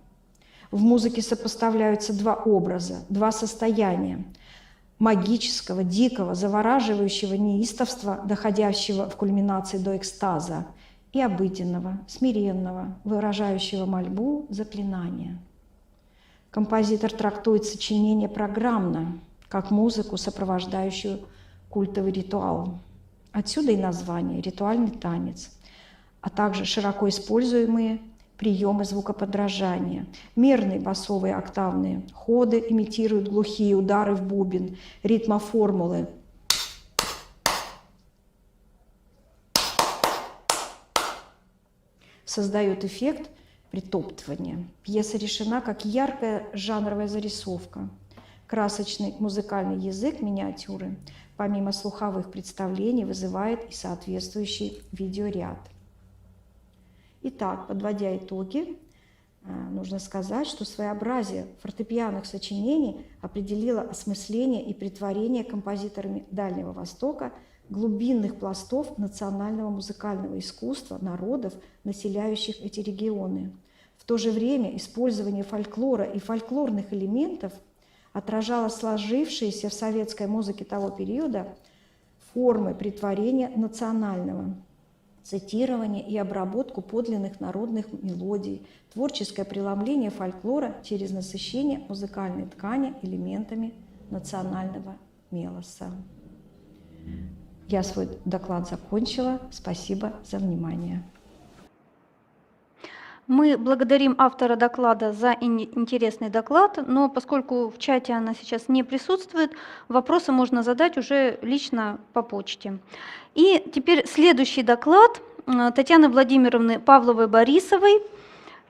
В музыке сопоставляются два образа, два состояния – магического, дикого, завораживающего неистовства, доходящего в кульминации до экстаза, и обыденного, смиренного, выражающего мольбу, заклинание. Композитор трактует сочинение программно, как музыку, сопровождающую культовый ритуал. Отсюда и название «ритуальный танец», а также широко используемые приемы звукоподражания. Мерные басовые октавные ходы имитируют глухие удары в бубен, ритмоформулы. Создает эффект притоптывание. Пьеса решена как яркая жанровая зарисовка. Красочный музыкальный язык миниатюры, помимо слуховых представлений, вызывает и соответствующий видеоряд. Итак, подводя итоги, нужно сказать, что своеобразие фортепианных сочинений определило осмысление и претворение композиторами Дальнего Востока глубинных пластов национального музыкального искусства народов, населяющих эти регионы. В то же время использование фольклора и фольклорных элементов отражало сложившиеся в советской музыке того периода формы претворения национального, цитирование и обработку подлинных народных мелодий, творческое преломление фольклора через насыщение музыкальной ткани элементами национального мелоса. Я свой доклад закончила. Спасибо за внимание. Мы благодарим автора доклада за интересный доклад, но поскольку в чате она сейчас не присутствует, вопросы можно задать уже лично по почте. И теперь следующий доклад Татьяны Владимировны Павловой-Борисовой,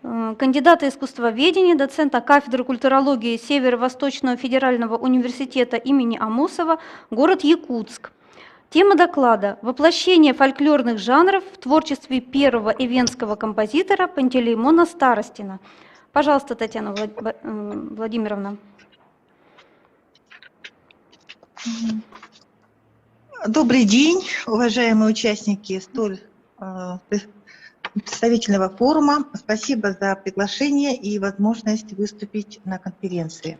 кандидата искусствоведения, доцента кафедры культурологии Северо-Восточного федерального университета имени Амосова, город Якутск. Тема доклада – воплощение фольклорных жанров в творчестве первого эвенского композитора Пантелеймона Старостина. Пожалуйста, Татьяна Владимировна. Добрый день, уважаемые участники столь представительного форума. Спасибо за приглашение и возможность выступить на конференции.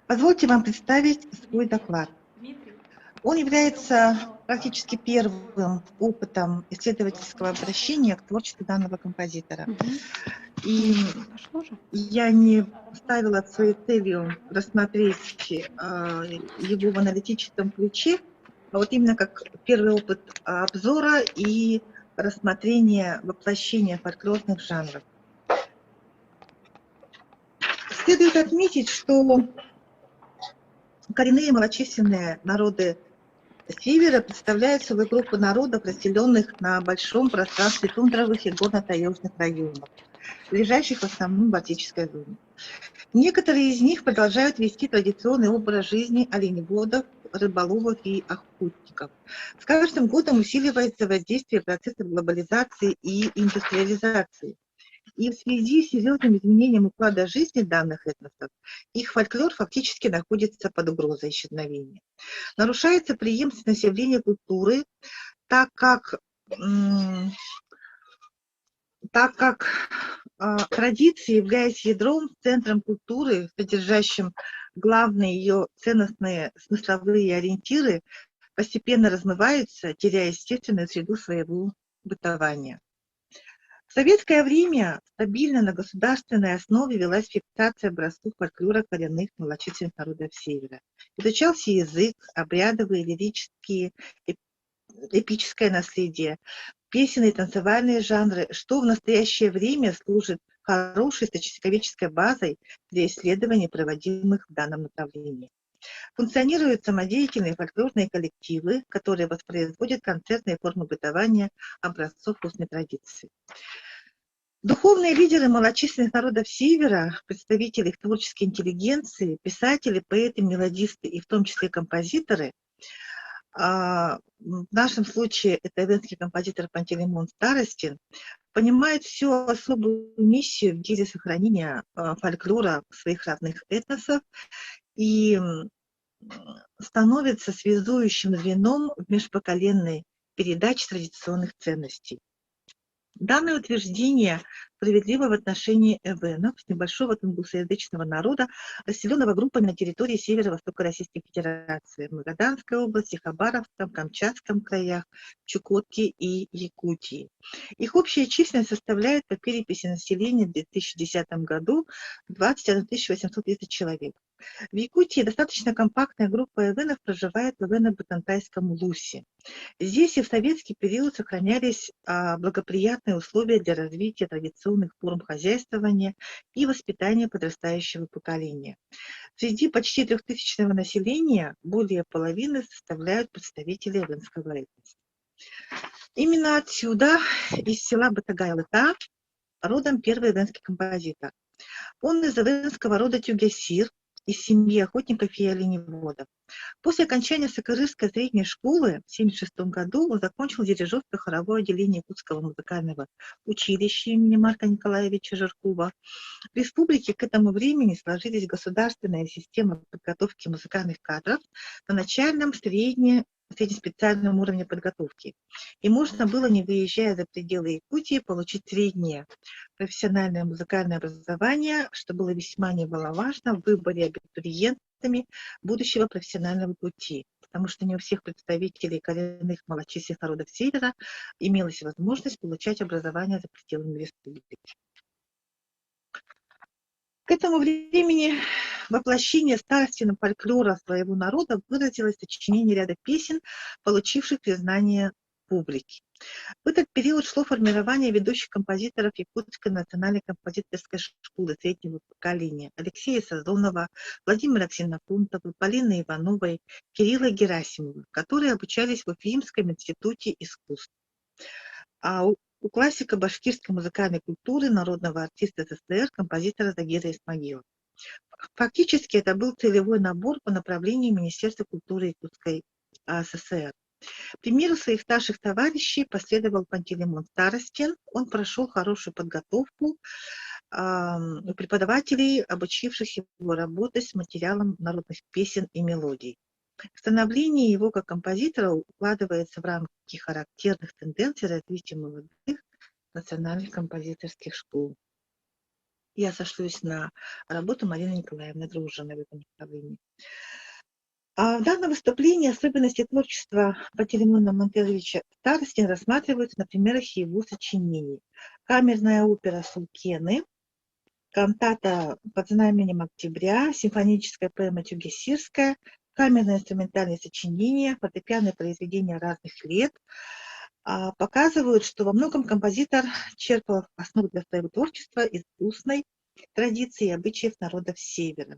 Позвольте вам представить свой доклад. Он является практически первым опытом исследовательского обращения к творчеству данного композитора. И я не ставила своей целью рассмотреть его в аналитическом ключе, а вот именно как первый опыт обзора и рассмотрения воплощения фольклорных жанров. Следует отметить, что коренные малочисленные народы Севера представляют собой группу народов, расселенных на большом пространстве тундровых и горно-таежных районов, лежащих в основном в Балтийской зоне. Некоторые из них продолжают вести традиционный образ жизни оленеводов, рыболовов и охотников. С каждым годом усиливается воздействие процессов глобализации и индустриализации. И в связи с серьезным изменением уклада жизни данных этносов, их фольклор фактически находится под угрозой исчезновения. Нарушается преемственность явления культуры, так как традиции, являясь ядром, центром культуры, содержащим главные ее ценностные смысловые ориентиры, постепенно размываются, теряя естественную среду своего бытования. В советское время стабильно на государственной основе велась фиксация образцов фольклора коренных малочисленных народов Севера. Изучался язык, обрядовые, лирические, эпическое наследие, песенные и танцевальные жанры, что в настоящее время служит хорошей статистиковедческой базой для исследований, проводимых в данном направлении. Функционируют самодеятельные фольклорные коллективы, которые воспроизводят концертные формы бытования образцов устной традиции. Духовные лидеры малочисленных народов Севера, представители их творческой интеллигенции, писатели, поэты, мелодисты и в том числе композиторы, в нашем случае это эвенский композитор Пантелеймон Старостин, понимает всю особую миссию в деле сохранения фольклора своих родных этносов и становится связующим звеном в межпоколенной передаче традиционных ценностей. Данное утверждение справедливо в отношении эвенов, небольшого тунгусоязычного народа, расселенного группами на территории северо-востока Российской Федерации, в Магаданской области, Хабаровском, Камчатском краях, Чукотке и Якутии. Их общая численность составляет по переписи населения в 2010 году 21 830 человек. В Якутии достаточно компактная группа эвенов проживает в эвено-бутантайском Лусе. Здесь и в советский период сохранялись благоприятные условия для развития традиционных форм хозяйствования и воспитания подрастающего поколения. Среди почти 3000-го населения более половины составляют представители эвенского этноса. Именно отсюда, из села Батагай-Лыта, родом первый эвенский композитор. Он из эвенского рода Тюгесир, из семьи охотников и оленеводов. После окончания Сокырырской средней школы в 1976 году он закончил дирижерско-хоровое отделение Якутского музыкального училища имени Марка Николаевича Жиркова. В республике к этому времени сложились государственная система подготовки музыкальных кадров на начальном, среднеспециальном уровне подготовки. И можно было, не выезжая за пределы Якутии, получить среднее профессиональное музыкальное образование, что было весьма немаловажно в выборе абитуриентами будущего профессионального пути, потому что не у всех представителей коренных малочисленных народов Севера имелась возможность получать образование за пределами республики. К этому времени воплощение старостиного фольклора своего народа выразилось в сочинении ряда песен, получивших признание публики. В этот период шло формирование ведущих композиторов Якутской национальной композиторской школы среднего поколения: Алексея Сазонова, Владимира Ксенофонтова, Полины Ивановой, Кирилла Герасимова, которые обучались в Уфимском институте искусств. А у классика башкирской музыкальной культуры, народного артиста СССР, композитора Загира Исмагилова. Фактически это был целевой набор по направлению Министерства культуры Якутской СССР. Примеру своих старших товарищей последовал Пантелеймон Старостин. Он прошел хорошую подготовку у преподавателей, обучивших его работать с материалом народных песен и мелодий. Становление его как композитора укладывается в рамки характерных тенденций развития молодых национальных композиторских школ. Я сошлюсь на работу Марины Николаевны Дружиной в этом направлении. А в данном выступлении особенности творчества Пантелеймона Монтеловича Старостина рассматриваются на примерах его сочинений. Камерная опера «Сулкены», кантата «Под знаменем октября», симфоническая поэма «Тюгесирская», камерное инструментальное сочинение, фортепианные произведения разных лет показывают, что во многом композитор черпал основу для своего творчества из устной традиции и обычаев народов Севера.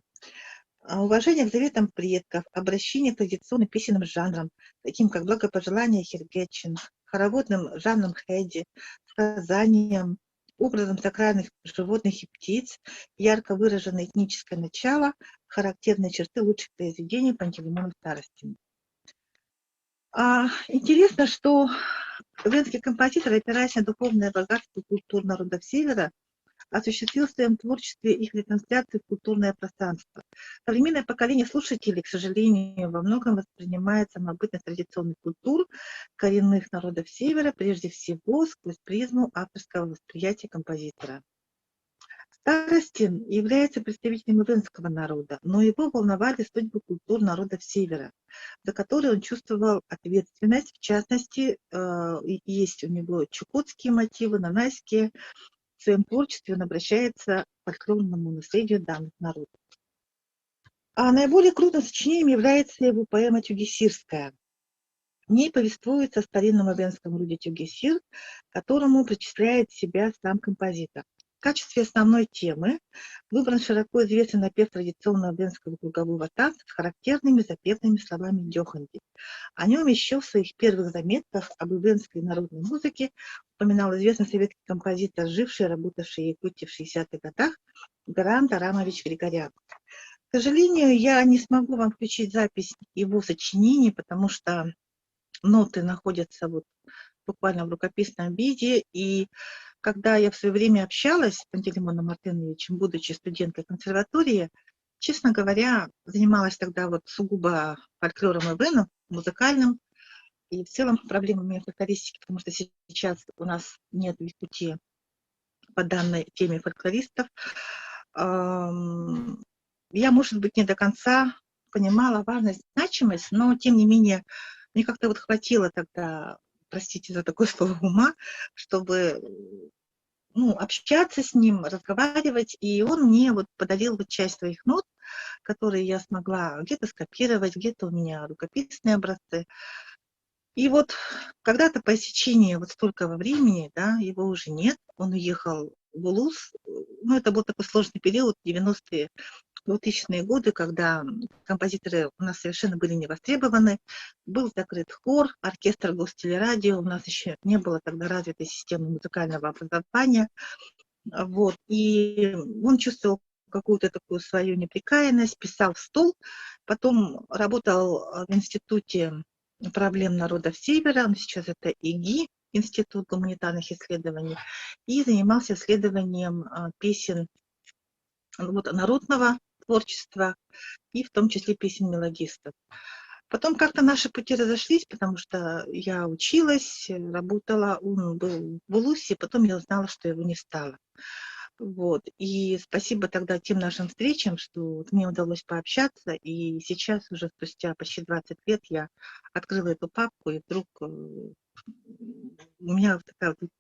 Уважение к заветам предков, обращение к традиционным песенным жанрам, таким как благопожелание Хиргечин, хороводным жанром хэди, сказанием, образом сакральных животных и птиц, ярко выраженное этническое начало, характерные черты лучших произведений Пантелеймона Старостина. Интересно, что эвенский композитор, опираясь на духовное богатство культур народов Севера, осуществил в своем творчестве их ретрансляцию в культурное пространство. Современное поколение слушателей, к сожалению, во многом воспринимает самобытность традиционных культур коренных народов Севера, прежде всего сквозь призму авторского восприятия композитора. Старостин является представителем эвенского народа, но его волновали судьбы культур народов Севера, за которые он чувствовал ответственность. В частности, есть у него чукотские мотивы, нанайские. В своем творчестве он обращается к фольклорному наследию данных народов. А наиболее крупным сочинением является его поэма «Тюгесирская». В ней повествуется о старинном эвенском роде Тюгесир, к которому причисляет себя сам композитор. В качестве основной темы выбран широко известный напев традиционного эвенского кругового танца с характерными запевными словами дёханди. О нем еще в своих первых заметках об эвенской народной музыке упоминал известный советский композитор, живший и работавший в Якутии в 60-х годах, Гарант Арамович Григорян. К сожалению, я не смогу вам включить запись его сочинений, потому что ноты находятся буквально в рукописном виде, и когда я в свое время общалась с Пантелеймоном Мартыновичем, будучи студенткой консерватории, честно говоря, занималась тогда сугубо фольклором эвеном, музыкальным, и в целом проблемами фольклористики, потому что сейчас у нас нет в Якутии по данной теме фольклористов. Я, может быть, не до конца понимала важность, значимость, но, тем не менее, мне как-то хватило тогда, простите за такое слово, ума, чтобы общаться с ним, разговаривать, и он мне подарил часть своих нот, которые я смогла где-то скопировать, где-то у меня рукописные образцы. И когда-то по истечении столько времени, его уже нет, он уехал в Улус. Это был такой сложный период, 90-е, 2000-е годы, когда композиторы у нас совершенно были не востребованы. Был закрыт хор, оркестр Гостелерадио, у нас еще не было тогда развитой системы музыкального образования. Вот, и он чувствовал какую-то такую свою неприкаянность, писал в стол, потом работал в Институте проблем народов Севера, он сейчас это ИГИ, Институт гуманитарных исследований, и занимался исследованием песен вот, народного творчества и в том числе песен мелодистов. Потом как-то наши пути разошлись, потому что я училась, работала, он был в Улусе, потом я узнала, что его не стало. Вот. И спасибо тогда тем нашим встречам, что вот мне удалось пообщаться, и сейчас уже спустя почти 20 лет я открыла эту папку, и вдруг у меня такая вот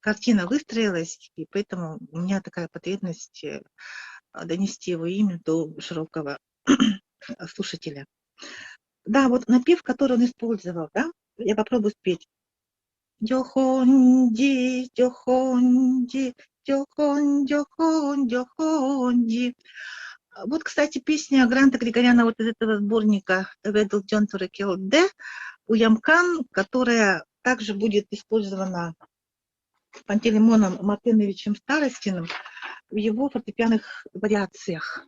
картина выстроилась, и поэтому у меня такая потребность донести его имя до широкого слушателя. Да, вот напев, который он использовал, да, я попробую спеть. Дёхонди, дёхонди, дёхон, дёхон, дёхонди. Вот, кстати, песня Гранта Григоряна вот из этого сборника «Эведл Джон Турекел Д» «Уямкан», которая также будет использована Пантелеймоном Мартыновичем Старостиным в его фортепианных вариациях.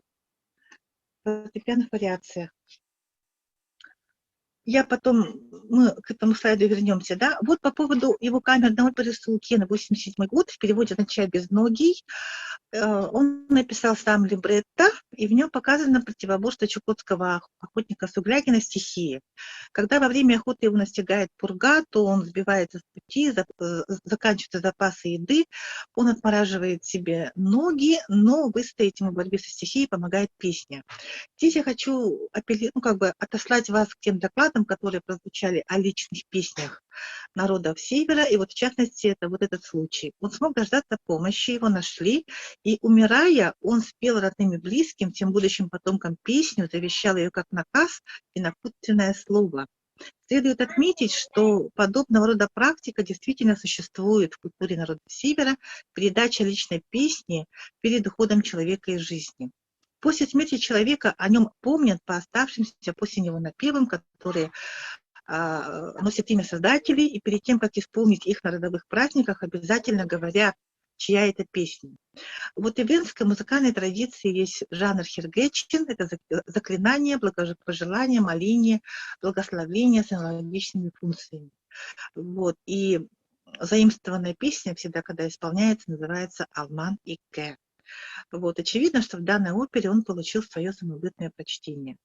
Я потом, мы к этому слайду вернемся, да. Вот по поводу его камерной оперы «Сулкена», 87 год, в переводе означает «безногий». Он написал сам либретто, и в нем показано противоборство чукотского охотника Суглягина стихии. Когда во время охоты его настигает пурга, то он сбивается с пути, заканчиваются запасы еды, он отмораживает себе ноги, но выстоять ему в борьбе со стихией помогает песня. Здесь я хочу отослать вас к тем докладам, которые прозвучали о личных песнях народов Севера, и вот в частности это вот этот случай. Он смог дождаться помощи, его нашли, и умирая, он спел родным и близким, тем будущим потомкам песню, завещал ее как наказ и напутственное слово. Следует отметить, что подобного рода практика действительно существует в культуре народов Севера, передача личной песни перед уходом человека из жизни. После смерти человека о нем помнят по оставшимся после него напевам, которые носят имя создателей, и перед тем, как исполнить их на родовых праздниках, обязательно говорят, чья это песня. Вот и в венской музыкальной традиции есть жанр хиргэчин, это заклинание, благопожелание, моление, благословение с аналогичными функциями. Вот. И заимствованная песня всегда, когда исполняется, называется «Алман и Кэ». Вот. Очевидно, что в данной опере он получил свое самобытное прочтение.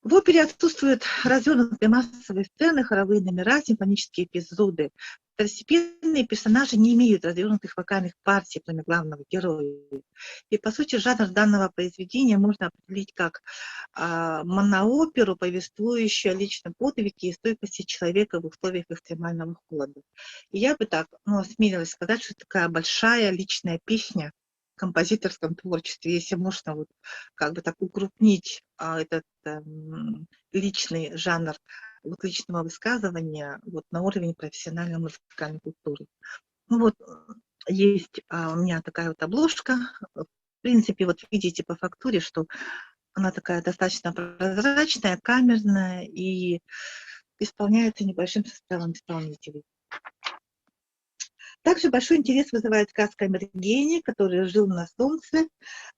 В опере отсутствуют развернутые массовые сцены, хоровые номера, симфонические эпизоды. Второстепенные персонажи не имеют развернутых вокальных партий, кроме главного героя. И, по сути, жанр данного произведения можно определить как монооперу, повествующую о личном подвиге и стойкости человека в условиях экстремального холода. И я бы так осмелилась сказать, что такая большая личная песня в композиторском творчестве, если можно вот как бы так укрупнить этот личный жанр вот личного высказывания вот на уровень профессиональной музыкальной культуры. Ну вот есть у меня такая вот обложка. В принципе, вот видите по фактуре, что она такая достаточно прозрачная, камерная и исполняется небольшим составом исполнителей. Также большой интерес вызывает сказка о Мергене, который жил на солнце,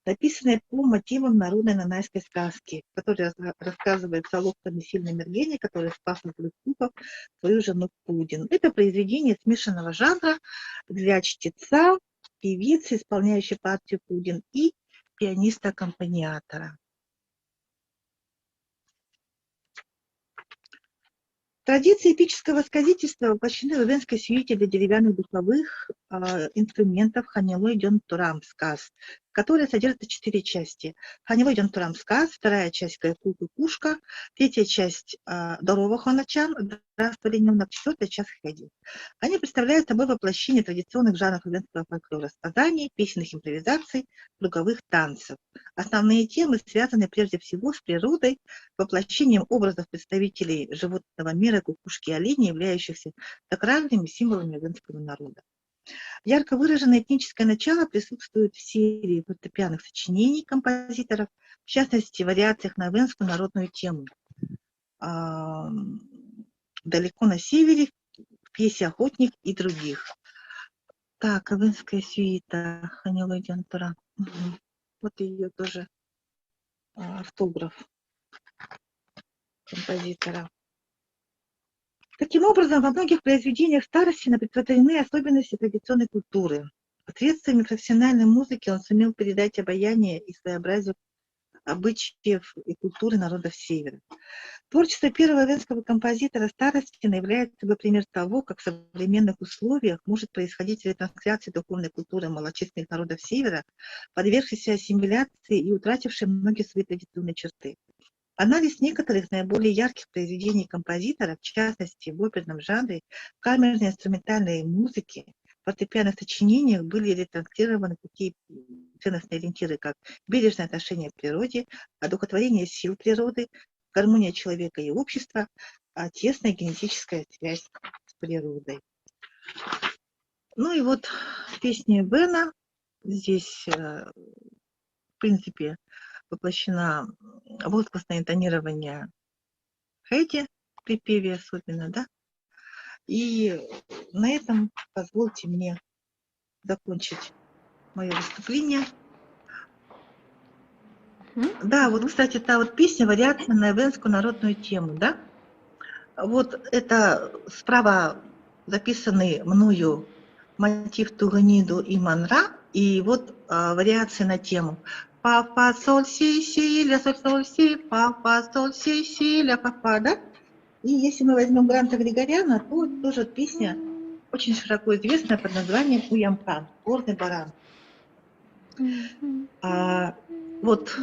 написанная по мотивам народной нанайской сказки, которая рассказывает о ловком и сильном Мергене, который спас от злых духов свою жену Пудин. Это произведение смешанного жанра для чтеца, певицы, исполняющей партию Пудин, и пианиста-аккомпаниатора. Традиции эпического сказительства воплощены в венской сюите для деревянных духовых инструментов «Ханилой дён турам сказ», которая содержит 4 части. «Ханилой дён турам сказ», вторая часть «Кайку кукушка», третья часть «Дорова хоначан», четвертая часть «Хэди». Они представляют собой воплощение традиционных жанров венского фольклора, сказаний, песенных импровизаций, круговых танцев. Основные темы связаны прежде всего с природой, воплощением образов представителей животного мира, кукушки и оленей, являющихся сакральными символами венского народа. Ярко выраженное этническое начало присутствует в серии фортепианных сочинений композиторов, в частности, в вариациях на венскую народную тему. «Далеко на севере», в пьесе «Охотник» и других. Так, Авенская сюита, Ханилогиан Тура. Вот ее тоже автограф композитора. Таким образом, во многих произведениях Старостина представлены особенности традиционной культуры. Средствами профессиональной музыки он сумел передать обаяние и своеобразие обычаев и культуры народов Севера. Творчество первого венского композитора Старостина является собой пример того, как в современных условиях может происходить ретрансляция духовной культуры малочисленных народов Севера, подвергшейся ассимиляции и утратившей многие свои традиционные черты. Анализ некоторых наиболее ярких произведений композитора, в частности в оперном жанре, камерной инструментальной музыке, фортепианных сочинениях были ретранслированы такие ценностные ориентиры, как бережное отношение к природе, одухотворение сил природы, гармония человека и общества, а тесная генетическая связь с природой. Ну и вот песни Вена. Здесь, в принципе, воплощено возгласное интонирование Хэдди, в припеве особенно, да? И на этом позвольте мне закончить мое выступление. Да, вот, кстати, та вот песня «Вариация на венскую народную тему», да? Вот это справа записанный мною мотив Туганиду и Манра, и вот вариации на тему «Фа, фа, соль, си, си, ля, соль, соль, си, фа, фа, соль, си, си, ля, фа, фа», да? И если мы возьмем Гранта Григоряна, то тоже песня очень широко известная под названием «Уямкан», «Горный баран». Вот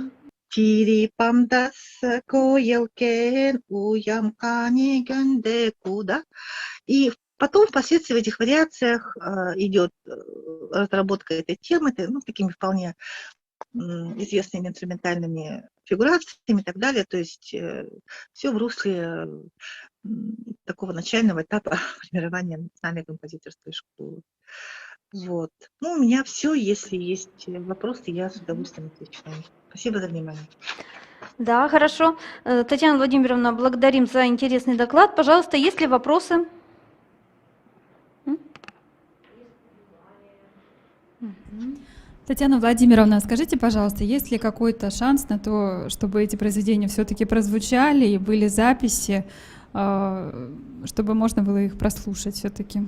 «Тирипамдас коелкен уямкани гендеку», да? И потом впоследствии в этих вариациях идет разработка этой темы, такими вполне известными инструментальными фигурациями и так далее. То есть все в русле такого начального этапа формирования национальной композиторской школы. Вот. Ну, у меня все. Если есть вопросы, я с удовольствием отвечу на них. Спасибо за внимание. Да, хорошо. Татьяна Владимировна, благодарим за интересный доклад. Пожалуйста, есть ли вопросы? Татьяна Владимировна, скажите, пожалуйста, есть ли какой-то шанс на то, чтобы эти произведения все-таки прозвучали и были записи, чтобы можно было их прослушать все-таки?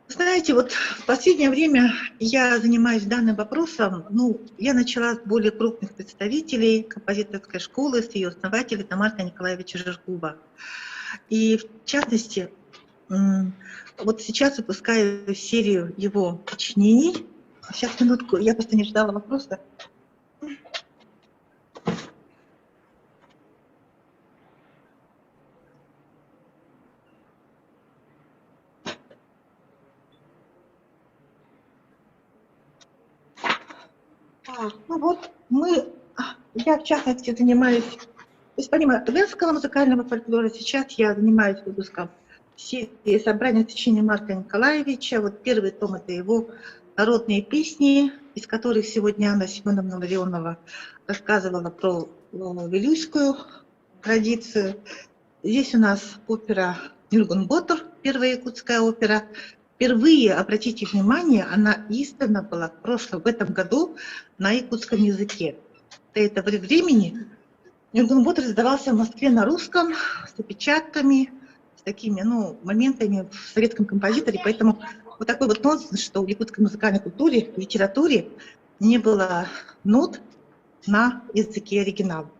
Знаете, вот в последнее время я занимаюсь данным вопросом. Я начала с более крупных представителей композиторской школы, с ее основателя Марка Николаевича Жиргуба. И в частности, вот сейчас выпускаю серию его сочинений. Сейчас, минутку, я просто не ждала вопроса. Я в частности занимаюсь, то есть помимо венского музыкального фольклора, сейчас я занимаюсь выпуском серии собрания сочинений Марка Николаевича. Вот первый том — это его народные песни, из которых сегодня Анна Семеновна Ларионова рассказывала про вилюйскую традицию. Здесь у нас опера «Нюргенботтер», первая якутская опера. Впервые, обратите внимание, она издана была в этом году на якутском языке. До этого времени «Нюргенботтер» издавался в Москве на русском, с опечатками, с такими моментами в советском композиторе. Поэтому вот такой вот нонсенс, что в якутской музыкальной культуре, в литературе не было нот на языке оригинала.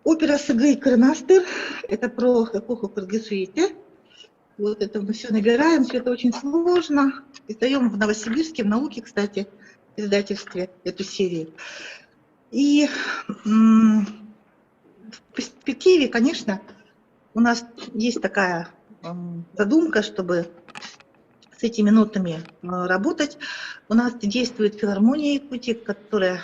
Опера «Сыгый Кырнастыр» — это про эпоху Кыргыз-Уете. Вот это мы все набираем, все это очень сложно. Издаем в Новосибирске, в «Науке», кстати, издательстве эту серию. И в перспективе, конечно, у нас есть такая задумка, чтобы с этими нотами работать. У нас действует филармония Якутии, которая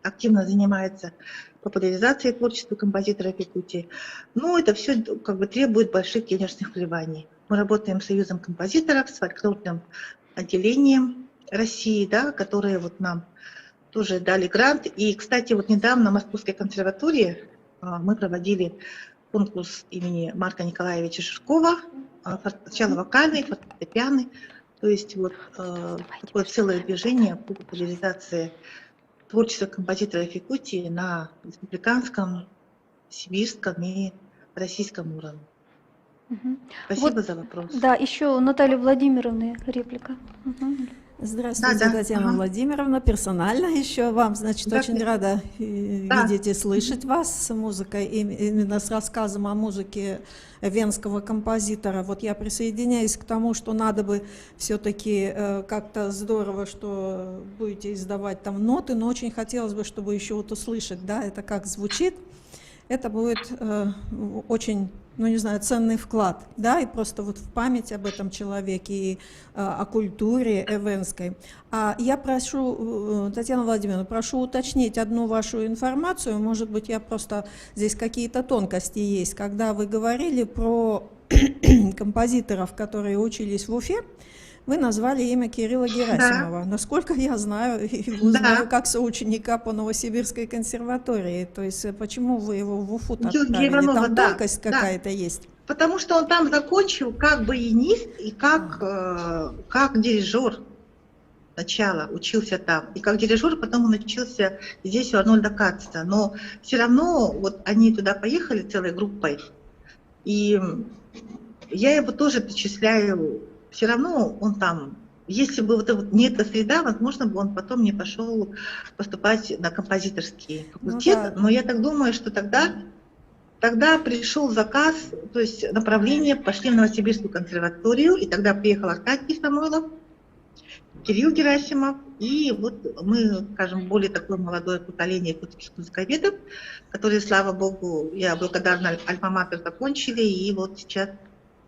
активно занимается популяризацией творчества композиторов Якутии. Но это все требует больших денежных вливаний. Мы работаем с Союзом композиторов, с фольклорным отделением России, да, которые вот нам тоже дали грант. И, кстати, вот недавно в Московской консерватории мы проводили конкурс имени Марка Николаевича Жиргуба сначала вокальный, фортепианный, то есть вот такое целое движение по популяризации творчества композиторов Якутии на республиканском, сибирском и российском уровне. Спасибо Вот, за вопрос. да, еще у Натальи Владимировны реплика. Здравствуйте, Да, Татьяна Владимировна. Персонально еще вам, значит, Да, очень рада видеть и слышать вас с музыкой, именно с рассказом о музыке венского композитора. Вот я присоединяюсь к тому, что надо бы все-таки как-то здорово, что будете издавать там ноты, но очень хотелось бы, чтобы еще вот услышать, да, это как звучит. Это будет очень, ну не знаю, ценный вклад, да, и просто вот в память об этом человеке и о культуре эвенской. А я прошу, Татьяна Владимировна, прошу уточнить одну вашу информацию, может быть, я просто, здесь какие-то тонкости есть. Когда вы говорили про композиторов, которые учились в Уфе, вы назвали имя Кирилла Герасимова. Да. Насколько я знаю, знаю как соученика по Новосибирской консерватории. То есть почему вы его в Уфу отправили? Там тонкость какая-то есть? Потому что он там закончил как баянист и как дирижер. Сначала учился там. И как дирижер потом он учился здесь у Арнольда Каца. Но все равно вот они туда поехали целой группой. И я его тоже причисляю. Все равно он там, если бы вот не эта среда, возможно бы он потом не пошел поступать на композиторский факультет, ну, да. Но я так думаю, что тогда пришел заказ, то есть направление, пошли в Новосибирскую консерваторию, и тогда приехал Аркадий Самойлов, Кирилл Герасимов, и вот мы, скажем, более такое молодое поколение якутских музыковедов, которые, слава богу, я благодарна, альма-матер закончили, и вот сейчас,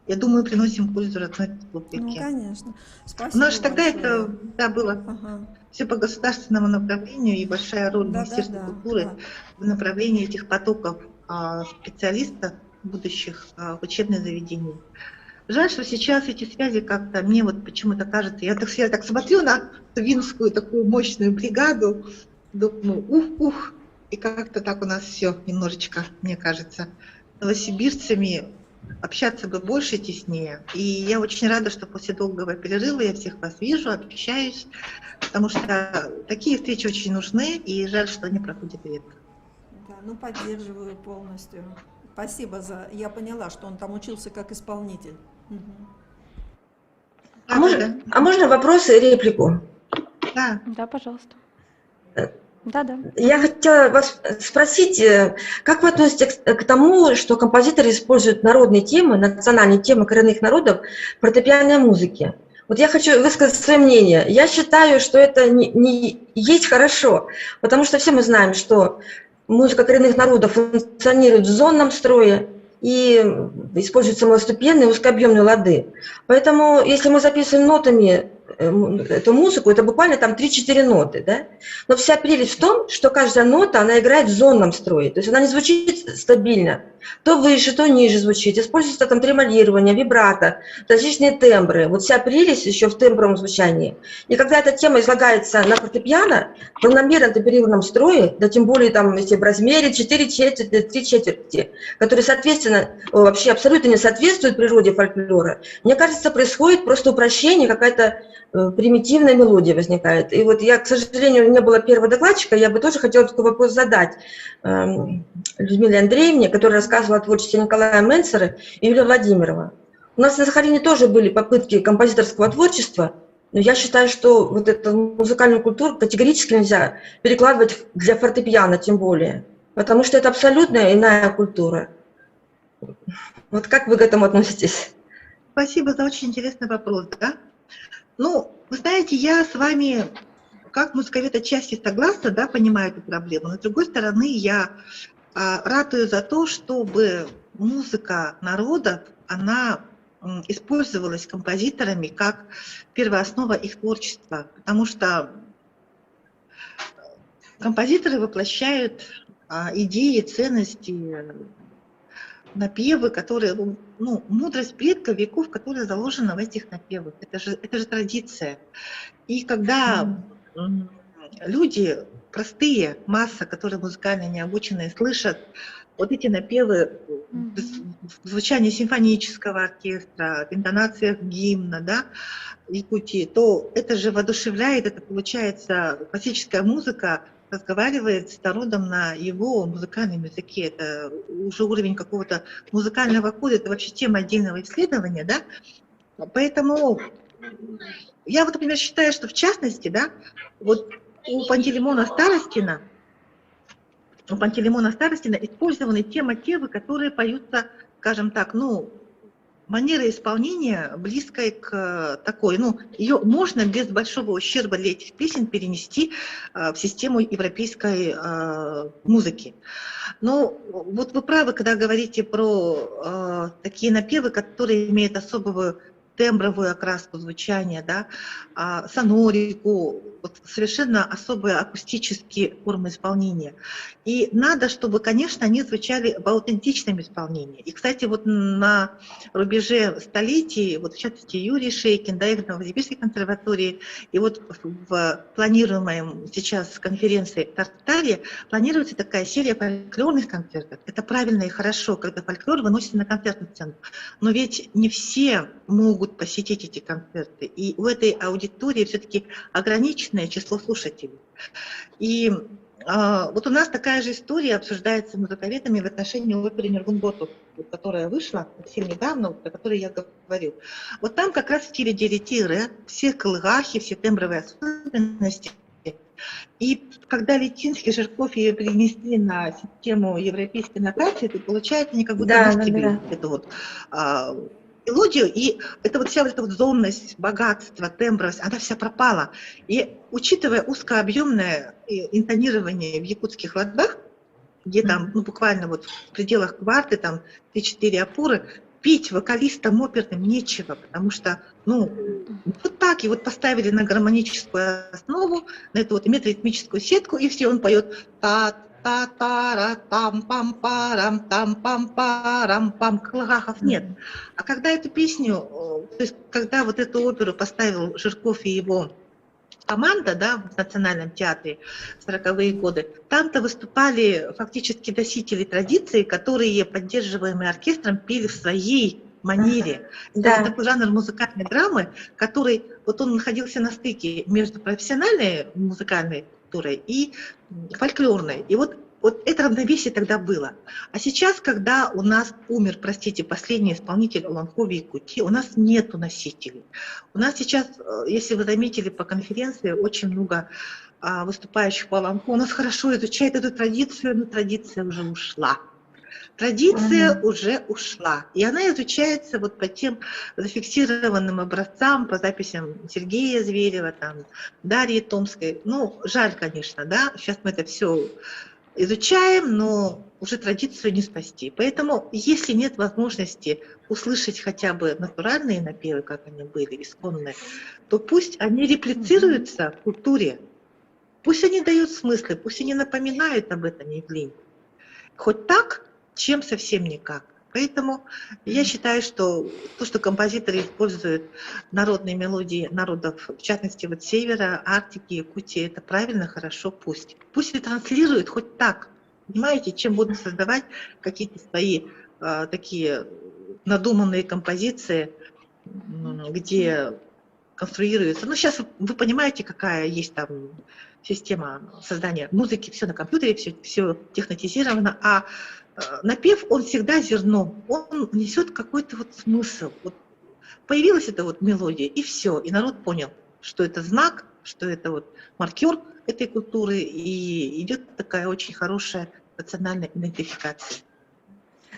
я думаю, приносим пользу родной республике. Ну, конечно. Спасибо. У нас же тогда это было все по государственному направлению, и большая роль Министерства культуры в направлении этих потоков специалистов, будущих в учебные заведения. Жаль, что сейчас эти связи как-то, мне вот почему-то кажется, я так смотрю на винскую такую мощную бригаду, думаю, и как-то так у нас все немножечко, мне кажется, новосибирцами общаться бы больше, теснее. И я очень рада, что после долгого перерыва я всех вас вижу, общаюсь, потому что такие встречи очень нужны, и жаль, что они проходят редко. Да, ну поддерживаю полностью. Спасибо за... Я поняла, что он там учился как исполнитель. А можно вопрос и реплику? Да. Да, пожалуйста. Да. Я хотела вас спросить, как вы относитесь к тому, что композиторы используют народные темы, национальные темы коренных народов в фортепианной музыке? Вот я хочу высказать свое мнение. Я считаю, что это не есть хорошо, потому что все мы знаем, что музыка коренных народов функционирует в зонном строе и используются малоступенные узкообъемные лады. Поэтому, если мы записываем нотами эту музыку, это буквально там 3-4 ноты, да? Но вся прелесть в том, что каждая нота, она играет в зонном строе, то есть она не звучит стабильно, то выше, то ниже звучит, используется там тремолирование, вибрато, различные тембры, вот вся прелесть еще в тембровом звучании. И когда эта тема излагается на фортепиано, в равномерном темперированном строе, да тем более там если в размере 4 четверти, 3 четверти, которые, соответственно, вообще абсолютно не соответствуют природе фольклора, мне кажется, происходит просто упрощение, какая-то примитивная мелодия возникает. И вот я, к сожалению, не было первого докладчика, я бы тоже хотела такой вопрос задать Людмиле Андреевне, которая рассказывала о творчестве Николая Менцера и Юлии Владимирова. У нас на Сахалине тоже были попытки композиторского творчества, но я считаю, что вот эту музыкальную культуру категорически нельзя перекладывать для фортепиано, тем более, потому что это абсолютно иная культура. Вот как вы к этому относитесь? Спасибо за очень интересный вопрос, да? Ну, вы знаете, я с вами, как музыковед, отчасти согласна, да, понимаю эту проблему, но с другой стороны, я ратую за то, чтобы музыка народов, она использовалась композиторами как первооснова их творчества, потому что композиторы воплощают идеи, ценности, напевы, которые, ну, мудрость предков веков, которая заложена в этих напевах. Это же традиция. И когда люди, простые, масса, которые музыкально не обученные, слышат вот эти напевы в звучании симфонического оркестра, в интонациях гимна, да, Якутии, то это же воодушевляет, это получается классическая музыка разговаривает с народом на его музыкальном языке. Это уже уровень какого-то музыкального кода, это вообще тема отдельного исследования, да. Поэтому я вот, например, считаю, что в частности, да, вот у Пантелеймона Старостина использованы те мотивы, которые поются, скажем так, ну, манера исполнения близкая к такой, ну, ее можно без большого ущерба для этих песен перенести в систему европейской музыки. Но вот вы правы, когда говорите про такие напевы, которые имеют особую тембровую окраску звучания, да, сонорику, вот совершенно особые акустические формы исполнения. И надо, чтобы, конечно, они звучали в аутентичном исполнении. И, кстати, вот на рубеже столетий, вот в частности Юрий Шейкин, да, в Новосибирской консерватории, и вот в планируемой сейчас конференции в Тарtaре планируется такая серия фольклорных концертов. Это правильно и хорошо, когда фольклор выносится на концертную сцену. Но ведь не все могут посетить эти концерты. И у этой аудитории все-таки ограниченное число слушателей. И вот у нас такая же история обсуждается музыковедами в отношении оперы Нергунботу, которая вышла совсем недавно, о которой я говорю. Вот там как раз в стиле диритиры, все колыгахи, все тембровые особенности. И когда Литинский, Жирков ее перенесли на систему европейской нотации, то получается они как будто выстебили эту вот мелодию, и это вот вся вот эта вот зонность, богатство, тембрость, она вся пропала. И учитывая узкообъемное интонирование в якутских ладах, где там, ну, буквально вот в пределах кварты, там 3-4 опоры, петь вокалистам оперным нечего, потому что, ну, вот так, и вот поставили на гармоническую основу, на эту вот метроритмическую сетку, и все, он поет та-та-та-ра, там-пам-парам, там-пам-парам-пам, колыгахов нет. А когда эту песню, то есть когда вот эту оперу поставил Жирков и его команда, да, в Национальном театре в 40-е годы, там-то выступали фактически носители традиции, которые, поддерживаемые оркестром, пели в своей манере. Это вот такой жанр музыкальной драмы, который, вот он находился на стыке между профессиональной музыкальной культурой и фольклорной. И вот это равновесие тогда было. А сейчас, когда у нас умер, простите, последний исполнитель Уланхо в Якутии, у нас нету носителей. У нас сейчас, если вы заметили по конференции, очень много выступающих по Уланхо. У нас хорошо изучают эту традицию, но традиция уже ушла. Традиция уже ушла, и она изучается вот по тем зафиксированным образцам, по записям Сергея Зверева, там, Дарьи Томской. Ну, жаль, конечно, да, сейчас мы это все изучаем, но уже традицию не спасти. Поэтому, если нет возможности услышать хотя бы натуральные напевы, как они были, исконные, то пусть они реплицируются в культуре, пусть они дают смыслы, пусть они напоминают об этом явлении. Хоть так, чем совсем никак. Поэтому я считаю, что то, что композиторы используют народные мелодии народов, в частности, вот Севера, Арктики, Якутии, это правильно, хорошо, пусть. Пусть ретранслируют хоть так, понимаете, чем будут создавать какие-то свои такие надуманные композиции, где конструируются. Ну, сейчас вы понимаете, какая есть там система создания музыки, все на компьютере, все технотизировано, а напев, он всегда зерно, он несет какой-то вот смысл. Вот появилась эта вот мелодия, и все, и народ понял, что это знак, что это вот маркер этой культуры, и идет такая очень хорошая национальная идентификация.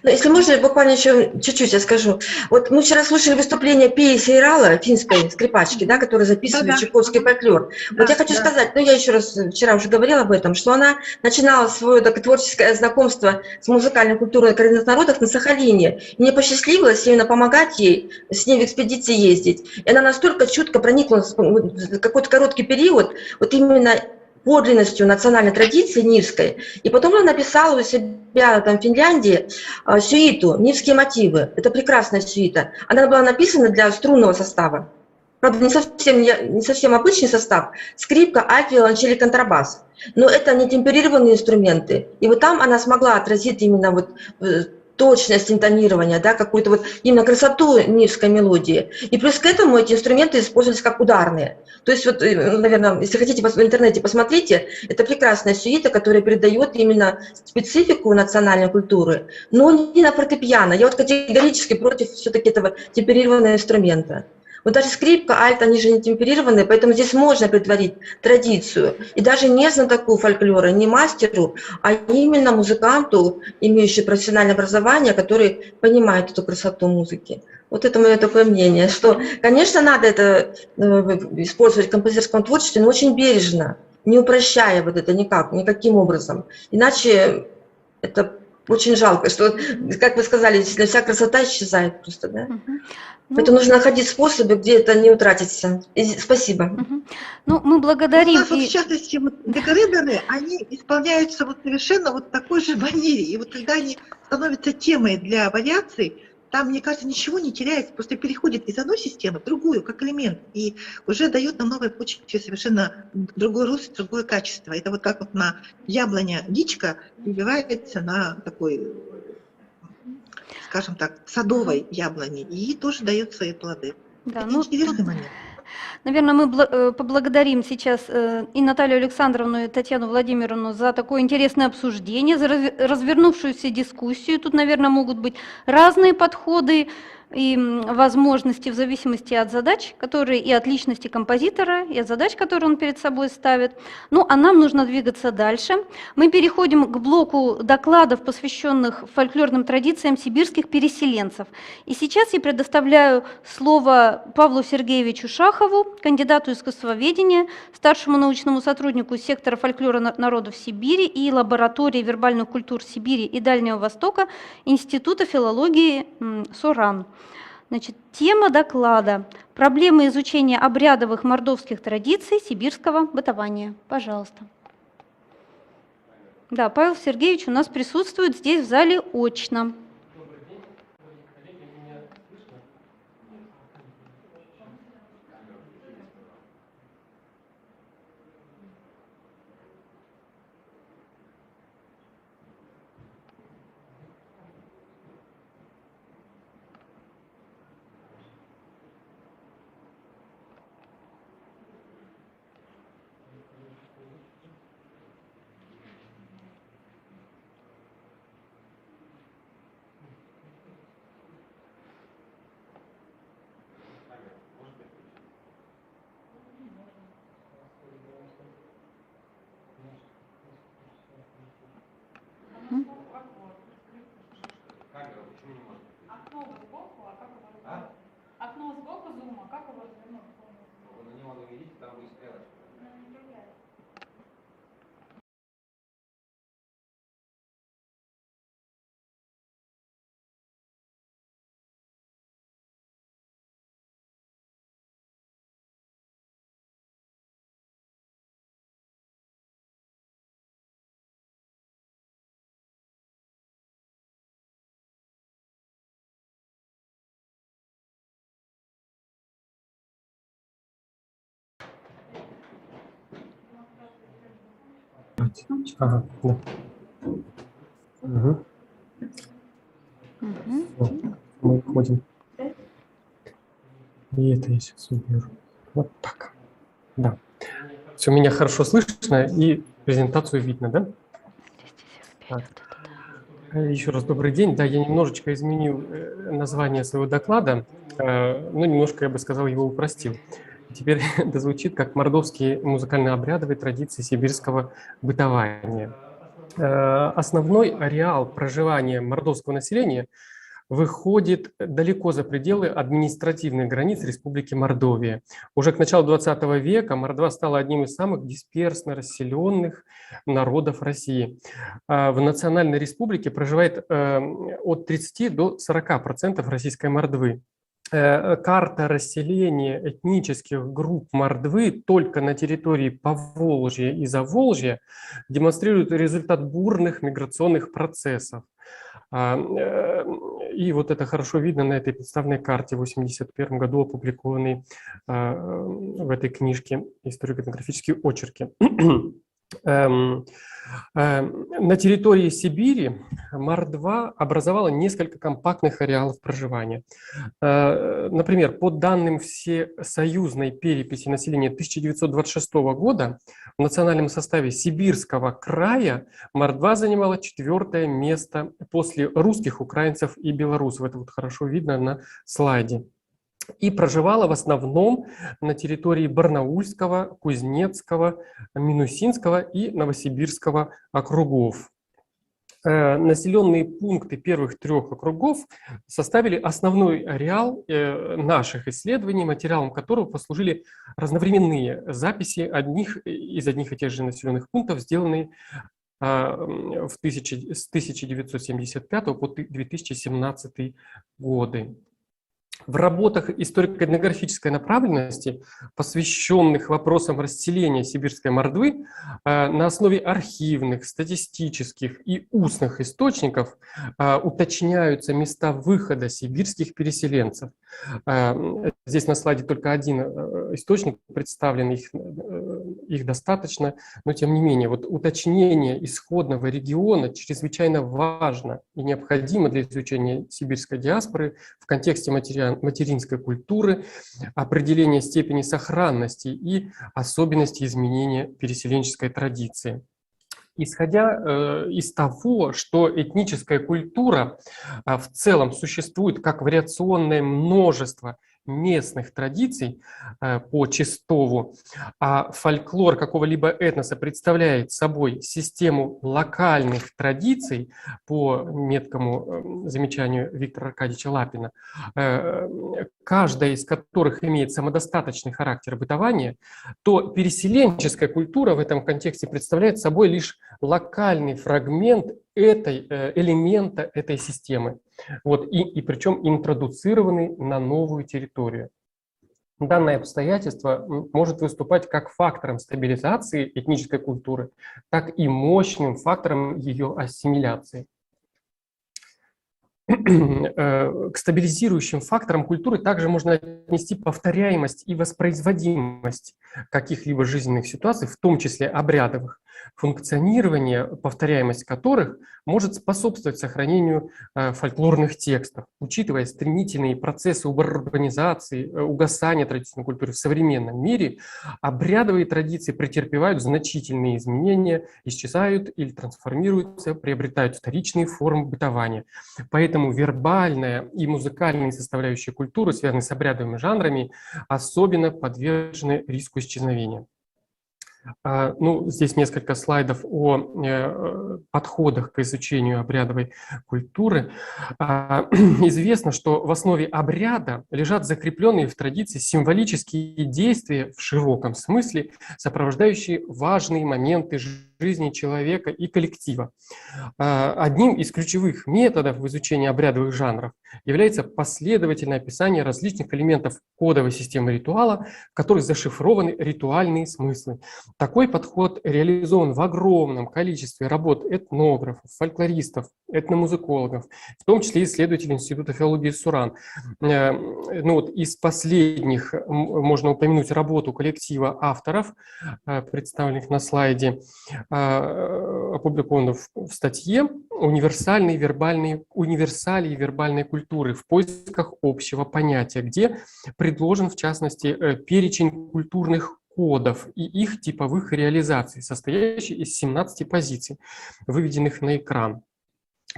Ну, если можно, буквально еще чуть-чуть я скажу. Вот мы вчера слушали выступление Пии Сейрала, финской скрипачки, да, которая записывает чайковский фольклор. Вот я хочу сказать, ну я еще раз вчера уже говорила об этом, что она начинала свое творческое знакомство с музыкальной культурой коренных народов на Сахалине. И мне посчастливилось именно помогать ей, с ней в экспедиции ездить. И она настолько чутко проникла в какой-то короткий период, вот именно подлинностью национальной традиции нивской. И потом она написала у себя там, в Финляндии сюиту «Нивские мотивы». Это прекрасная сюита. Она была написана для струнного состава. Правда, не совсем обычный состав. Скрипка, альт, виолончель и контрабас. Но это не темперированные инструменты. И вот там она смогла отразить именно вот точность интонирования, да, какую-то вот именно красоту нильской мелодии. И плюс к этому эти инструменты использовались как ударные. То есть вот, наверное, если хотите в интернете посмотрите, это прекрасная сюита, которая передает именно специфику национальной культуры, но не на фортепиано. Я вот категорически против все-таки этого темперированного инструмента. Вот даже скрипка, альт, они же не темперированные, поэтому здесь можно притворить традицию. И даже не знатоку фольклора, не мастеру, а именно музыканту, имеющему профессиональное образование, который понимает эту красоту музыки. Вот это мое такое мнение, что, конечно, надо это использовать в композиторском творчестве, но очень бережно, не упрощая вот это никаким образом. Иначе это очень жалко, что, как вы сказали, действительно, вся красота исчезает просто, да? Поэтому нужно находить способы, где это не утратится. Спасибо. Ну, мы благодарим. У нас, вот, в частности, вот, декоридеры, они исполняются вот совершенно вот такой же манере. И вот когда они становятся темой для вариаций, там, мне кажется, ничего не теряется, просто переходит из одной системы в другую, как элемент, и уже дает на новой почве совершенно другой рост, другое качество. Это вот как вот на яблоня дичка перебивается на такой, скажем так, садовой яблони, и тоже дает свои плоды. Да, это интересный момент. Наверное, мы поблагодарим сейчас и Наталью Александровну, и Татьяну Владимировну за такое интересное обсуждение, за развернувшуюся дискуссию. Тут, наверное, могут быть разные подходы и возможности в зависимости от задач, которые и от личности композитора, и от задач, которые он перед собой ставит. Ну, а нам нужно двигаться дальше. Мы переходим к блоку докладов, посвященных фольклорным традициям сибирских переселенцев. И сейчас я предоставляю слово Павлу Сергеевичу Шахову, кандидату искусствоведения, старшему научному сотруднику сектора фольклора народов Сибири и лаборатории вербальных культур Сибири и Дальнего Востока Института филологии СОРАН. Значит, тема доклада – проблемы изучения обрядовых мордовских традиций сибирского бытования. Пожалуйста. Да, Павел Сергеевич у нас присутствует здесь в зале очно. Окно сбоку зума, как его развернуть? Вы не могу видеть, там будет стрелочка. Ага, да. Угу. Мы входим. И это я сейчас уберу. Вот так. Да. Все, меня хорошо слышно и презентацию видно, да? Так. Еще раз добрый день. Да, я немножечко изменил название своего доклада, но немножко, я бы сказал, его упростил. Теперь это звучит как «Мордовские музыкально-обрядовые традиции сибирского бытования». Основной ареал проживания мордовского населения выходит далеко за пределы административных границ Республики Мордовия. Уже к началу 20 века Мордва стала одним из самых дисперсно расселенных народов России. В национальной республике проживает от 30 до 40% российской Мордвы. Карта расселения этнических групп Мордвы только на территории Поволжья и Заволжья демонстрирует результат бурных миграционных процессов. И вот это хорошо видно на этой представленной карте в 1981 году, опубликованной в этой книжке «Историографические очерки». На территории Сибири Мордва образовала несколько компактных ареалов проживания. Например, по данным Всесоюзной переписи населения 1926 года в национальном составе Сибирского края Мордва занимала 4-е место после русских, украинцев и белорусов. Это вот хорошо видно на слайде. И проживала в основном на территории Барнаульского, Кузнецкого, Минусинского и Новосибирского округов. Населенные пункты первых 3 округов составили основной ареал наших исследований, материалом которого послужили разновременные записи одних и тех же населенных пунктов, сделанные с 1975 по 2017 годы. В работах историко-этнографической направленности, посвященных вопросам расселения сибирской Мордвы, на основе архивных, статистических и устных источников уточняются места выхода сибирских переселенцев. Здесь на слайде только один источник представлен, их достаточно, но тем не менее, вот уточнение исходного региона чрезвычайно важно и необходимо для изучения сибирской диаспоры в контексте материнской культуры, определения степени сохранности и особенностей изменения переселенческой традиции. Исходя из того, что этническая культура в целом существует как вариационное множество местных традиций по Чистову, а фольклор какого-либо этноса представляет собой систему локальных традиций, по меткому замечанию Виктора Аркадьевича Лапина, каждая из которых имеет самодостаточный характер бытования, то переселенческая культура в этом контексте представляет собой лишь локальный фрагмент элемента этой системы, вот, и причем интродуцированный на новую территорию. Данное обстоятельство может выступать как фактором стабилизации этнической культуры, так и мощным фактором ее ассимиляции. К стабилизирующим факторам культуры также можно отнести повторяемость и воспроизводимость каких-либо жизненных ситуаций, в том числе обрядовых, функционирование, повторяемость которых может способствовать сохранению фольклорных текстов, учитывая стремительные процессы урбанизации, угасания традиционной культуры в современном мире. Обрядовые традиции претерпевают значительные изменения, исчезают или трансформируются, приобретают вторичные формы бытования. Поэтому вербальная и музыкальная составляющие культуры, связанные с обрядовыми жанрами, особенно подвержены риску исчезновения. Ну, здесь несколько слайдов о подходах к изучению обрядовой культуры. Известно, что в основе обряда лежат закрепленные в традиции символические действия в широком смысле, сопровождающие важные моменты жизни человека и коллектива. Одним из ключевых методов в изучении обрядовых жанров является последовательное описание различных элементов кодовой системы ритуала, в которых зашифрованы ритуальные смыслы. Такой подход реализован в огромном количестве работ этнографов, фольклористов, этномузыкологов, в том числе исследователей Института филологии СУРАН. Ну, вот из последних можно упомянуть работу коллектива авторов, представленных на слайде, опубликованную в статье «Универсалии вербальной культуры в поисках общего понятия», где предложен, в частности, перечень культурных кодов и их типовых реализаций, состоящий из 17 позиций, выведенных на экран.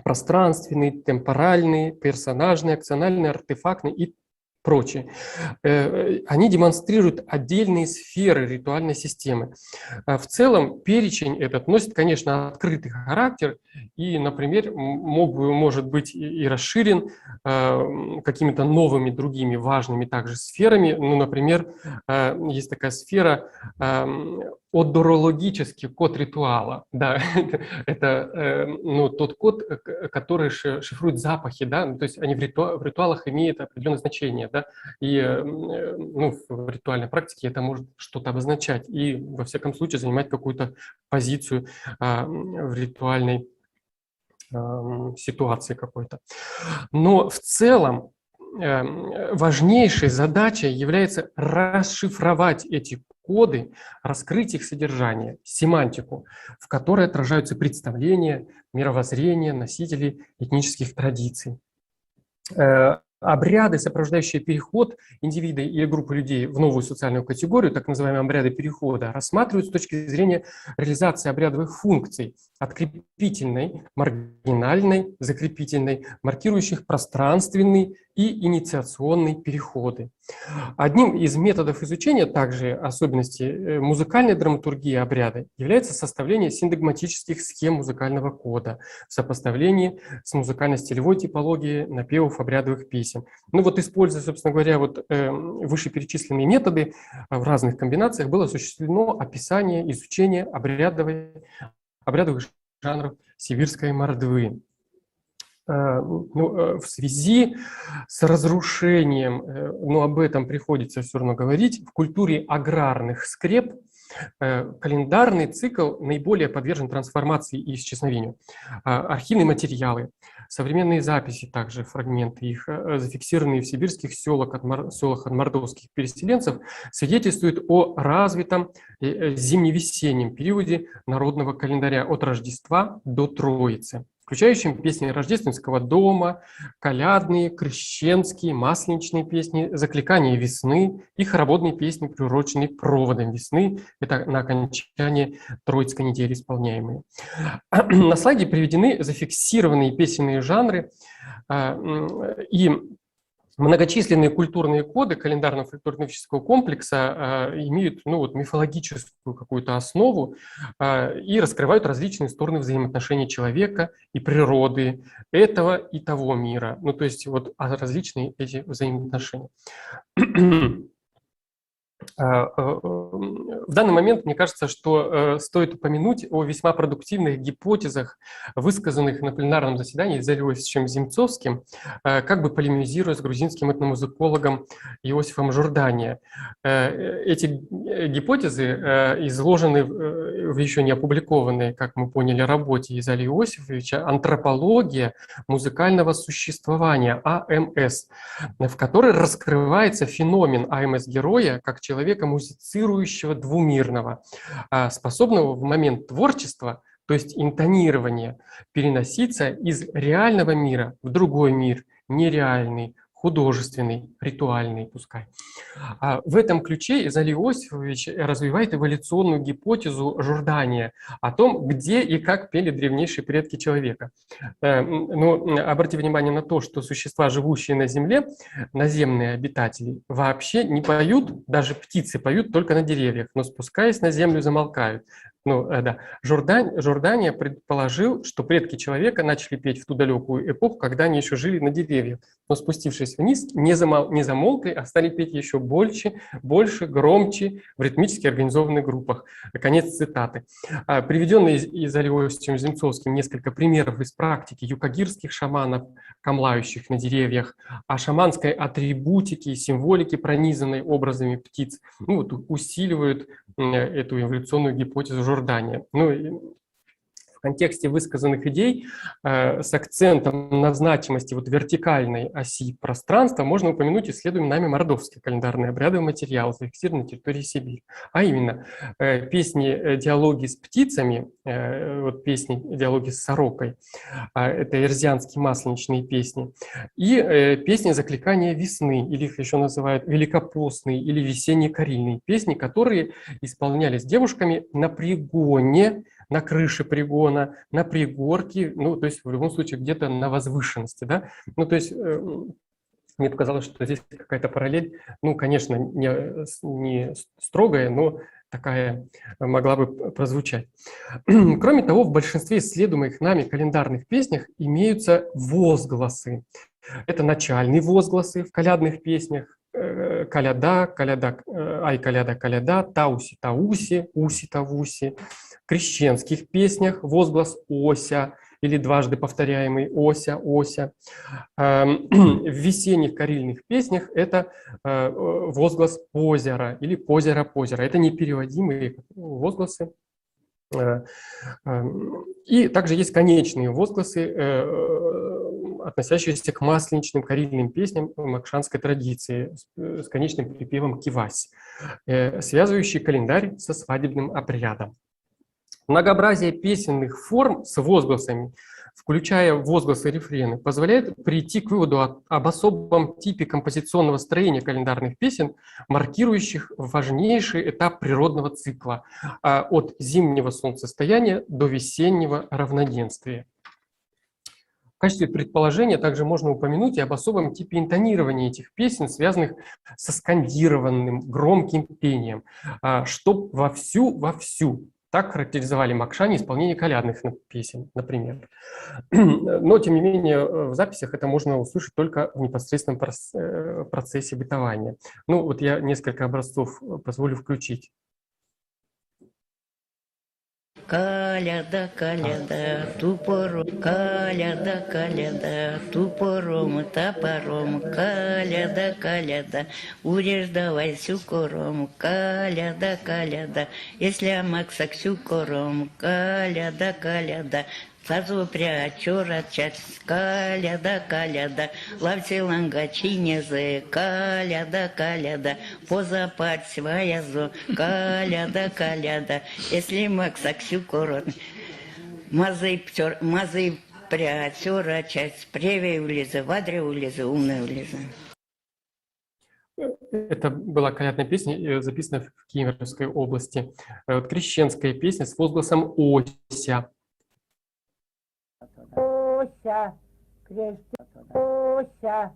Пространственный, темпоральный, персонажный, акциональный, артефактный и прочее. Они демонстрируют отдельные сферы ритуальной системы. В целом перечень этот носит, конечно, открытый характер и, например, может быть и расширен какими-то новыми другими важными также сферами. Ну, например, есть такая сфера одорологический код ритуала. Да, это ну, тот код, который шифрует запахи, да, то есть они в ритуалах имеют определенное значение, да, и ну, в ритуальной практике это может что-то обозначать и, во всяком случае, занимать какую-то позицию в ритуальной ситуации какой-то. Но в целом важнейшей задачей является расшифровать эти коды, раскрыть их содержание, семантику, в которой отражаются представления, мировоззрения носителей этнических традиций. Обряды, сопровождающие переход индивида или группы людей в новую социальную категорию, так называемые обряды перехода, рассматривают с точки зрения реализации обрядовых функций, открепительной, маргинальной, закрепительной, маркирующих пространственный и инициационный переходы. Одним из методов изучения также особенностей музыкальной драматургии обряда является составление синдагматических схем музыкального кода в сопоставлении с музыкально-стилевой типологией напевов обрядовых песен. Ну вот, используя, собственно говоря, вот вышеперечисленные методы, в разных комбинациях было осуществлено описание, изучение обрядовых жанров сибирской мордвы. В связи с разрушением, об этом приходится все равно говорить, в культуре аграрных скреп календарный цикл наиболее подвержен трансформации и исчезновению. Архивные материалы, современные записи, также фрагменты их, зафиксированные в сибирских селах от мордовских переселенцев, свидетельствуют о развитом зимне-весеннем периоде народного календаря от Рождества до Троицы, включающим песни рождественского дома, колядные, крещенские, масленичные песни, закликания весны и хороводные песни, приуроченные проводом весны. Это на окончание Троицкой недели исполняемые. На слайде приведены зафиксированные песенные жанры и многочисленные культурные коды календарно-фольклорно-этнического комплекса имеют мифологическую какую-то основу и раскрывают различные стороны взаимоотношений человека и природы, этого и того мира. То есть различные эти взаимоотношения. В данный момент мне кажется, что стоит упомянуть о весьма продуктивных гипотезах, высказанных на пленарном заседании с Иосифом Земцовским, как бы полемизируя с грузинским этномузыкологом Иосифом Жордания. Эти гипотезы изложены в еще не опубликованной, как мы поняли, работе Изали Иосифовича «Антропология музыкального существования» АМС, в которой раскрывается феномен АМС-героя как человека музицирующего двумирного, способного в момент творчества, то есть интонирования, переноситься из реального мира в другой мир, нереальный, художественный, ритуальный, пускай. В этом ключе Изали Иосифович развивает эволюционную гипотезу Жордания о том, где и как пели древнейшие предки человека. Обратите внимание на то, что существа, живущие на Земле, наземные обитатели, вообще не поют, даже птицы поют только на деревьях, но спускаясь на землю, замолкают. Жордания предположил, что предки человека начали петь в ту далекую эпоху, когда они еще жили на деревьях, но спустившись вниз, не замолкли, а стали петь еще больше, громче, в ритмически организованных группах. Конец цитаты. Приведенные Изали Иосифовичем Земцовским несколько примеров из практики юкагирских шаманов, камлающих на деревьях, о шаманской атрибутике и символике, пронизанной образами птиц, усиливают эту эволюционную гипотезу Жордания. В контексте высказанных идей с акцентом на значимости вертикальной оси пространства можно упомянуть исследуемый нами мордовский календарный обрядовый материал, зафиксированный на территории Сибири. А именно, песни «Диалоги с птицами», песни «Диалоги с сорокой», это эрзианские масленичные песни, и песни «Закликания весны», или их еще называют великопостные или весенние карильные песни, которые исполнялись девушками на пригоне, на крыше пригона, на пригорке, то есть в любом случае где-то на возвышенности, да, то есть мне показалось, что здесь какая-то параллель, конечно, не строгая, но такая могла бы прозвучать. Кроме того, в большинстве исследуемых нами календарных песнях имеются возгласы. Это начальные возгласы в колядных песнях: коляда, ай коляда, коляда, тауси, тауси, уси, тавуси. В крещенских песнях возглас «Ося» или дважды повторяемый «Ося, Ося». В весенних карильных песнях это возглас «Позера» или «Позера, Позера». Это непереводимые возгласы. И также есть конечные возгласы, относящиеся к масленичным карельным песням макшанской традиции с конечным припевом «кивась», связывающие календарь со свадебным обрядом. Многообразие песенных форм с возгласами, включая возгласы и рефрены, позволяет прийти к выводу об особом типе композиционного строения календарных песен, маркирующих важнейший этап природного цикла от зимнего солнцестояния до весеннего равноденствия. В качестве предположения также можно упомянуть и об особом типе интонирования этих песен, связанных со скандированным громким пением, что вовсю. Так характеризовали макшане исполнение колядных песен, например. Но, тем не менее, в записях это можно услышать только в непосредственном процессе бытования. Ну, вот я несколько образцов позволю включить. Каляда, каляда, тупором, каляда, каляда, тупором, топором, каляда, каляда, урежь давай сюкором, каляда, каляда, если максак сюкором, каляда, каляда, сазу прячора часть, каляда, каляда, лавси лангачи незы, каляда, каляда, позапать своя зо, каляда, каляда, если максак сюкором, мазы прячора часть, преве улизы, вадре улизы, умная улизы. Это была колядная песня, записана в Кемеровской области. Вот крещенская песня с возгласом «Ося». Ося,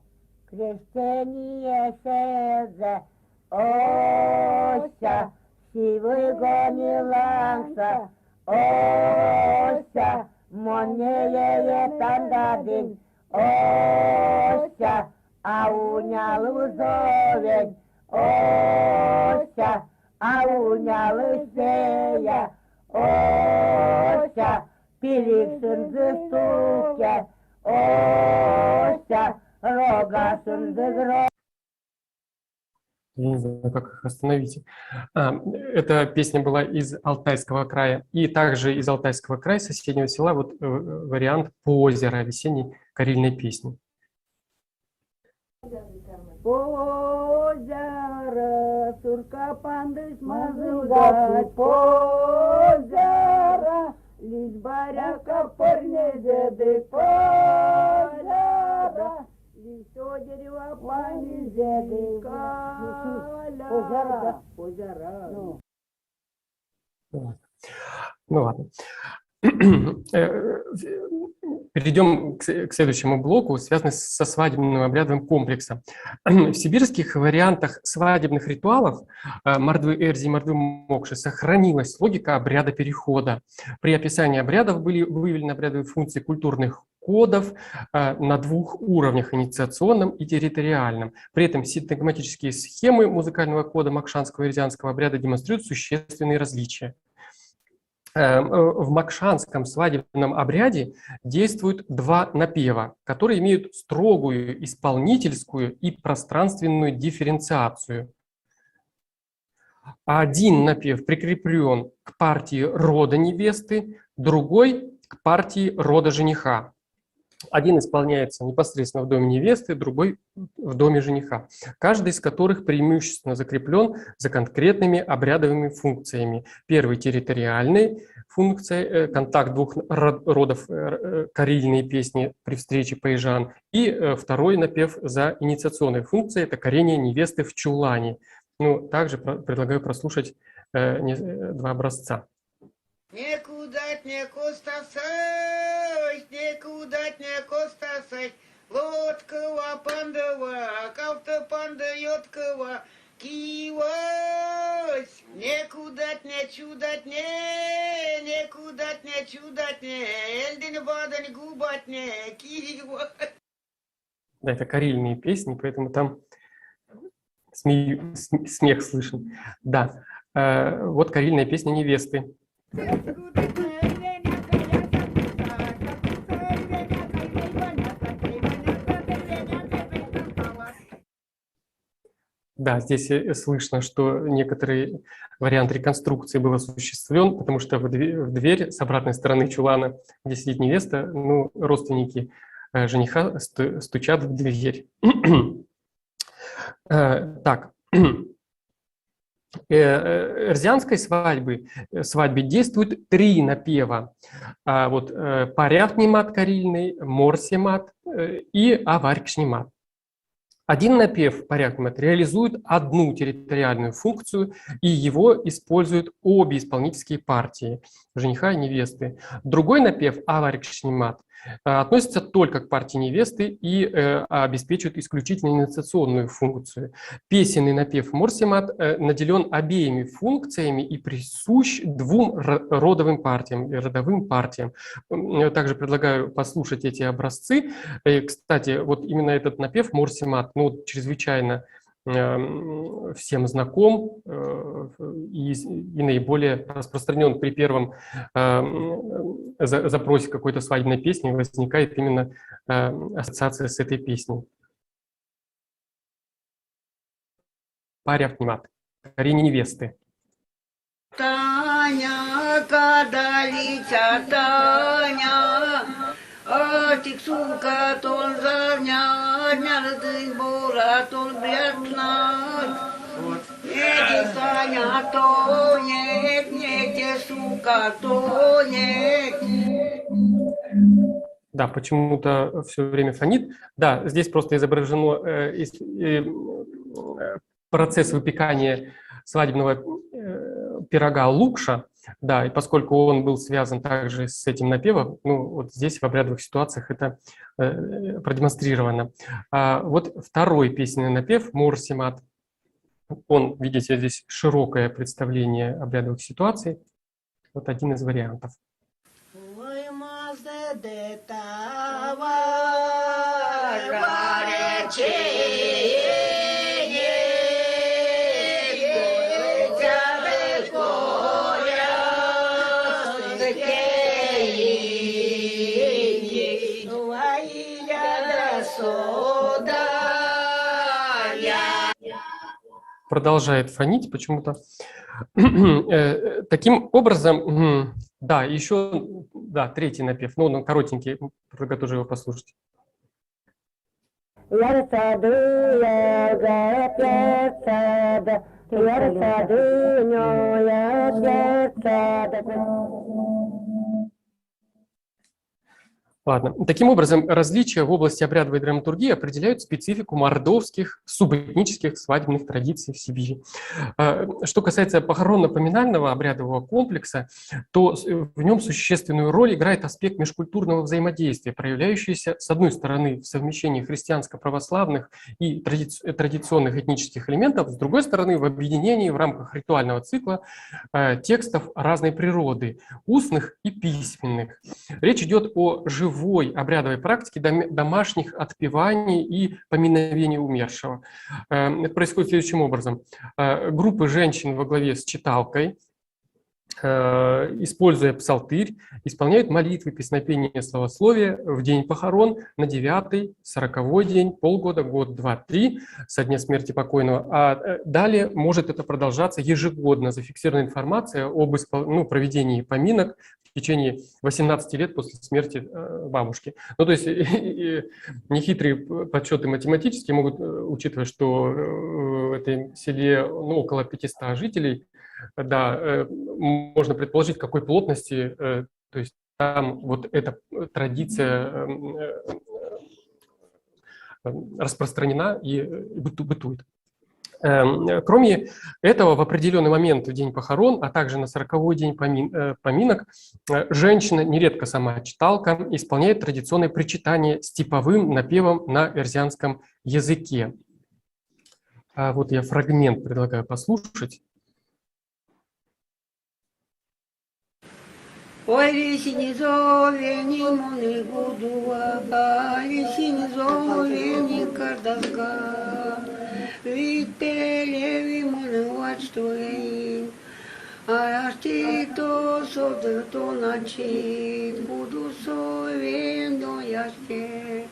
крещение седзе, Ося, сивый гониланса, Ося, монее тандадин, Ося, аунялы зовень, Ося, аунялы сея, Ося, пиликсынды стуке, Ося, рогасынды гро. Я не знаю, как их остановить. Эта песня была из Алтайского края. И также из Алтайского края, соседнего села, вот вариант «Позера» весенней карельной песни. Позера, сурка пандыш мазылдать, позера, лишь баряка парней деды, позера, лишь все дерево пани деды, каля, позера. Ну ладно. Перейдем к следующему блоку, связанному со свадебным обрядовым комплексом. В сибирских вариантах свадебных ритуалов Мордвы Эрзи и Мордвы Мокши сохранилась логика обряда перехода. При описании обрядов были выявлены обрядовые функции культурных кодов на двух уровнях – инициационном и территориальном. При этом синтагматические схемы музыкального кода макшанского и эрзианского обряда демонстрируют существенные различия. В макшанском свадебном обряде действуют два напева, которые имеют строгую исполнительскую и пространственную дифференциацию. Один напев прикреплен к партии рода невесты, другой – к партии рода жениха. Один исполняется непосредственно в доме невесты, другой в доме жениха, каждый из которых преимущественно закреплен за конкретными обрядовыми функциями. Первый – территориальный функция, контакт двух родов, карельные песни при встрече паижан, и второй напев за инициационной функцией – это корение невесты в чулане. Ну, также предлагаю прослушать два образца. Некуда не костасай, некуда не костасай, лодкова пандова, кавта панда йоткова, кивась, некуда не чудать не, некуда не чудать не, эльдин бадан губать не, кивась. Да, это карельные песни, поэтому там смех слышен. Да, вот карельная песня невесты. Да, здесь слышно, что некоторый вариант реконструкции был осуществлен, потому что в дверь с обратной стороны чулана, где сидит невеста, ну, родственники жениха стучат в дверь. Так. Эрзианской свадьбе действует 3 напева. Вот паряхнимат карильный, морсимат и аваркшнимат. Один напев паряхнимат реализует одну территориальную функцию, и его используют обе исполнительские партии, жениха и невесты. Другой напев аваркшнимат относится только к партии невесты и обеспечивает исключительно инициационную функцию. Песенный напев морсимат наделен обеими функциями и присущ 2 родовым партиям, родовым партиям. Также предлагаю послушать эти образцы. Кстати, вот именно этот напев морсимат, ну, чрезвычайно всем знаком и наиболее распространен при первом запросе какой-то свадебной песни, возникает именно ассоциация с этой песней. Паряхнимат, корень невесты. Таня, кадалица, Таня, Атик сука, тон зарня, нярды бора, тон бляднать. Эти Таня, тонет, эти сука, тонет. Да, почему-то все время фонит. Да, здесь просто изображено процесс выпекания свадебного пирога лукша, да, и поскольку он был связан также с этим напевом, ну, вот здесь в обрядовых ситуациях это продемонстрировано. Вот второй песенный напев морсимат. Он, видите, здесь широкое представление обрядовых ситуаций. Вот один из вариантов. Продолжает фонить почему-то. Таким образом, да, еще, да, третий напев, ну, он коротенький, предлагаю тоже его послушать. Ладно. Таким образом, различия в области обрядовой драматургии определяют специфику мордовских субэтнических свадебных традиций в Сибири. Что касается похоронно-поминального обрядового комплекса, то в нем существенную роль играет аспект межкультурного взаимодействия, проявляющийся, с одной стороны, в совмещении христианско-православных и традиционных этнических элементов, с другой стороны, в объединении в рамках ритуального цикла текстов разной природы, устных и письменных. Речь идет о живой обрядовой практике домашних отпеваний и поминовений умершего. Это происходит следующим образом. Группы женщин во главе с читалкой, используя псалтырь, исполняют молитвы, песнопения, славословия в день похорон, на 9-й, 40-й день, полгода, год, 2-3 со дня смерти покойного. А далее может это продолжаться ежегодно. Зафиксирована информация об проведении поминок в течение 18 лет после смерти бабушки. Ну, то есть нехитрые подсчеты математические могут, учитывая, что в этом селе около 500 жителей, да, можно предположить, какой плотности, то есть там вот эта традиция распространена и бытует. Кроме этого, в определенный момент в день похорон, а также на 40-й день поминок, женщина, нередко сама читалка, исполняет традиционное причитание с типовым напевом на эрзианском языке. Вот я фрагмент предлагаю послушать. Ой, весенний зовени моны гудуа, весенний зовени кардазга, вителеви моны вачтуин, а ти то содер то начи, буду совен до ясте,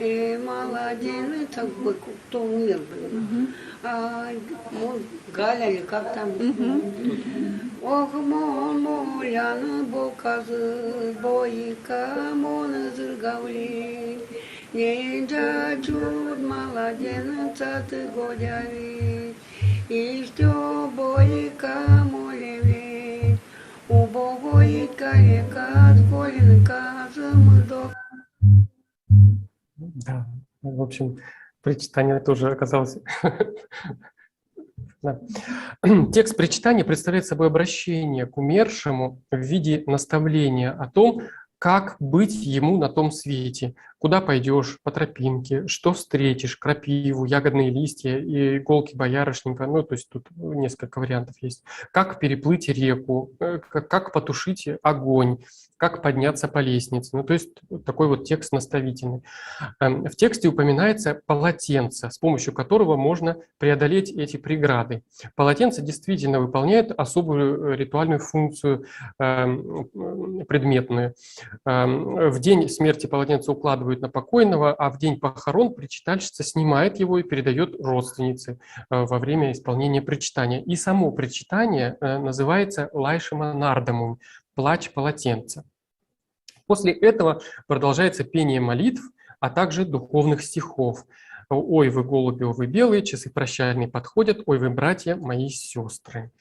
Младенец, кто умер, блин. Галя или как там. Ох, моляна, боказы, бойка, мона зыргавли. Не джаджур, младенца, ты годяви. И что бойка, молевли. У богойка, река, сколенка, замудок. Да, в общем, причитание тоже оказалось. Да. Текст причитания представляет собой обращение к умершему в виде наставления о том, как быть ему на том свете, куда пойдешь по тропинке, что встретишь, крапиву, ягодные листья и иголки боярышника, ну, то есть тут несколько вариантов есть, как переплыть реку, как потушить огонь, как подняться по лестнице. Ну, то есть такой вот текст наставительный. В тексте упоминается полотенце, с помощью которого можно преодолеть эти преграды. Полотенце действительно выполняет особую ритуальную функцию предметную. В день смерти полотенце укладывают на покойного, а в день похорон причитальщица снимает его и передает родственнице во время исполнения причитания. И само причитание называется «лайшема нардамум» – «плач полотенца». После этого продолжается пение молитв, а также духовных стихов. «Ой, вы голуби, ой, вы белые, часы прощальные подходят, ой, вы братья, мои сестры».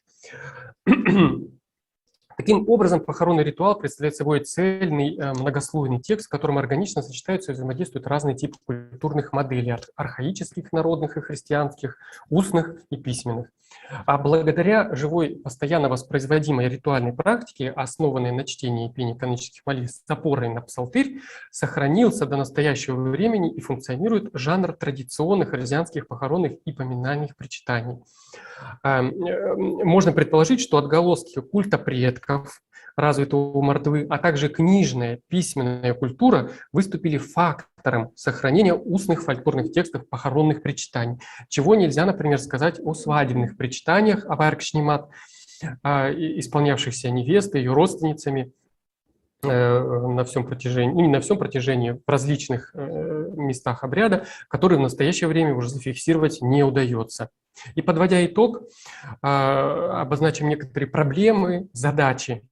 Таким образом, похоронный ритуал представляет собой цельный многослойный текст, в котором органично сочетаются и взаимодействуют разные типы культурных моделей – архаических, народных и христианских, устных и письменных. А благодаря живой, постоянно воспроизводимой ритуальной практике, основанной на чтении и пении канонических молитв с опорой на псалтырь, сохранился до настоящего времени и функционирует жанр традиционных христианских похоронных и поминальных причитаний. Можно предположить, что отголоски культа предков, развитого у мордвы, а также книжная, письменная культура выступили фактором сохранения устных фольклорных текстов похоронных причитаний, чего нельзя, например, сказать о свадебных причитаниях аваркшнимат, исполнявшихся невестой, ее родственницами на всем протяжении в различных местах обряда, которые в настоящее время уже зафиксировать не удается. И подводя итог, обозначим некоторые проблемы, задачи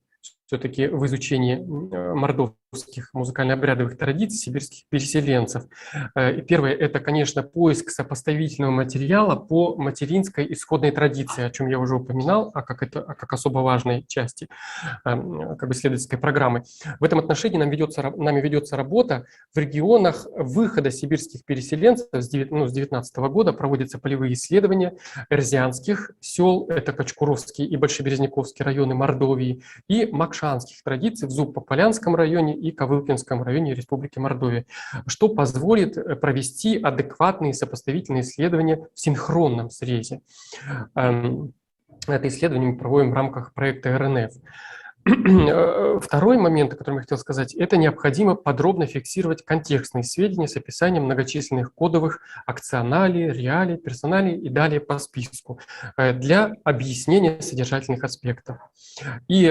все-таки в изучении мордовских музыкально-обрядовых традиций сибирских переселенцев. И первое – это, конечно, поиск сопоставительного материала по материнской исходной традиции, о чем я уже упоминал, как особо важной части исследовательской программы. В этом отношении нами ведется работа в регионах выхода сибирских переселенцев. С 2019 года проводятся полевые исследования эрзианских сел, это Качкуровский и Большеберезняковский районы Мордовии, и макшанских традиций в Зуб-Полянском районе и Ковылкинском районе Республики Мордовия, что позволит провести адекватные сопоставительные исследования в синхронном срезе. Это исследование мы проводим в рамках проекта РНФ. Второй момент, о котором я хотел сказать, это необходимо подробно фиксировать контекстные сведения с описанием многочисленных кодовых акционалий, реалий, персоналий и далее по списку для объяснения содержательных аспектов. И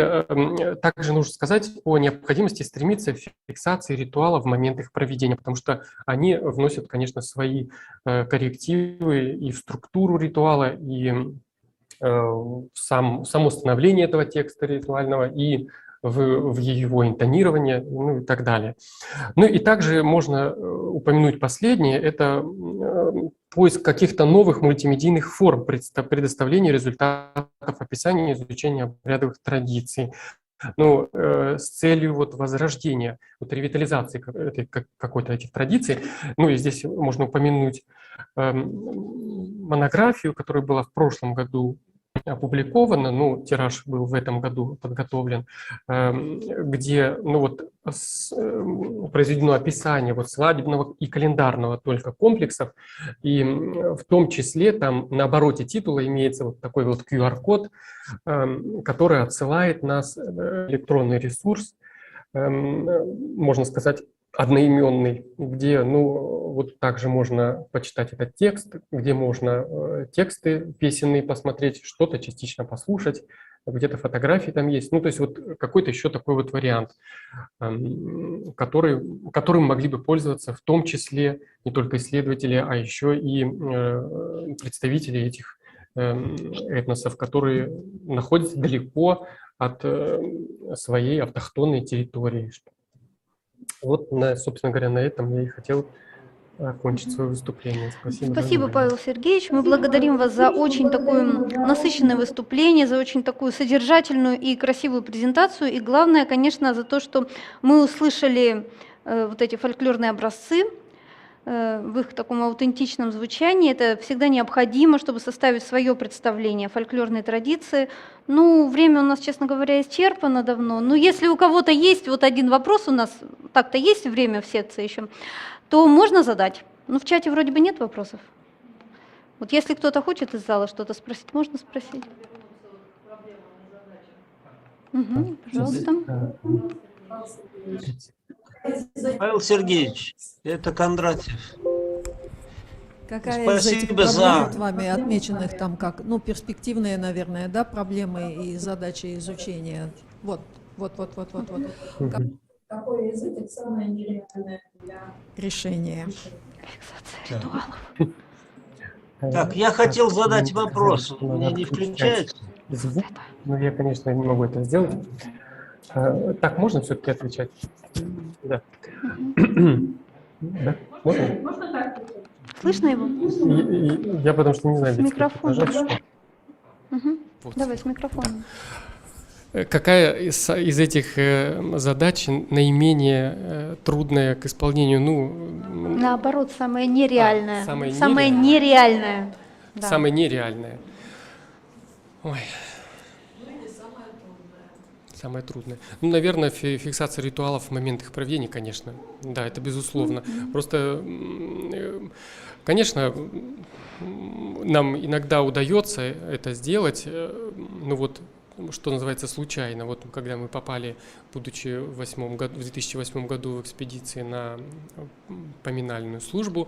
также нужно сказать о необходимости стремиться к фиксации ритуала в момент их проведения, потому что они вносят, конечно, свои коррективы и в структуру ритуала, и само становление этого текста ритуального, и в его интонирование, ну и так далее. Ну и также можно упомянуть последнее, это поиск каких-то новых мультимедийных форм предоставления результатов описания и изучения обрядовых традиций. Ну, с целью возрождения, ревитализации какой-то этих традиций. Ну и здесь можно упомянуть монографию, которая была в прошлом году опубликована, ну, тираж был в этом году подготовлен, где произведено описание свадебного и календарного только комплексов, и в том числе там на обороте титула имеется такой QR-код, который отсылает нас в электронный ресурс, можно сказать, одноименный, где, ну, вот также можно почитать этот текст, где можно тексты песенные посмотреть, что-то частично послушать, где-то фотографии там есть. Ну, то есть вот какой-то еще такой вот вариант, которым могли бы пользоваться в том числе не только исследователи, а еще и представители этих этносов, которые находятся далеко от своей автохтонной территории. Вот, собственно говоря, на этом я и хотел окончить свое выступление. Спасибо. Спасибо, Павел Сергеевич. Мы благодарим вас за очень такое насыщенное выступление, за очень такую содержательную и красивую презентацию. И главное, конечно, за то, что мы услышали вот эти фольклорные образцы в их таком аутентичном звучании. Это всегда необходимо, чтобы составить свое представление о фольклорной традиции. Ну, время у нас, честно говоря, исчерпано давно. Но если у кого-то есть вот один вопрос, у нас так-то есть время в секции еще, то можно задать. Ну, в чате вроде бы нет вопросов. Вот если кто-то хочет из зала что-то спросить, можно спросить. Угу, пожалуйста. Павел Сергеевич, это Кондратьев. Какая Спасибо из этих проблем за- вот вами отмеченных там как, ну, перспективные, наверное, да, проблемы и задачи изучения? Вот. Какое из этих самое нереальное для решения? Так, я хотел задать вопрос. У меня не включается. Звук, но я, конечно, не могу это сделать. Так, можно все-таки отвечать? Да. Да, можно? Слышно его? Я потому что не знаю, С где микрофоном. нажать, что. Угу. Вот. Давай с микрофоном. Какая из этих задач наименее трудная к исполнению? Ну, Наоборот, самое нереальное. самое нереальное. Да. самое нереальное. Ой. Самое трудное. Ну, наверное, фиксация ритуалов в момент их проведения, конечно. Да, это безусловно. Просто, конечно, нам иногда удается это сделать, ну вот, что называется, случайно. Вот когда мы попали, будучи в 2008 году в экспедиции на поминальную службу,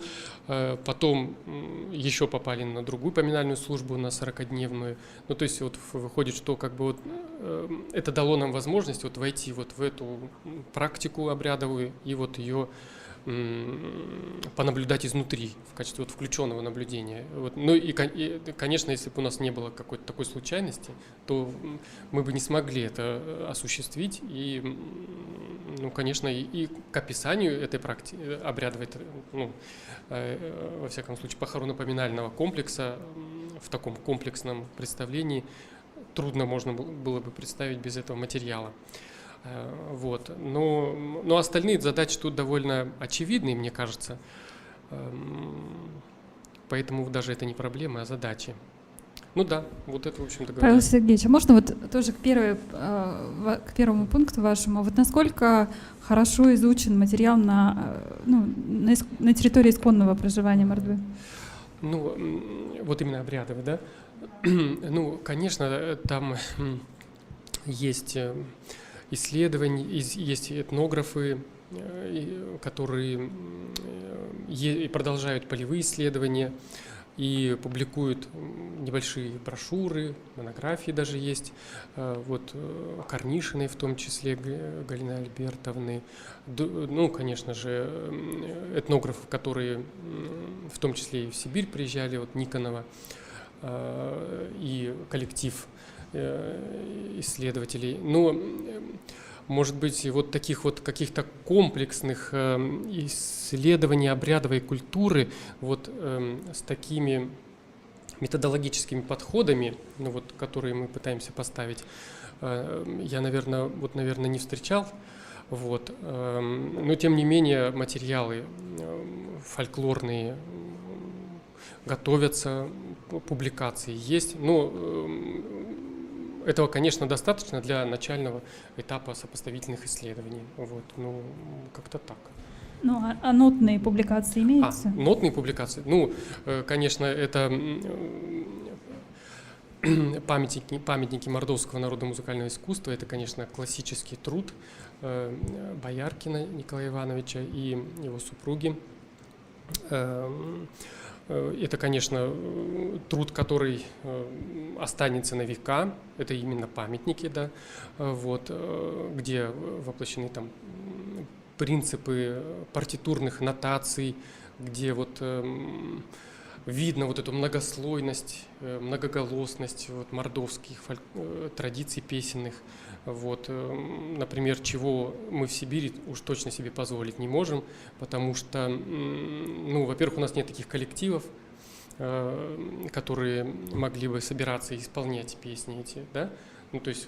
потом еще попали на другую поминальную службу, на 40-дневную. Ну, то есть вот выходит, что как бы вот это дало нам возможность вот войти вот в эту практику обрядовую и вот ее понаблюдать изнутри в качестве вот включенного наблюдения. Вот. Ну и, конечно, если бы у нас не было какой-то такой случайности, то мы бы не смогли это осуществить. И, ну, конечно, и к описанию этой практики обрядовой, ну, во всяком случае, похоронно-поминального комплекса в таком комплексном представлении трудно можно было бы представить без этого материала. Вот. Но остальные задачи тут довольно очевидные, мне кажется. Поэтому даже это не проблема, а задачи. Ну да, вот это, в общем-то, говоря. Павел Сергеевич, а можно вот тоже к первому пункту вашему? Вот насколько хорошо изучен материал на территории исконного проживания мордвы? Ну, вот именно обрядовый, да? Ну, конечно, там есть исследования, есть этнографы, которые продолжают полевые исследования и публикуют небольшие брошюры, монографии даже есть, вот Корнишиной в том числе, Галины Альбертовны, ну, конечно же, этнографов, которые в том числе и в Сибирь приезжали, вот Никонова, и коллектив исследователей. Но, может быть, вот таких вот каких-то комплексных исследований обрядовой культуры вот с такими методологическими подходами, ну, вот, которые мы пытаемся поставить, я, наверное, не встречал. Вот. Но, тем не менее, материалы фольклорные готовятся, публикации есть. Но этого, конечно, достаточно для начального этапа сопоставительных исследований. Вот, ну, как-то так. Ну, а нотные публикации имеются? Нотные публикации? Ну, конечно, это памятники мордовского народного музыкального искусства. Это, конечно, классический труд Бояркина Николая Ивановича и его супруги. Это, конечно, труд, который останется на века. Это именно памятники, да, вот, где воплощены там принципы партитурных нотаций, где вот видно вот эту многослойность, многоголосность вот, мордовских традиций песенных. Вот, например, чего мы в Сибири уж точно себе позволить не можем, потому что, ну, во-первых, у нас нет таких коллективов, которые могли бы собираться и исполнять песни эти, да? Ну, то есть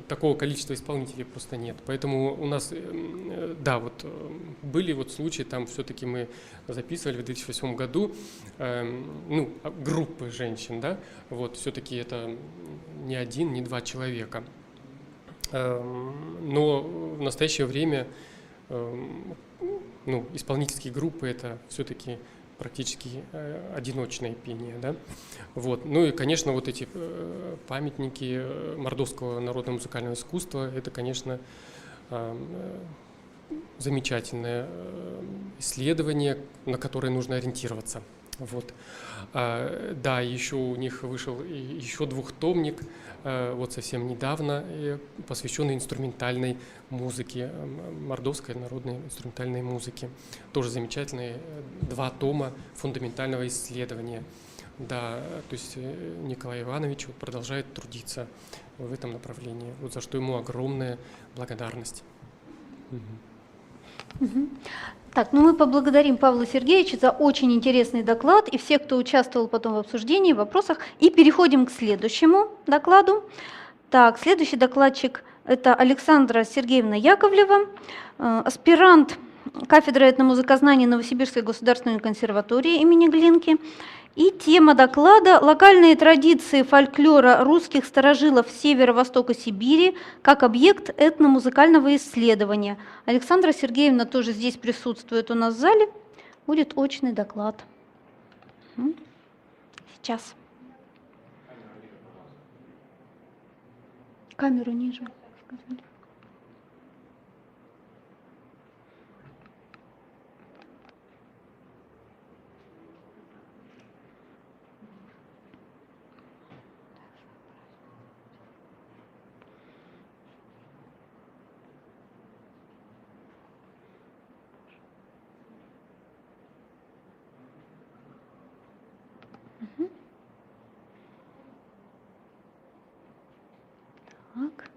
такого количества исполнителей просто нет. Поэтому у нас, да, вот были вот случаи, там все-таки мы записывали в 2008 году, ну, группы женщин, да, вот все-таки это не один, не два человека. Но в настоящее время, ну, исполнительские группы это все-таки практически одиночное пение, да? Вот. Ну и, конечно, вот эти памятники мордовского народного музыкального искусства, это, конечно, замечательное исследование, на которое нужно ориентироваться. Вот. Да, еще у них вышел еще двухтомник, вот совсем недавно, посвященный инструментальной музыке, мордовской народной инструментальной музыке. Тоже замечательные 2 тома фундаментального исследования. Да, то есть Николай Иванович продолжает трудиться в этом направлении, вот за что ему огромная благодарность. Так, ну мы поблагодарим Павла Сергеевича за очень интересный доклад и всех, кто участвовал потом в обсуждении, в вопросах. И переходим к следующему докладу. Так, следующий докладчик – это Александра Сергеевна Яковлева, аспирант кафедры этномузыкознания Новосибирской государственной консерватории имени Глинки. И тема доклада – локальные традиции фольклора русских старожилов северо-востока Сибири как объект этномузыкального исследования. Александра Сергеевна тоже здесь присутствует у нас в зале. Будет очный доклад. Сейчас. Камеру ниже. Сказали. Так.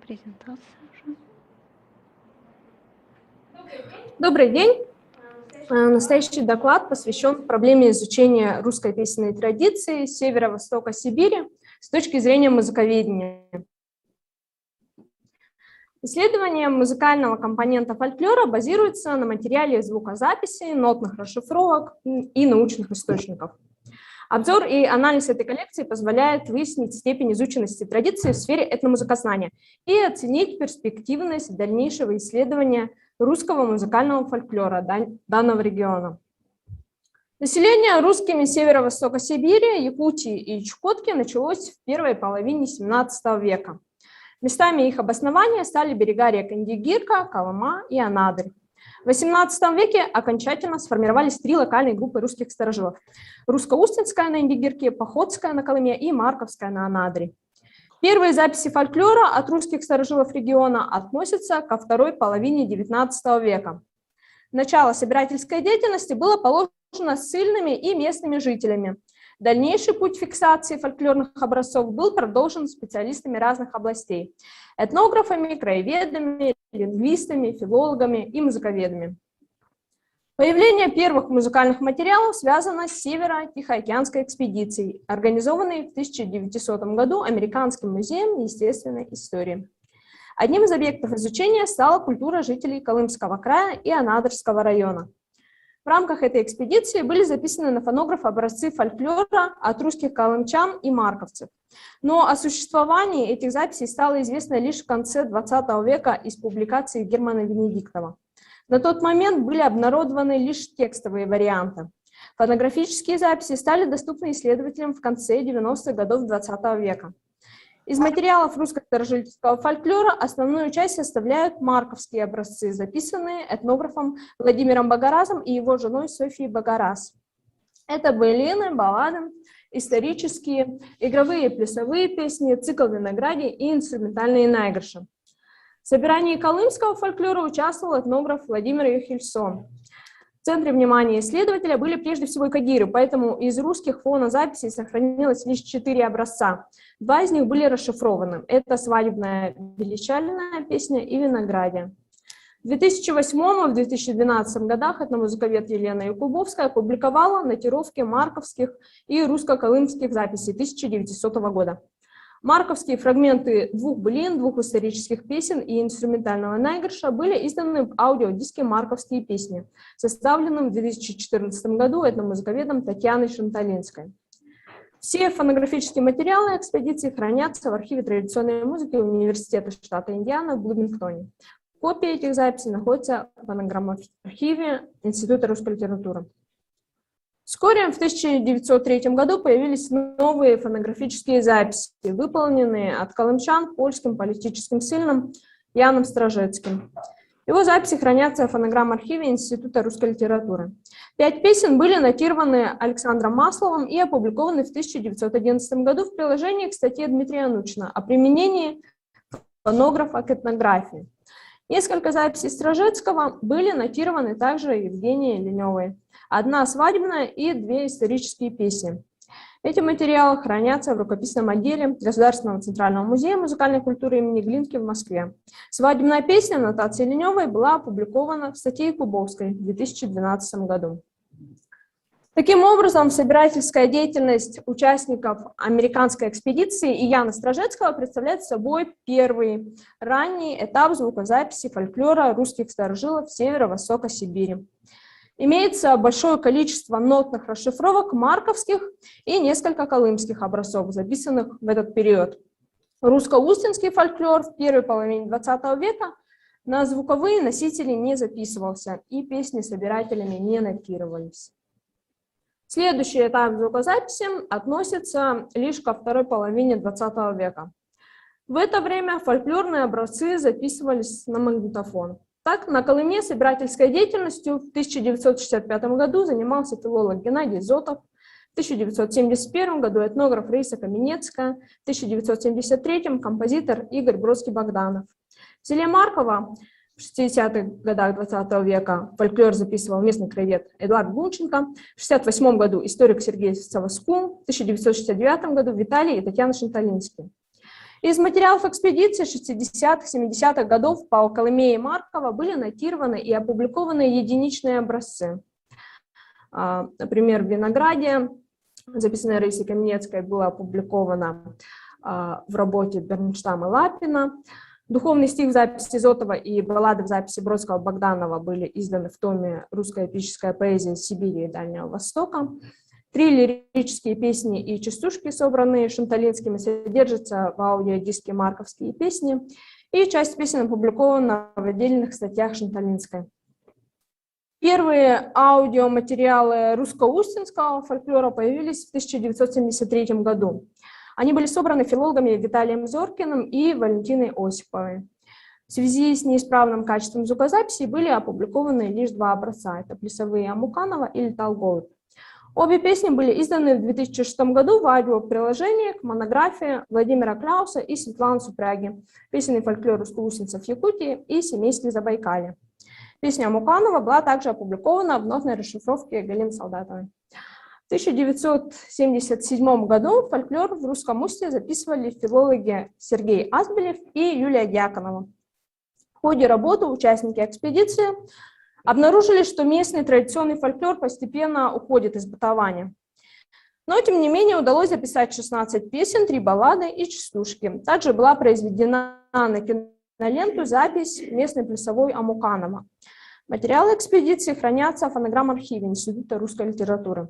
Презентация уже. Добрый день. Настоящий доклад посвящен проблеме изучения русской песенной традиции северо-востока Сибири с точки зрения музыковедения. Исследование музыкального компонента фольклора базируется на материале звукозаписи, нотных расшифровок и научных источников. Обзор и анализ этой коллекции позволяет выяснить степень изученности традиции в сфере этномузыкознания и оценить перспективность дальнейшего исследования русского музыкального фольклора данного региона. Население русскими северо-востока Сибири, Якутии и Чукотки началось в первой половине XVII века. Местами их обоснования стали берега рек Индигирка, Колыма и Анадырь. В XVIII веке окончательно сформировались 3 локальные группы русских старожилов: русско-устинская на Индигирке, походская на Колыме и марковская на Анадыре. Первые записи фольклора от русских старожилов региона относятся ко второй половине XIX века. Начало собирательской деятельности было положено ссыльными и местными жителями. Дальнейший путь фиксации фольклорных образцов был продолжен специалистами разных областей – этнографами, краеведами, лингвистами, филологами и музыковедами. Появление первых музыкальных материалов связано с Северо-Тихоокеанской экспедицией, организованной в 1900 году Американским музеем естественной истории. Одним из объектов изучения стала культура жителей Колымского края и Анадырского района. В рамках этой экспедиции были записаны на фонограф образцы фольклора от русских колымчан и марковцев. Но о существовании этих записей стало известно лишь в конце XX века из публикации Германа Венедиктова. На тот момент были обнародованы лишь текстовые варианты. Фонографические записи стали доступны исследователям в конце 90-х годов XX века. Из материалов русско-старожитного фольклора основную часть составляют марковские образцы, записанные этнографом Владимиром Богоразом и его женой Софьей Богораз. Это былины, баллады, исторические, игровые плясовые песни, цикл «Винограде» и инструментальные наигрыши. В собирании колымского фольклора участвовал этнограф Владимир Юхельсон. В центре внимания исследователя были прежде всего кадиры, поэтому из русских фонозаписей сохранилось лишь 4 образца. 2 из них были расшифрованы. Это «Свадебная величальная песня» и «Виноградие». В 2008 и в 2012 годах этномузыковед Елена Якубовская опубликовала нотировки марковских и русско-колымских записей 1900 года. Марковские фрагменты 2 былин, 2 исторических песен и инструментального наигрыша были изданы в аудиодиске «Марковские песни», составленном в 2014 году этномузыковедом Татьяной Шанталинской. Все фонографические материалы экспедиции хранятся в архиве традиционной музыки Университета штата Индиана в Блумингтоне. Копии этих записей находятся в фонограмм-архиве Института русской литературы. Вскоре, в 1903 году, появились новые фонографические записи, выполненные от колымчан польским политическим сыном Яном Стражецким. Его записи хранятся в фонограмм-архиве Института русской литературы. 5 песен были нотированы Александром Масловым и опубликованы в 1911 году в приложении к статье Дмитрия Нучина о применении фонографа к этнографии. Несколько записей Стражецкого были нотированы также Евгенией Леневой. 1 свадебная и 2 исторические песни. Эти материалы хранятся в рукописном отделе Государственного центрального музея музыкальной культуры имени Глинки в Москве. Свадебная песня нотации Леневой была опубликована в статье Якубовской в 2012 году. Таким образом, собирательская деятельность участников американской экспедиции и Яна Стражецкого представляет собой первый ранний этап звукозаписи фольклора русских старожилов северо-востока Сибири. Имеется большое количество нотных расшифровок марковских и несколько колымских образцов, записанных в этот период. Русско-устинский фольклор в первой половине XX века на звуковые носители не записывался, и песни собирателями не нотировались. Следующий этап звукозаписи относится лишь ко второй половине XX века. В это время фольклорные образцы записывались на магнитофон. Так, на Колыме собирательской деятельностью в 1965 году занимался филолог Геннадий Зотов, в 1971 году этнограф Раиса Каменецкая, в 1973 композитор Игорь Бродский-Богданов. В селе Марково в 60-х годах 20 века фольклор записывал местный краевед Эдуард Гунченко, в 1968 году историк Сергей Савоскун, в 1969 году Виталий и Татьяна Шанталинские. Из материалов экспедиции 60-70-х годов по Колыме и Марково были нотированы и опубликованы единичные образцы. Например, в «Винограде», записанное Раисой Каменецкой, было опубликовано в работе Бернштама и Лапина. Духовный стих в записи Зотова и баллады в записи Бродского-Богданова были изданы в томе «Русская эпическая поэзия Сибири и Дальнего Востока». 3 лирические песни и частушки, собранные Шанталинскими, содержатся в аудиодиске «Марковские песни», и часть песен опубликована в отдельных статьях Шанталинской. Первые аудиоматериалы русско-устинского фольклора появились в 1973 году. Они были собраны филологами Виталием Зоркиным и Валентиной Осиповой. В связи с неисправным качеством звукозаписи были опубликованы лишь 2 образца. Это «Плясовые Амуканова» и «Летал голубь». Обе песни были изданы в 2006 году в аудиоприложении к монографии Владимира Кляуса и Светланы Супряги «Песенный фольклор русско-устинцев Якутии и семействе Забайкалья». Песня Амуканова была также опубликована в нотной расшифровке Галины Солдатовой. В 1977 году фольклор в Русском Усте записывали филологи Сергей Азбелев и Юлия Дьяконова. В ходе работы участники экспедиции обнаружили, что местный традиционный фольклор постепенно уходит из бытования. Но, тем не менее, удалось записать 16 песен, 3 баллады и частушки. Также была произведена на киноленту запись местной плясовой Амуканова. Материалы экспедиции хранятся в фонограмм-архиве Института русской литературы.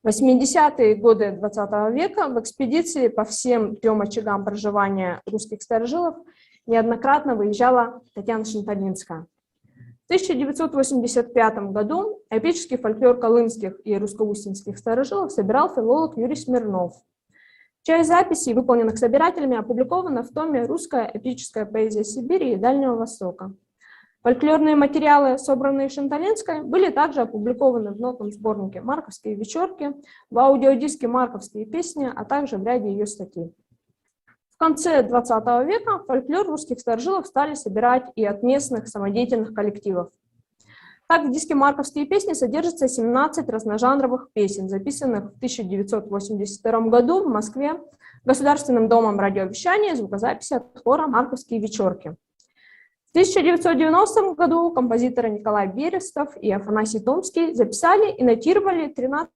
В 80-е годы XX века в экспедиции по всем 3 очагам проживания русских старожилов неоднократно выезжала Татьяна Шанталинская. В 1985 году эпический фольклор колымских и русско-устинских старожилов собирал филолог Юрий Смирнов. Часть записей, выполненных собирателями, опубликована в томе «Русская эпическая поэзия Сибири и Дальнего Востока». Фольклорные материалы, собранные Шанталинской, были также опубликованы в нотном сборнике «Марковские вечерки», в аудиодиске «Марковские песни», а также в ряде ее статей. В конце XX века фольклор русских старожилов стали собирать и от местных самодеятельных коллективов. Так, в диске «Марковские песни» содержится 17 разножанровых песен, записанных в 1982 году в Москве Государственным домом радиовещания и звукозаписи от хора «Марковские вечерки». В 1990 году композиторы Николай Берестов и Афанасий Томский записали и нотировали 13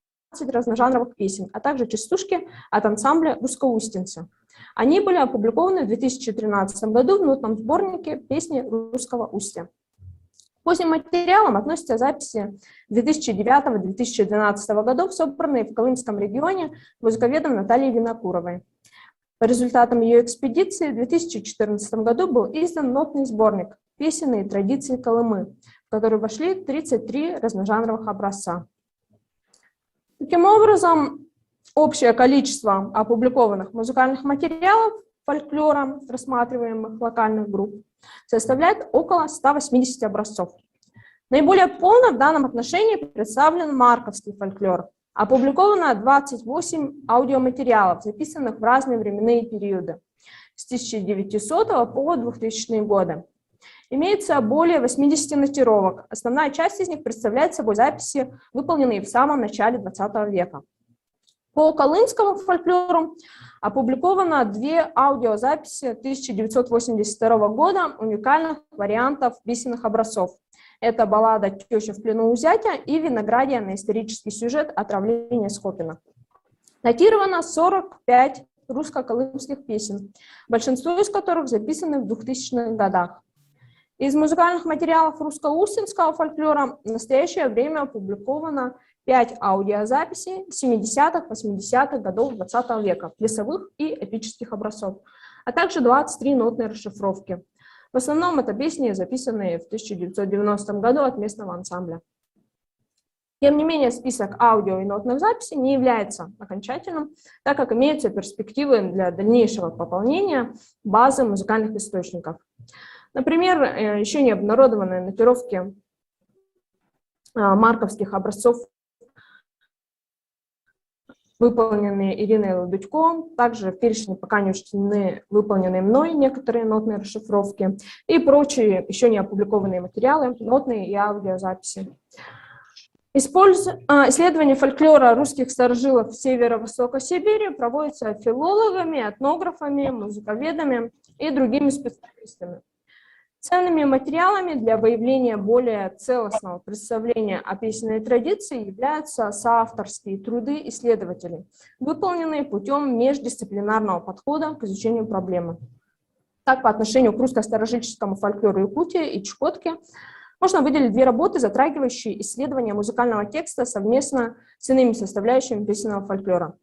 разножанровых песен, а также частушки от ансамбля «Русско-Устинцы». Они были опубликованы в 2013 году в нотном сборнике «Песни русского устья». К поздним материалам относятся записи 2009-2012 годов, собранные в Колымском регионе музыковедом Натальей Винокуровой. По результатам ее экспедиции в 2014 году был издан нотный сборник «Песенные традиции Колымы», в который вошли 33 разножанровых образца. Таким образом, общее количество опубликованных музыкальных материалов фольклора, рассматриваемых локальных групп, составляет около 180 образцов. Наиболее полно в данном отношении представлен марковский фольклор. Опубликовано 28 аудиоматериалов, записанных в разные временные периоды, с 1900 по 2000 годы. Имеется более 80 нотировок. Основная часть из них представляет собой записи, выполненные в самом начале XX века. По колымскому фольклору опубликовано 2 аудиозаписи 1982 года уникальных вариантов песенных образцов. Это баллада «Теща в плену у зятя» и «Виноградия» на исторический сюжет «Отравление Скопина». Нотировано 45 русско-колымских песен, большинство из которых записаны в 2000-х годах. Из музыкальных материалов русско-устинского фольклора в настоящее время опубликовано 5 аудиозаписей 70-х, 80-х годов XX века, плясовых и эпических образцов, а также 23 нотные расшифровки. В основном это песни, записанные в 1990 году от местного ансамбля. Тем не менее, список аудио и нотных записей не является окончательным, так как имеются перспективы для дальнейшего пополнения базы музыкальных источников. Например, еще не обнародованные нотировки марковских образцов, выполненные Ириной Ладудько, также в перечне пока не учтены выполненные мной некоторые нотные расшифровки и прочие еще не опубликованные материалы, нотные и аудиозаписи. Исследование фольклора русских старожилов северо-востока Сибири проводится филологами, этнографами, музыковедами и другими специалистами. Ценными материалами для выявления более целостного представления о песенной традиции являются соавторские труды исследователей, выполненные путем междисциплинарного подхода к изучению проблемы. Так, по отношению к русско-старожильческому фольклору Якутии и Чукотки можно выделить 2 работы, затрагивающие исследование музыкального текста совместно с иными составляющими песенного фольклора.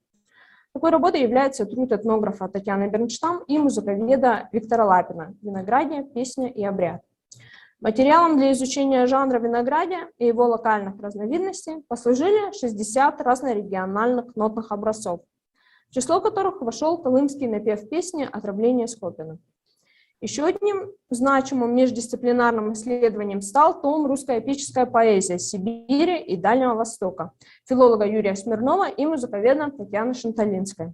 Такой работой является труд этнографа Татьяны Бернштам и музыковеда Виктора Лапина «Виноградие, песня и обряд». Материалом для изучения жанра виноградия и его локальных разновидностей послужили 60 разнорегиональных нотных образцов, в число которых вошел колымский напев песни «Отравление Скопина». Еще одним значимым междисциплинарным исследованием стал том «Русская эпическая поэзия Сибири и Дальнего Востока» филолога Юрия Смирнова и музыковеда Татьяны Шанталинской.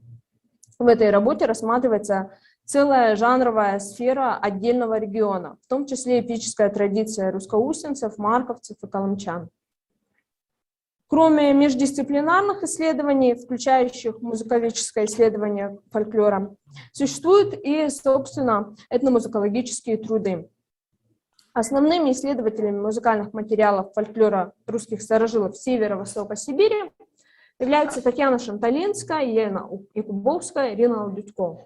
В этой работе рассматривается целая жанровая сфера отдельного региона, в том числе эпическая традиция русско-устинцев, марковцев и колымчан. Кроме междисциплинарных исследований, включающих музыковедческое исследование фольклора, существуют и, собственно, этномузыкологические труды. Основными исследователями музыкальных материалов фольклора русских старожилов северо-востока Сибири являются Татьяна Шанталинская, Елена Якубовская, Ирина Ладудько.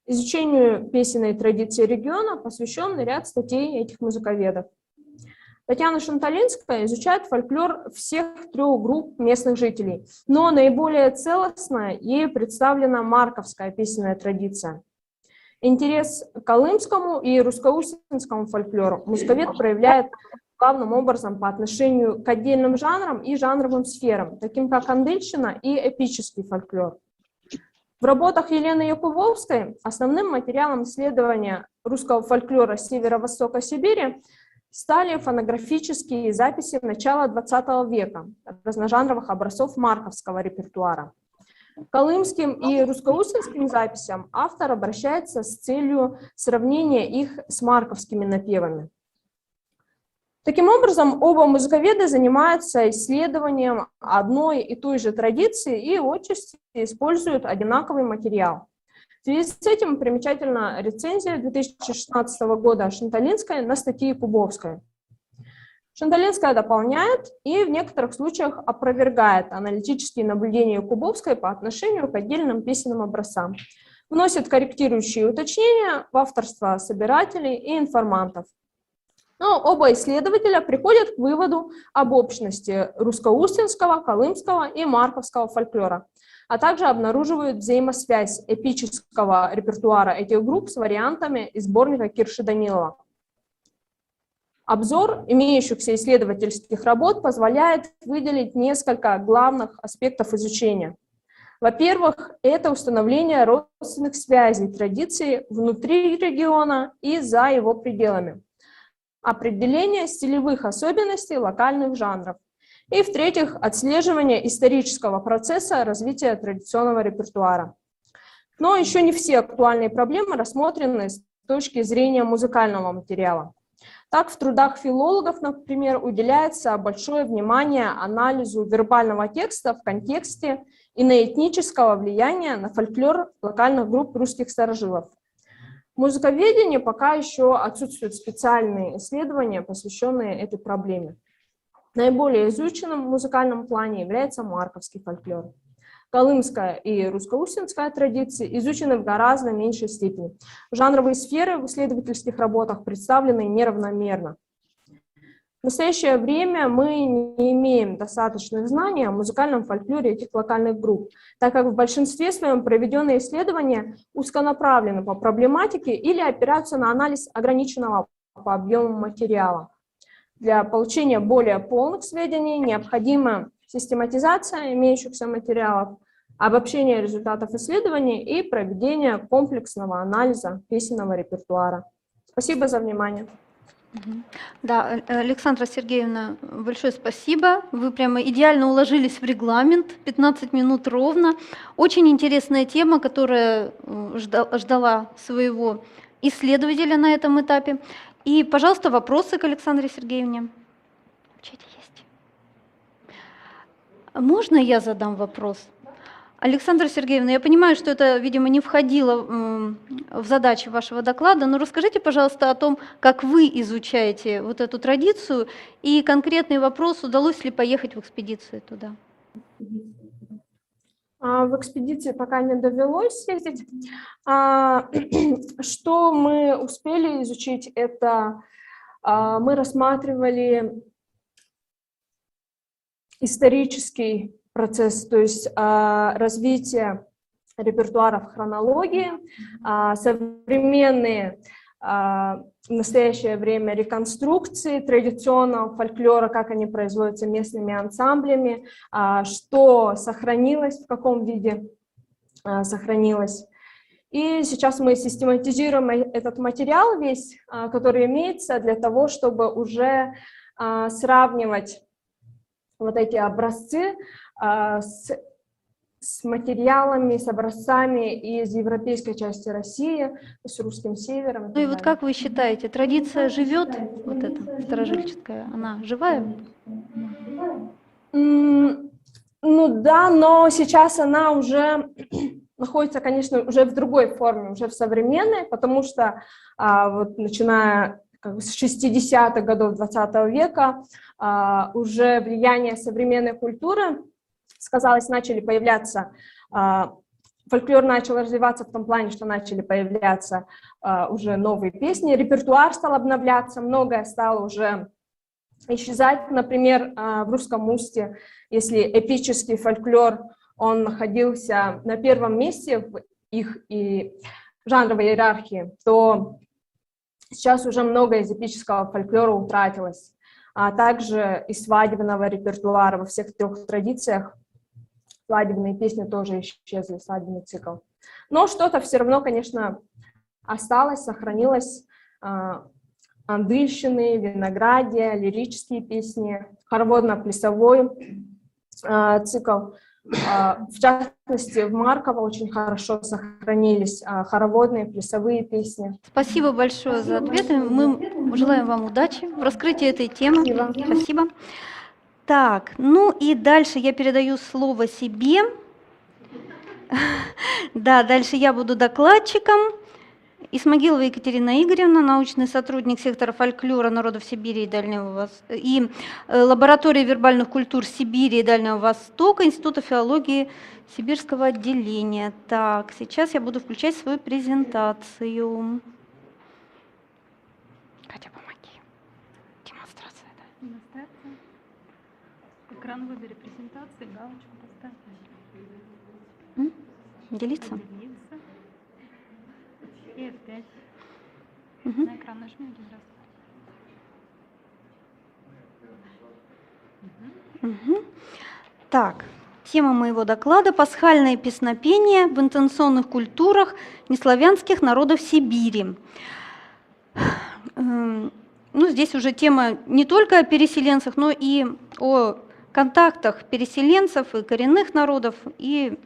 Изучению песенной традиции региона посвящен ряд статей этих музыковедов. Татьяна Шанталинская изучает фольклор всех 3 групп местных жителей, но наиболее целостно ею представлена марковская песенная традиция. Интерес к колымскому и русско-устинскому фольклору музыковед проявляет главным образом по отношению к отдельным жанрам и жанровым сферам, таким как андельщина и эпический фольклор. В работах Елены Якубовской основным материалом исследования русского фольклора северо-востока Сибири стали фонографические записи начала XX века разножанровых образцов марковского репертуара. К колымским и русско-устинским записям автор обращается с целью сравнения их с марковскими напевами. Таким образом, оба музыковеда занимаются исследованием одной и той же традиции и отчасти используют одинаковый материал. В связи с этим примечательна рецензия 2016 года Шанталинской на статьи Кубовской. Шанталинская дополняет и в некоторых случаях опровергает аналитические наблюдения Кубовской по отношению к отдельным песенным образцам, вносит корректирующие уточнения в авторство собирателей и информантов. Но оба исследователя приходят к выводу об общности русско-устинского, колымского и марковского фольклора, а также обнаруживают взаимосвязь эпического репертуара этих групп с вариантами из сборника Кирши-Данилова. Обзор имеющихся исследовательских работ позволяет выделить несколько главных аспектов изучения. Во-первых, это установление родственных связей традиций внутри региона и за его пределами. Определение стилевых особенностей локальных жанров. И, в-третьих, отслеживание исторического процесса развития традиционного репертуара. Но еще не все актуальные проблемы рассмотрены с точки зрения музыкального материала. Так, в трудах филологов, например, уделяется большое внимание анализу вербального текста в контексте иноэтнического влияния на фольклор локальных групп русских старожилов. В музыковедении пока еще отсутствуют специальные исследования, посвященные этой проблеме. Наиболее изученным в музыкальном плане является марковский фольклор. Колымская и русско-устинская традиции изучены в гораздо меньшей степени. Жанровые сферы в исследовательских работах представлены неравномерно. В настоящее время мы не имеем достаточных знаний о музыкальном фольклоре этих локальных групп, так как в большинстве своем проведенные исследования узконаправлены по проблематике или опираются на анализ ограниченного по объему материала. Для получения более полных сведений необходима систематизация имеющихся материалов, обобщение результатов исследований и проведение комплексного анализа песенного репертуара. Спасибо за внимание. Да, Александра Сергеевна, большое спасибо. Вы прямо идеально уложились в регламент, 15 минут ровно. Очень интересная тема, которая ждала своего исследователя на этом этапе. И, пожалуйста, вопросы к Александре Сергеевне. В чате есть. Можно я задам вопрос? Александра Сергеевна, я понимаю, что это, видимо, не входило в задачи вашего доклада, но расскажите, пожалуйста, о том, как вы изучаете вот эту традицию, и конкретный вопрос, удалось ли поехать в экспедицию туда? В экспедиции пока не довелось съездить. Что мы успели изучить, это мы рассматривали исторический процесс, то есть развитие репертуара в хронологии, современные в настоящее время реконструкции традиционного фольклора, как они производятся местными ансамблями, что сохранилось, в каком виде сохранилось. И сейчас мы систематизируем этот материал весь, который имеется, для того, чтобы уже сравнивать вот эти образцы с материалами, с образцами из европейской части России, с русским севером. Ну и вот как вы считаете, традиция живет, вот эта старожильческая, она живая? Ну да, но сейчас она уже находится, конечно, уже в другой форме, уже в современной, потому что вот начиная с 60-х годов 20 века уже влияние современной культуры сказалось, начали появляться, фольклор начал развиваться в том плане, что начали появляться уже новые песни, репертуар стал обновляться, многое стало уже исчезать. Например, в Русском Усте, если эпический фольклор, он находился на первом месте в их и жанровой иерархии, то сейчас уже многое из эпического фольклора утратилось. а также из свадебного репертуара во всех 3 традициях. Свадебные песни тоже исчезли, свадебный цикл. Но что-то все равно, конечно, осталось, сохранилось. Андыщины, виноградия, лирические песни, хороводно-плясовой цикл. В частности, в Марково очень хорошо сохранились хороводные, плясовые песни. Спасибо большое за ответы. Мы желаем вам удачи в раскрытии этой темы. Спасибо. Так, ну и дальше я передаю слово себе. Да, дальше я буду докладчиком. Исмагилова Екатерина Игоревна, научный сотрудник сектора фольклора народов Сибири и Дальнего Востока, и лаборатории вербальных культур Сибири и Дальнего Востока Института филологии Сибирского отделения. Так, сейчас я буду включать свою презентацию. Катя, помоги. Демонстрация, да? Демонстрация. Экран выбери презентации, галочку поставь. Делиться? И F5. На экран нажми один раз. Так, тема моего доклада – пасхальное песнопение в интонационных культурах неславянских народов Сибири. Ну, здесь уже тема не только о переселенцах, но и о контактах переселенцев и коренных народов, и,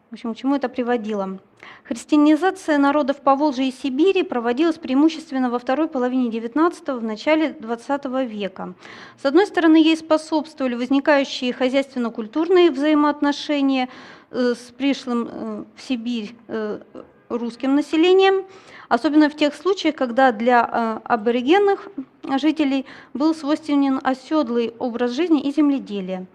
в общем, к чему это приводило. Христианизация народов Поволжья и Сибири проводилась преимущественно во второй половине XIX, в начале XX века. С одной стороны, ей способствовали возникающие хозяйственно-культурные взаимоотношения с пришлым в Сибирь русским населением, особенно в тех случаях, когда для аборигенных жителей был свойственен оседлый образ жизни и земледелие.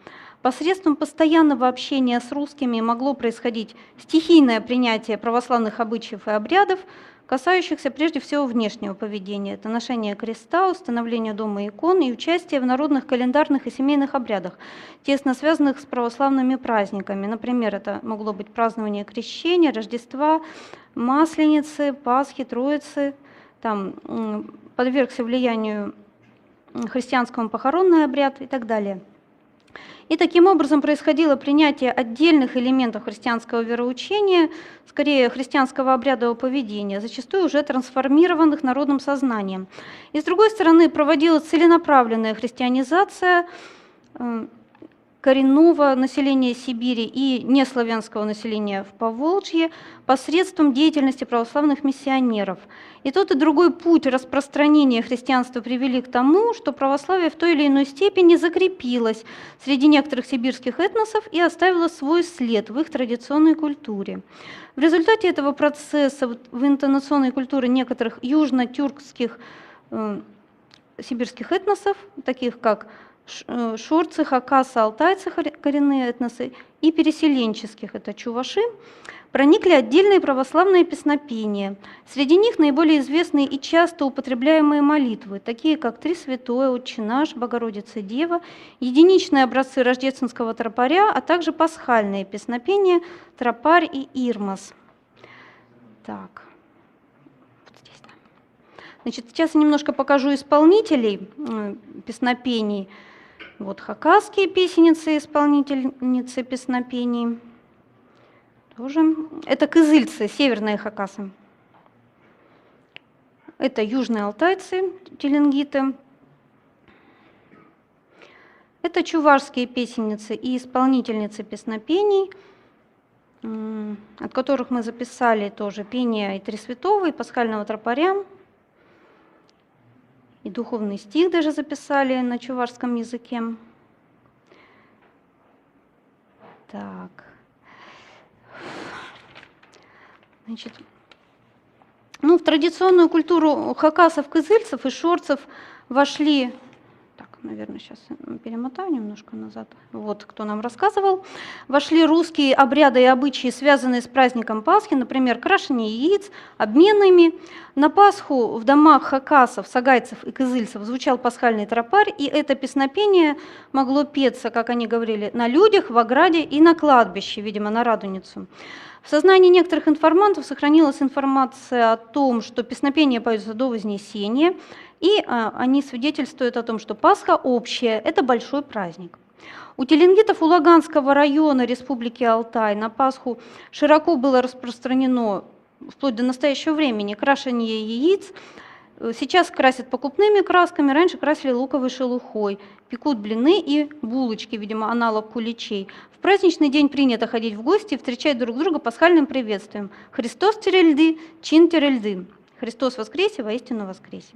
Посредством постоянного общения с русскими могло происходить стихийное принятие православных обычаев и обрядов, касающихся прежде всего внешнего поведения. Это ношение креста, установление дома икон и участие в народных календарных и семейных обрядах, тесно связанных с православными праздниками. Например, это могло быть празднование Крещения, Рождества, Масленицы, Пасхи, Троицы. Там подвергся влиянию христианскому похоронный обряд и так далее. И таким образом происходило принятие отдельных элементов христианского вероучения, скорее христианского обрядового поведения, зачастую уже трансформированных народным сознанием. И с другой стороны, проводилась целенаправленная христианизация коренного населения Сибири и неславянского населения в Поволжье посредством деятельности православных миссионеров. И тот и другой путь распространения христианства привели к тому, что православие в той или иной степени закрепилось среди некоторых сибирских этносов и оставило свой след в их традиционной культуре. В результате этого процесса в интонационной культуре некоторых южно-тюркских сибирских этносов, таких как шорцы, хакасы, алтайцы, коренные этносы, и переселенческих, это чуваши, проникли отдельные православные песнопения. Среди них наиболее известные и часто употребляемые молитвы, такие как «Три святое», «Отче наш», «Богородица Дева», единичные образцы рождественского тропаря, а также пасхальные песнопения «Тропарь» и «Ирмас». Так. Значит, сейчас я немножко покажу исполнителей песнопений. Вот хакасские песенницы, исполнительницы песнопений. Тоже. Это кызыльцы, северные хакасы. Это южные алтайцы, теленгиты. Это чувашские песенницы и исполнительницы песнопений, от которых мы записали тоже пение и Три святого, и пасхального тропаря. И духовный стих даже записали на чувашском языке. Так. Значит, в традиционную культуру хакасов, кызыльцев и шорцев вошли... Так, наверное, сейчас перемотаю немножко назад. Вот кто нам рассказывал. Вошли русские обряды и обычаи, связанные с праздником Пасхи, например, крашение яиц, обменными. На Пасху в домах хакасов, сагайцев и кызыльцев звучал пасхальный тропарь, и это песнопение могло петься, как они говорили, на людях, в ограде и на кладбище, видимо, на Радуницу. В сознании некоторых информантов сохранилась информация о том, что песнопения поются до Вознесения. И они свидетельствуют о том, что Пасха общая – это большой праздник. У теленгитов Улаганского района Республики Алтай на Пасху широко было распространено вплоть до настоящего времени крашение яиц. Сейчас красят покупными красками, раньше красили луковой шелухой, пекут блины и булочки, видимо, аналог куличей. В праздничный день принято ходить в гости и встречать друг друга пасхальным приветствием. «Христос терельды, чин терельды». «Христос воскресе, воистину воскресе».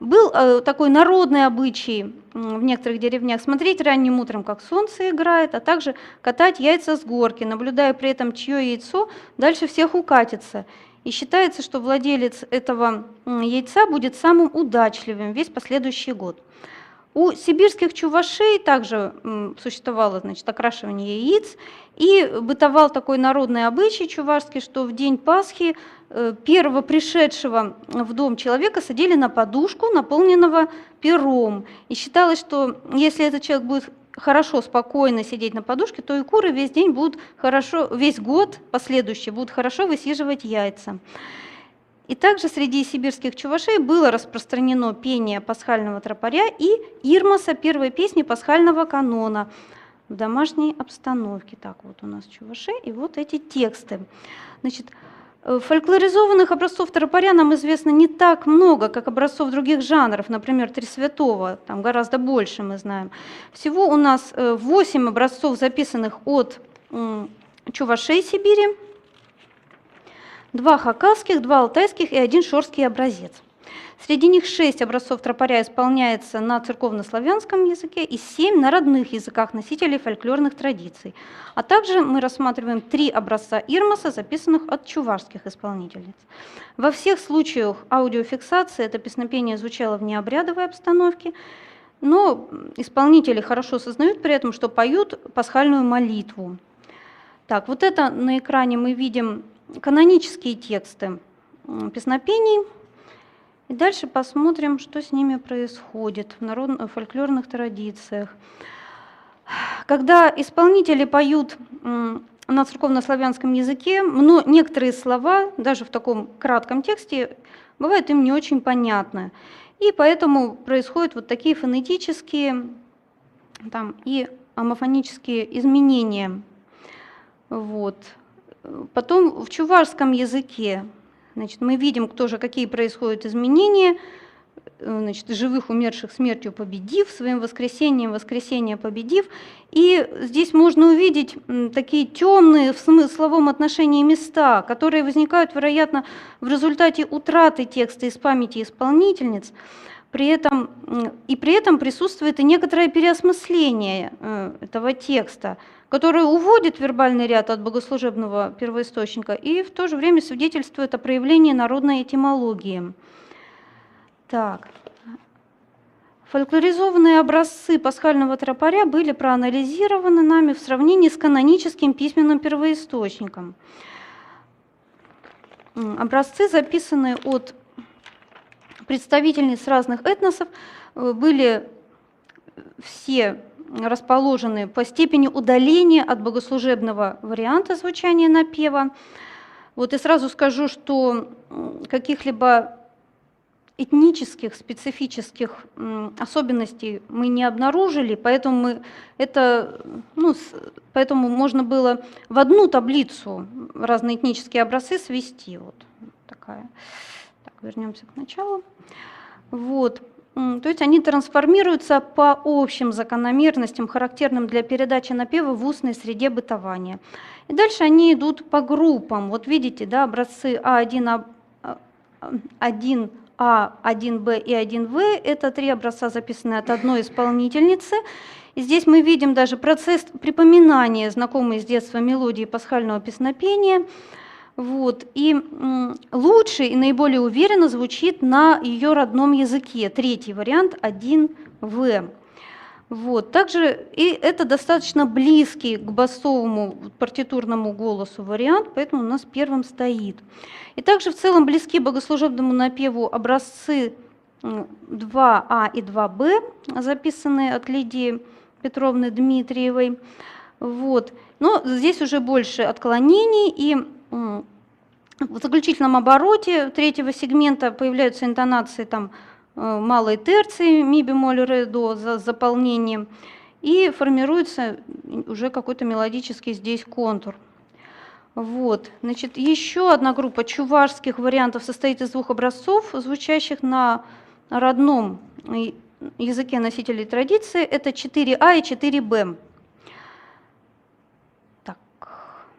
Был такой народный обычай в некоторых деревнях смотреть ранним утром, как солнце играет, а также катать яйца с горки, наблюдая при этом, чье яйцо дальше всех укатится. И считается, что владелец этого яйца будет самым удачливым весь последующий год. У сибирских чувашей также существовало, значит, окрашивание яиц, и бытовал такой народный обычай чувашский, что в день Пасхи первого пришедшего в дом человека садили на подушку, наполненного пером. И считалось, что если этот человек будет хорошо, спокойно сидеть на подушке, то и куры весь день будут хорошо, весь год последующий будут хорошо высиживать яйца. И также среди сибирских чувашей было распространено пение пасхального тропаря и ирмоса, первой песни пасхального канона в домашней обстановке. Так, вот у нас чуваши, и вот эти тексты. Значит, фольклоризованных образцов тропаря нам известно не так много, как образцов других жанров, например, Три Святого, там гораздо больше мы знаем. Всего у нас 8 образцов, записанных от чувашей Сибири, 2 хакасских, 2 алтайских и 1 шорский образец. Среди них 6 образцов тропаря исполняется на церковнославянском языке и 7 на родных языках носителей фольклорных традиций. А также мы рассматриваем 3 образца ирмоса, записанных от чувашских исполнительниц. Во всех случаях аудиофиксации это песнопение звучало в необрядовой обстановке, но исполнители хорошо сознают при этом, что поют пасхальную молитву. Так, вот это на экране мы видим канонические тексты песнопений. И дальше посмотрим, что с ними происходит в фольклорных традициях. Когда исполнители поют на церковнославянском языке, но некоторые слова, даже в таком кратком тексте, бывают им не очень понятны. И поэтому происходят вот такие фонетические там, и амофонические изменения. Вот. Потом в чувашском языке, значит, мы видим тоже, какие происходят изменения. Значит, живых умерших смертью победив, своим воскресением воскресение победив. И здесь можно увидеть такие темные в смысловом отношении места, которые возникают, вероятно, в результате утраты текста из памяти исполнительниц. При этом присутствует и некоторое переосмысление этого текста, который уводит вербальный ряд от богослужебного первоисточника и в то же время свидетельствует о проявлении народной этимологии. Так. Фольклоризованные образцы пасхального тропаря были проанализированы нами в сравнении с каноническим письменным первоисточником. Образцы, записанные от представительниц разных этносов, были все расположены по степени удаления от богослужебного варианта звучания напева. Вот и сразу скажу, что каких-либо этнических, специфических особенностей мы не обнаружили, поэтому, поэтому можно было в одну таблицу разные этнические образцы свести. Вот такая. Так, вернемся к началу. Вот. То есть они трансформируются по общим закономерностям, характерным для передачи напева в устной среде бытования. И дальше они идут по группам. Вот видите, да, образцы А1, 1Б и 1В – это 3 образца, записанные от одной исполнительницы. И здесь мы видим даже процесс припоминания знакомой с детства мелодии пасхального песнопения. Вот. И лучше и наиболее уверенно звучит на ее родном языке. Третий вариант – 1В. Вот. Также и это достаточно близкий к басовому партитурному голосу вариант, поэтому у нас первым стоит. И также в целом близки богослужебному напеву образцы 2А и 2Б, записанные от Лидии Петровны Дмитриевой. Вот. Но здесь уже больше отклонений, и в заключительном обороте третьего сегмента появляются интонации там, малой терции ми бемоль ре до за заполнением, и формируется уже какой-то мелодический здесь контур. Вот. Значит, еще одна группа чувашских вариантов состоит из двух образцов, звучащих на родном языке носителей традиции. Это 4А и 4Б. Так.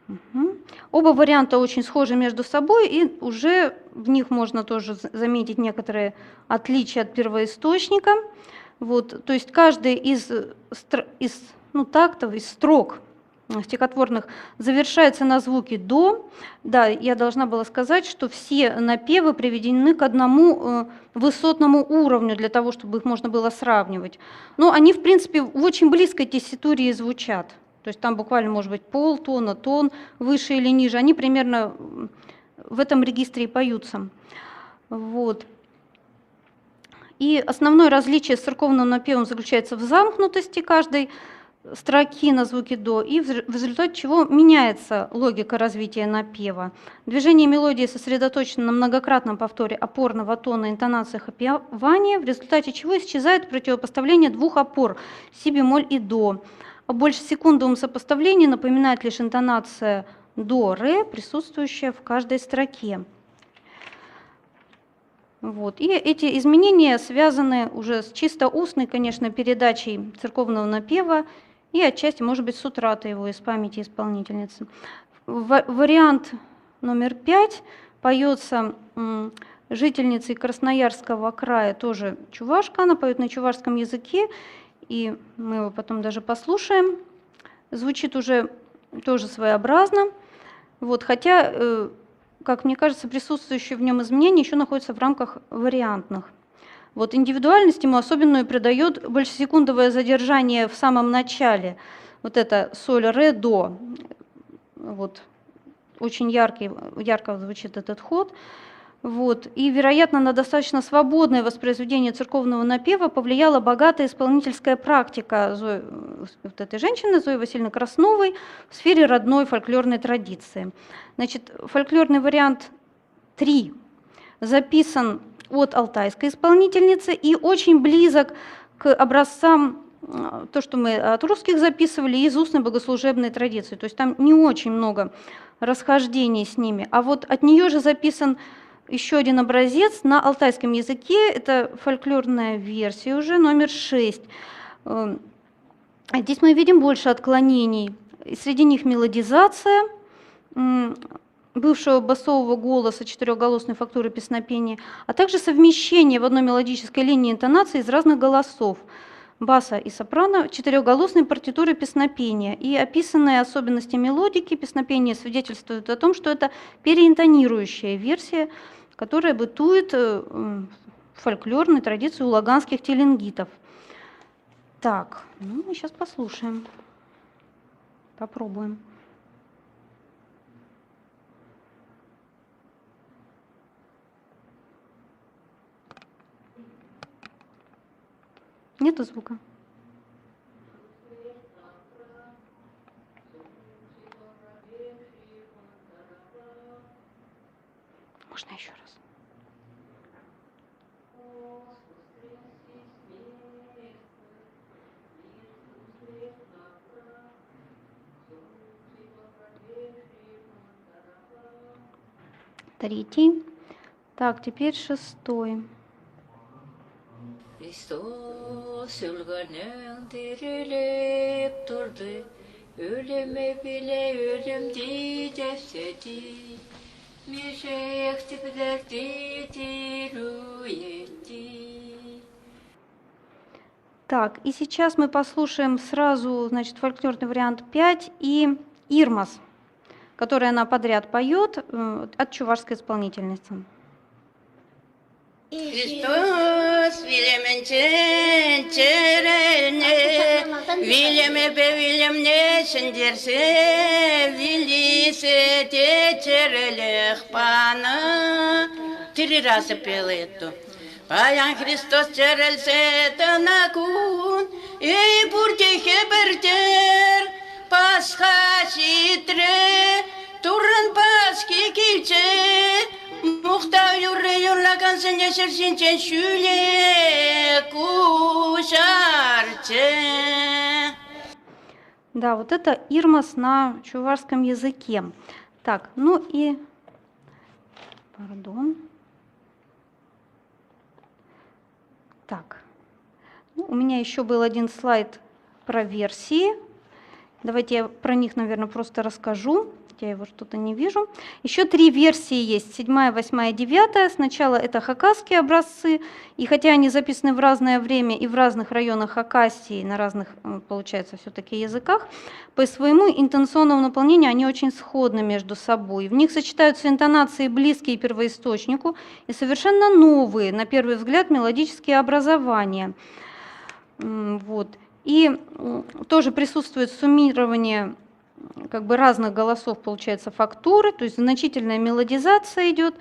Угу. Оба варианта очень схожи между собой, и уже в них можно тоже заметить некоторые отличия от первоисточника. Вот. То есть каждый из тактов, из строк стихотворных завершается на звуке «до». Да, я должна была сказать, что все напевы приведены к одному высотному уровню, для того, чтобы их можно было сравнивать. Но они, в принципе, в очень близкой тесситурии звучат. То есть там буквально может быть полтона, тон выше или ниже. Они примерно в этом регистре и поются. Вот. И основное различие с церковным напевом заключается в замкнутости каждой строки на звуке «до», и в результате чего меняется логика развития напева. Движение мелодии сосредоточено на многократном повторе опорного тона, интонациях опевания, в результате чего исчезает противопоставление двух опор си бемоль и до. О больше секундовом сопоставлении напоминает лишь интонация до, ре, присутствующая в каждой строке. Вот. И эти изменения связаны уже с чисто устной, конечно, передачей церковного напева и отчасти, может быть, с утратой его из памяти исполнительницы. Вариант номер 5 поется жительницей Красноярского края, тоже чувашка, она поет на чувашском языке, и мы его потом даже послушаем. Звучит уже тоже своеобразно, вот, хотя, как мне кажется, присутствующие в нем изменения еще находятся в рамках вариантных. Вот индивидуальность ему особенную придает большесекундовое задержание в самом начале. Вот это соль, ре, до. Вот. Очень ярко звучит этот ход. Вот. И, вероятно, на достаточно свободное воспроизведение церковного напева повлияла богатая исполнительская практика вот этой женщины, Зои Васильевны Красновой, в сфере родной фольклорной традиции. Значит, фольклорный вариант 3 записан от алтайской исполнительницы и очень близок к образцам, то, что мы от русских записывали, из устной богослужебной традиции. То есть там не очень много расхождений с ними. А вот от нее же записан еще один образец на алтайском языке. Это фольклорная версия уже, номер 6. Здесь мы видим больше отклонений. Среди них мелодизация бывшего басового голоса, четырехголосной фактуры песнопения, а также совмещение в одной мелодической линии интонации из разных голосов баса и сопрано, четырехголосной партитуры песнопения. И описанные особенности мелодики песнопения свидетельствуют о том, что это переинтонирующая версия, которая бытует в фольклорной традиции у лаганских теленгитов. Так, ну мы сейчас послушаем, попробуем. Нету звука. Можно еще раз. Третий. Так, теперь 6-й. Христос өлгөнүң тирилип турду, өлеме биле өлемди жепседи, мешектипдерди тируетти. Так, и сейчас мы послушаем сразу, значит, фольклорный вариант 5 и Ирмас, который она подряд поет от чувашской исполнительницы. Христос вилеменчен черене, вилеме бе вилемне шендерсе, вилисе те черелех пана. 3 раза пел эту. Паян Христос черелсе танакун, и буртихе бертер, пасха шитре, туран паски киче, мухта юре юрла kansen şerşinçen şüle kuşarçe. Да, вот это ирмос на чувашском языке. Так, ну и... Пардон. Так, ну, у меня еще был один слайд про версии. Давайте я про них, наверное, просто расскажу. Я его что-то не вижу. Еще 3 версии есть, 7, 8, 9. Сначала это хакасские образцы, и хотя они записаны в разное время и в разных районах Хакасии, на разных, получается, все-таки языках, по своему интонационному наполнению они очень сходны между собой. В них сочетаются интонации, близкие первоисточнику, и совершенно новые, на первый взгляд, мелодические образования. Вот. И тоже присутствует суммирование как бы разных голосов, получается, фактуры, то есть значительная мелодизация идет,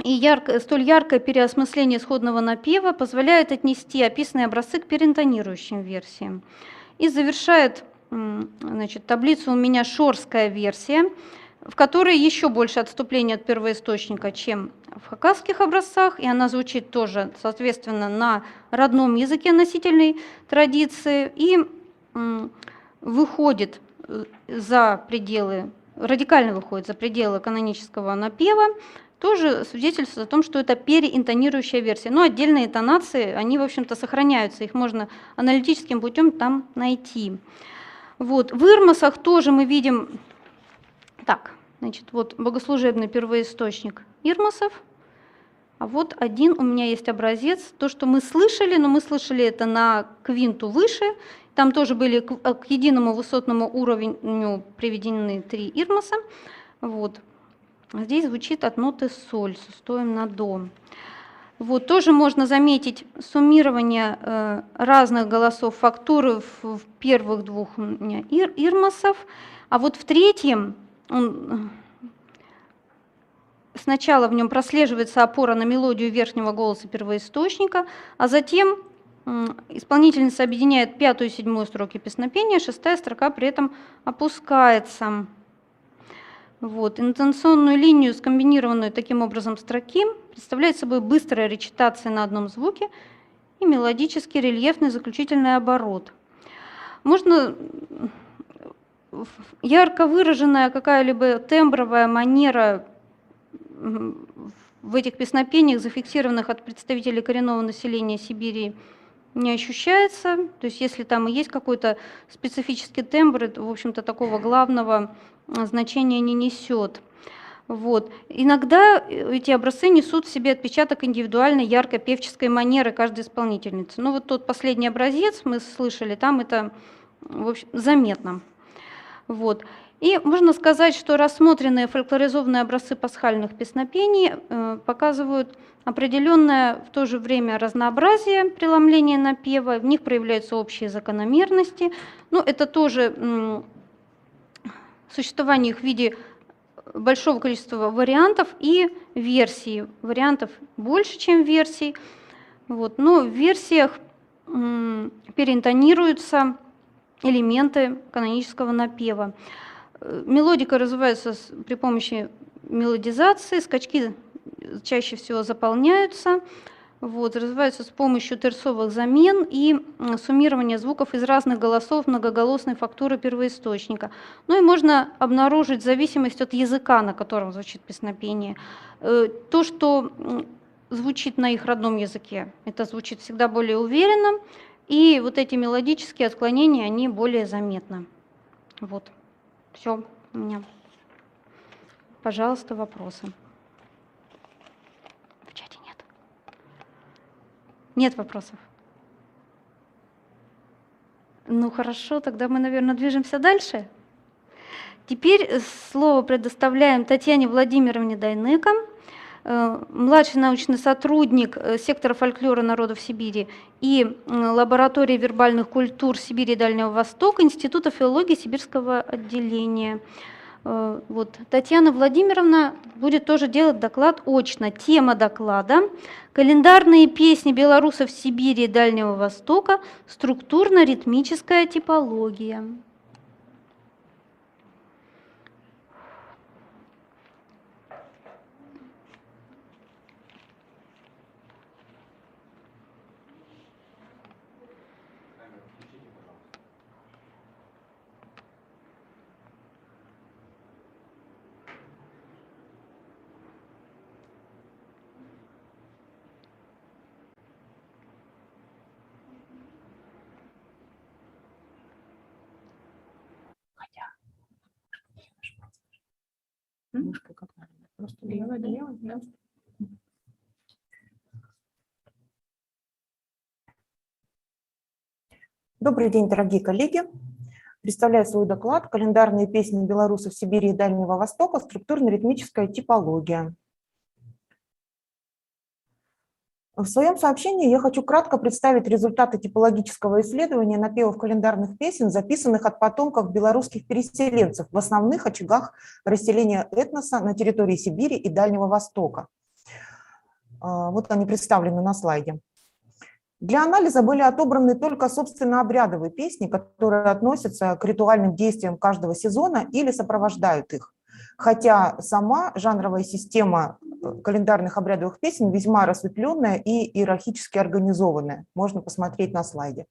и столь яркое переосмысление исходного напева позволяет отнести описанные образцы к переинтонирующим версиям. И завершает, значит, таблицу у меня шорская версия, в которой еще больше отступления от первоисточника, чем в хакасских образцах, и она звучит тоже, соответственно, на родном языке носительной традиции, и выходит за пределы, радикально выходит за пределы канонического напева, тоже свидетельствует о том, что это переинтонирующая версия. Но отдельные тонации, они, в общем-то, сохраняются, их можно аналитическим путем там найти. Вот. В ирмосах тоже мы видим, так, значит, вот богослужебный первоисточник ирмосов, а вот один у меня есть образец, то, что мы слышали, но мы слышали это на квинту выше. Там тоже были к единому высотному уровню приведены 3 ирмоса. Вот. Здесь звучит от ноты соль с устоем на до. Вот. Тоже можно заметить суммирование разных голосов фактуры в первых 2 ирмосов. А вот в третьем сначала в нем прослеживается опора на мелодию верхнего голоса первоисточника, а затем исполнительница объединяет 5 и 7 строки песнопения, 6-я строка при этом опускается. Вот. Интонационную линию, скомбинированную таким образом строки, представляет собой быстрая речитация на одном звуке и мелодический рельефный заключительный оборот. Можно ярко выраженная какая-либо тембровая манера в этих песнопениях, зафиксированных от представителей коренного населения Сибири, не ощущается. То есть если там и есть какой-то специфический тембр, это, в общем-то, такого главного значения не несет. Вот. Иногда эти образцы несут в себе отпечаток индивидуальной яркой певческой манеры каждой исполнительницы. Ну вот тот последний образец мы слышали, там это, в общем, заметно. Вот. И можно сказать, что рассмотренные фольклоризованные образцы пасхальных песнопений показывают определенное в то же время разнообразие преломления напева, в них проявляются общие закономерности. Но это тоже существование их в виде большого количества вариантов и версий. Вариантов больше, чем версий. Вот. Но в версиях переинтонируются элементы канонического напева. Мелодика развивается при помощи мелодизации, скачки чаще всего заполняются, вот, развиваются с помощью терцовых замен и суммирования звуков из разных голосов многоголосной фактуры первоисточника. Ну и можно обнаружить зависимость от языка, на котором звучит песнопение. То, что звучит на их родном языке, это звучит всегда более уверенно, и вот эти мелодические отклонения, они более заметны. Вот. Все у меня. Пожалуйста, вопросы. В чате нет. Нет вопросов. Ну хорошо, тогда мы, наверное, движемся дальше. Теперь слово предоставляем Татьяне Владимировне Дайнеко, младший научный сотрудник сектора фольклора народов Сибири и лаборатории вербальных культур Сибири и Дальнего Востока Института филологии Сибирского отделения. Вот. Татьяна Владимировна будет тоже делать доклад очно. Тема доклада – календарные песни белорусов Сибири и Дальнего Востока, структурно-ритмическая типология. Мышкой как надо? Просто левая, да, левая, да. Добрый день, дорогие коллеги. Представляю свой доклад «Календарные песни белорусов Сибири и Дальнего Востока. Структурно-ритмическая типология». В своем сообщении я хочу кратко представить результаты типологического исследования напевов календарных песен, записанных от потомков белорусских переселенцев в основных очагах расселения этноса на территории Сибири и Дальнего Востока. Вот они представлены на слайде. Для анализа были отобраны только, собственно, обрядовые песни, которые относятся к ритуальным действиям каждого сезона или сопровождают их. Хотя сама жанровая система календарных обрядовых песен весьма рассветленная и иерархически организованная. Можно посмотреть на слайде.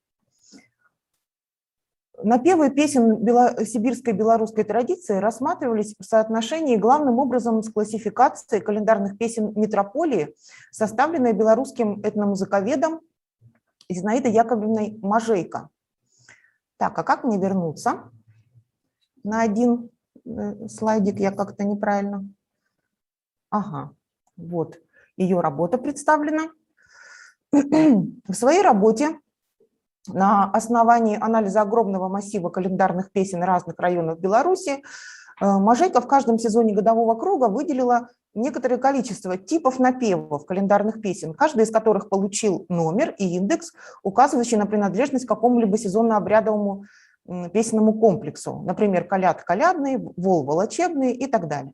Напевы песен сибирской белорусской традиции рассматривались в соотношении главным образом с классификацией календарных песен метрополии, составленной белорусским этномузыковедом Зинаидой Яковлевной Можейко. Так, а как мне вернуться на один слайдик? Я как-то неправильно. Ага, вот ее работа представлена. В своей работе на основании анализа огромного массива календарных песен разных районов Беларуси Можейко в каждом сезоне годового круга выделила некоторое количество типов напевов календарных песен, каждый из которых получил номер и индекс, указывающий на принадлежность к какому-либо сезонно-обрядовому песенному комплексу, например, коляд колядный, вол волочебный и так далее.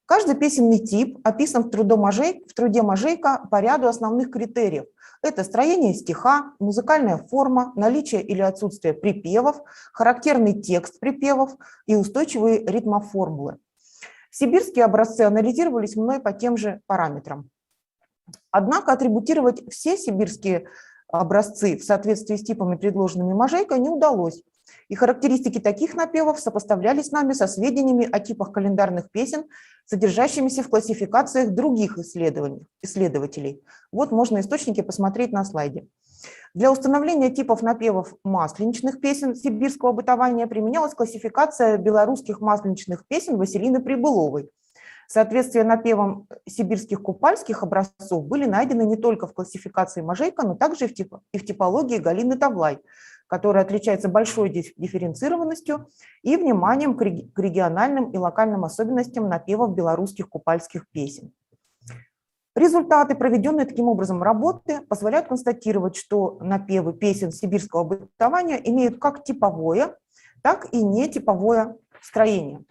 Каждый песенный тип описан в труде Можейко по ряду основных критериев. Это строение стиха, музыкальная форма, наличие или отсутствие припевов, характерный текст припевов и устойчивые ритмоформулы. Сибирские образцы анализировались мной по тем же параметрам. Однако атрибутировать все сибирские образцы в соответствии с типами, предложенными Можейко, не удалось. И характеристики таких напевов сопоставлялись нами со сведениями о типах календарных песен, содержащимися в классификациях других исследователей. Вот можно источники посмотреть на слайде. Для установления типов напевов масленичных песен сибирского бытования применялась классификация белорусских масленичных песен Василины Прибыловой. Соответствие напевам сибирских купальских образцов были найдены не только в классификации Можейко, но также и в типологии Галины Тавлай, которая отличается большой дифференцированностью и вниманием к региональным и локальным особенностям напевов белорусских купальских песен. Результаты, проведенные таким образом работы, позволяют констатировать, что напевы песен сибирского бытования имеют как типовое, так и нетиповое строение.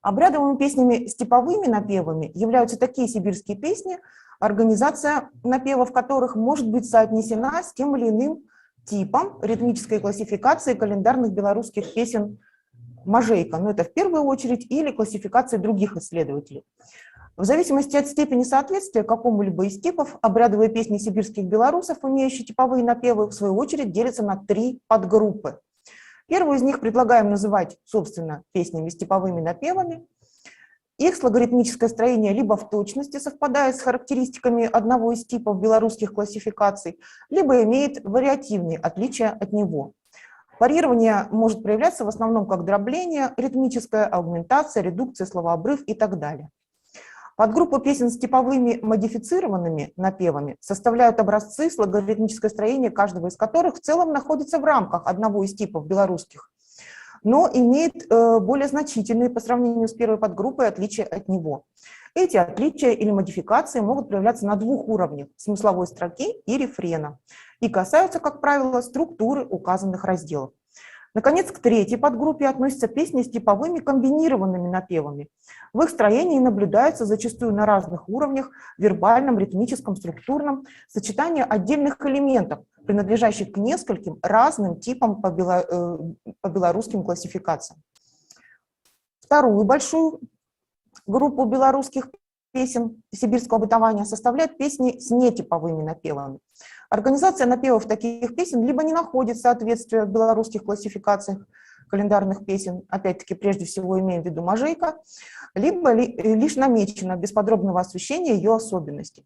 Обрядовыми песнями с типовыми напевами являются такие сибирские песни, организация напевов которых может быть соотнесена с тем или иным типом ритмической классификации календарных белорусских песен Можейко, но это в первую очередь, или классификации других исследователей. В зависимости от степени соответствия какому-либо из типов, обрядовые песни сибирских белорусов, имеющие типовые напевы, в свою очередь делятся на 3 подгруппы. Первую из них предлагаем называть, собственно, песнями с типовыми напевами. Их логоритмическое строение либо в точности совпадает с характеристиками одного из типов белорусских классификаций, либо имеет вариативные отличия от него. Варьирование может проявляться в основном как дробление, ритмическая аугментация, редукция, словообрыв и так далее. Подгруппу песен с типовыми модифицированными напевами составляют образцы с логоритмическое строение, каждого из которых в целом находится в рамках одного из типов белорусских, но имеет более значительные по сравнению с первой подгруппой отличия от него. Эти отличия или модификации могут проявляться на 2 уровнях – смысловой строки и рефрена, и касаются, как правило, структуры указанных разделов. Наконец, к 3-й подгруппе относятся песни с типовыми комбинированными напевами. В их строении наблюдается зачастую на разных уровнях – вербальном, ритмическом, структурном – сочетание отдельных элементов, принадлежащих к нескольким разным типам по белорусским классификациям. Вторую большую группу белорусских песен сибирского бытования составляют песни с нетиповыми напевами. Организация напевов таких песен либо не находит соответствия в белорусских классификациях календарных песен, опять-таки прежде всего имеем в виду Можейко, либо лишь намечена без подробного освещения ее особенностей.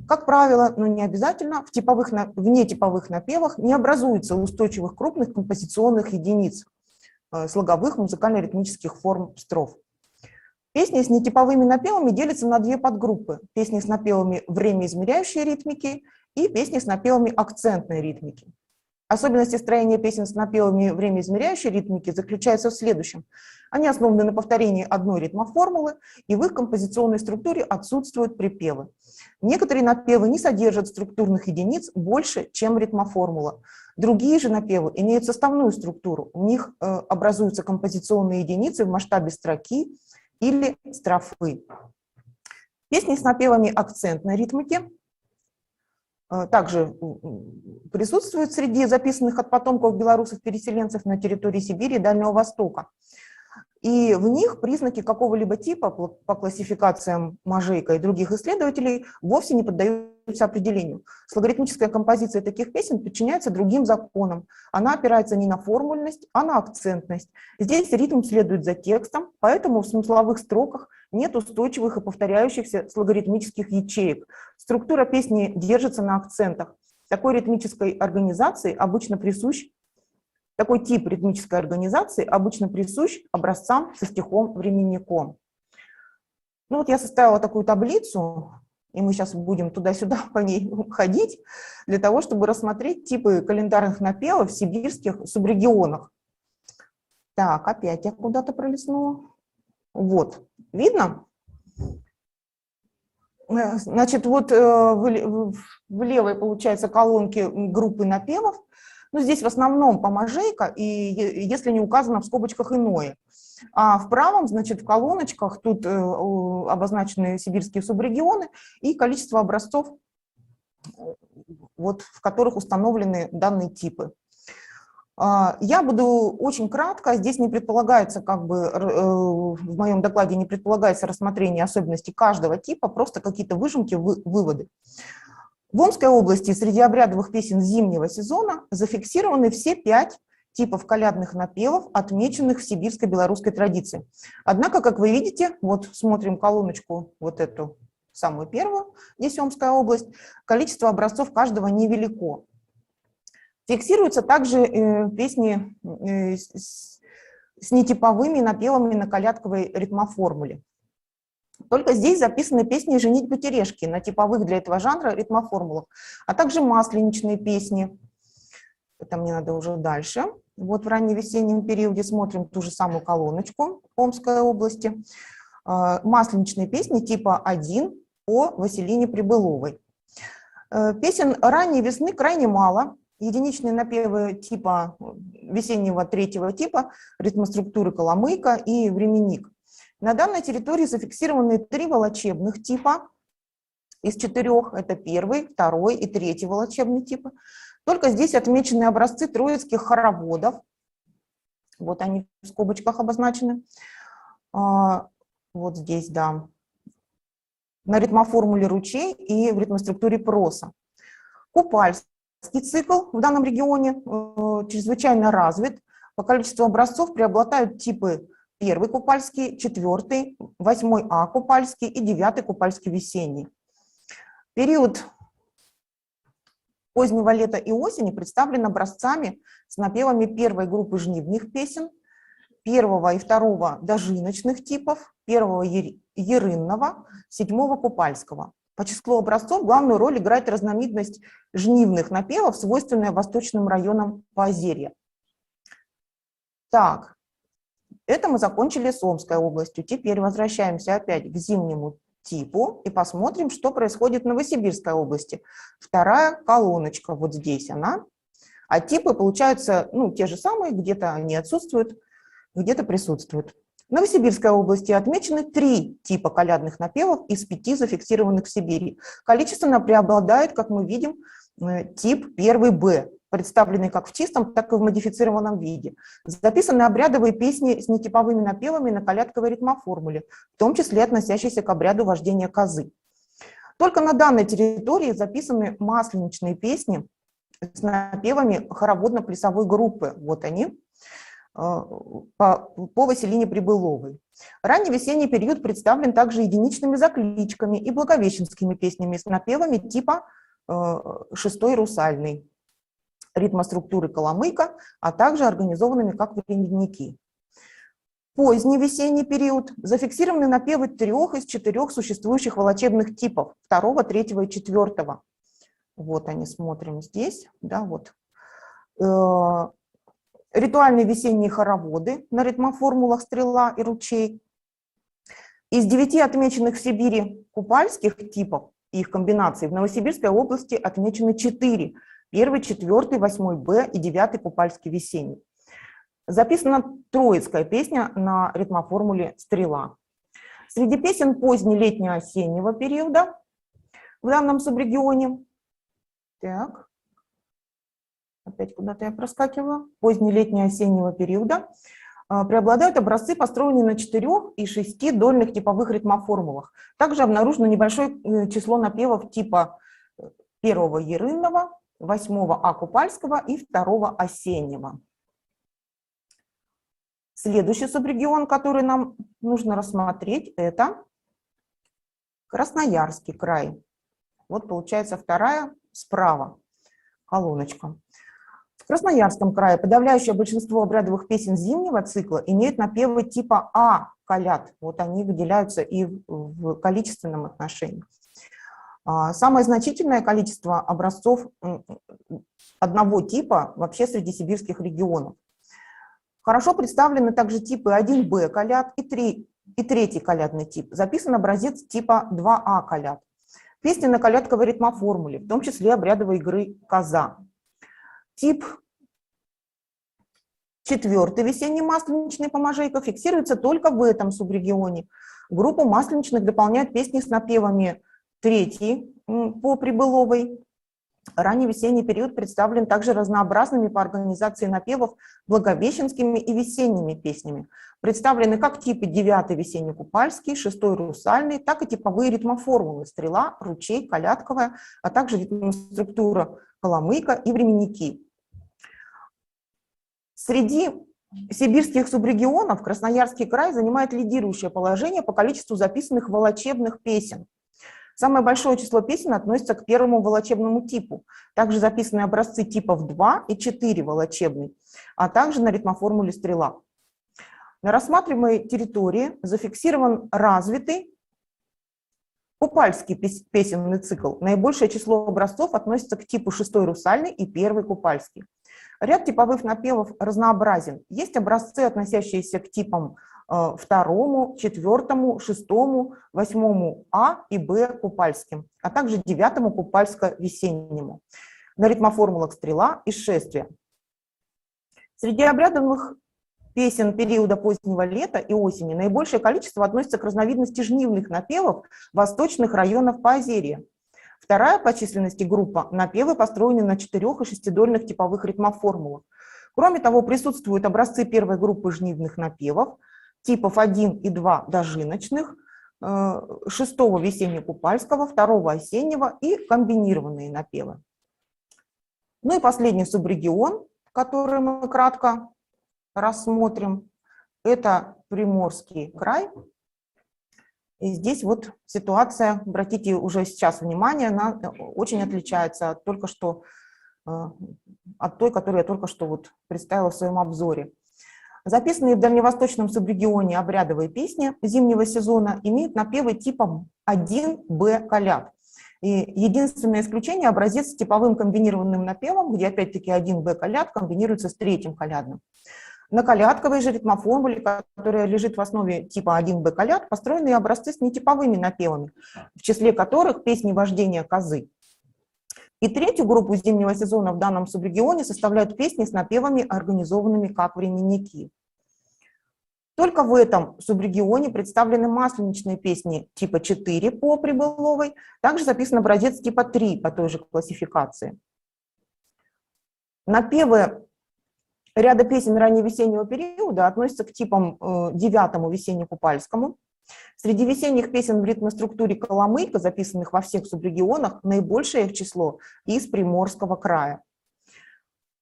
Как правило, но не обязательно, в нетиповых напевах не образуется устойчивых крупных композиционных единиц, слоговых музыкально-ритмических форм строф. Песни с нетиповыми напевами делятся на две подгруппы. Песни с напевами времяизмеряющей ритмики и песни с напевами акцентной ритмики. Особенности строения песен с напевами времяизмеряющей ритмики заключаются в следующем. Они основаны на повторении одной ритмоформулы, и в их композиционной структуре отсутствуют припевы. Некоторые напевы не содержат структурных единиц больше, чем ритмоформула. Другие же напевы имеют составную структуру. У них образуются композиционные единицы в масштабе строки или строфы. Песни с напевами акцентной ритмики также присутствуют среди записанных от потомков белорусов-переселенцев на территории Сибири и Дальнего Востока. И в них признаки какого-либо типа по классификациям Можейко и других исследователей вовсе не поддаются определению. Логарифмическая композиция таких песен подчиняется другим законам. Она опирается не на формульность, а на акцентность. Здесь ритм следует за текстом, поэтому в смысловых строках нет устойчивых и повторяющихся логарифмических ячеек. Структура песни держится на акцентах. Такой ритмической организации обычно присущ Такой тип ритмической организации обычно присущ образцам со стихом-временником. Ну вот я составила такую таблицу, и мы сейчас будем туда-сюда по ней ходить, для того, чтобы рассмотреть типы календарных напевов в сибирских субрегионах. Так, опять я куда-то пролистнула. Вот, видно? Значит, вот в левой, получается, колонке группы напевов. Ну, здесь в основном по Можейко, и если не указано в скобочках иное. А в правом, значит, в колоночках тут обозначены сибирские субрегионы и количество образцов, вот, в которых установлены данные типы. Я буду очень кратко, здесь не предполагается, как бы в моем докладе не предполагается рассмотрение особенностей каждого типа, просто какие-то выжимки, выводы. В Омской области среди обрядовых песен зимнего сезона зафиксированы все 5 типов колядных напевов, отмеченных в сибирской белорусской традиции. Однако, как вы видите, вот смотрим колоночку, вот эту самую первую, здесь Омская область, количество образцов каждого невелико. Фиксируются также песни с нетиповыми напевами на колядковой ритмоформуле. Только здесь записаны песни «Женитьбы-тережки» на типовых для этого жанра ритмоформулах, а также масленичные песни. Это мне надо уже дальше. Вот в ранневесеннем периоде смотрим ту же самую колоночку Омской области. Масленичные песни типа 1 по Василине Прибыловой. Песен ранней весны крайне мало. Единичные напевы типа весеннего 3-го типа, ритмоструктуры Коломыйка и временник. На данной территории зафиксированы 3 волочебных типа из 4, это 1, 2 и 3 волочебные типы. Только здесь отмечены образцы троицких хороводов, вот они в скобочках обозначены, вот здесь, да, на ритмоформуле ручей и в ритмоструктуре проса. Купальский цикл в данном регионе чрезвычайно развит, по количеству образцов преобладают типы 1 купальский, 4, 8А купальский и 9 купальский весенний. Период позднего лета и осени представлен образцами с напевами 1 группы жнивных песен, 1 и 2 дожиночных типов, 1 ерынного, 7 купальского. По числу образцов главную роль играет разновидность жнивных напевов, свойственная восточным районам Поозерья. Так. Это мы закончили с Омской областью. Теперь возвращаемся опять к зимнему типу и посмотрим, что происходит в Новосибирской области. Вторая колоночка, вот здесь она. А типы получаются, ну, те же самые, где-то они отсутствуют, где-то присутствуют. В Новосибирской области отмечены 3 типа колядных напевов из 5 зафиксированных в Сибири. Количественно преобладает, как мы видим, тип 1Б, представленный как в чистом, так и в модифицированном виде. Записаны обрядовые песни с нетиповыми напевами на колядковой ритмоформуле, в том числе относящиеся к обряду вождения козы. Только на данной территории записаны масленичные песни с напевами хороводно-плясовой группы. Вот они, по Василине Прибыловой. Ранний весенний период представлен также единичными закличками и благовещенскими песнями с напевами типа 6-й русальный, ритмоструктуры Коломыйка, а также организованными как временники. Поздний весенний период. Зафиксированы напевы 3 из 4 существующих волочебных типов, 2, 3 и 4. Вот они, смотрим здесь. Да, вот. Ритуальные весенние хороводы на ритмоформулах «Стрела» и «Ручей». Из 9 отмеченных в Сибири купальских типов и их комбинаций в Новосибирской области отмечены 4. 1, 4, 8 Б и 9 купальский весенний. Записана троицкая песня на ритмоформуле «Стрела». Среди песен позднелетнего-осеннего периода в данном субрегионе, так, опять куда-то я проскакиваю, позднелетнего-осеннего периода преобладают образцы, построенные на 4 и 6 дольных типовых ритмоформулах. Также обнаружено небольшое число напевов типа 1 Ярынного, 8 А Купальского и 2 Осеннего. Следующий субрегион, который нам нужно рассмотреть, это Красноярский край. Вот получается вторая справа колоночка. В Красноярском крае подавляющее большинство обрядовых песен зимнего цикла имеют напевы типа А коляд. Вот они выделяются и в количественном отношении. Самое значительное количество образцов одного типа вообще среди сибирских регионов. Хорошо представлены также типы 1Б коляд и 3 колядный тип. Записан образец типа 2А коляд. Песни на колядковой ритмоформуле, в том числе обрядовой игры «Коза». Тип 4 весенний масленичный по Можайко фиксируется только в этом субрегионе. Группу масленичных дополняют песни с напевами 3 по Прибыловой. Ранний весенний период представлен также разнообразными по организации напевов благовещенскими и весенними песнями. Представлены как типы 9 весенне-купальский, 6 русальный, так и типовые ритмоформулы «Стрела», «Ручей», «Колядковая», а также ритмоструктура «Коломыйка» и «Временники». Среди сибирских субрегионов Красноярский край занимает лидирующее положение по количеству записанных волочебных песен. Самое большое число песен относится к 1 волочебному типу. Также записаны образцы типов 2 и 4 волочебный, а также на ритмоформуле «Стрела». На рассматриваемой территории зафиксирован развитый купальский песенный цикл. Наибольшее число образцов относится к типу 6 русальный и 1 купальский. Ряд типовых напевов разнообразен. Есть образцы, относящиеся к типам 2, 4, 6, 8 А и Б купальским, а также 9 купальско-весеннему. На ритмоформулах «Стрела» и «Шествие». Среди обрядовых песен периода позднего лета и осени наибольшее количество относится к разновидности жнивных напевов восточных районов Поозерья. Вторая по численности группа – напевы, построенные на 4 и 6-дольных типовых ритмоформулах. Кроме того, присутствуют образцы первой группы жнивных напевов, типов 1 и 2 дожиночных, 6 весенне-купальского, 2 осеннего и комбинированные напевы. Ну и последний субрегион, который мы кратко рассмотрим, это Приморский край. И здесь вот ситуация, обратите уже сейчас внимание, она очень отличается от той, которую я только что вот представила в своем обзоре. Записанные в дальневосточном субрегионе обрядовые песни зимнего сезона имеют напевы типа 1Б коляд. И единственное исключение – образец с типовым комбинированным напевом, где опять-таки 1Б коляд комбинируется с 3 колядным. На колядковой же ритмоформуле, которая лежит в основе типа 1Б коляд, построены образцы с нетиповыми напевами, в числе которых песни вождения козы. И третью группу зимнего сезона в данном субрегионе составляют песни с напевами, организованными как временники. Только в этом субрегионе представлены масленичные песни типа 4 по Прибыловой, также записан образец типа 3 по той же классификации. Напевы ряда песен ранневесеннего периода относятся к типам 9 весенне-купальскому. Среди весенних песен в ритмоструктуре Коломыйка, записанных во всех субрегионах, наибольшее их число из Приморского края.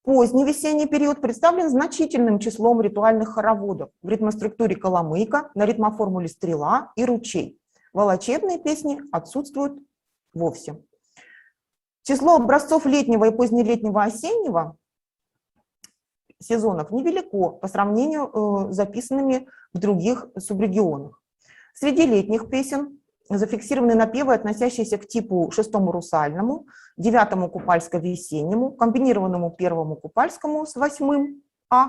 Поздний весенний период представлен значительным числом ритуальных хороводов в ритмоструктуре Коломыйка, на ритмоформуле «Стрела» и «Ручей». Волочебные песни отсутствуют вовсе. Число образцов летнего и позднелетнего осеннего сезонов невелико по сравнению с записанными в других субрегионах. Среди летних песен зафиксированы напевы, относящиеся к типу 6-му русальному, 9-му купальско-весеннему, комбинированному 1-му купальскому с 8-м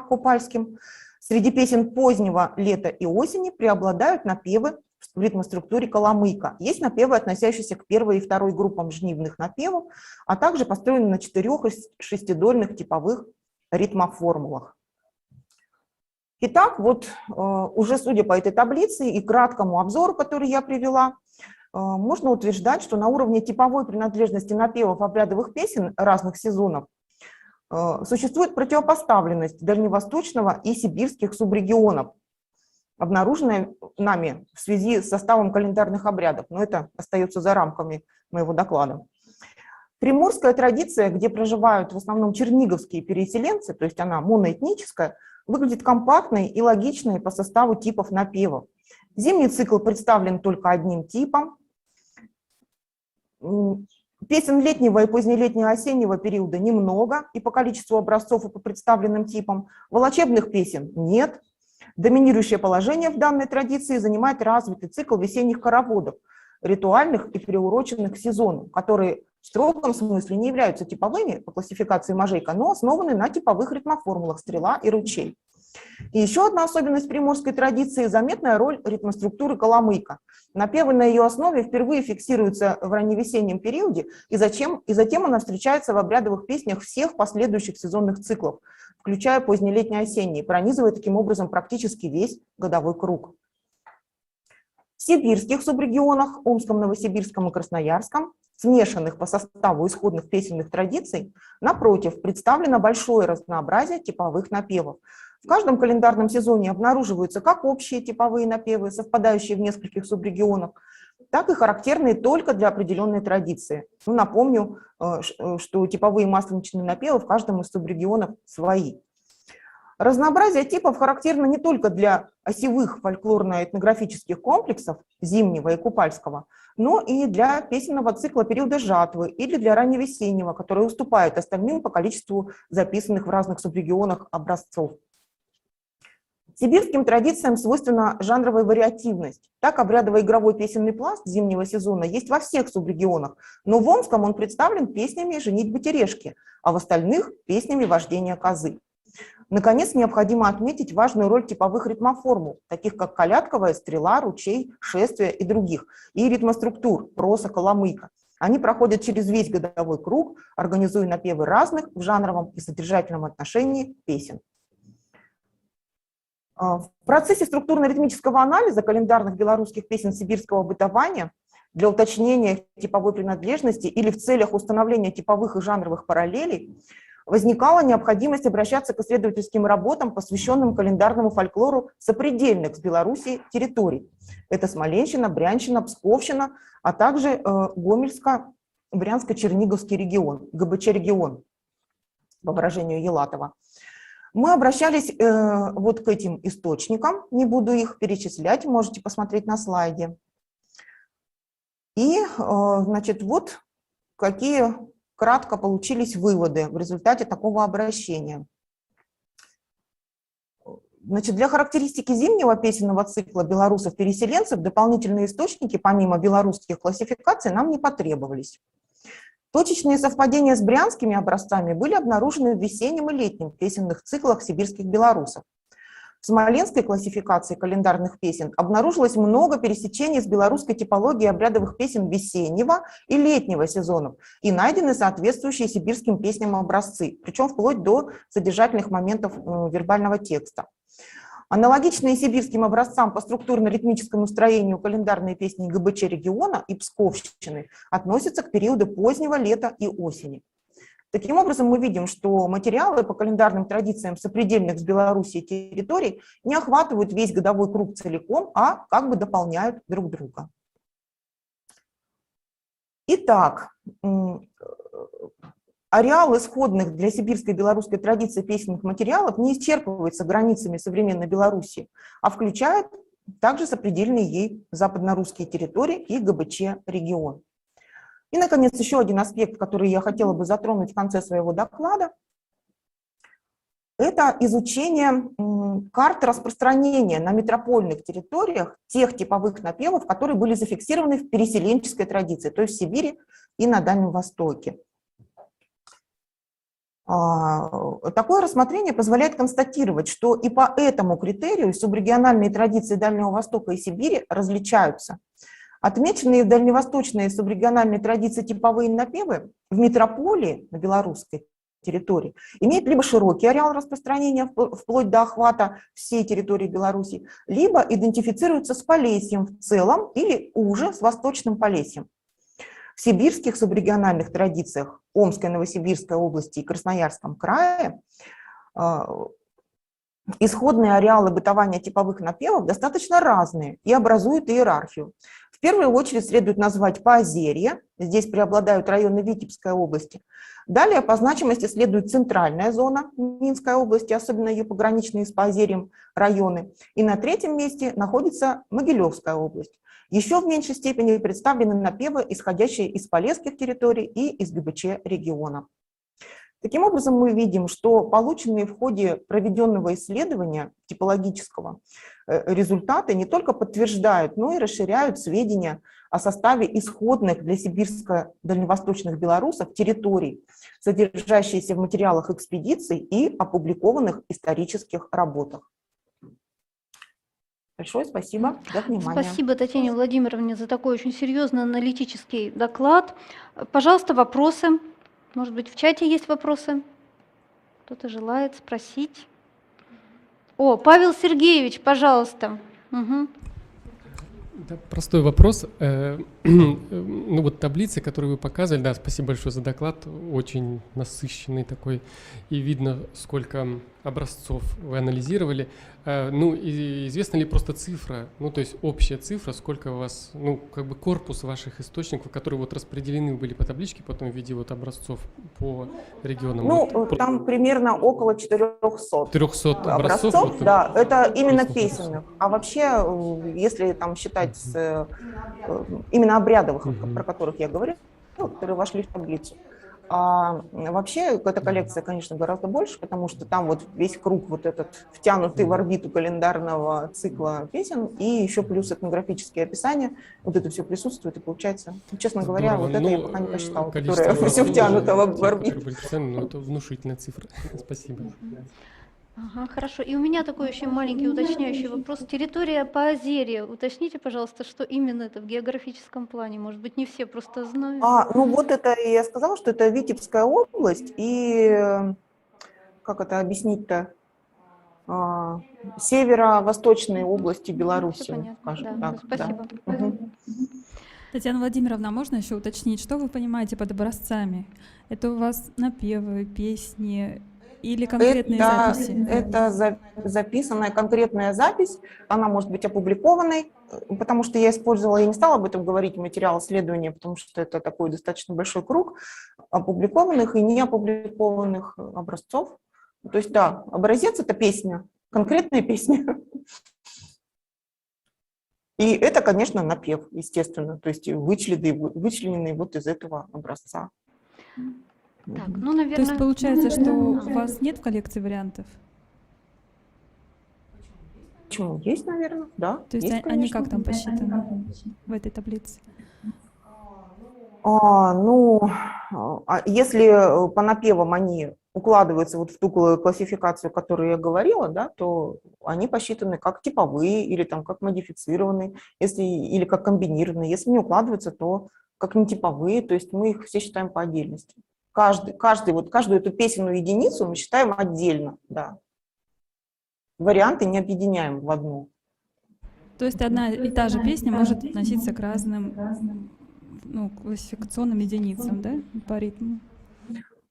купальским. Среди песен позднего лета и осени преобладают напевы в ритмоструктуре коломыка. Есть напевы, относящиеся к 1-й и 2-й группам жнивных напевов, а также построены на 4- и 6-дольных типовых ритмоформулах. Итак, вот уже судя по этой таблице и краткому обзору, который я привела, можно утверждать, что на уровне типовой принадлежности напевов обрядовых песен разных сезонов существует противопоставленность дальневосточного и сибирских субрегионов, обнаруженная нами в связи с составом календарных обрядов, но это остается за рамками моего доклада. Приморская традиция, где проживают в основном черниговские переселенцы, то есть она моноэтническая, выглядит компактной и логичной по составу типов напевов. Зимний цикл представлен только одним типом. Песен летнего и позднелетнего осеннего периода немного, и по количеству образцов, и по представленным типам. Волочебных песен нет. Доминирующее положение в данной традиции занимает развитый цикл весенних хороводов, ритуальных и приуроченных к сезону, которые в строгом смысле не являются типовыми по классификации Можейко, но основаны на типовых ритмоформулах «Стрела» и «Ручей». И еще одна особенность приморской традиции – заметная роль ритмоструктуры коломыка. Напевы на ее основе впервые фиксируются в ранневесеннем периоде, и затем она встречается в обрядовых песнях всех последующих сезонных циклов, включая позднелетний-осенний, пронизывая таким образом практически весь годовой круг. В сибирских субрегионах, Омском, Новосибирском и Красноярском, смешанных по составу исходных песенных традиций, напротив, представлено большое разнообразие типовых напевов. В каждом календарном сезоне обнаруживаются как общие типовые напевы, совпадающие в нескольких субрегионах, так и характерные только для определенной традиции. Ну, напомню, что типовые масленичные напевы в каждом из субрегионов свои. Разнообразие типов характерно не только для осевых фольклорно-этнографических комплексов зимнего и купальского, но и для песенного цикла периода жатвы или для ранневесеннего, который уступает остальным по количеству записанных в разных субрегионах образцов. Сибирским традициям свойственна жанровая вариативность. Так, обрядово-игровой песенный пласт зимнего сезона есть во всех субрегионах, но в Омском он представлен песнями «Женитьбы Терешки», а в остальных – песнями «Вождения козы». Наконец, необходимо отметить важную роль типовых ритмоформул, таких как колядковая, стрела, ручей, шествие и других, и ритмоструктур, проса, коломыка. Они проходят через весь годовой круг, организуя напевы разных в жанровом и содержательном отношении песен. В процессе структурно-ритмического анализа календарных белорусских песен сибирского бытования для уточнения типовой принадлежности или в целях установления типовых и жанровых параллелей возникала необходимость обращаться к исследовательским работам, посвященным календарному фольклору сопредельных с Белоруссией территорий. Это Смоленщина, Брянщина, Псковщина, а также Гомельско-Брянско-Черниговский регион, ГБЧ-регион, по выражению Елатова. Мы обращались вот к этим источникам, не буду их перечислять, можете посмотреть на слайде. И, значит, вот какие кратко получились выводы в результате такого обращения. Значит, для характеристики зимнего песенного цикла белорусов-переселенцев дополнительные источники, помимо белорусских классификаций, нам не потребовались. Точечные совпадения с брянскими образцами были обнаружены в весеннем и летнем песенных циклах сибирских белорусов. В смоленской классификации календарных песен обнаружилось много пересечений с белорусской типологией обрядовых песен весеннего и летнего сезонов, и найдены соответствующие сибирским песням образцы, причем вплоть до содержательных моментов вербального текста. Аналогичные сибирским образцам по структурно-ритмическому строению календарные песни ГБЧ региона и Псковщины относятся к периоду позднего лета и осени. Таким образом, мы видим, что материалы по календарным традициям сопредельных с Белоруссией территорий не охватывают весь годовой круг целиком, а как бы дополняют друг друга. Итак, ареал исходных для сибирской и белорусской традиции песенных материалов не исчерпывается границами современной Белоруссии, а включает также сопредельные ей западно-русские территории и ГБЧ регион. И, наконец, еще один аспект, который я хотела бы затронуть в конце своего доклада. это изучение карты распространения на метропольных территориях тех типовых напевов, которые были зафиксированы в переселенческой традиции, то есть в Сибири и на Дальнем Востоке. Такое рассмотрение позволяет констатировать, что и по этому критерию субрегиональные традиции Дальнего Востока и Сибири различаются. Отмеченные дальневосточные субрегиональные традиции типовые напевы в метрополии на белорусской территории имеют либо широкий ареал распространения вплоть до охвата всей территории Беларуси, либо идентифицируются с Полесьем в целом или уже с Восточным Полесьем. В сибирских субрегиональных традициях Омской, Новосибирской области и Красноярском крае исходные ареалы бытования типовых напевов достаточно разные и образуют иерархию. В первую очередь следует назвать Поозерье, здесь преобладают районы Витебской области. Далее по значимости следует центральная зона Минской области, особенно ее пограничные с Поозерьем районы. И на третьем месте находится Могилевская область. Еще в меньшей степени представлены напевы, исходящие из полесских территорий и из ГБЧ региона. Таким образом, мы видим, что полученные в ходе проведенного исследования типологического результаты не только подтверждают, но и расширяют сведения о составе исходных для сибирско-дальневосточных белорусов территорий, содержащиеся в материалах экспедиций и опубликованных исторических работах. Большое спасибо за внимание. Спасибо Татьяне Владимировне за такой очень серьезный аналитический доклад. Пожалуйста, вопросы. Может быть, в чате есть вопросы? Кто-то желает спросить? О, Павел Сергеевич, пожалуйста. Угу. Да, простой вопрос. Ну вот таблицы, которые вы показывали, да, спасибо большое за доклад, очень насыщенный такой, и видно, сколько образцов вы анализировали. Ну, и известна ли просто цифра, ну, то есть общая цифра, сколько у вас, ну, как бы корпус ваших источников, которые вот распределены были по табличке, потом в виде вот образцов по регионам? Ну, вот, там примерно около 400. 400 образцов? Вот, да, это именно песенных. А вообще, если там считать именно обрядовых, про которых я говорю, которые вошли в таблицу. А вообще эта коллекция, конечно, гораздо больше, потому что там вот весь круг вот этот втянутый в орбиту календарного цикла песен и еще плюс этнографические описания. Вот это все присутствует и получается, честно говоря, вот это я пока не посчитала, которое все втянуто в орбиту. Ну, это внушительная цифра. Спасибо. Ага, хорошо. И у меня такой еще маленький уточняющий вопрос. Территория Поозерья. Уточните, пожалуйста, что именно это в географическом плане? Может быть, не все просто знают. Ну вот это я сказала, что это Витебская область и, как это объяснить-то, северо-восточные области Беларуси. Скажем так. Спасибо. Да. Угу. Татьяна Владимировна, можно еще уточнить, что вы понимаете под образцами? Это у вас напевы, песни или конкретные записи? Это записанная конкретная запись, она может быть опубликованной, потому что я использовала, я не стала об этом говорить, материал исследования, потому что это такой достаточно большой круг опубликованных и не опубликованных образцов. То есть, да, образец – это песня, конкретная песня. И это, конечно, напев, естественно, то есть вычлененный вот из этого образца. Так, ну, наверное... То есть получается, что у вас нет в коллекции вариантов? Почему? Есть, наверное, да. То есть есть, они как там посчитаны в этой таблице? Если по напевам они укладываются вот в ту классификацию, которую я говорила, да, то они посчитаны как типовые или там как модифицированные, или как комбинированные. Если не укладываются, то как нетиповые, то есть мы их все считаем по отдельности. Каждую эту песенную единицу мы считаем отдельно, да. Варианты не объединяем в одну. То есть одна и та же песня может относиться к разным классификационным единицам, да, по ритму?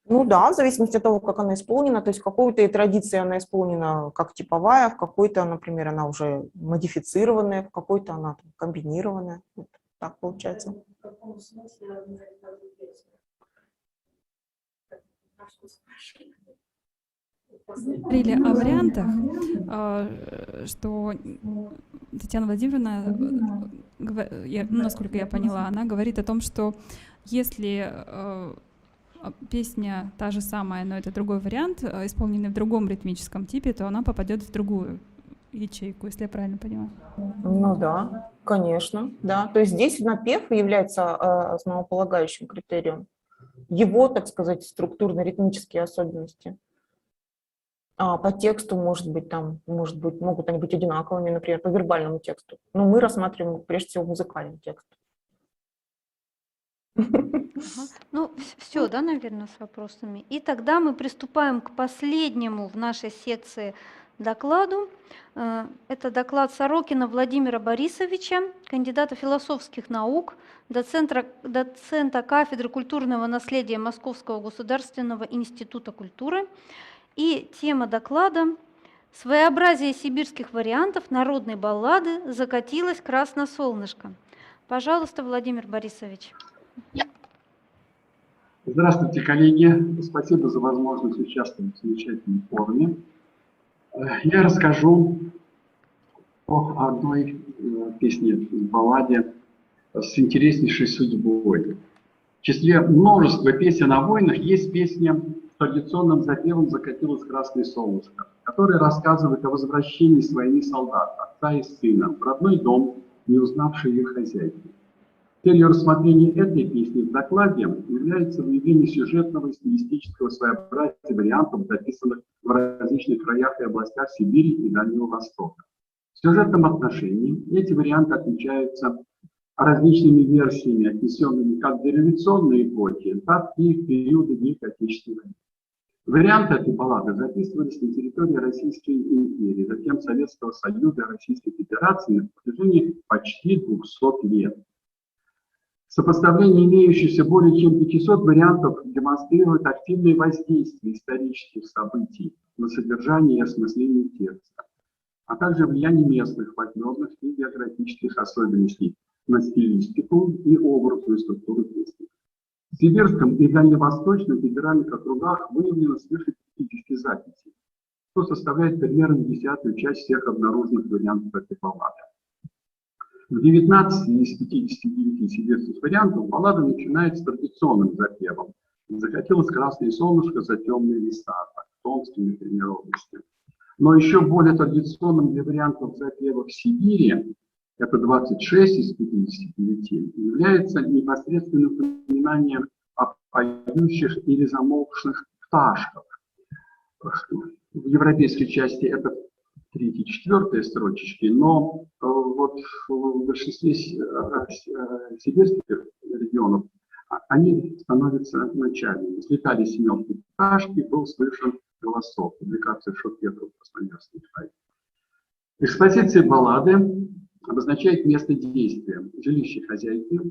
Ну да, в зависимости от того, как она исполнена. То есть в какой-то традиции она исполнена как типовая, в какой-то, например, она уже модифицированная, в какой-то она комбинированная. Вот так получается. Говорили о вариантах, что Татьяна Владимировна, насколько я поняла, она говорит о том, что если песня та же самая, но это другой вариант, исполненный в другом ритмическом типе, то она попадет в другую ячейку, если я правильно понимаю. Ну да, конечно, да. То есть здесь напев является основополагающим критерием. Его, так сказать, структурно-ритмические особенности. А по тексту, могут они быть одинаковыми, например, по вербальному тексту. Но мы рассматриваем прежде всего музыкальный текст. Ну, все, да, наверное, с вопросами. И тогда мы приступаем к последнему в нашей секции докладу. Это доклад Сорокина Владимира Борисовича, кандидата философских наук, доцента кафедры культурного наследия Московского государственного института культуры. И тема доклада «Своеобразие сибирских вариантов народной баллады «Закатилось красное солнышко». Пожалуйста, Владимир Борисович. Здравствуйте, коллеги. Спасибо за возможность участвовать в замечательном форуме. Я расскажу о одной песне, балладе с интереснейшей судьбой. В числе множества песен о войнах есть песня с традиционным запевом «Закатилось красное солнышко», которая рассказывает о возвращении с войны солдат, отца и сына, в родной дом, не узнавший ее хозяйки. Целью рассмотрения этой песни в докладе является выявление сюжетного и стилистического своеобразия вариантов, записанных в различных краях и областях Сибири и Дальнего Востока. В сюжетном отношении эти варианты отличаются различными версиями, отнесенными как в дореволюционные эпохи, так и в периоды Великой Отечественной войны. Варианты этой баллады записывались на территории Российской империи, затем Советского Союза и Российской Федерации на протяжении почти 200 лет. Сопоставление имеющихся более чем 500 вариантов демонстрирует активное воздействие исторических событий на содержание и осмысление текста, а также влияние местных фольклорных и географических особенностей на стилистику и образную структуру песни. В Сибирском и Дальневосточном федеральных округах выявлено свыше 50 записей, что составляет примерно 10-ю часть всех обнаруженных вариантов этой баллады. В 19 из 59 сибирских вариантов баллада начинает с традиционным запевом. «Закатилось красное солнышко за темные леса», так, в Томской, например, области. Но еще более традиционным для вариантов запева в Сибири, это 26 из 59, является непосредственным упоминанием о поющих или замолкших пташках. В европейской части это 3-4 строчечки, но вот в большинстве сибирских регионов они становятся начальными. Слетали семерки пташки, был слышен голосок. Публикация Шопетова в Красноярском крае. Экспозиция баллады обозначает место действия, жилище хозяйки,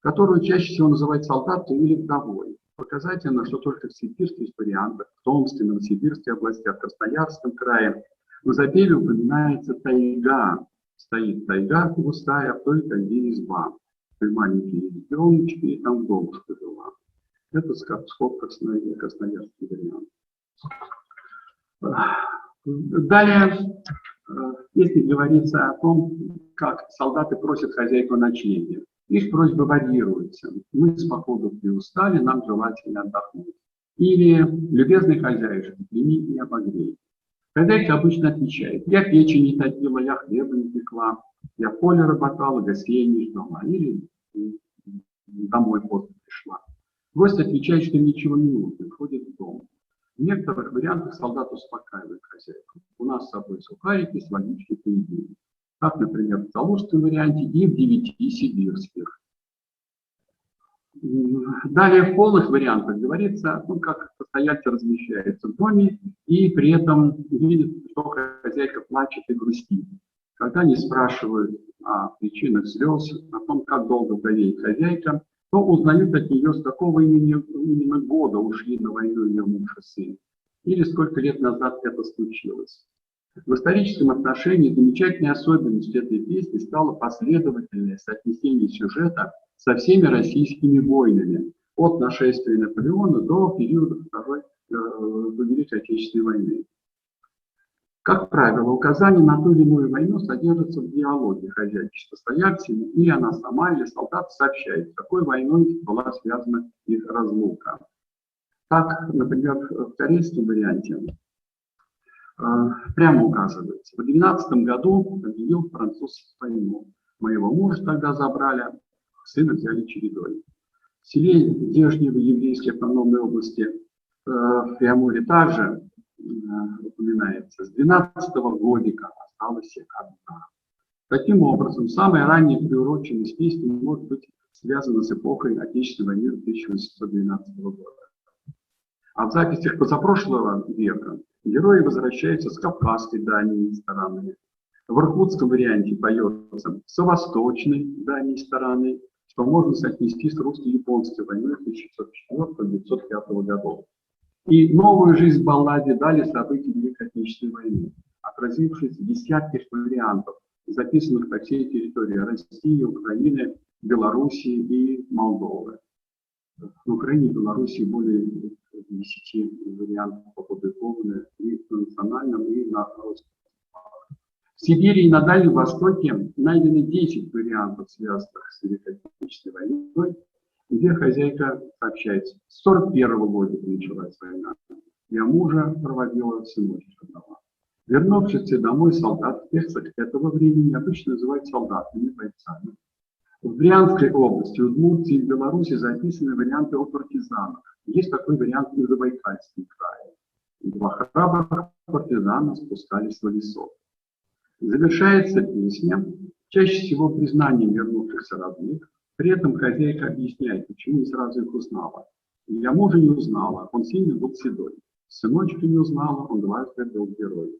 которую чаще всего называют солдатой или вдовой. Показательно, что только в сибирских вариантах, в Томской, Новосибирской областях, в Красноярском крае в запеве упоминается тайга. Стоит тайга густая, в той тайге изба. Маленькие ребеночки, и там бабушка жила. Это красноярский вариант. Далее песня говорится о том, как солдаты просят хозяйку ночлега. Их просьбы варьируются. Мы с походу приустали, нам желательно отдохнуть. Или любезный хозяюшка, прими и обогрей. Хозяйка обычно отвечает: я печи не топила, я хлеба не пекла, я в поле работала, гостей не ждала, или домой поздно пришла. Гость отвечает, что ничего не нужно, входит в дом. В некоторых вариантах солдат успокаивает хозяйку. У нас с собой сухарики, с водичкой, поедим. Так, например, в Калужском варианте и в 9 сибирских. Далее в полных вариантах говорится о том, как постояльцы размещаются в доме и при этом видят, что хозяйка плачет и грустит. Когда они спрашивают о причинах слез, о том, как долго болеет хозяйка, то узнают от нее, с какого именно года ушли на войну ее муж и сын, или сколько лет назад это случилось. В историческом отношении замечательной особенностью этой песни стало последовательное соотнесение сюжета со всеми российскими войнами, от нашествия Наполеона до периода Великой Отечественной войны. Как правило, указания на ту или иную войну содержатся в диалоге хозяйки с постояльцами, или она сама, или солдат сообщает, с какой войной была связана их разлука. Так, например, в корейском варианте прямо указывается: в 12 году объявил француз войну. Моего мужа тогда забрали, сына взяли чередой. В селе здешней в еврейской автономной области в Приамуре также упоминается: с 12-го годика осталась одна. Таким образом, самая ранняя приуроченность песни может быть связана с эпохой Отечественной войны 1812 года. А в записях позапрошлого века герои возвращаются с кавказской дальней стороны. В иркутском варианте поется с восточной дальней стороны, что можно соотнести с русско-японской войной 1604-1905 годов. И новую жизнь в балладе дали события Великой Отечественной войны, отразившись в десятках вариантов, записанных по всей территории России, Украины, Белоруссии и Молдовы. В Украине и Белоруссии более 10 вариантов опубликованы и на национальном, и на русском. В Сибири и на Дальнем Востоке найдены 10 вариантов, связанных с Великой Отечественной войной, где хозяйка сообщает: с 1941 года началась война, я мужа проводила сыночка дома. Вернувшиеся домой солдат в текстах этого времени обычно называют солдатами, бойцами. В Брянской области, Удмуртии и Беларуси записаны варианты о партизанах. Есть такой вариант и в Забайкальском крае. Два храбрых партизана спускались в лесок. Завершается песня чаще всего признанием вернувшихся родных. При этом хозяйка объясняет, почему не сразу их узнала. Я мужа не узнала, он сильно был седой. Сыночка не узнала, он дважды был герой.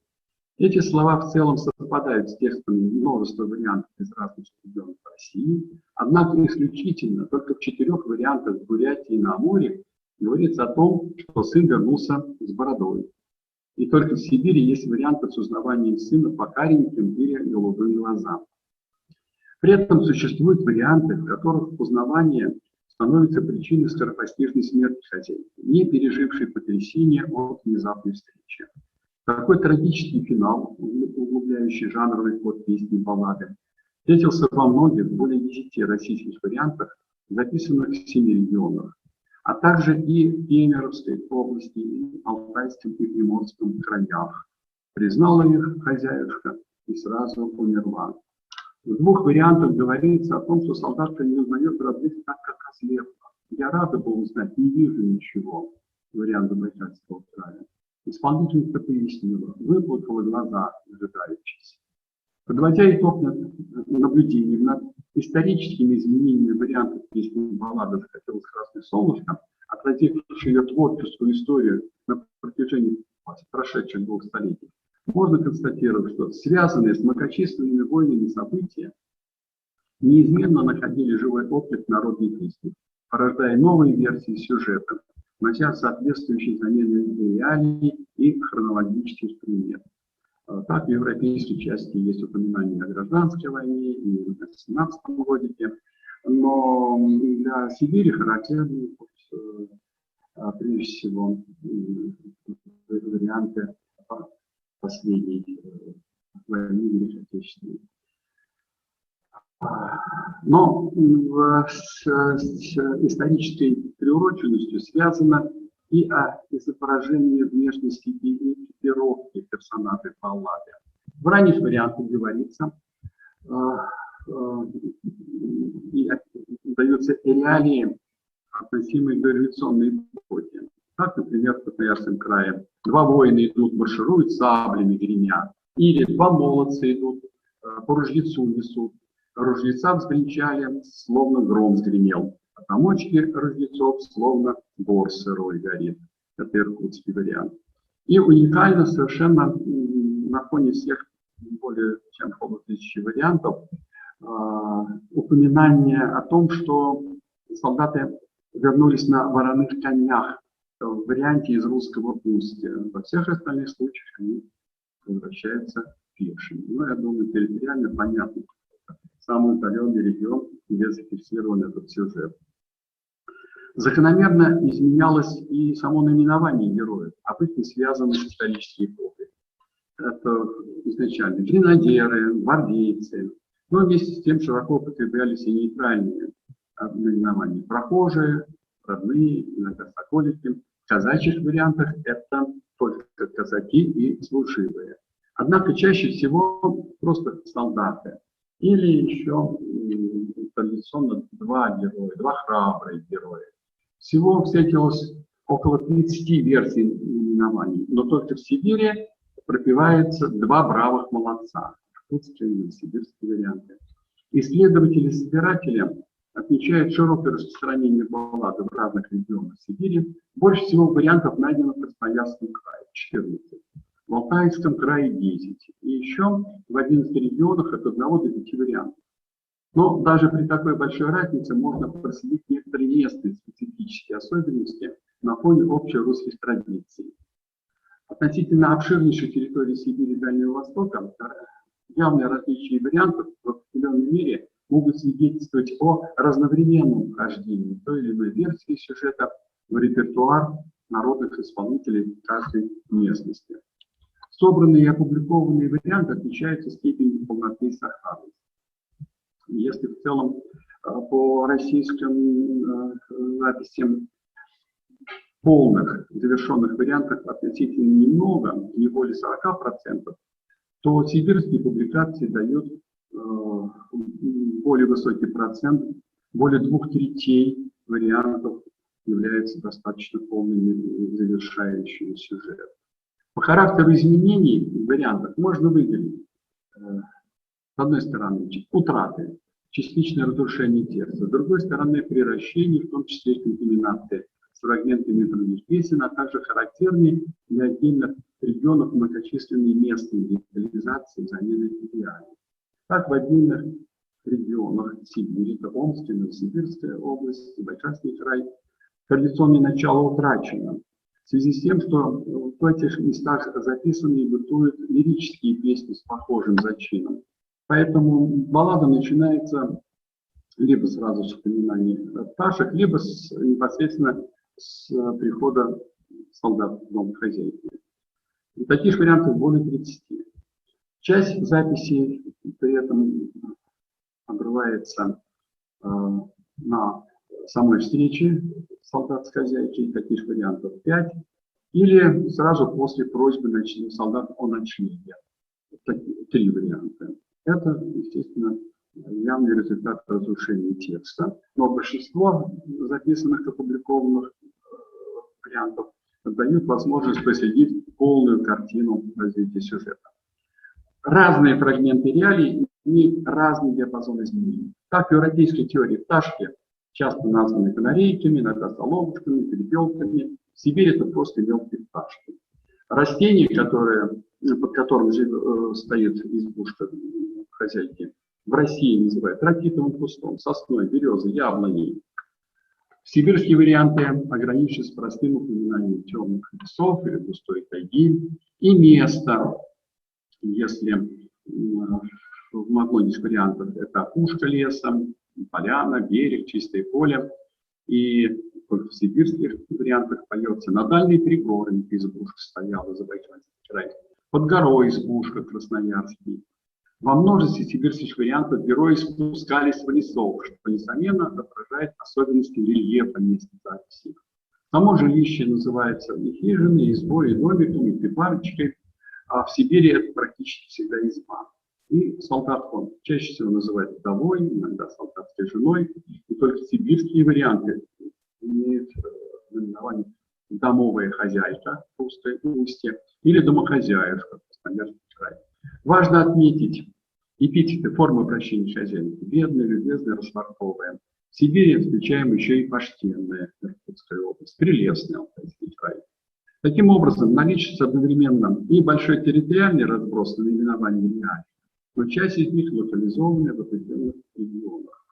Эти слова в целом совпадают с текстами множества вариантов из разных регионов России, однако исключительно только в 4 вариантах в Бурятии и на Амуре говорится о том, что сын вернулся с бородой. И только в Сибири есть варианты с узнаванием сына по кареньким или голубым глазам. При этом существуют варианты, в которых узнавание становится причиной скоропостижной смерти хозяйки, не пережившей потрясения от внезапной встречи. Такой трагический финал, углубляющий жанровый ход песни баллады, встретился во многих, более 10 российских вариантах, записанных в 7 регионах, а также и в Кемеровской области, и Алтайском и Приморском краях. Признала их хозяюшка и сразу умерла. В 2 вариантах говорится о том, что солдатка не узнает родных, так как ослепла. Я рада была узнать, не вижу ничего. Вариант Забайкальского края. Исполнительница пояснила, выплакала глаза, ожидающиеся. Подводя итог наблюдений над историческими изменениями вариантов песни баллады «Захотелось красное солнышко», отразившей ее творческую историю на протяжении прошедших 2 столетий, можно констатировать, что связанные с многочисленными войнами события неизменно находили живой отклик народной песни, порождая новые версии сюжета, внося соответствующие замены реалий и хронологических примеров. Так, в европейской части есть упоминания о гражданской войне и в 17 годике, но для Сибири характерны прежде всего варианты последней войны Великой Отечественной. Но с исторической приуроченностью связано и изображение внешности и экипировки персонажей баллады. В ранних вариантах говорится, и даются реалии, относимые к дореволюционной эпохе. Так, например, в Красноярском крае 2 воина идут, маршируют, саблями гремят. Или 2 молодца идут, по ружьецу несут. Ружьеца взбринчали, словно гром сгремел. А помочки ружьецов, словно бор сырой горит. Это иркутский вариант. И уникально совершенно на фоне всех более чем около 1000 вариантов упоминание о том, что солдаты вернулись на вороных конях в варианте из русского устья. Во всех остальных случаях они возвращаются пешими. Ну, я думаю, территориально понятно. Самый удаленный регион, где зафиксирован этот сюжет. Закономерно изменялось и само наименование героев, обычно связано с исторической эпохой. Это изначально гренадеры, гвардейцы, но вместе с тем широко употреблялись и нейтральные наименования. Прохожие, родные, иногда соколики. казачьих вариантах это только казаки и служивые. Однако чаще всего просто солдаты. Или еще традиционно два героя, два храбрых героя. Всего встретилось около 30 версий именований, но только в Сибири пропевается два бравых молодца. Иркутские и сибирские варианты. Исследователи-собиратели отмечают широкое распространение баллады в разных регионах Сибири. Больше всего вариантов найдено в Красноярском крае, 14. В Алтайском крае 10. И еще в 11 регионах от 1 до 5 вариантов. Но даже при такой большой разнице можно проследить некоторые местные специфические особенности на фоне общерусских традиций. Относительно обширнейшей территории Сибири и Дальнего Востока явные различия вариантов в определенной мере могут свидетельствовать о разновременном вхождении той или иной версии сюжета в репертуар народных исполнителей каждой местности. Собранные и опубликованные варианты отличаются степенью полноты и сохранности. Если в целом по российским записям полных завершенных вариантов относительно немного, не более 40%, то сибирские публикации дают более высокий процент, более 2/3 вариантов являются достаточно полными, завершающими сюжет. По характеру изменений в вариантах можно выделить, с одной стороны, утраты, частичное разрушение текста, с другой стороны, превращение, в том числе контаминации с фрагментами других песен, а также характерные для отдельных регионов многочисленные местные детализации, замены идеальной. Так, в отдельных регионах Сибири, это Омская, Новосибирская область, Забайкальский край, традиционное начало утрачено. В связи с тем, что в этих местах записаны и бытуют лирические песни с похожим зачином. Поэтому баллада начинается либо сразу с упоминания пташек, либо непосредственно с прихода солдат в дом хозяйки. И таких вариантов более 30. Часть записей при этом обрывается на самой встрече солдат с хозяйкой, таких вариантов 5, или сразу после просьбы солдат о ночлеге. 3 варианта. Это, естественно, явный результат разрушения текста, но большинство записанных, опубликованных вариантов дают возможность проследить полную картину развития сюжета. Разные фрагменты реалий имеют разный диапазон изменений. Так, в европейской теории пташки часто названы канарейками, иногда соловушками, перепелками. В Сибири это просто мелкие пташки. Растения, под которым стоит избушка хозяйки, в России называют ракитовым кустом, сосной, березой, яблоней. Сибирские варианты ограничиваются простым упоминанием темных лесов или густой тайги и места. Если в многих вариантах это опушка леса, поляна, берег, чистое поле. И в сибирских вариантах поется на дальней пригорке избушка стояла, Забайкальский край, под горой избушка, Красноярский. Во множестве сибирских вариантов герои спускались в лесов, что, несомненно, отображает особенности рельефа места записи. Само жилище называется и хижиной, и избой, и домиком, и припарочкой, а в Сибири это практически всегда изба. И солдат он чаще всего называют вдовой, иногда солдатской женой, и только сибирские варианты имеют наименование домовая хозяйка, русское устье, или домохозяюшка, Красноярский край. Важно отметить эпитеты формы обращения хозяйки: бедная, любезная, расфартовая. В Сибири встречаем еще и почтенная Иркутская область, прелестный Алтайский край. Таким образом, наличится одновременно и большой территориальный разброс на наименование реалий, но часть из них локализованы в определенных регионах.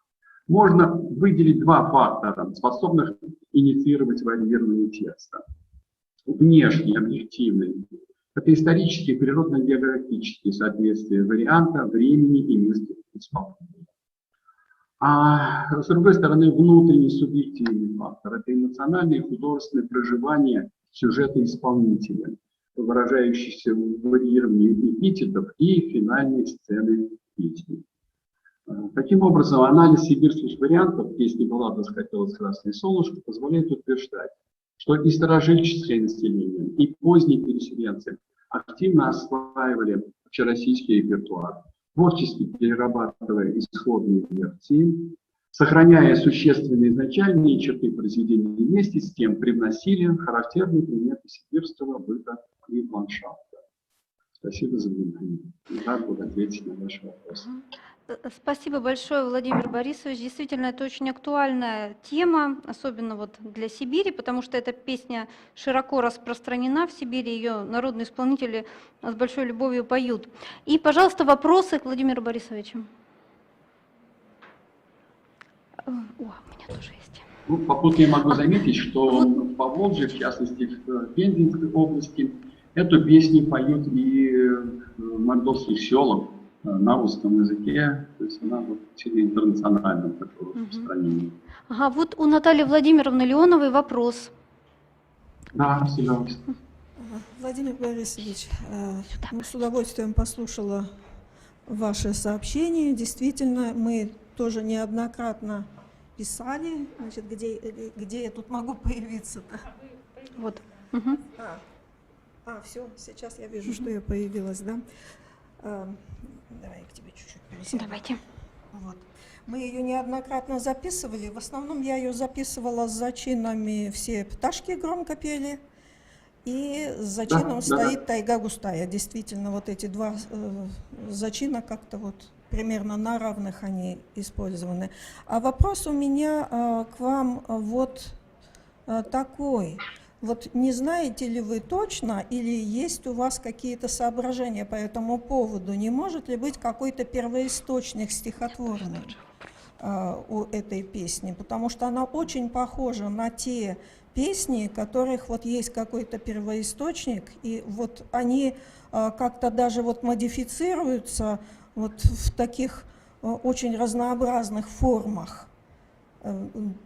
Можно выделить два фактора, способных инициировать варьирование текста. Внешний, объективный. Это исторические и природно-географические соответствия варианта, времени и места исполнения. А с другой стороны, внутренний субъективный фактор. Это эмоциональное и художественное проживание сюжета исполнителя, выражающийся в варьировании эпитетов и финальной сцены песни. Таким образом, анализ сибирских вариантов песни «Баллада захотелось красное солнышко» позволяет утверждать, что и старожильческое население, и поздние переселенцы активно осваивали общероссийский репертуар, творчески перерабатывая исходные версии, сохраняя существенные изначальные черты произведения и вместе с тем привносили характерные приметы сибирского быта и ландшафта. Спасибо за внимание. Рад буду ответить на ваши вопросы. Спасибо большое, Владимир Борисович. Действительно, это очень актуальная тема, особенно вот для Сибири, потому что эта песня широко распространена в Сибири, ее народные исполнители с большой любовью поют. И, пожалуйста, вопросы к Владимиру Борисовичу. О, у меня тоже есть. Ну, попутно я могу заметить, что в Поволжье, в частности в Пензенской области, эту песню поют и в мордовских селах на русском языке, то есть она вот сильно интернациональном таком распространении. Ага, вот у Натальи Владимировны Леоновой вопрос. Да, пожалуйста. Владимир Борисович, с удовольствием послушала ваше сообщение. Действительно, мы тоже неоднократно писали, значит, где я тут могу появиться-то? Вот. Все, сейчас я вижу, что я появилась, да? Давай я к тебе чуть-чуть пересяду. Давайте. Вот. Мы ее неоднократно записывали. В основном я ее записывала с зачинами «Все пташки» громко пели. И с зачином стоит «Тайга густая». Действительно, вот эти два зачина как-то вот примерно на равных они использованы. А вопрос у меня к вам вот такой. Вот не знаете ли вы точно, или есть у вас какие-то соображения по этому поводу? Не может ли быть какой-то первоисточник стихотворный у этой песни? Потому что она очень похожа на те песни, у которых вот есть какой-то первоисточник, и вот они как-то даже вот модифицируются вот в таких очень разнообразных формах.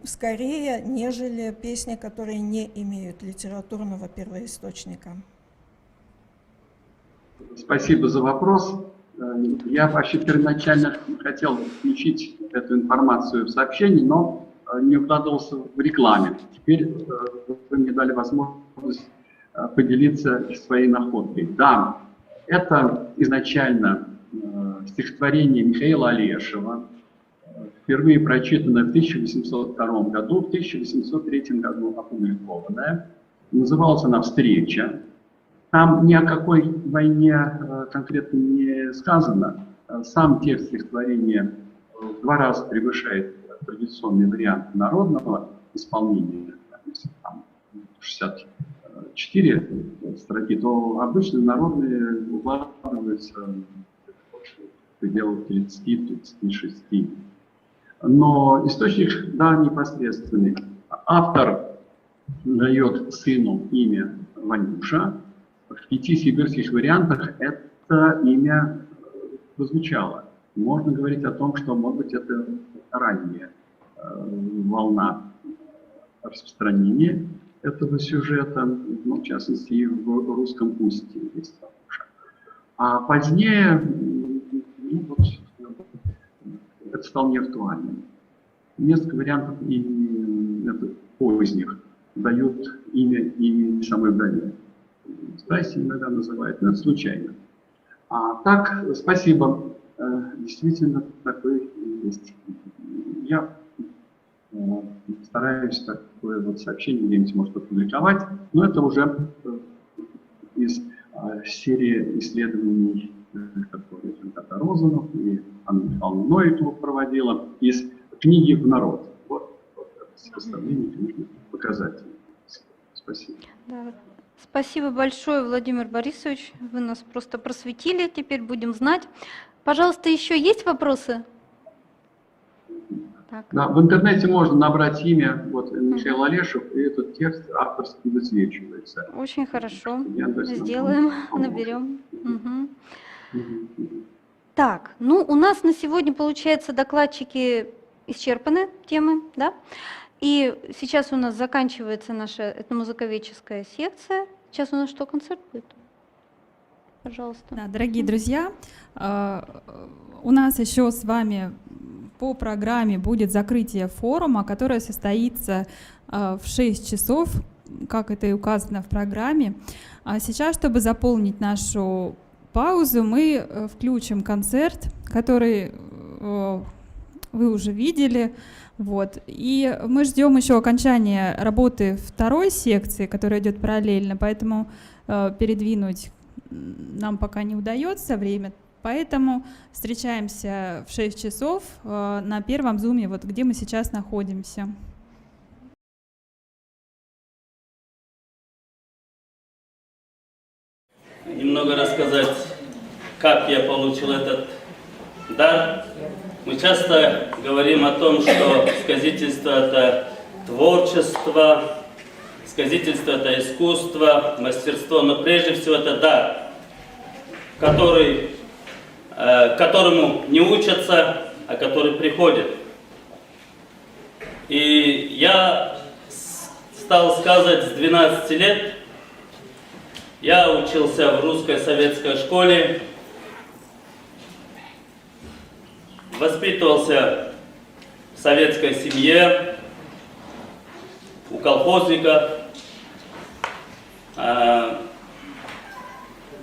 Скорее, нежели песни, которые не имеют литературного первоисточника. Спасибо за вопрос. Я вообще первоначально хотел включить эту информацию в сообщение, но не укладывался в рекламе. Теперь вы мне дали возможность поделиться своей находкой. Да, это изначально стихотворение Михаила Олешева, впервые прочитанное в 1802 году, в 1803 году опубликованное. Называлась она «Встреча». Там ни о какой войне конкретно не сказано. Сам текст стихотворения в 2 раза превышает традиционный вариант народного исполнения. Если там 64 строки, то обычно народные укладываются в пределах 30-36. Но источник, да, непосредственный. Автор дает сыну имя Ванюша. В 5 сибирских вариантах это имя прозвучало. Можно говорить о том, что, может быть, это ранняя волна распространения этого сюжета, ну, в частности, и в русском устье есть Ванюша. А позднее, ну, вот, это стало неактуальным. Несколько вариантов и поздних дают имя и самой вдове. Стаси иногда называют, но это случайно. А так, спасибо. Действительно, такой есть. Я стараюсь такое вот сообщение где-нибудь, может, опубликовать, но это уже из серии исследований, которые Рената Розанов и Анна Михайловна Нойтова проводила, из книги «В народ». Вот составление книги показателей. Спасибо. Да. Спасибо большое, Владимир Борисович. Вы нас просто просветили, теперь будем знать. Пожалуйста, еще есть вопросы? Так. Да, в интернете можно набрать имя вот, Михаил Олешев, и этот текст авторский высвечивается. Очень хорошо. Сделаем, наберем. Угу. Так, ну у нас на сегодня, получается, докладчики исчерпаны, темы, да? И сейчас у нас заканчивается наша этномузыковедческая секция. Сейчас у нас что, концерт будет? Пожалуйста. Да, дорогие друзья, у нас еще с вами по программе будет закрытие форума, которое состоится в 6 часов как это и указано в программе. А сейчас, чтобы заполнить нашу паузу, мы включим концерт, который вы уже видели. Вот. И мы ждем еще окончания работы второй секции, которая идет параллельно, поэтому передвинуть нам пока не удается время. Поэтому встречаемся в 6 часов на первом зуме, вот где мы сейчас находимся. Немного рассказать, как я получил этот дар. Мы часто говорим о том, что сказительство – это творчество, сказительство – это искусство, мастерство, но прежде всего это дар, которому не учатся, а который приходит. И я стал сказать с 12 лет. Я учился в русской советской школе, воспитывался в советской семье, у колхозника.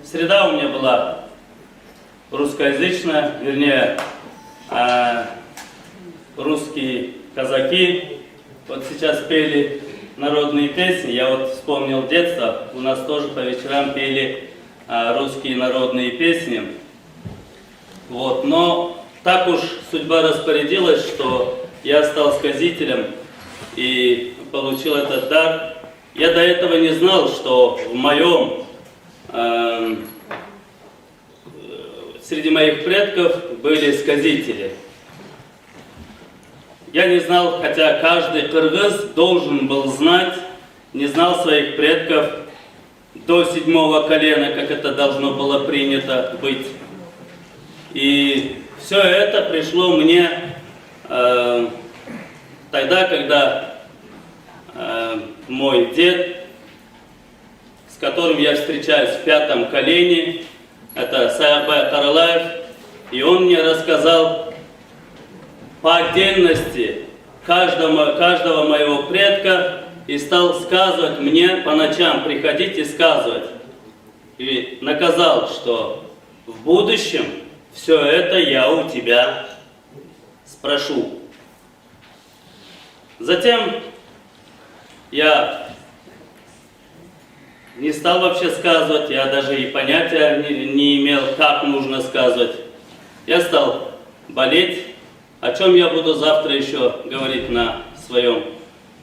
Среда у меня была русскоязычная, вернее, русские казаки вот сейчас пели народные песни. Я вот вспомнил детство, у нас тоже по вечерам пели русские народные песни. Вот. Но так уж судьба распорядилась, что я стал сказителем и получил этот дар. Я до этого не знал, что в моем, среди моих предков были сказители. Я не знал, хотя каждый кыргыз должен был знать, не знал своих предков до 7-го колена, как это должно было принято быть. И все это пришло мне тогда, когда мой дед, с которым я встречаюсь в 5-м колене, это Саякбай Каралаев, и он мне рассказал по отдельности каждого моего предка и стал сказывать мне по ночам, приходить и сказывать. И наказал, что в будущем все это я у тебя спрошу. Затем я не стал вообще сказывать, я даже и понятия не имел, как нужно сказывать. Я стал болеть, о чем я буду завтра еще говорить на своем,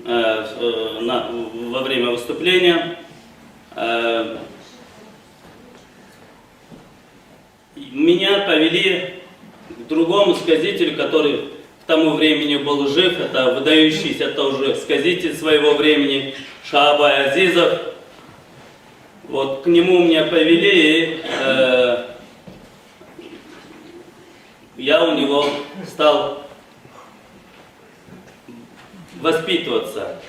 во время выступления. Меня повели к другому сказителю, который к тому времени был жив. Это выдающийся тоже сказитель своего времени Шаабай Азизов. Вот к нему меня повели, и я у него стал воспитываться.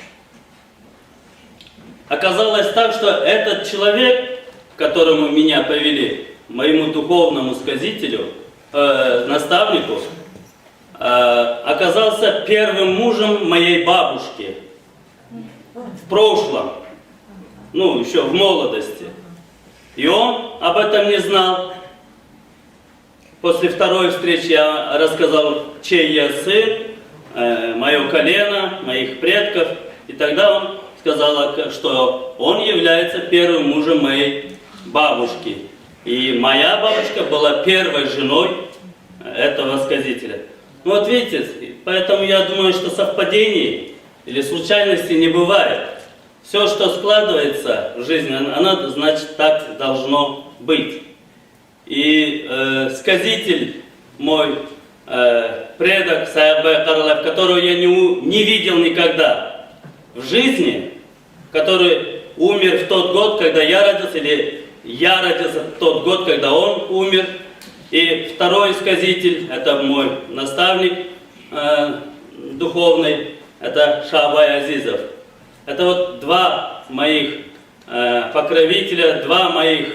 Оказалось так, что этот человек, к которому меня повели, моему духовному сказителю, наставнику, оказался первым мужем моей бабушки в прошлом, ну, еще в молодости. И он об этом не знал. После второй встречи я рассказал, чей я сын, мое колено, моих предков. И тогда он сказал, что он является первым мужем моей бабушки. И моя бабушка была первой женой этого сказителя. Ну вот видите, поэтому я думаю, что совпадений или случайностей не бывает. Все, что складывается в жизни, оно, значит, так должно быть. И сказитель мой, предок Саякбай Каралаев, которого я не видел никогда в жизни, который умер в тот год, когда я родился, или я родился в тот год, когда он умер. И второй сказитель, это мой наставник духовный, это Шаабай Азизов. Это вот два моих покровителя, два моих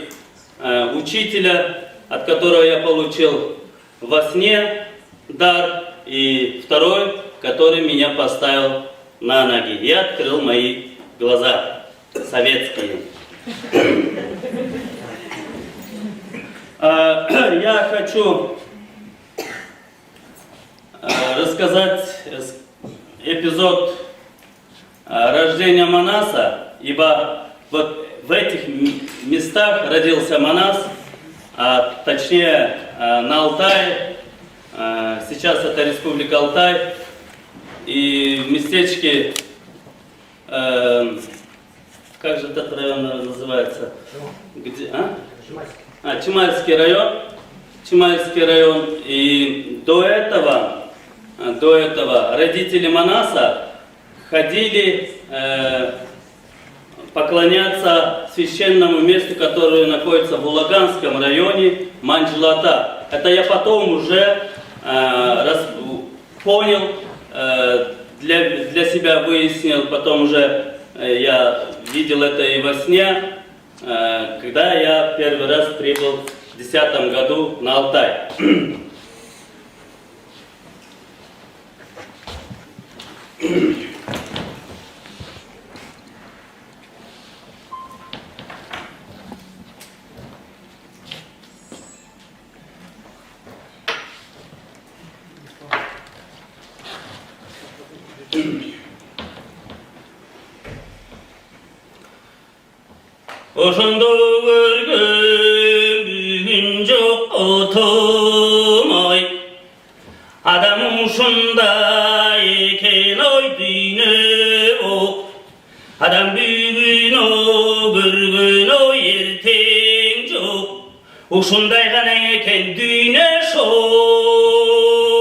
учителя, от которого я получил во сне дар, и второй, который меня поставил на ноги и открыл мои глаза. советские. Я хочу рассказать эпизод рождения Манаса, ибо вот в этих местах родился Манас, а точнее на Алтае, сейчас это Республика Алтай, и в местечке, как же этот район называется? Где, Чемальский район, и до этого родители Манаса ходили поклоняться священному месту, которое находится в Улаганском районе, Манджлата. Это я потом уже понял, для себя выяснил, потом уже я видел это и во сне, когда я первый раз прибыл в 2010 году на Алтай. Ошондо көргөн бүгүн жок отомой, адам ушундай экен ой дүйнө, адам бүгүн көргөн ой эртең жок, ушундай гана экен дүйнө шок.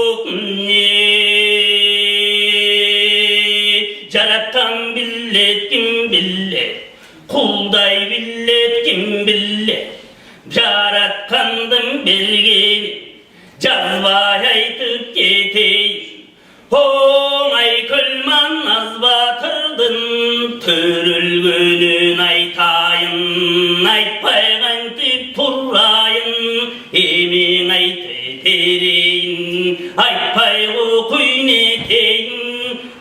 Жараттан билет ким билет, Kulday billet kim billet, Jaratkandın belgeni, Cazbay aytıp geteyin. Oğay kölman az batırdın, Törülgünün aytayın, Aytpaygan tip turrayın, Emin aytı tereyin, Aytpaygu kuyneteyin,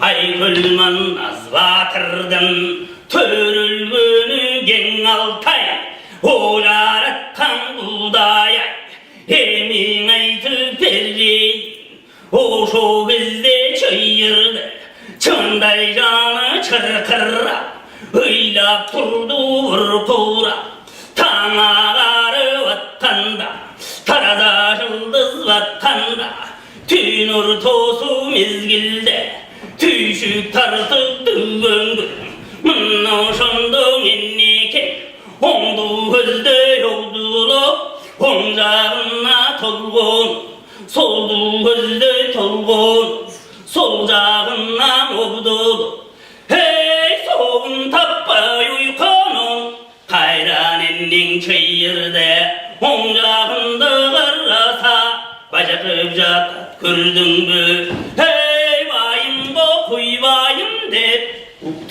Ay kölman az batırdın, Törülgünü gen Altay, olar attan buğday, emin aytıp verreyin, oşo bizde çayırdı, çınday canı çırkırra, öylap turdu vurpura, tanaları vattanda, tarada yıldız vattanda, tün ortosu mezgilde, tüşük tartıp düğüngün, Mınna şandın ennike, ondu hızdı yoldulo, oncağına tolgun, soldu hızdı tolgun, solcağına mobdulu. Hey soğun tappa uykanın, kayran ennin çayırda, oncağında karrasa, bacakıp jatat kürdün mü? Hey bayım bo kuy bayım dep,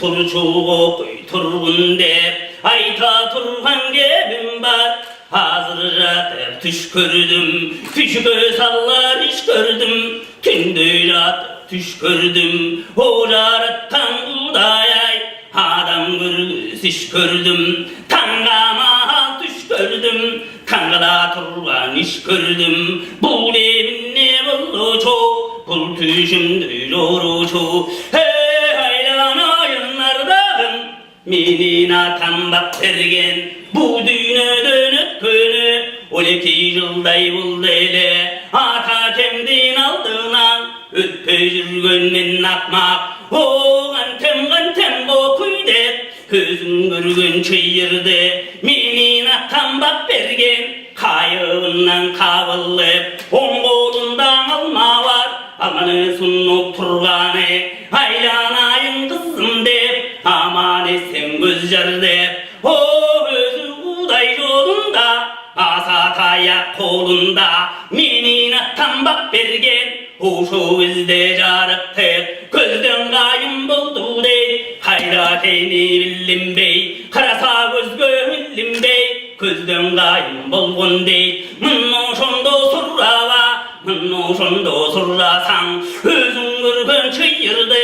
Turçuğu koy turgun dep, ayta turgan gebim var. Hazır jatıp tuş gördüm, tüşübö sallar iş gördüm. Tündö jatıp tuş gördüm, olar attan buğdayay. Adam görgüs iş gördüm, tangama tuş gördüm. Tangada turgan iş gördüm, bu evin ne buldu çoğu, bul tüşümdö joru çoğu. Menin atam bak bergen, bu düğüne dönüp könü, 12 yılday buldu ele, ata kendin aldığına, ötpey жүргөннен akmak, oğan tem bokuy dep, özün görgön çayırdı, menin atam bak bergen, kayığından kavılıp, on kolundan alma var, amanı sunup turganı, aylanayın kızım dep, aman esen göz jar dep, o özü uday yolunda, asa tayak kolunda, menin atam bak bergen, oşo bizde jarık tek, gözden gayım buldu dey, hayra teyni billim bey, karasa gözgö billim bey, gözden gayım bulgun dey, mınno şondo surrava, mınno şondo surrasan, özün görgön çayırdı,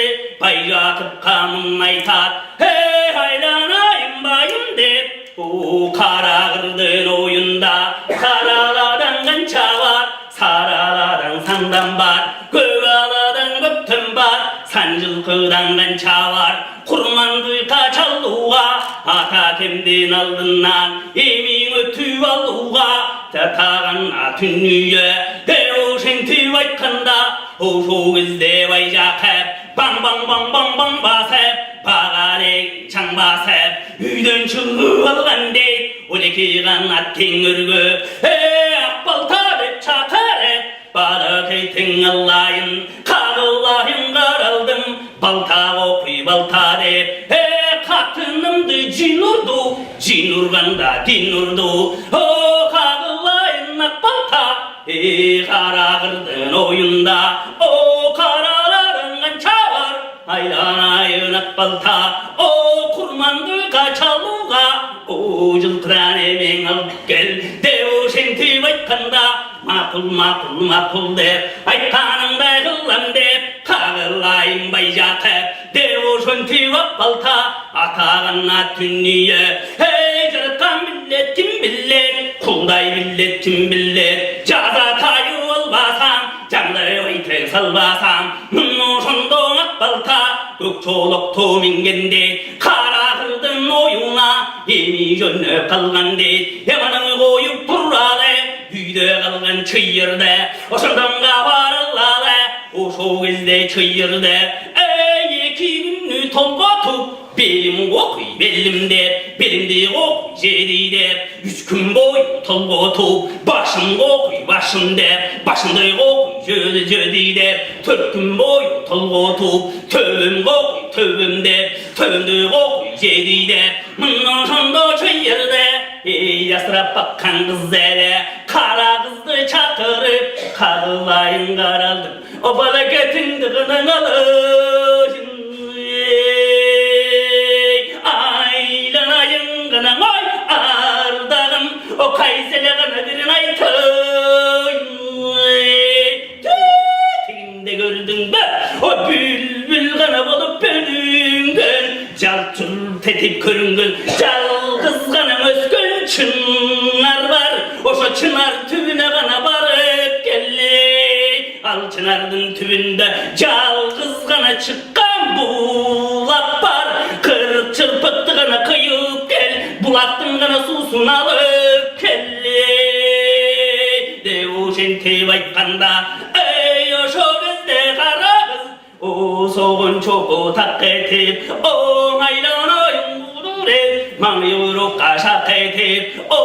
bayratıp kanın aytat, hey hayranayım bayım de o kara kırdın oyunda Karaladan kança var Saraladan sandan var Gögaladan göptüm var Sancılkıdan kança var Kurmandı kaçalluğa Ata kendin aldından Emin ötü alluğa Tatağanna tünnüye Deo şenti vaykanda O şoğuzde vaycak hep Bang bang bang bang bang bas hep Bağarek çang bas hep Üydün çığı algan dey Odeki ganat tengürgü Akbalta dep çakar hep Bağda keytin Allah'ın Kağıllahın karaldım Balta okuy balta dep Katınımdı cinurdu Cinurganda dinurdu O kağıllahın akbalta Kara kırdın oyunda O karaların kança var Aylanayın akbalta O kurmandı kaçaluğa O cılkıran emin al gel Dev şenti vaykanda Makul makul makul de Aytanımda kıllam de Kağılayım baycak hep Dev şenti vakbalta Atağanna tünniye Hey cırkan milletim millet Kulday milletim millet Caza tayu olbasam Canlı oytek salbasam Mınno şondo akbalta Gökçoluk tomingende Kara kırdın oyuna Yemi jönü kalgan de Yamanı koyup durralı Üyde kalgan çıyırdı Oşundan varıllalı O şoğuzde çıyırdı iki günlü tolgotup Belim okuy belimde Belimde okuy jedide 3 gün boyu tolgotup Başım okuy başımda Başımda okuy jedide 4 gün boyu tolgotup Tövüm okuy tövümde Tövümde okuy jedide Mınno şondo çayırdı Yasırap bakkan kızlara Kara kızdı çakırıp Karılayın karaldım O balaketin dıgının alır Aylanayın gına oy ardağım O kaysele gına birin aytın Teginde gördün be O bülbül gına bolup bölüngün Calçul tetip körüngün Calgız gına özgün Çınar var O şu çınar tüvüne gına barıp gelli Al çınardın tüvünde Calgız gına çıkkan bulak var Kırık çırpıttığına kıyıp gel Bulaktın gana susun alıp kelli Devu şenti vaykanda Ey o şovizde kara kız O soğun çoku tak etip O haylan oyun bulur et Mağyuru kaşak etip O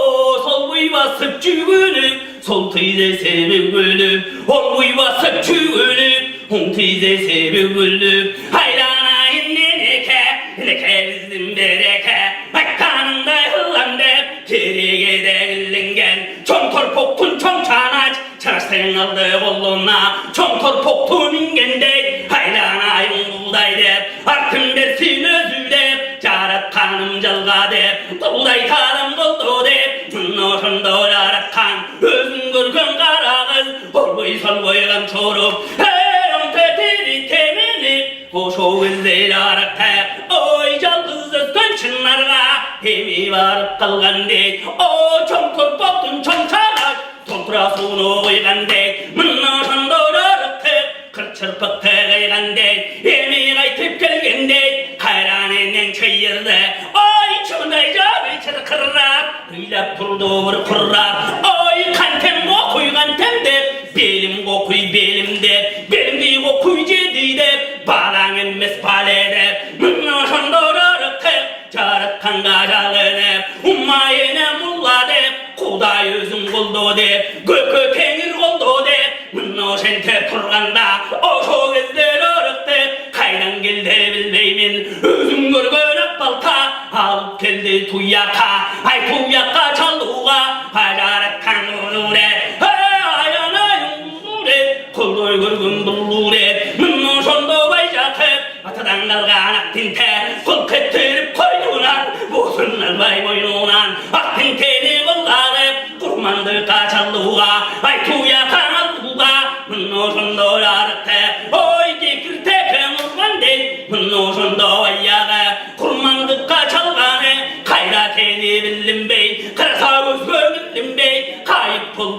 sol basıp cügünüp Sol teyze sebep gülüp Ol basıp cügünüp Hon teyze sebep gülüp Haylana inneneke Neke bizim bereke Bakkanında hıllandı Kerege değillingen Çom torpoktun çom çanaç Çanaçtayın aldı koluna Çom torpoktun ingende Haylanayın buğday dep Arkın dersin özü dep Carat kanım calga dep Buğday karım doldu dep Mınno şondo yaratkan Özün görgün kara kız Olboy solboygan çorup Hey on tetiri temini O şovizde yaratı Oy calgız özgün çınarga Hemi varıp kalgan dek O çom torpoktun çom çanaç Toltura sunu koygan dek Mınno şondo yaratı Kır çırpık tegaygan dek Hemi kaytıp gelgen dek Hayran enen çayırdı Oy çımday cabi çırkırrap Hıylap durdu bir kurrap Oy kantem kokuy kantem dep Belim kokuy belim dep Belimde kokuy jedi dep Bağlan emmes pale dep Mınno şondo yaratı Carat kanga jalene Ummayene mulla dep Kuday özüm koldu dep Gökö kengir koldu dep Mınno şente turganda O şo gezler örük dep Kaydan geldi bilmeymin Özüm görgön akbalta Alıp geldi tuyaka Ay tuyaka çaluğa Hajarat kanunu dep Ayana yungu dep Koldoy görgün bullu dep Mınno şondo baycak hep Atadan kalgan aktinte Kol kettirip koydular Bosunlar bay boynunan Aktinteni kolları Kurmandı kaçalluğa Ay tuyaka alluğa Mınno şondo yaratı Oy dikir teke murgan dey Mınno şondo ayağı Kurmandı kaçalganı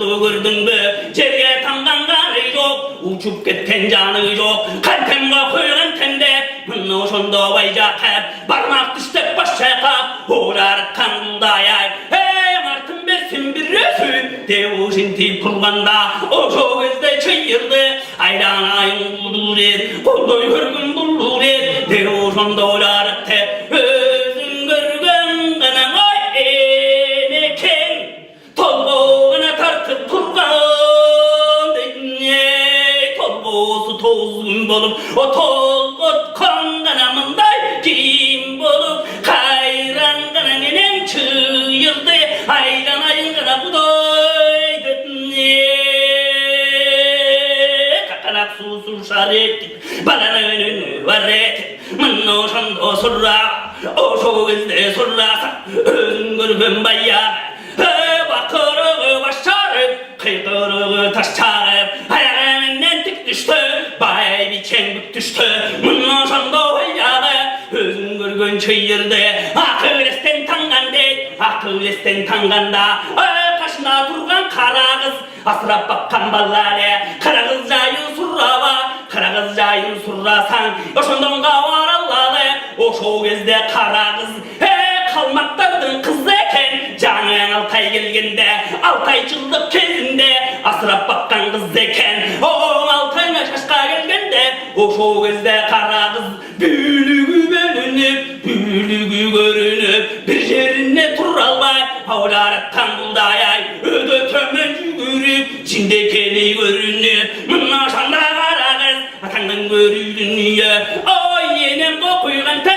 oldu gördün mü? Cerge tamdan kanı yok, uçup ketken canı yok. Kaltemge koygan tende, mınno şonda bayjak hep. Barmak düştep baş çayqap, olar kandayay. Hey martın besin bir rösü, devuşin tip kurganda. Oşo gözde çayırdı, aydan ayın bulur et. Koldoy hürgün bulur et, devuşonda olar tep. Özün görgen gana ay eneken. Tolboğuna tartıp turgan deyne. Tolboğusu tozgun bolup, o tolgot kanganamınday kim bolup. Kayran gana nenen çıyırdı, aydan ayın gana budoy deyne. Kakanak susur şarettik, balanın önünü var ettik. Mınno şando surra, o şu gözde surrasa, özün görgün bayyana. Bakırığı başarıp, kıykırığı taş çağırıp, ayağımından dik düştü, bay bir çembük düştü. Mınno şando bayyana, özün görgün çıyırdı. Akılesten tanganda, kaşına durgan kara kız, asrap bakkan ballare. Kara kız jayın surrava, kara kız jayın surrasan, oşondan gavar allalı, o şu gezde kara kız. Kalmaktardın kız eken, canın Altay gelgende, Altay çıldık kezinde, asrap bakkan kız eken. Oğun Altay'na şaşka gelgende, o şu gözde kara kız. Büyülüğü görünüp, bir yerine turalbay, havlarattan buldayay, ödü tömen yürüp, çindekeli görünüp, mınna şanda kara kız, atandan görüldün niye, oy yenem kokuygan tep,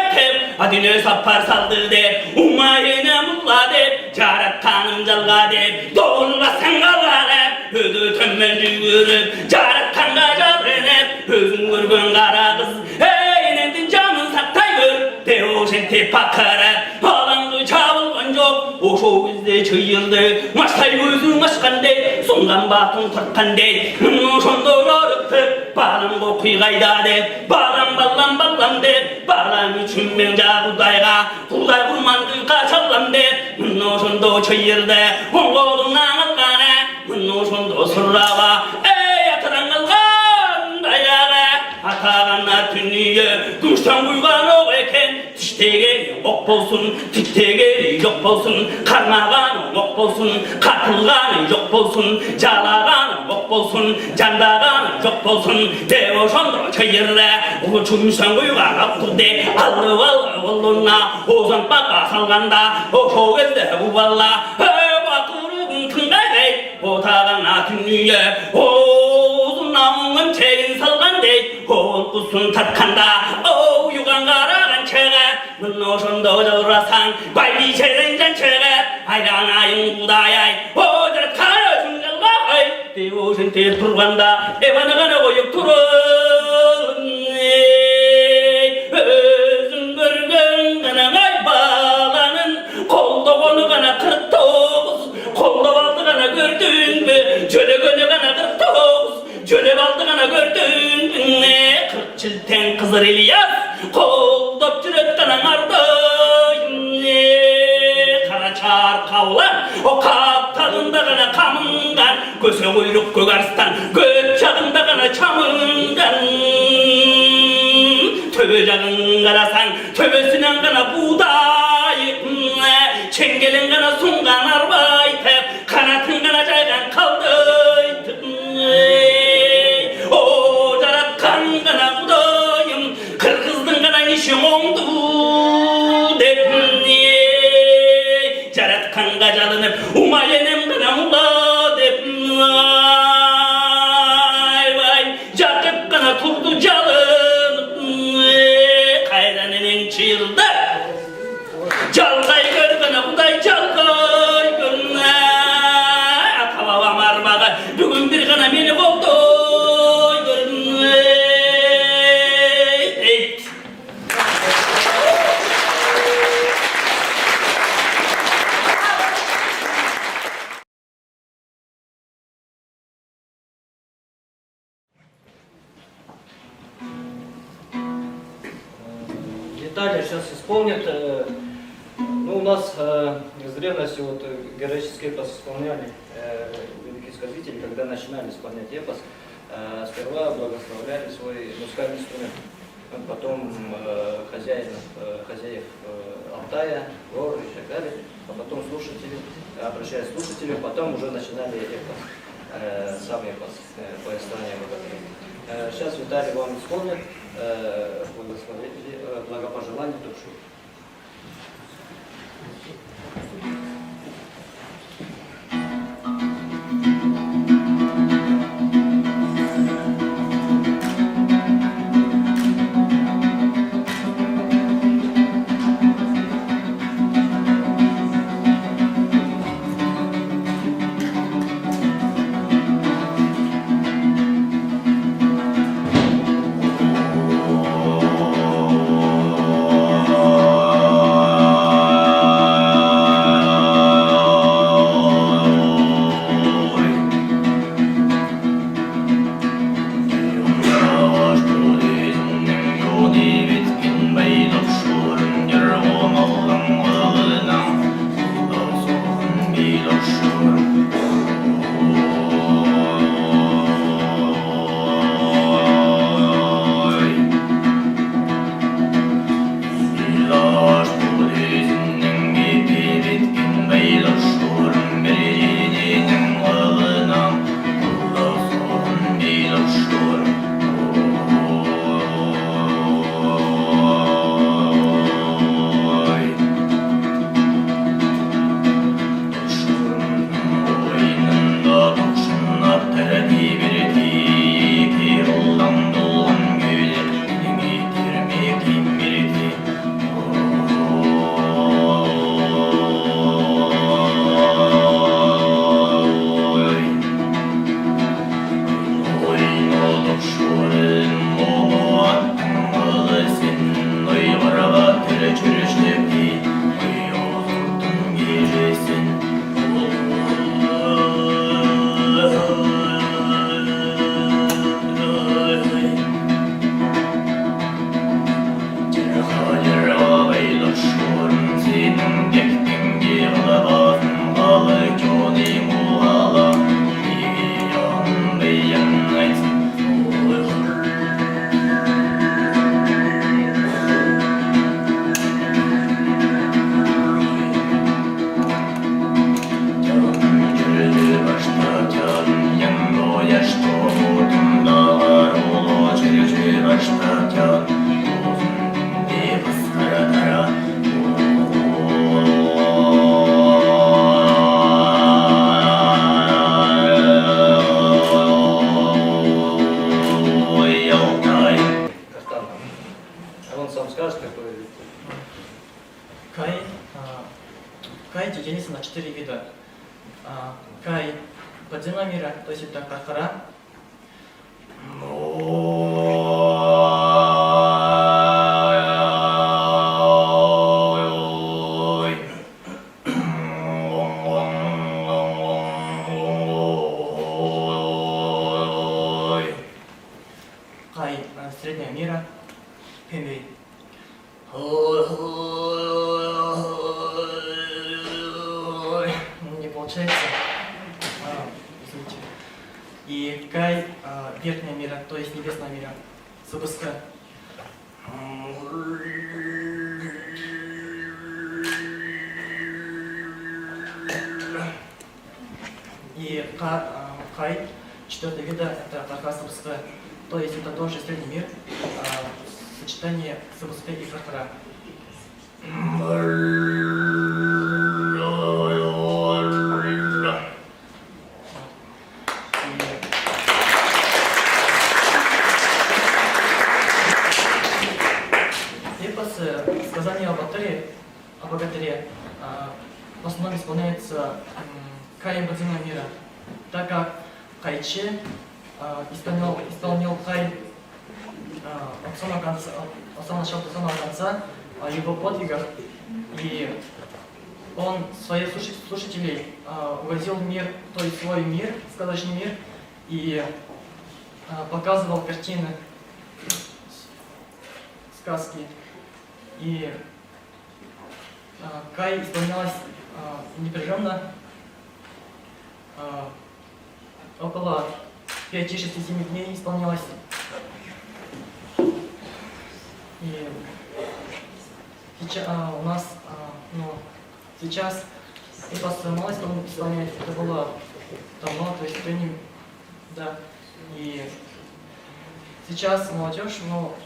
adine sapar saldı de, umma yenem ulla de, carattanım jalga de, doğulga sangalar hep, ödü tömen yürüp, carattanга jarrenep, özün görgün kara kız. Nendin canın saktay gör, deoşen tepakara. Alandı çabılgan yok, o şu bizde çıyıldı. Maçtay gözün aşkande, songan batın turtkande. Mınno şondo yoruptı, balam kokuyğayda de. Balam ballam de, balam üçün men jagudayga. Kulday kurmandı kaçallam de, mınno şondo çıyıldı. Oğlundan algana, mınno şondo surrava. Atadan algan dayaga. Atağana tünüye, kuştan uygan o eken. Tiştegeri ok bolsun, tiktegeri yok bolsun. Karmağanı ok bolsun, katılganı yok bolsun. Jalağanı ok bolsun, jandağanı yok bolsun. Devo şondo çayırla, o çumuşan uygan aktur de. Allı vallı olluna, ozan baka salganda. O şu gözde bu valla, bakırıgın tıngayday. Otağana tünüye, namın çeyin salgan dey, korkusun tatkanda, o yugan karagan çeğe, mınno şondo jorrasan, baybi çeğen can çeğe, aydan ayın kudayay, o jarat kara şunjalga ay, devoşun te turganda, evanagana koyup turun, özün görgün ganagay bağlanın, kolda konu gana 49, kolda baldı gana gördün mü, çöle gönü gana 49, çöle baldı gana gördün ne? 40 çilten Kızır İlyas, koldop cüret gana ardayım ne? Karaçar kavlan, o kap tadında gana kamıngan, göze kuyruk gögarstan, göt çağında gana çamıngan. Töbe canın garasan, töbesinden gana buğdayım ne? Çengelin gana sungan arbaytep, kanatın gana caygan kaldaytım ne? O jaratkan gana kudayım, kırgızdın gana işim oldu dep ne? Jaratkan gajalınıp, umayenem gana ula dep vay vay, jakıp gana turdu jalınıp ne? Kayranının çığırdı, jalgay gör gana kuday jalgay gör ne? Atabavam armaga, bugün bir gana meni oldu. Детали сейчас исполнят. Ну, у нас из древности вот героический эпос исполняли великий исказители, когда начинали исполнять эпос, сперва благословляли свой музыкальный инструмент. Потом хозяев Алтая, гор и так далее, а потом слушатели, обращаясь к слушателю, потом уже начинали эпос, сам эпос, повествование благодаря. Сейчас Виталий вам исполнит благопожелание душу. Кай делится на 4 вида. Кай подземного мира, то есть это Кархара. Кай среднего мира, Пенвей. Не получается. Извините. И Кай верхнего мира, то есть небесного мира, Субуска. И Кай четвертого вида это Карха Субуска, то есть это тоже средний мир, сочетание Субуска и Кархара. Эпосы, сказания о богатыре в основном исполняется Каем подземного мира, так как Кайче исполнил Кай от самого начала до самого конца о его подвигах, и он своих слушателей увозил в мир, то есть свой мир, сказочный мир, и показывал картины, сказки. И Кай исполнялась непрерывно, около 5-6-7 дней исполнялось. И сейчас у нас, сейчас эпос мало исполняет, это было давно, то есть тренинг, да. И сейчас молодежь,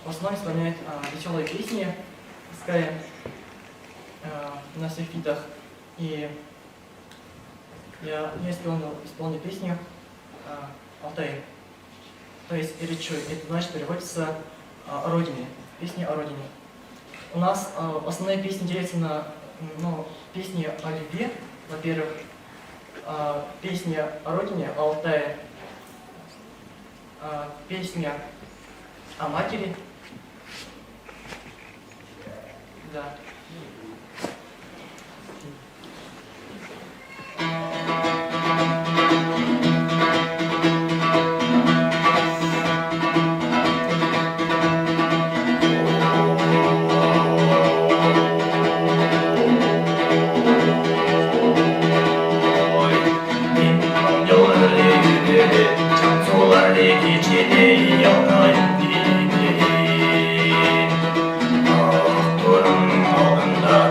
в основном исполняет веселые песни, скорее, на своих фитах. И я не исполнил песню Алтай. То есть Иричуй, это значит переводится о родине, песни о родине. У нас основные песни делятся на песни о любви, во-первых, песни о родине, о Алтае, песня о матери, да. Ах, турым алдында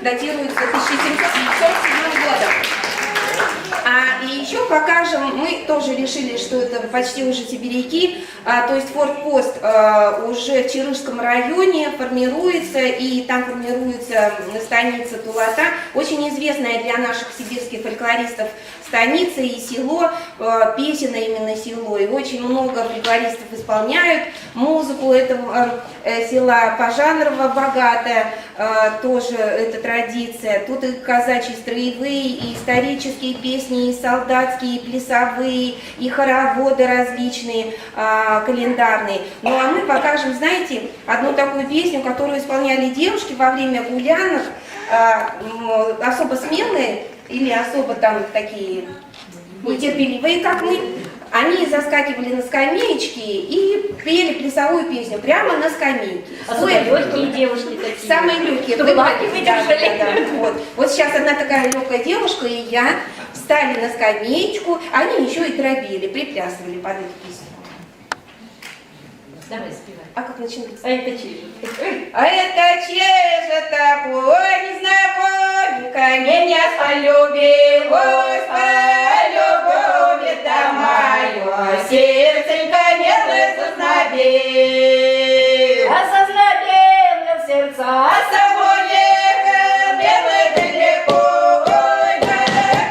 датируется 1747 годом. И еще покажем, мы тоже решили, что это почти уже сибиряки, то есть форпост уже в Чарышском районе формируется, и там формируется станица Тулата, очень известная для наших сибирских фольклористов станица и село, песенное именно село, и очень много фольклористов исполняют музыку этого села, пожанрово богатая, тоже эта традиция. Тут и казачьи строевые, и исторические песни, и солдатские, и плясовые, и хороводы различные, календарные. Ну а мы покажем, знаете, одну такую песню, которую исполняли девушки во время гулянок, особо смелые или особо там такие нетерпеливые, как мы. Они заскакивали на скамеечки и пели плясовую песню прямо на скамейке. Особенно легкие девушки такие. Самые легкие. Чтобы лапки выдержали. Да. Вот сейчас одна такая легкая девушка и я встали на скамеечку, они еще и травили, приплясывали под эту песню. Давай спевай. А как начинается? А это чей? А это чей же такой незнакомка меня полюбил, Господь, любовь-то мою, сердценько милое зазнобил. А зазнобил в сердца, А с собой ехал белый далеко, ой,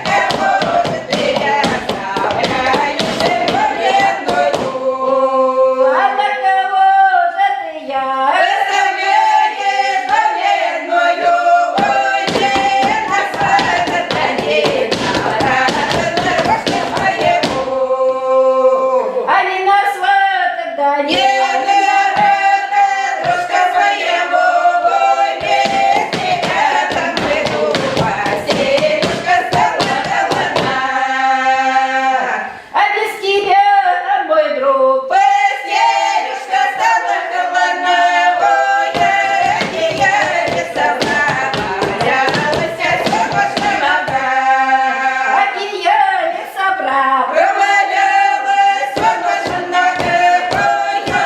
как может меня оставляешь его бедную. а для кого же ты я? Оставляешь бедную, ой, не наслать отдадим, дорожка моему. А не на сват отдали. Не дорога, дружка своему, ой, без тебя там приду, Василюшка стала холодна. А без тебя, там мой друг. Василюшка стала холодна, ой, я не соврала, боялась, что пошла нога. А я не собрал. Провалялась, вот ваша нога, ой, я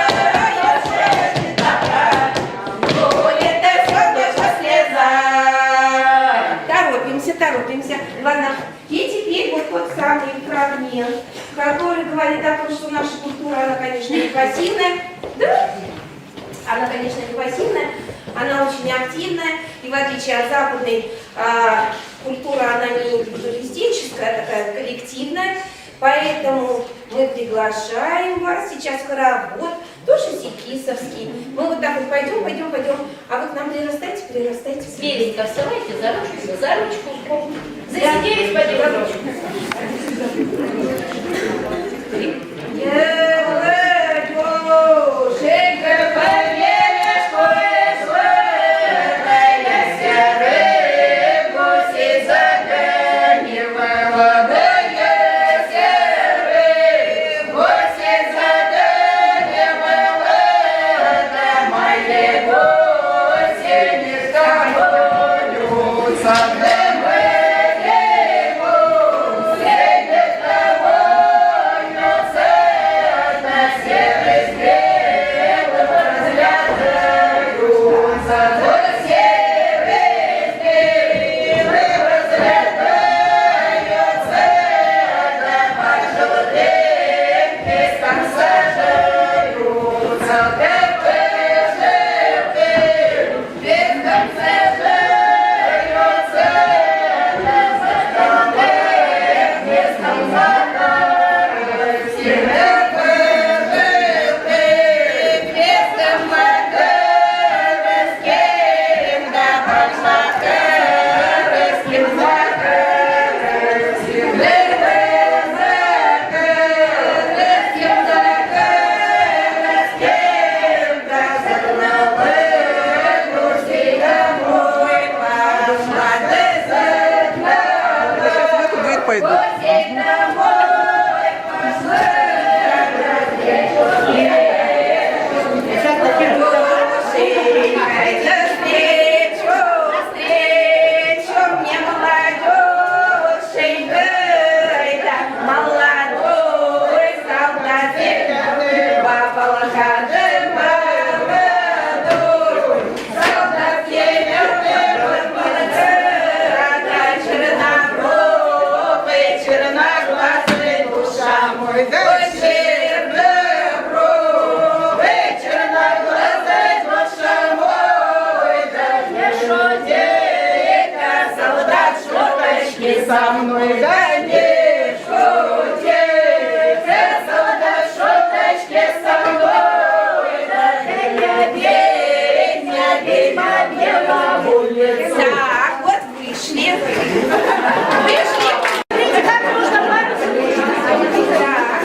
же не добра. Будет это все наша слеза. Торопимся. Ладно, и теперь вот самый фрагмент, который говорит о том, что наша культура, она, конечно, не пассивная. Да? Она, конечно, не пассивная, она очень активная, и в отличие от западной культуры, она не индивидуалистическая, а такая коллективная. Поэтому мы приглашаем вас сейчас в хоровод, тоже сикисовский. Мы вот так вот пойдем, а вы к нам прирастайте. Беленько вставайте за ручку. Засиделись, пойдем за ручку. Девушка, поверишь, я серый, гуси загонивала, я серый, гуси загонивала, да мои гуси не согонятся, да мои гуси не согонятся. со мной, да не шутишь, да шуточки со мной, да не бей на улицу. Так, вот вышли.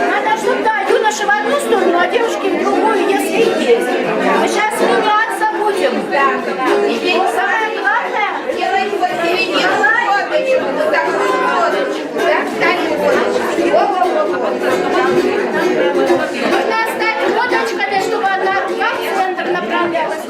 Надо, чтобы, да, юноши в одну сторону, а девушки в другую, если есть. Мы сейчас меняться будем. Теперь самое главное, делайте вот середину водочку, вот такую водочку, да, вторую водочку. Нужно оставить водочкой, чтобы одна рука в центр направлялась.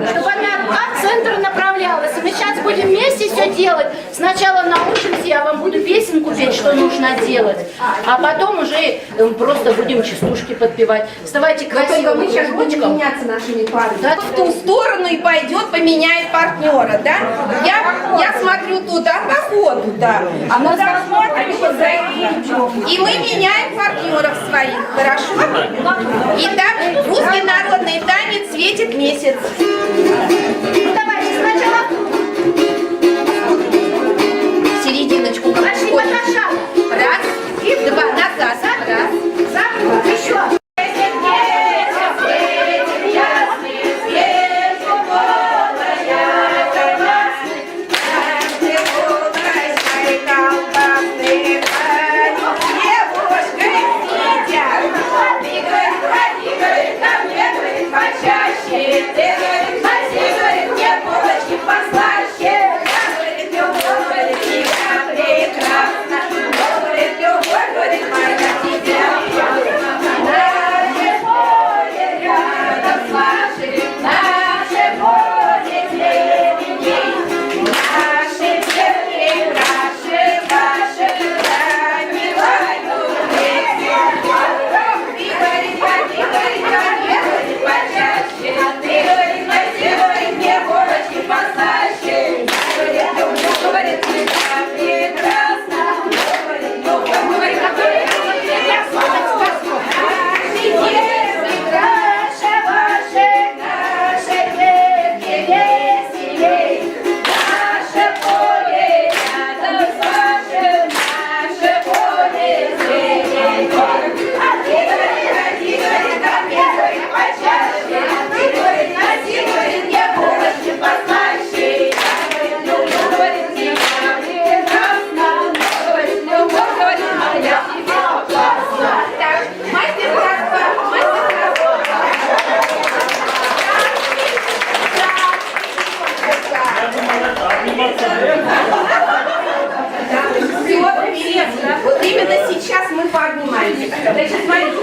Чтобы одна рука в центр направлялась. И мы сейчас будем вместе все делать. Сначала научимся, я вам буду песенку петь, что нужно делать. А потом уже просто будем частушки подпевать. Вставайте красиво. Мы сейчас будем меняться нашими парами. Да? В ту сторону и пойдет, поменяет партнера, да? Я смотрю туда, по ходу, да. А мы посмотрим, и мы меняем партнеров своих, хорошо? Итак, русский народный танец «Светит месяц». Давайте сначала Серединочку. пошли по шагу. Раз, и два, назад, раз. Еще. Вот именно сейчас мы пообнимаемся. Значит, смотрите.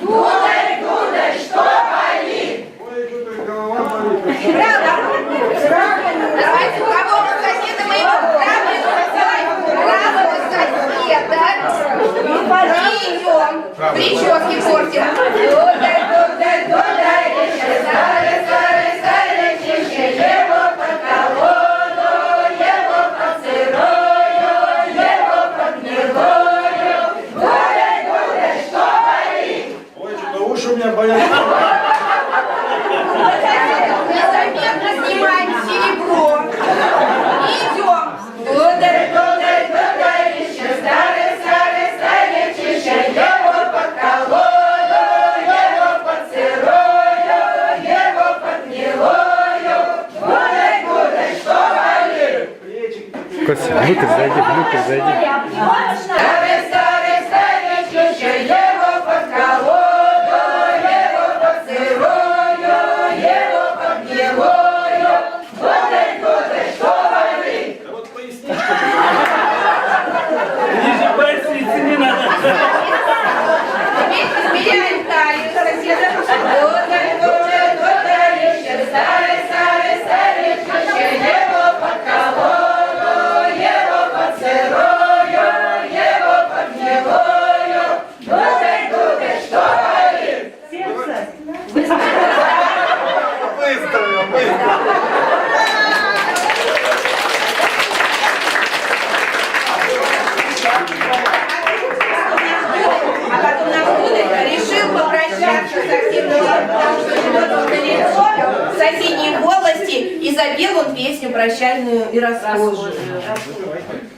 Гудай, гудай, что болит? Давайте, у кого соседа моего правого соседа. И идем. Прически портим. Гудай, гудай, гудай, старый, старый, старый, тише, его под колоду, его под сырою, его под гнилою. Гудай, гудай, что болит? Ой, что-то уши у меня болят. Незаметно снимаем серебро. Идем. Гудай, гудай, гудай, еще старый, старый, старый, тише, его под колоду, его под сырою, его под гнилою. Гудай, гудай, что болит? Костя, внутрь зайди. Старый, старый, старый, тише, его под колоду, его под сырою, его под гнилою. Гудай, гудай, что болит? Вот поясничка. Ниже поясницы не надо. Теперь измеряем талию соседа. Гудай, гудай, гудай, еще старый, старый, старый, тише, его под колоду, его под сырою, его под гнилою. Гудай, гудай, что болит? Выставим, выставим. А потом наш Гударь решил попрощаться со всем народом, потому что живет он далеко, в соседней волости, и запел он песню прощальную и расхожую.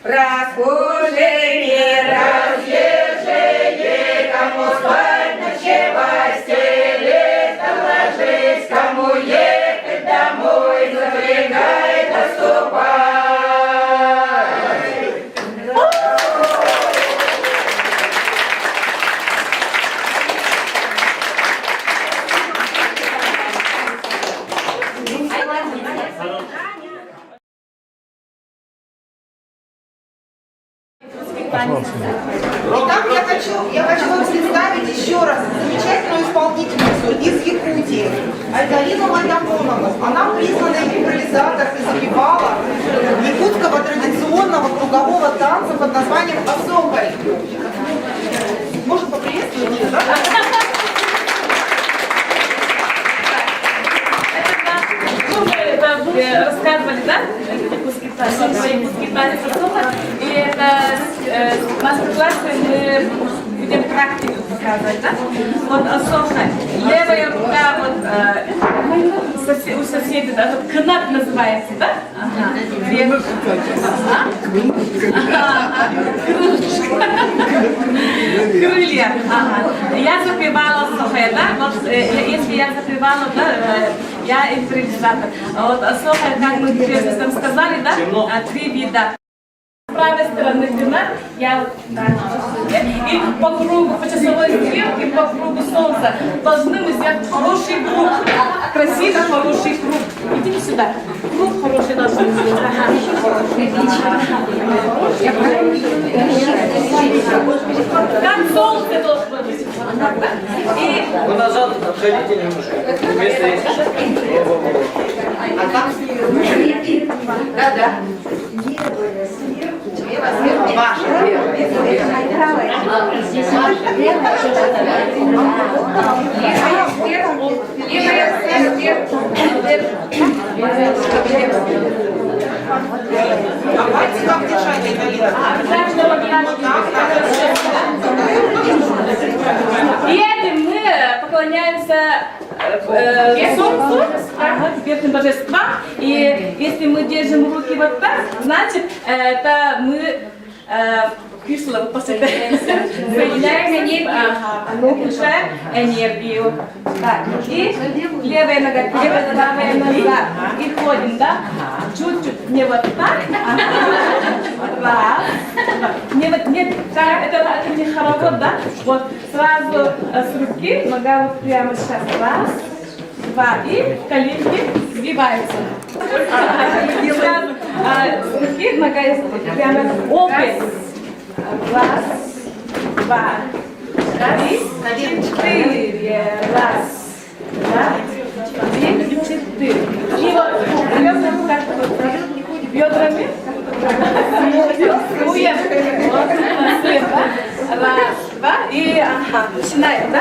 Расхожие, разъезжие, кому спать ночевать, стелить, ложись, кому ехать домой, запрягай, доступай. Итак, я хочу вам представить еще раз замечательную исполнительницу из Якутии, Айдарину Лайдамонову. Она признанная импровизатор и запевала якутского традиционного кругового танца под названием «Осокой». Может, поприветствуете, да? Рассказывали, да? Якутский танец «Осока». И это мастер-классы мы будем практику показывать, да? Вот «Осока». Левая рука вот у соседей, да? Вот канат называется, да? Ага. Крылья. Ага. Я запевала «Осока», да? Вот если я запевала, да, я импровизатор. Вот «Осока», как мы там сказали, да? 3 вида. С правой стороны дна, я вот и по кругу, по часовой стрелке, по кругу солнца должны мы сделать хороший круг. Красивый, хороший круг. Идите сюда. Круг хороший должен сделать. Как солнце должно быть. Вы назад отходите немножко. Место есть. Да. Ваша И этим мы поклоняемся солнцу, верхним божествам. И если мы держим руки вот так, значит, это мы кисло соединяем энергию, улучшаем энергию. Так, и левая нога, правая нога. И ходим, да? Чуть-чуть, не вот так. Раз. Не вот, нет, это не хоровод, да? Вот сразу с руки, нога вот прямо сейчас. Раз, два, и коленки сгибаются. Сразу с руки, нога прямо open. Раз, два, три, 4. Раз, два, 3, 4. И вот бедрами суем. Раз, два, и начинаем, да?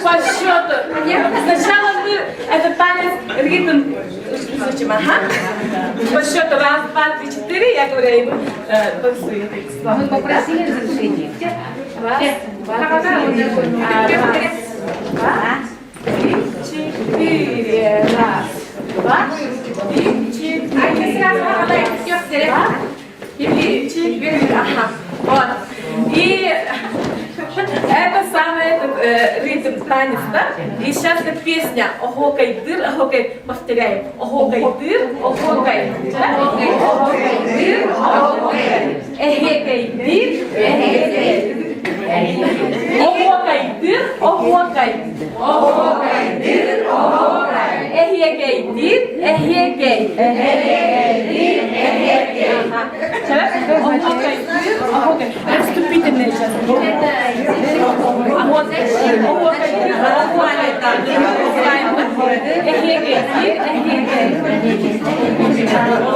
По счету. Сначала мы этот танец, ритм изучим, по счету раз, два, 3, 4, я говорю, и мы танцуем. Мы попросили разрешения. Раз, два, 3, 4. Раз, два, 3, 4. И 4. Вот. И это самый ритм танец, да? И сейчас это песня «Огокай дыр», «Огокай», повторяем, «Огокай дыр», «Огокай», «Огокай дыр», «Огокай», «Эгекай дыр», «Эгекай», «Огокай дыр», «Огокай», «Огокай дыр», «Огокай», «Эгекай дыр», «Эгекай», «Эгекай дыр», «Эгекай». «Огокай дыр», «Огокай». Вступительные сейчас.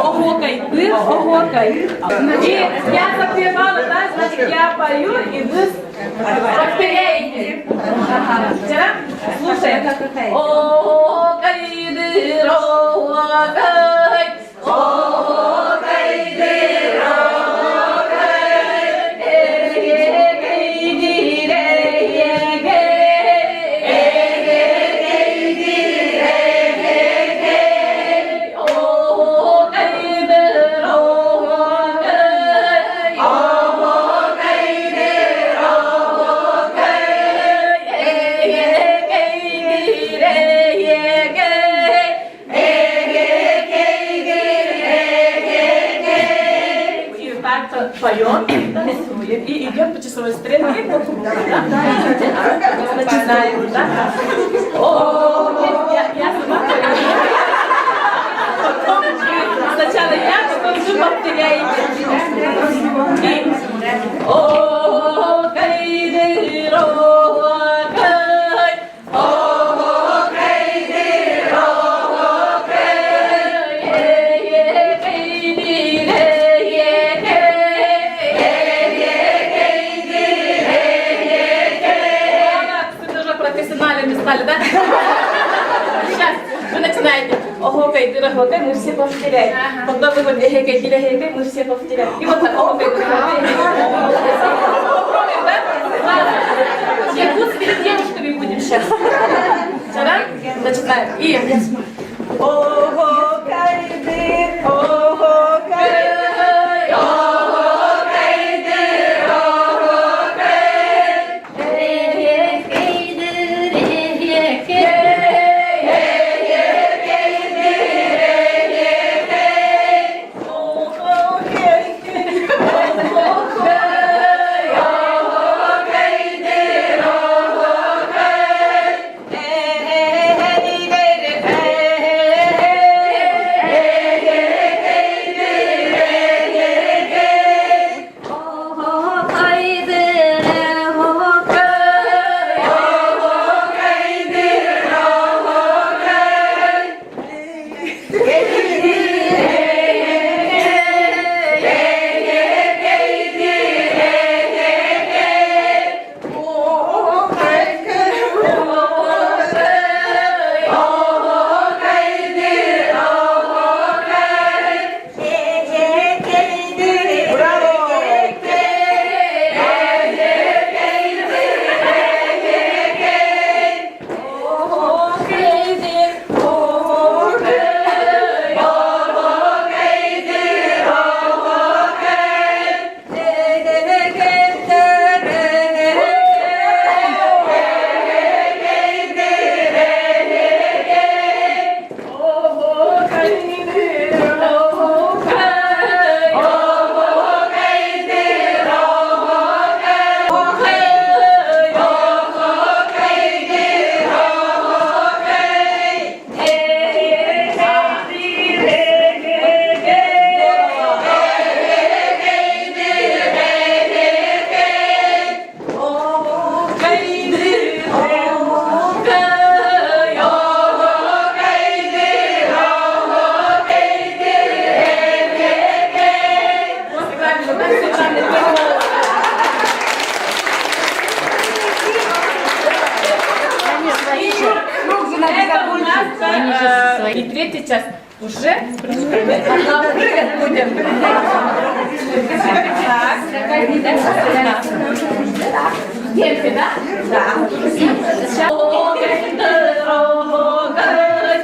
Огокай дыр, огокай. И я запевала, да, значит, я пою, и вы повторяете. Слушай. Огокай дыр, огокай, огокай дыр, огокай. так поем, танцуем и идем по часовой стрелке по кругу, да? Начинаем, да? Я сама пою. Потом сначала я, потом вы повторяете. И о, профессиональными стали, да? Сейчас вы начинаете. Ого, кай, дорого, кай, мы все повторяем. Потом вы вот эхе, кай, дорого, кай, мы все повторяем. И вот так, ого, кай, дорого, попробуем, да? Якутскими девушками будем сейчас. Да? Начинаем. И ого, кай, ды, ого, кай, и третий час уже прыгать будем. Так. Темпе, да? Да. Сейчас.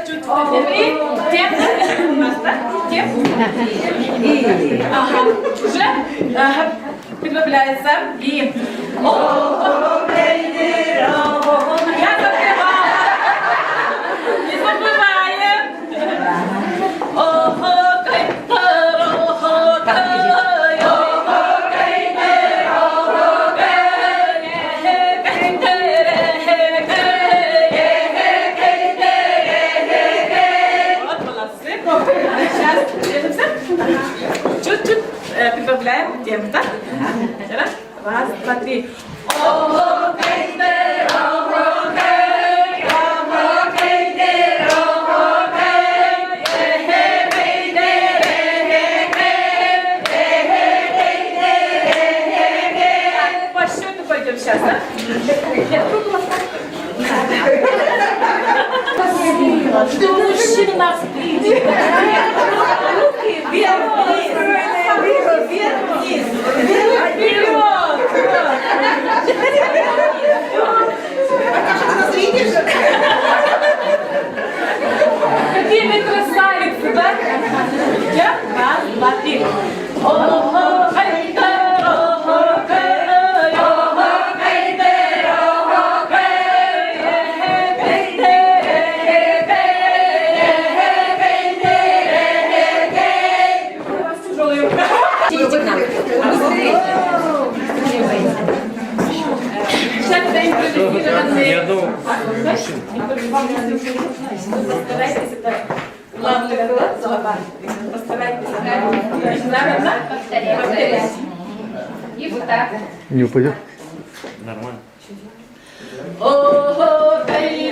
Чуть впереди. Темп у нас, да? Темп. Ага. Уже прибавляется. И... Я запевала. Не забываем. Чуть-чуть прибавляем темп, да? Раз, два, три. По счету пойдем сейчас, да? Что мужчина впереди? Руки вверх-вниз. Вверх-вниз. Вперед. Какие вы красавицы, да? Раз, два, три. Идите к нам. Ще буде імпровізований. И вот так. Не упадет? Нормально. Hey,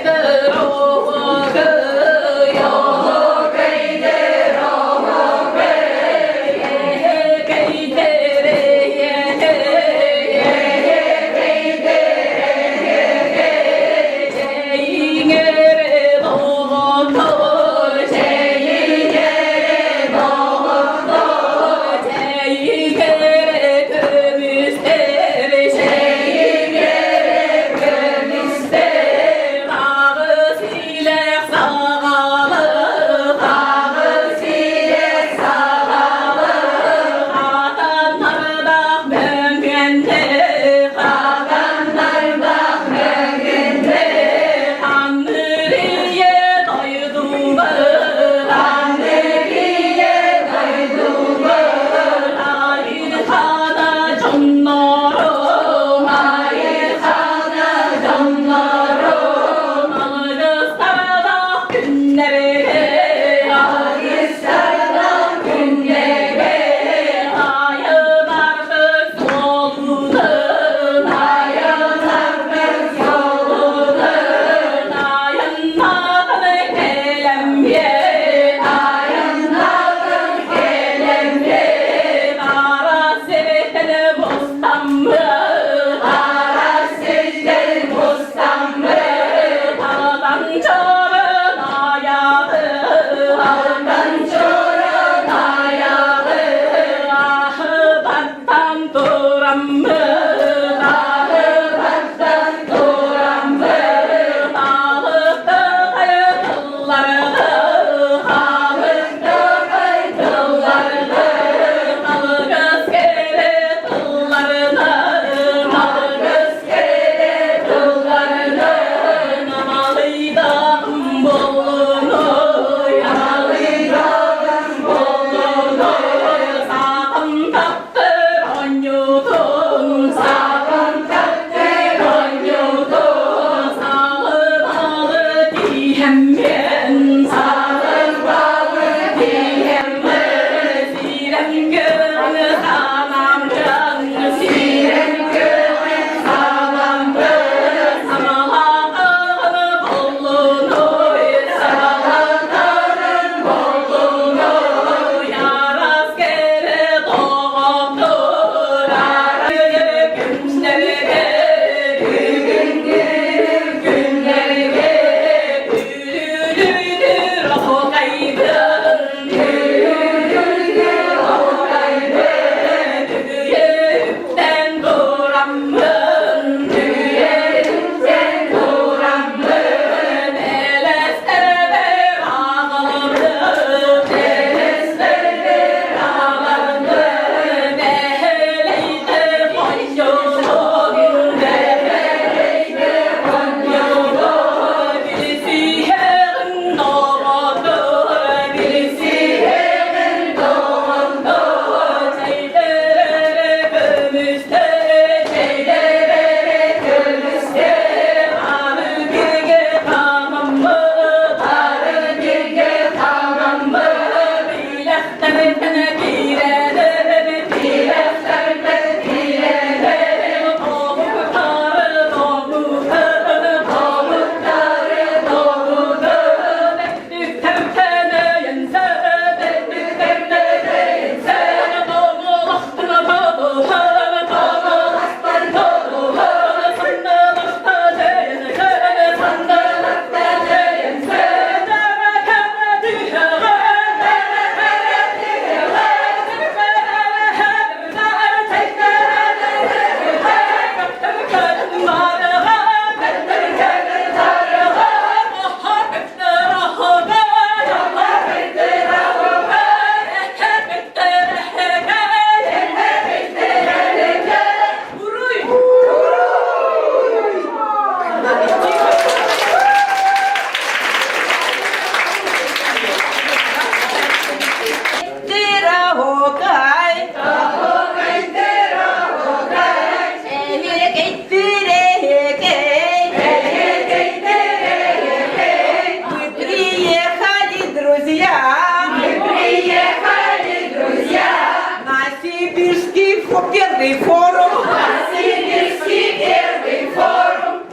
первый форум. Новосибирский первый форум.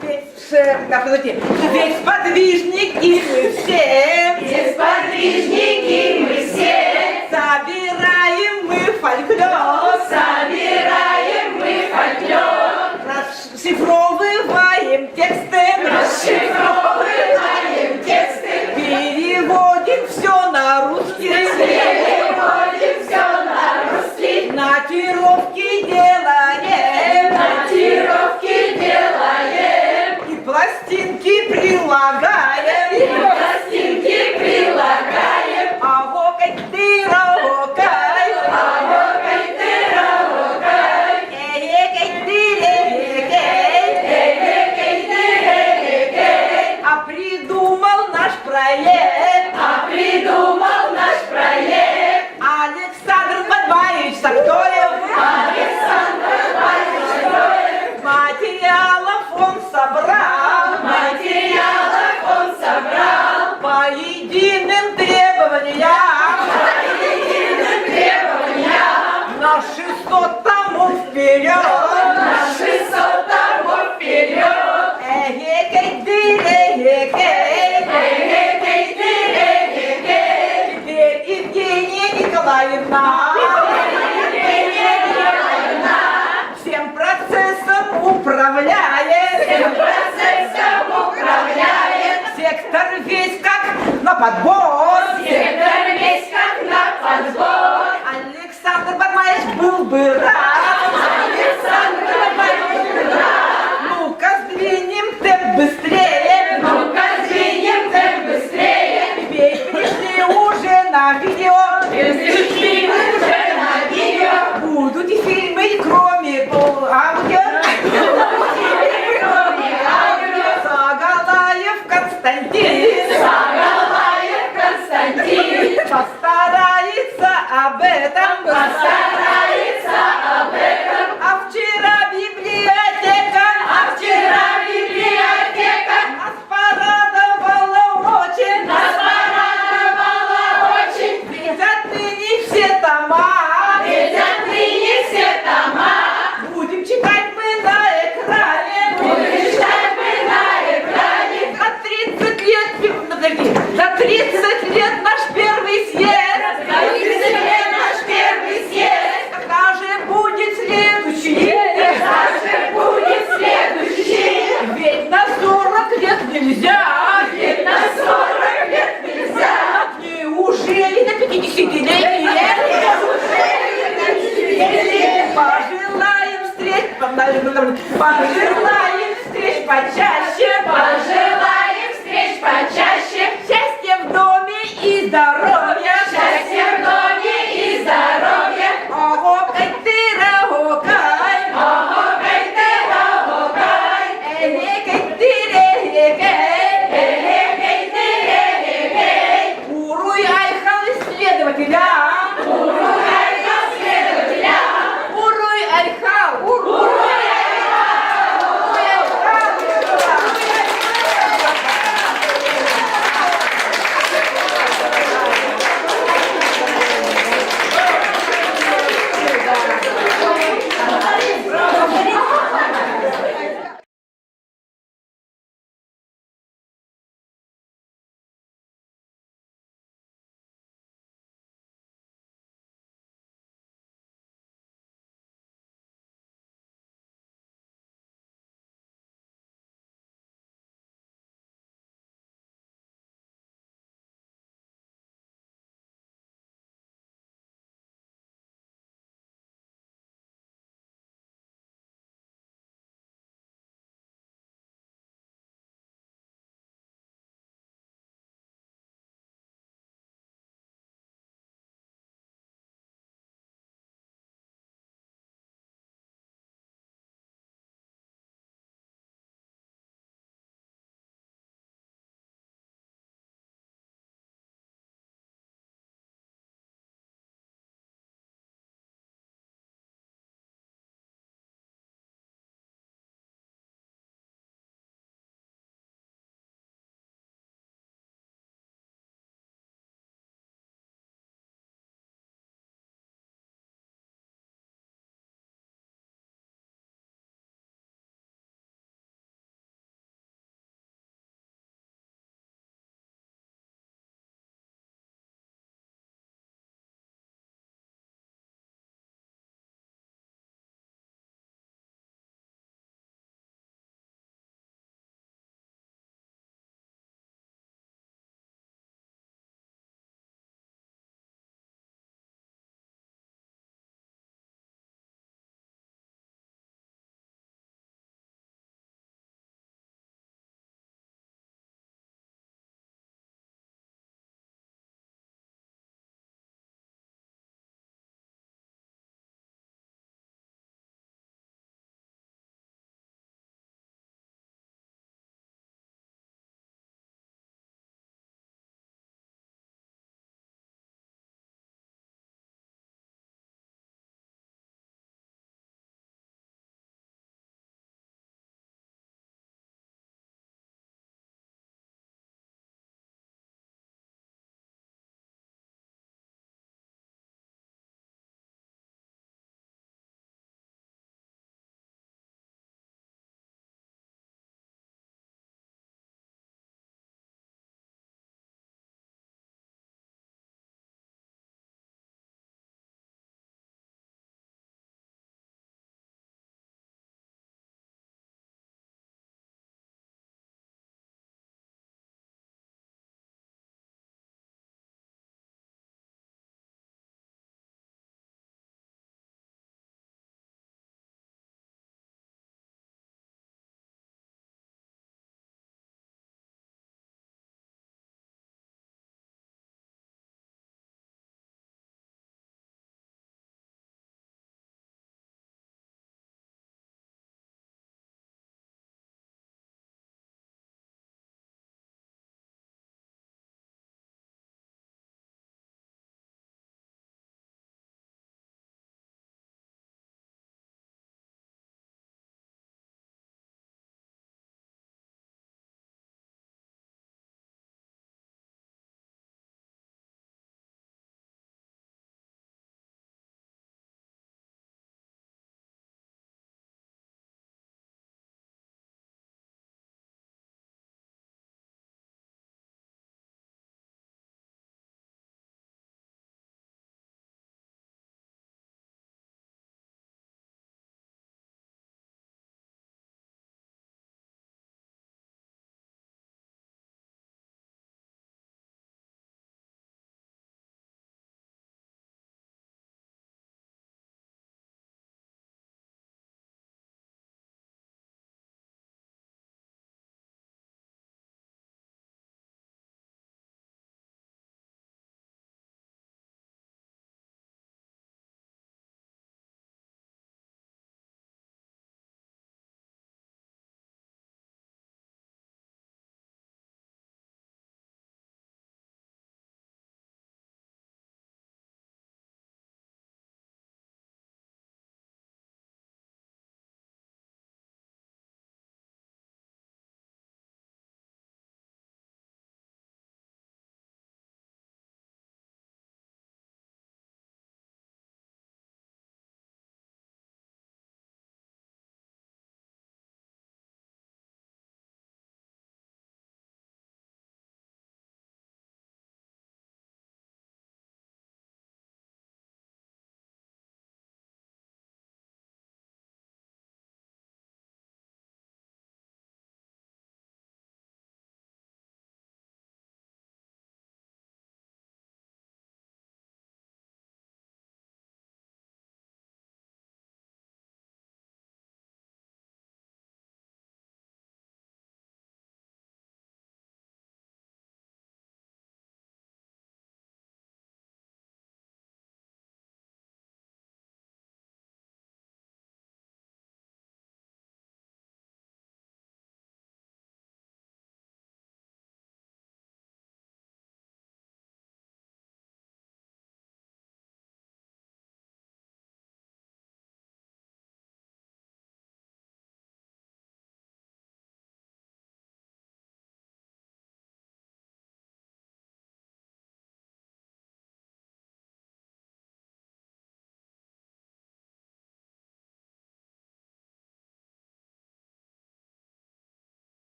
Ведь сподвижники мы все. Ведь сподвижники мы все. Собираем мы фольклор. Собираем мы фольклор. Расшифровываем тексты. Расшифровываем тексты. Переводим все на русский. Переводим все на русский. Нотировки делаем. Нотировки делаем. И пластинки прилагаем. И пластинки прилагаем. А вокай ты равокай. А вокай ты равокай. Эй-эй-эй ты эй-эй-эй. Эй-эй-эй ты эй-эй-эй. А придумал наш проект. А придумал наш проект. Александр Бадмаевич Сактоев. Александр Бадмаевич Сактоев. Материалов он собрал. Материалов он собрал. По единым требованиям. По единым требованиям. На 600 томов вперед. На 600 томов вперед. Эй-эй-эй, эй-эй-эй. Эй-эй-эй, эй-эй-эй. Теперь Евгения Николаевна. Евгения Николаевна. Всем процессом управляет. Всем процессом управляет. Сектор весь как на подбор. Сектор весь как на подбор. Александр Бадмаевич был бы рад. Александр Бадмаевич был рад. Ну-ка сдвинем темп быстрее. Ну-ка сдвинем темп быстрее. Ведь пришли уже на видео. Пришли уже на видео. Будут и фильмы, кроме аудио. Загалаев Константин. Загалаев Константин. Постарается об этом. Постарается об этом. А вчера библиотека. А вчера библиотека. Нас порадовала очень. Нас порадовала очень. Ведь отныне все тома. Ведь отныне все тома. Будем читать мы на экране. Будем читать мы на экране. За 30 лет, подожди, за 30 лет наш первый съезд. За 30 лет наш первый съезд. Когда же будет следующий? Когда же будет следующий? Ведь на 40 лет нельзя. Ведь на 40 лет нельзя. Неужели на 50-летие? Пожелаем встреч, пожелаем встреч почаще, пожелаем встреч почаще, счастья в доме и здоровья, счастья в доме и здоровья. Ого-кай ты рогокай, ого-кай ты рогокай, эй-эй-кай ты эй-эй-кай, эй-эй-кай ты эй-эй-кай. Уруй айхал исследователя. Уруй айхал исследователя. Уруй айхал. Уруй айхал. Уруй айхал.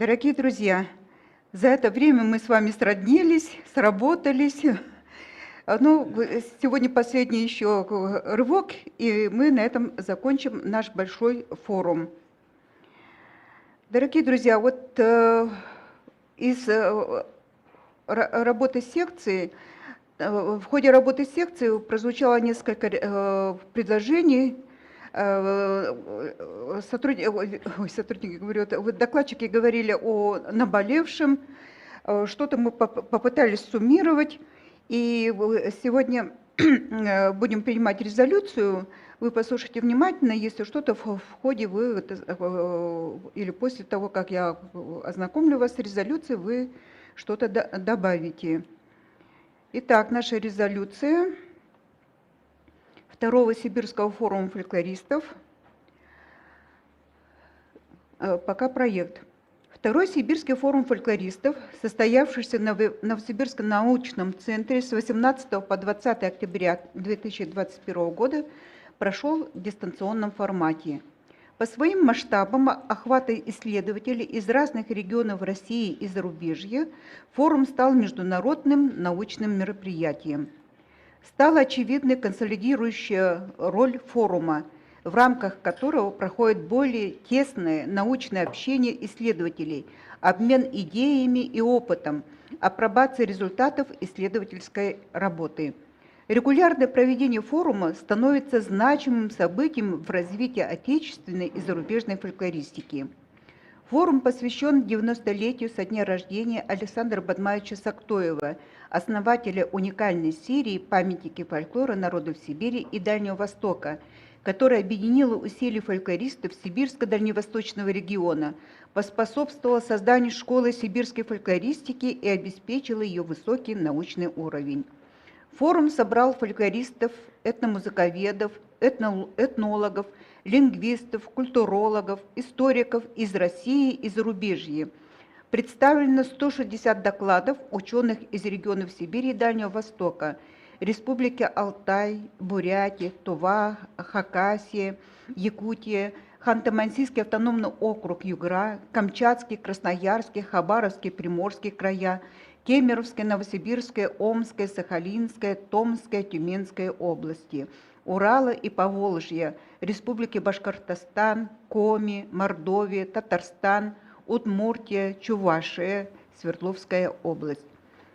Дорогие друзья, за это время мы с вами сроднились, сработались. Ну, сегодня последний еще рывок, и мы на этом закончим наш большой форум. Дорогие друзья, вот из работы секции, в ходе работы секции прозвучало несколько предложений. Докладчики говорили о наболевшем, что-то мы попытались суммировать, и сегодня будем принимать резолюцию. Вы послушайте внимательно, если что-то в ходе вы или после того, как я ознакомлю вас с резолюцией, вы что-то добавите. Итак, наша резолюция Второго Сибирского форума фольклористов. Пока проект. Второй Сибирский форум фольклористов, состоявшийся в Новосибирском научном центре с 18 по 20 октября 2021 года, прошел в дистанционном формате. По своим масштабам охвата исследователей из разных регионов России и зарубежья форум стал международным научным мероприятием. Стала очевидной консолидирующая роль форума, в рамках которого проходит более тесное научное общение исследователей, обмен идеями и опытом, апробация результатов исследовательской работы. Регулярное проведение форума становится значимым событием в развитии отечественной и зарубежной фольклористики. Форум посвящен 90-летию со дня рождения Александра Бадмаевича Сактоева, основателя уникальной серии «Памятники фольклора народов Сибири и Дальнего Востока», которая объединила усилия фольклористов Сибирско-Дальневосточного региона, поспособствовала созданию школы сибирской фольклористики и обеспечила ее высокий научный уровень. Форум собрал фольклористов, этномузыковедов, этнологов, лингвистов, культурологов, историков из России и зарубежья. Представлено 160 докладов ученых из регионов Сибири и Дальнего Востока, Республики Алтай, Бурятия, Тува, Хакасия, Якутия, Ханты-Мансийский автономный округ Югра, Камчатский, Красноярский, Хабаровский, Приморский края, Кемеровская, Новосибирская, Омская, Сахалинская, Томская, Тюменская области, Урала и Поволжья, Республики Башкортостан, Коми, Мордовия, Татарстан, Удмуртия, Чувашия, Свердловская область,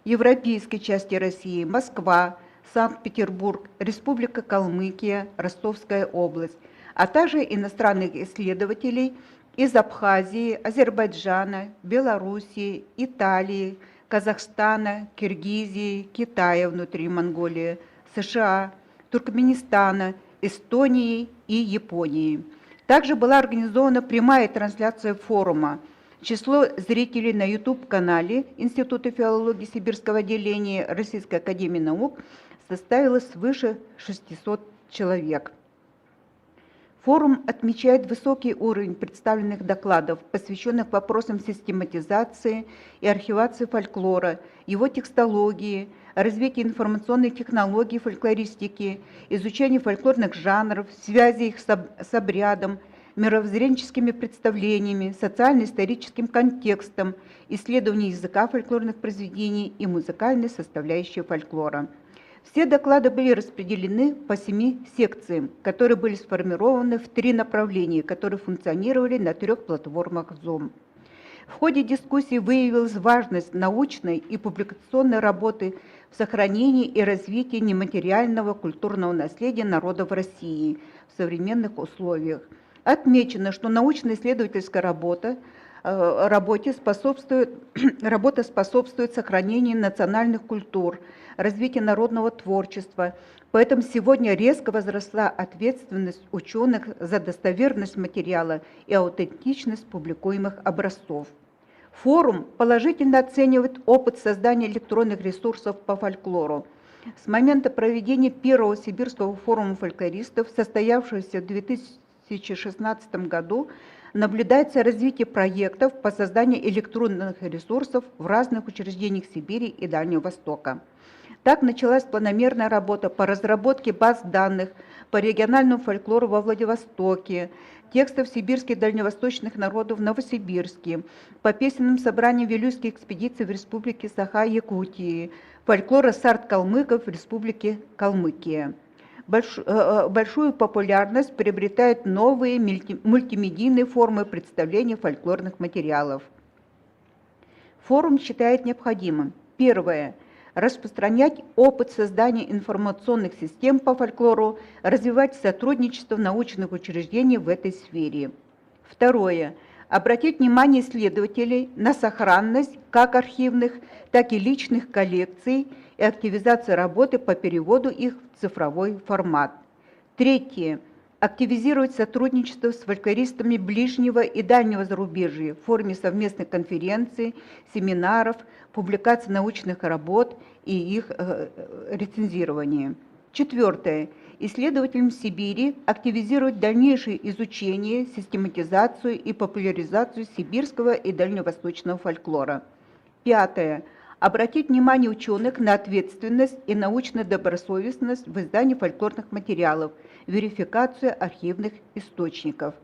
европейской части России, Москва, Санкт-Петербург, Республика Калмыкия, Ростовская область, а также иностранных исследователей из Абхазии, Азербайджана, Белоруссии, Италии, Казахстана, Киргизии, Китая внутри Монголии, США, Туркменистана, Эстонии и Японии. Также была организована прямая трансляция форума. Число зрителей на YouTube-канале Института филологии Сибирского отделения Российской академии наук составило свыше 600 человек. Форум отмечает высокий уровень представленных докладов, посвященных вопросам систематизации и архивации фольклора, его текстологии, развития информационных технологий фольклористики, изучения фольклорных жанров, связи их с обрядом, мировоззренческими представлениями, социально-историческим контекстом, исследований языка фольклорных произведений и музыкальной составляющей фольклора. Все доклады были распределены по 7 секциям, которые были сформированы в 3 направления, которые функционировали на 3 платформах Zoom. В ходе дискуссии выявилась важность научной и публикационной работы в сохранении и развитии нематериального культурного наследия народов России в современных условиях. Отмечено, что научно-исследовательская работа способствует сохранению национальных культур, развитию народного творчества. Поэтому сегодня резко возросла ответственность ученых за достоверность материала и аутентичность публикуемых образцов. Форум положительно оценивает опыт создания электронных ресурсов по фольклору. С момента проведения первого Сибирского форума фольклористов, состоявшегося в 2016 году, наблюдается развитие проектов по созданию электронных ресурсов в разных учреждениях Сибири и Дальнего Востока. Так началась планомерная работа по разработке баз данных по региональному фольклору во Владивостоке, текстов сибирских дальневосточных народов в Новосибирске, по песенным собраниям Вилюйской экспедиции в Республике Саха-Якутии, фольклора сарт-калмыков в Республике Калмыкия. Большую популярность приобретают новые мультимедийные формы представления фольклорных материалов. Форум считает необходимым: первое – распространять опыт создания информационных систем по фольклору, развивать сотрудничество научных учреждений в этой сфере. Второе – обратить внимание исследователей на сохранность как архивных, так и личных коллекций и активизацию работы по переводу их в цифровой формат. Третье – активизировать сотрудничество с фольклористами ближнего и дальнего зарубежья в форме совместных конференций, семинаров, публикаций научных работ и их рецензирования. Четвертое – исследователям Сибири активизировать дальнейшее изучение, систематизацию и популяризацию сибирского и дальневосточного фольклора. Пятое – обратить внимание ученых на ответственность и научную добросовестность в издании фольклорных материалов, верификацию архивных источников.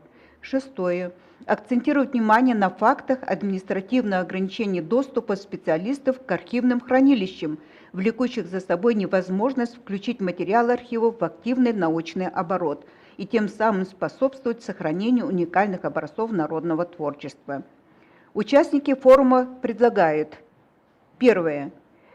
Шестое – акцентировать внимание на фактах административного ограничения доступа специалистов к архивным хранилищам, влекущих за собой невозможность включить материалы архивов в активный научный оборот и тем самым способствовать сохранению уникальных образцов народного творчества. Участники форума предлагают: первое.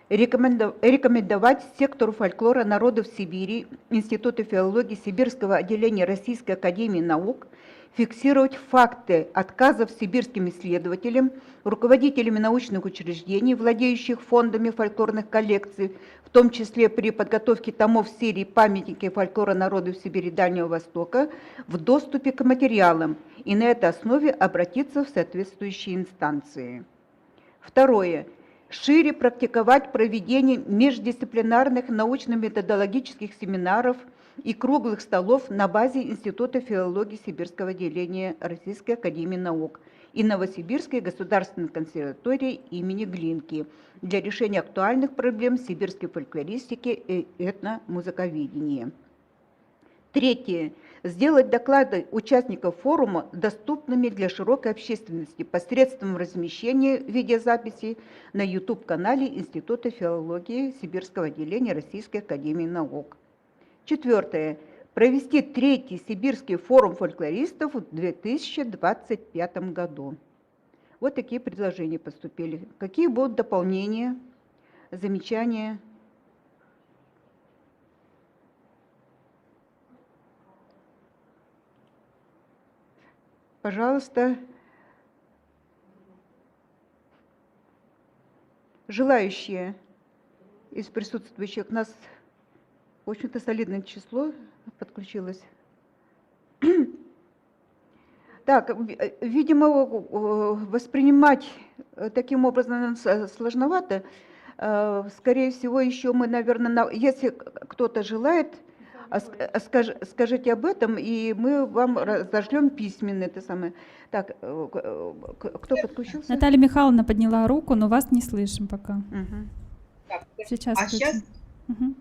Рекомендовать сектору фольклора народов Сибири Института филологии Сибирского отделения Российской академии наук фиксировать факты отказов сибирским исследователям, руководителями научных учреждений, владеющих фондами фольклорных коллекций, в том числе при подготовке томов серии «Памятники фольклора народов Сибири и Дальнего Востока», в доступе к материалам и на этой основе обратиться в соответствующие инстанции. Второе. Шире практиковать проведение междисциплинарных научно-методологических семинаров и круглых столов на базе Института филологии Сибирского отделения Российской академии наук и Новосибирской государственной консерватории имени Глинки для решения актуальных проблем сибирской фольклористики и этномузыковедения. Третье. Сделать доклады участников форума доступными для широкой общественности посредством размещения видеозаписей на YouTube-канале Института филологии Сибирского отделения Российской академии наук. Четвертое. Провести третий Сибирский форум фольклористов в 2025 году. Вот такие предложения поступили. Какие будут дополнения, замечания? Пожалуйста, желающие из присутствующих, у нас, в общем-то, солидное число подключилось. Так, видимо, воспринимать таким образом сложновато. Скорее всего, еще мы, наверное, если кто-то желает, скажите об этом, и мы вам разошлем письменно это самое. Так, кто подключился? Наталья Михайловна подняла руку, но вас не слышим пока. Угу. Так, Сейчас. а сейчас Угу.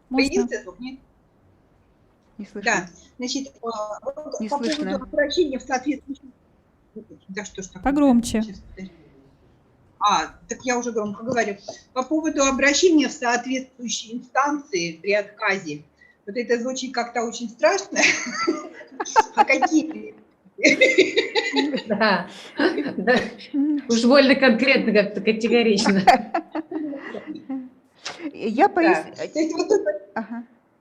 появился звук, нет? Не слышно. Да, значит, вот Не по слышно. поводу обращения в соответствующем... Да что ж такое? Погромче. Сейчас, подожди. Так я уже громко говорю. По поводу обращения в соответствующие инстанции при отказе. Вот это звучит как-то очень страшно. А какие? Да, уж больно конкретно, как-то категорично. Я поясню.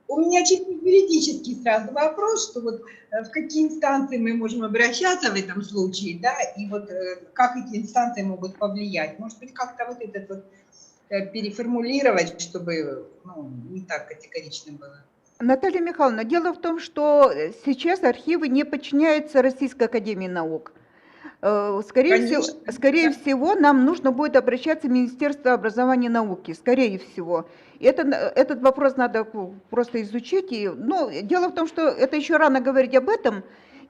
У меня чисто юридический сразу вопрос, что вот в какие инстанции мы можем обращаться в этом случае, да, и вот как эти инстанции могут повлиять. Может быть, как-то вот этот вот переформулировать, чтобы не так категорично было. Наталья Михайловна, дело в том, что сейчас архивы не подчиняются Российской академии наук. Скорее всего, нам нужно будет обращаться в Министерство образования и науки, скорее всего. Этот вопрос надо просто изучить. Но дело в том, что это еще рано говорить об этом.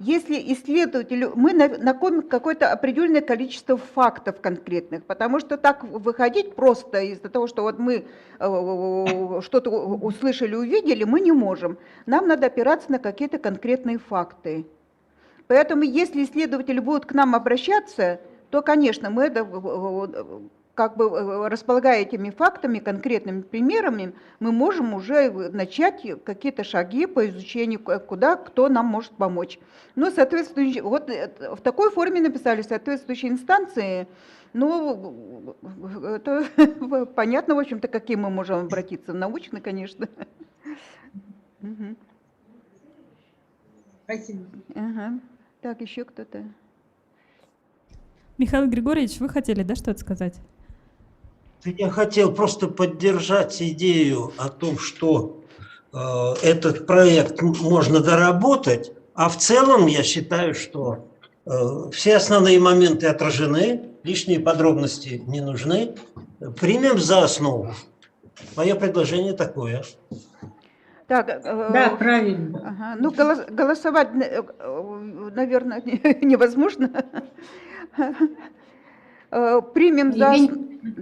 если исследователь, мы накопим какое-то определенное количество фактов конкретных, потому что так выходить просто из-за того, что вот мы что-то услышали, увидели, мы не можем. Нам надо опираться на какие-то конкретные факты. Поэтому если исследователи будут к нам обращаться, то, конечно, мы это, как бы располагая этими фактами, конкретными примерами, мы можем уже начать какие-то шаги по изучению, куда кто нам может помочь. Но соответствующие, вот в такой форме написали соответствующие инстанции. Ну, это понятно, в общем-то, каким мы можем обратиться. Научно, конечно. Спасибо. Ага. Так, еще кто-то? Михаил Григорьевич, вы хотели, да, что-то сказать? Я хотел просто поддержать идею о том, что этот проект можно доработать, а в целом я считаю, что все основные моменты отражены, лишние подробности не нужны. Примем за основу. Мое предложение такое. Так, Да, правильно. Ага. Ну, голосовать, наверное, невозможно. Примем за...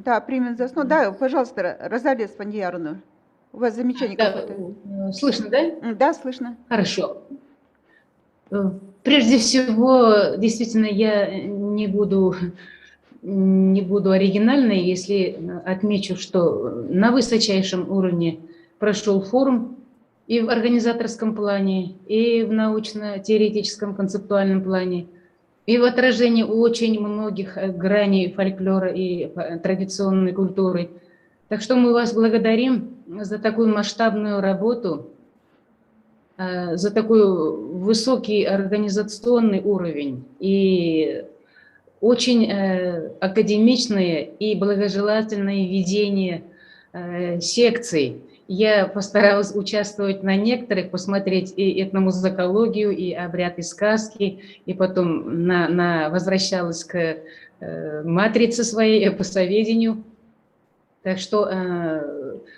Да, примем за основу. Да, пожалуйста, Розалия Спандияровна, у вас замечание какое-то? Слышно, да? Да, слышно. Хорошо. Прежде всего, действительно, я не буду оригинальной, если отмечу, что на высочайшем уровне прошел форум и в организаторском плане, и в научно-теоретическом концептуальном плане, и в отражении очень многих граней фольклора и традиционной культуры. Так что мы вас благодарим за такую масштабную работу, за такой высокий организационный уровень и очень академичное и благожелательное ведение секций. Я постаралась участвовать на некоторых, посмотреть и этномузыкологию, и обряд и сказки, и потом возвращалась к матрице своей, эпосоведению. Так что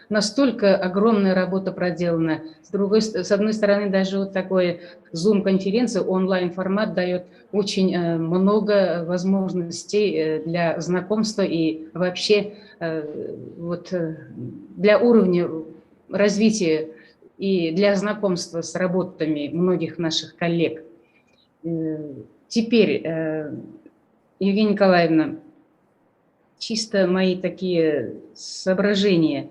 настолько огромная работа проделана. С одной стороны, даже вот такой Zoom-конференция, онлайн-формат дает очень много возможностей для знакомства и вообще вот, для уровня развития и для знакомства с работами многих наших коллег. Теперь, Евгения Николаевна, чисто мои такие соображения.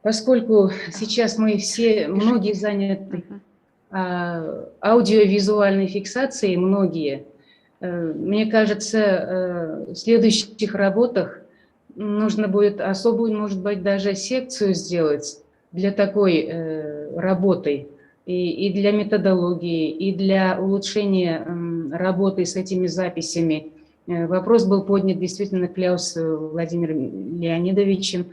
Поскольку сейчас многие заняты аудиовизуальной фиксацией, многие, мне кажется, в следующих работах нужно будет особую, может быть, даже секцию сделать для такой работы, и для методологии, и для улучшения работы с этими записями. Вопрос был поднят действительно Кляусом Владимиром Леонидовичем.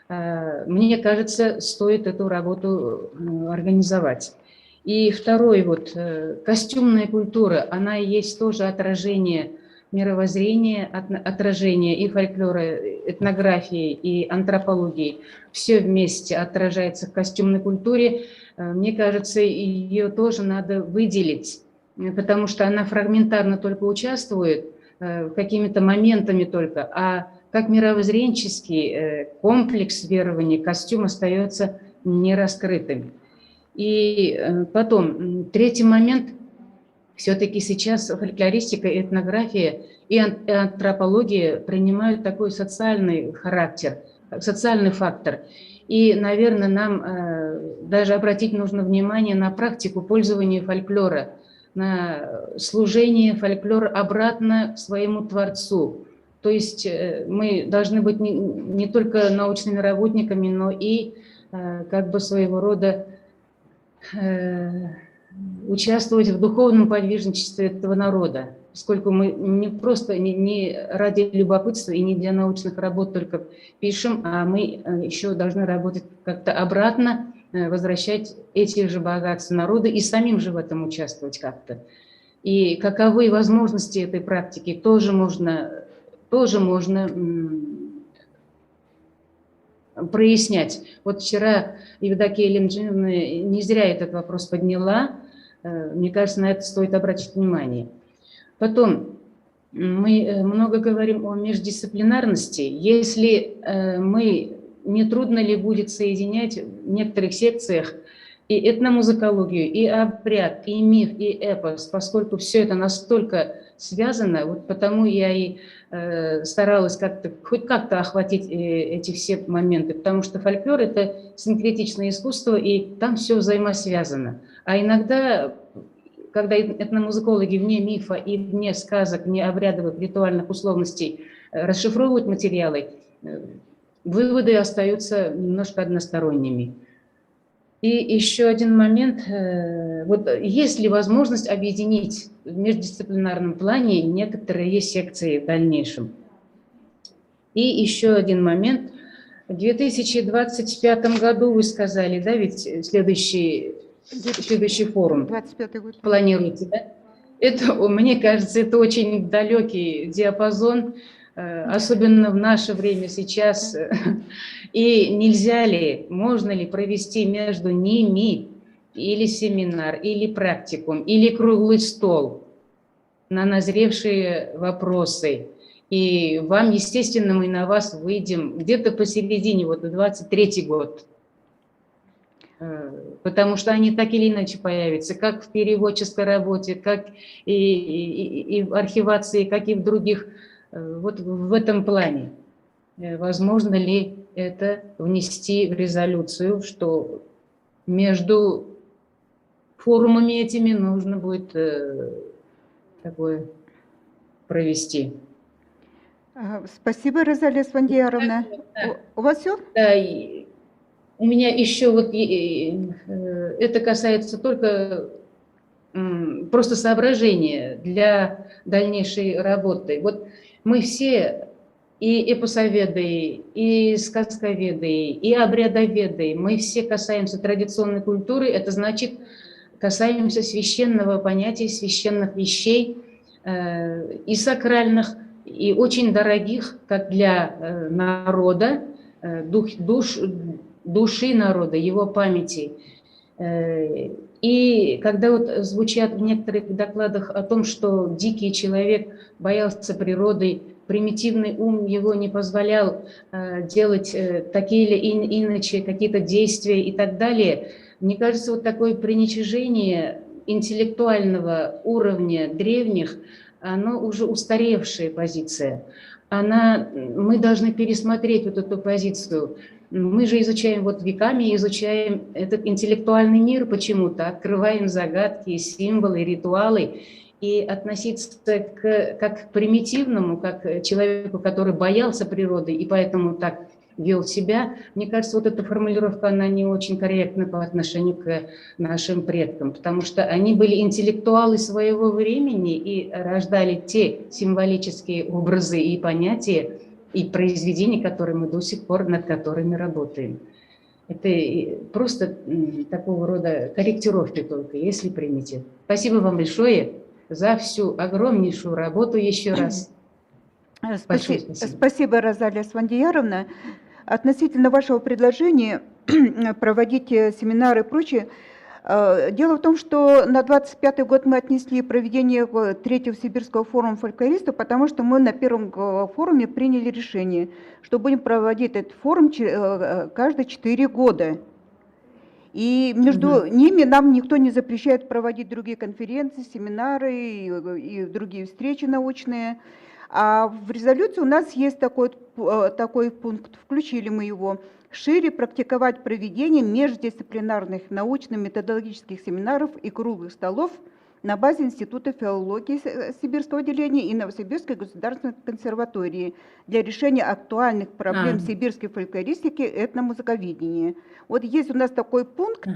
Мне кажется, стоит эту работу организовать. И второй, вот, костюмная культура, она и есть тоже отражение мировоззрения, отражение и фольклора, этнографии, и антропологии. Все вместе отражается в костюмной культуре. Мне кажется, ее тоже надо выделить, потому что она фрагментарно только участвует, какими-то моментами только, а как мировоззренческий комплекс верований костюм остается нераскрытым. И потом, третий момент, все-таки сейчас фольклористика, этнография и антропология принимают такой социальный характер, социальный фактор. И, наверное, нам даже обратить нужно внимание на практику пользования фольклора, на служение фольклора обратно своему Творцу. То есть мы должны быть не только научными работниками, но и как бы своего рода участвовать в духовном подвижничестве этого народа, поскольку мы не просто не ради любопытства и не для научных работ только пишем, а мы еще должны работать как-то обратно, возвращать эти же богатства народа и самим же в этом участвовать как-то. И каковы возможности этой практики, тоже можно прояснять. Вот вчера Евдокия Лемджиновна не зря этот вопрос подняла. Мне кажется, на это стоит обратить внимание. Потом, мы много говорим о междисциплинарности. Если не трудно ли будет соединять в некоторых секциях и этномузыкологию, и обряд, и миф, и эпос, поскольку все это настолько связано, вот потому я и старалась хоть как-то охватить эти все моменты, потому что фольклор – это синкретичное искусство, и там все взаимосвязано. А иногда, когда этномузыкологи вне мифа и вне сказок, вне обрядовых ритуальных условностей расшифровывают материалы, выводы остаются немножко односторонними. И еще один момент. Вот есть ли возможность объединить в междисциплинарном плане некоторые секции в дальнейшем? И еще один момент. В 2025 году вы сказали, да, ведь следующий форум 25-й год. планируете, да? Это, мне кажется, это очень далекий диапазон, особенно в наше время сейчас. И нельзя ли, можно ли провести между ними или семинар, или практикум, или круглый стол на назревшие вопросы? И вам, естественно, мы на вас выйдем где-то посередине, вот 23-й год. Потому что они так или иначе появятся, как в переводческой работе, как и в архивации, как и в других, вот в этом плане. Возможно ли это внести в резолюцию, что между форумами этими нужно будет такое провести? Спасибо, Розалия Свандияровна. Да. У вас все? Да, у меня еще вот это касается только просто соображения для дальнейшей работы. Вот мы все и эпосоведы, и сказковеды, и обрядоведы, мы все касаемся традиционной культуры, это значит, касаемся священного понятия, священных вещей, и сакральных, и очень дорогих, как для народа, души народа, его памяти. И когда вот звучат в некоторых докладах о том, что дикий человек боялся природы, примитивный ум его не позволял делать такие или иначе какие-то действия и так далее, мне кажется, вот такое приничижение интеллектуального уровня древних, оно уже устаревшая позиция. Мы должны пересмотреть вот эту позицию. Мы же изучаем вот веками, изучаем этот интеллектуальный мир почему-то, открываем загадки, символы, ритуалы, и относиться как к примитивному, как к человеку, который боялся природы и поэтому так вел себя, мне кажется, вот эта формулировка, она не очень корректна по отношению к нашим предкам, потому что они были интеллектуалы своего времени и рождали те символические образы и понятия, и произведения, которые мы до сих пор, над которыми работаем. Это просто такого рода корректировки только, если примете. Спасибо вам большое за всю огромнейшую работу еще раз. Спасибо. Спасибо, Розалия Свандияровна. Относительно вашего предложения проводить семинары и прочее, дело в том, что на 25-й год мы отнесли проведение 3-го Сибирского форума фольклористов, потому что мы на первом форуме приняли решение, что будем проводить этот форум каждые 4 года. И между ними нам никто не запрещает проводить другие конференции, семинары и другие встречи научные. А в резолюции у нас есть такой пункт, включили мы его: шире практиковать проведение междисциплинарных научно-методологических семинаров и круглых столов на базе Института филологии Сибирского отделения и Новосибирской государственной консерватории для решения актуальных проблем сибирской фольклористики и этномузыковедения. Вот есть у нас такой пункт,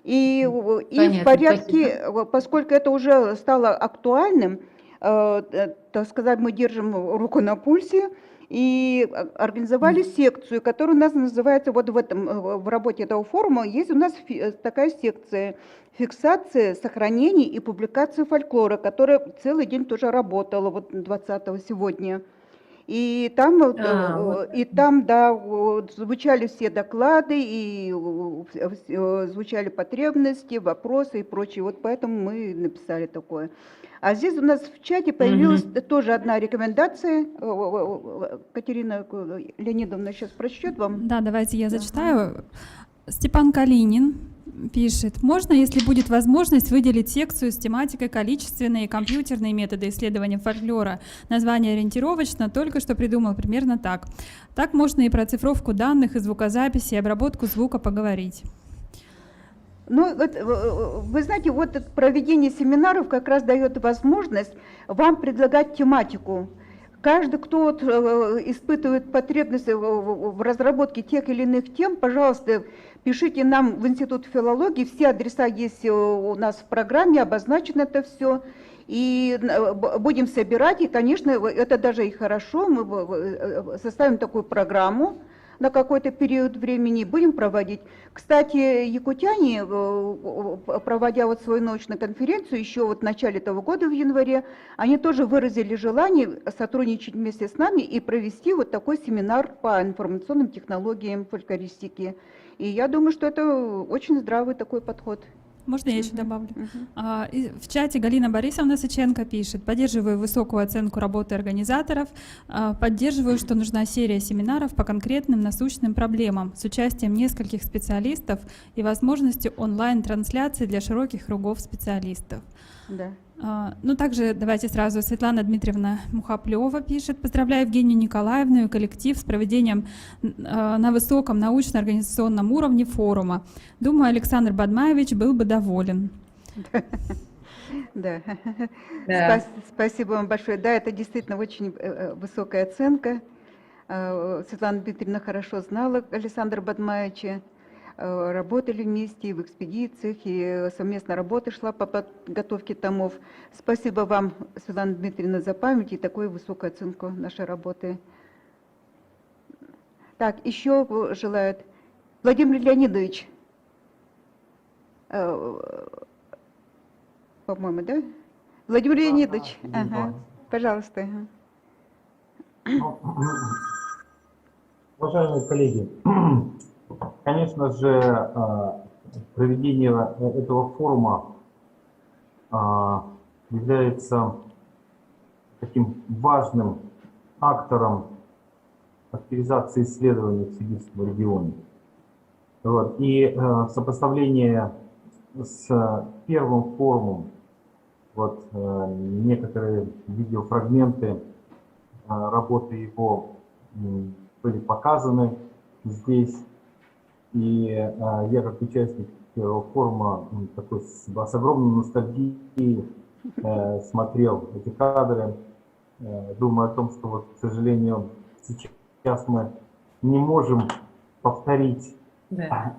и в порядке, поскольку это уже стало актуальным, так сказать, мы держим руку на пульсе и организовали секцию, которая у нас называется, вот в работе этого форума есть у нас такая секция «Фиксация, сохранение и публикация фольклора», которая целый день тоже работала, вот 20-го сегодня. И там, да, вот звучали все доклады, и звучали потребности, вопросы и прочее. Вот поэтому мы написали такое. А здесь у нас в чате появилась тоже одна рекомендация. Катерина Леонидовна сейчас прочтет вам. Да, давайте я зачитаю. Степан Калинин пишет: можно, если будет возможность, выделить секцию с тематикой количественные и компьютерные методы исследования фольклора. Название ориентировочно, только что придумал примерно так. Так можно и про оцифровку данных, и звукозаписи, и обработку звука поговорить. Ну, вот, вы знаете, вот это проведение семинаров как раз дает возможность вам предлагать тематику. Каждый, кто вот испытывает потребности в разработке тех или иных тем, пожалуйста, пишите нам в Институт филологии. Все адреса есть у нас в программе, обозначено это все. И будем собирать, и, конечно, это даже и хорошо, мы составим такую программу на какой-то период времени, будем проводить. Кстати, якутяне, проводя вот свою научную конференцию еще вот в начале этого года, в январе, они тоже выразили желание сотрудничать вместе с нами и провести вот такой семинар по информационным технологиям фольклористики. И я думаю, что это очень здравый такой подход. Можно я еще добавлю? В чате Галина Борисовна Сыченко пишет: поддерживаю высокую оценку работы организаторов, поддерживаю, что нужна серия семинаров по конкретным насущным проблемам с участием нескольких специалистов и возможностью онлайн-трансляции для широких кругов специалистов. Да. Ну, также давайте сразу. Светлана Дмитриевна Мухаплева пишет: поздравляю Евгению Николаевну и коллектив с проведением на высоком научно-организационном уровне форума. Думаю, Александр Бадмаевич был бы доволен. Да. Спасибо вам большое. Да, это действительно очень высокая оценка. Светлана Дмитриевна хорошо знала Александра Бадмаевича. Работали вместе и в экспедициях, и совместно работа шла по подготовке томов. Спасибо вам, Светлана Дмитриевна, за память и такую высокую оценку нашей работы. Так, еще желает Владимир Леонидович. По-моему, да? Владимир Леонидович, ага, пожалуйста. Уважаемые коллеги, конечно же, проведение этого форума является таким важным актором активизации исследований в Сибирском регионе. Вот. И сопоставление с первым форумом, вот, некоторые видеофрагменты работы его были показаны здесь. И я, как участник первого форума, такой, с огромной ностальгией смотрел эти кадры, думаю о том, что, вот, к сожалению, сейчас мы не можем повторить. Да.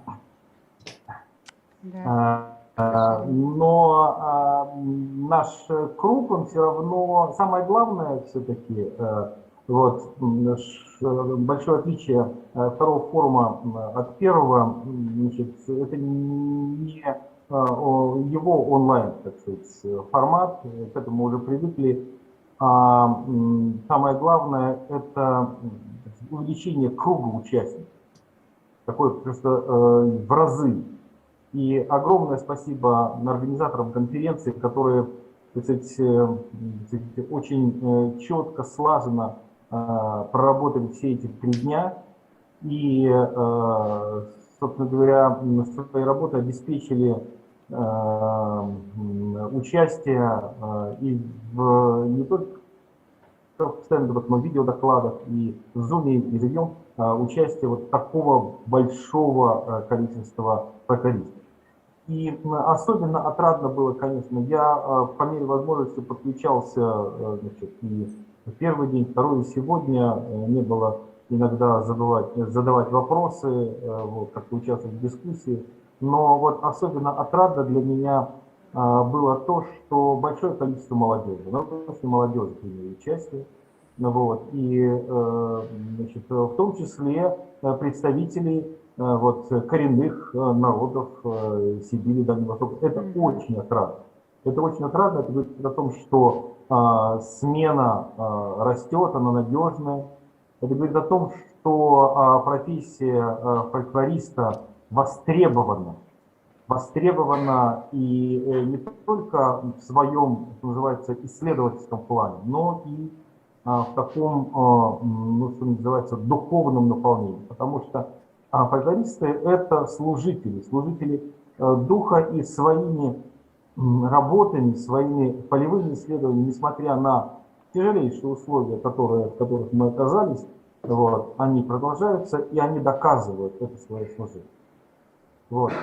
Но наш круг, он все равно, самое главное все-таки, вот, большое отличие второго форума от первого, значит, это не его онлайн, так сказать, формат, к этому уже привыкли. А самое главное — это увеличение круга участников, такое просто в разы. И огромное спасибо организаторам конференции, которые, так сказать, очень четко, слаженно проработали все эти 3 дня и, собственно говоря, своей работой обеспечили участие и не только в стендовых, но в видеодокладах, и в Zoom, и ведем участие вот такого большого количества фольклористов. И особенно отрадно было, конечно, я по мере возможности подключался, значит, и в первый день, второй, и сегодня не было иногда задавать вопросы, вот, как-то участвовать в дискуссии. Но вот особенно отрадно для меня было то, что большое количество молодежи, научной молодежи приняли участие. Вот, и, значит, в том числе представителей вот, коренных народов Сибири, Дальнего Востока. Это очень отрадно. Это очень отрадно. Это говорит о том, что смена растет, она надежная. Это говорит о том, что профессия фольклориста востребована и не только в своем, что называется, исследовательском плане, но и в таком, ну, что называется, духовном наполнении. Потому что фольклористы – это служители духа, и своими работами, своими полевыми исследованиями, несмотря на тяжелейшие условия, в которых мы оказались, вот, они продолжаются, и они доказывают это свое служение. Вот.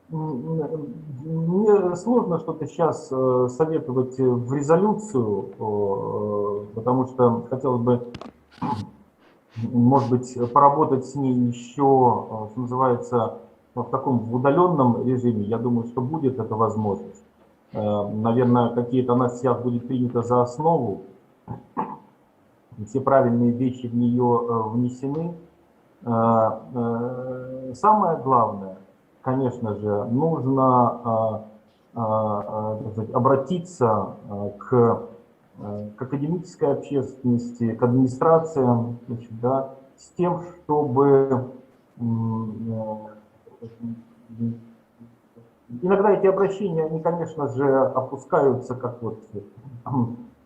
Мне сложно что-то сейчас советовать в резолюцию, потому что хотелось бы, может быть, поработать с ней еще, что называется, в таком удаленном режиме. Я думаю, что будет эта возможность. Наверное, какие-то у нас сейчас будет принято за основу. Все правильные вещи в нее внесены. Самое главное, конечно же, нужно обратиться к академической общественности, к администрациям, значит, да, с тем, чтобы иногда эти обращения, они, конечно же, опускаются как вот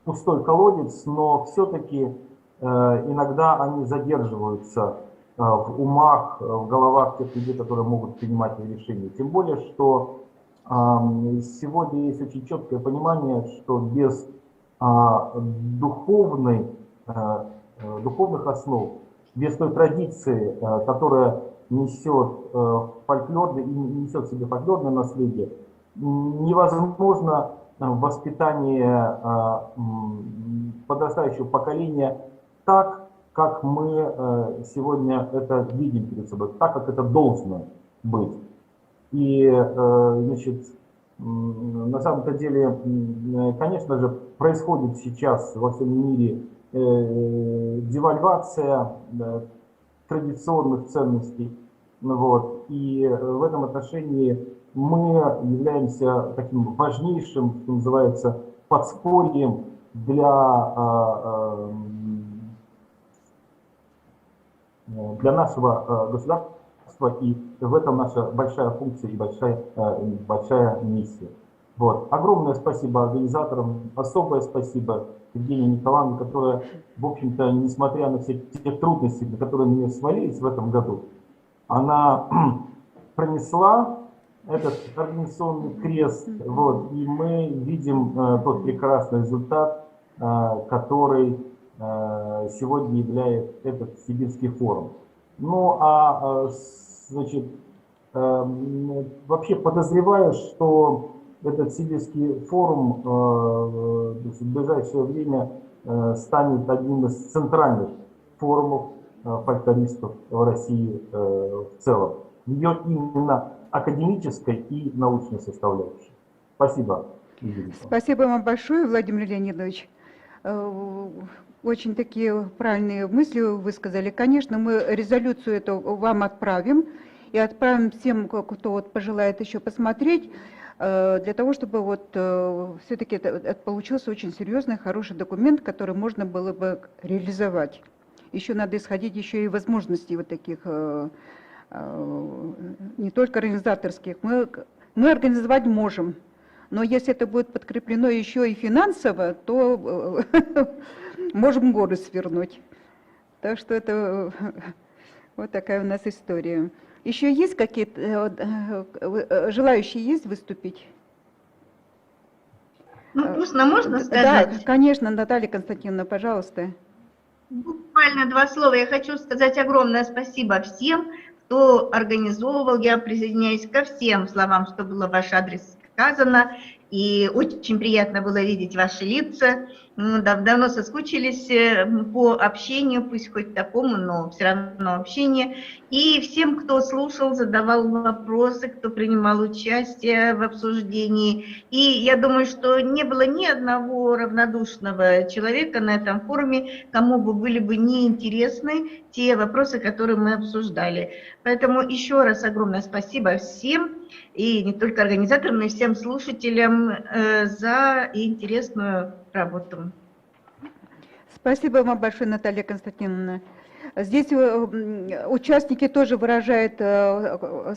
пустой колодец, но все-таки иногда они задерживаются в умах, в головах тех людей, которые могут принимать решения. Тем более, что сегодня есть очень четкое понимание, что без духовных основ, без той традиции, которая несет фольклор и несет в себе фольклорное наследие, невозможно воспитание подрастающего поколения так, как мы сегодня это видим перед собой, так, как это должно быть. И, значит, на самом-то деле, конечно же, происходит сейчас во всем мире девальвация традиционных ценностей. Вот. И в этом отношении мы являемся таким важнейшим, что называется, подспорьем для нашего государства, и в этом наша большая функция и большая миссия. Вот. Огромное спасибо организаторам, особое спасибо Евгении Николаевне, которая, в общем-то, несмотря на все те трудности, которые на нее свалились в этом году, она пронесла этот организационный крест, вот, и мы видим тот прекрасный результат, который сегодня является этот Сибирский форум. Ну, значит, вообще подозреваю, что этот Сибирский форум в ближайшее время станет одним из центральных форумов фольклористов в России в целом. В ее именно академической и научной составляющей. Спасибо, Игорь. Спасибо вам большое, Владимир Леонидович. Очень такие правильные мысли вы высказали. Конечно, мы резолюцию эту вам отправим и отправим всем, кто вот пожелает еще посмотреть, для того, чтобы вот все-таки это получился очень серьезный, хороший документ, который можно было бы реализовать. Еще надо исходить еще и возможностей вот таких, не только организаторских. Мы организовать можем, но если это будет подкреплено еще и финансово, то можем горы свернуть. Так что это вот такая у нас история. Еще есть какие-то желающие есть выступить? Ну, можно сказать? Да, конечно, Наталья Константиновна, пожалуйста. Буквально два слова. Я хочу сказать огромное спасибо всем, кто организовывал. Я присоединяюсь ко всем словам, что было в ваш адрес сказано. И очень приятно было видеть ваши лица. Ну, давно соскучились по общению, пусть хоть такому, но все равно общение. И всем, кто слушал, задавал вопросы, кто принимал участие в обсуждении. И я думаю, что не было ни одного равнодушного человека на этом форуме, кому бы были бы неинтересны те вопросы, которые мы обсуждали. Поэтому еще раз огромное спасибо всем, и не только организаторам, но и всем слушателям за интересную работу. Спасибо вам большое, Наталья Константиновна. Здесь участники тоже выражают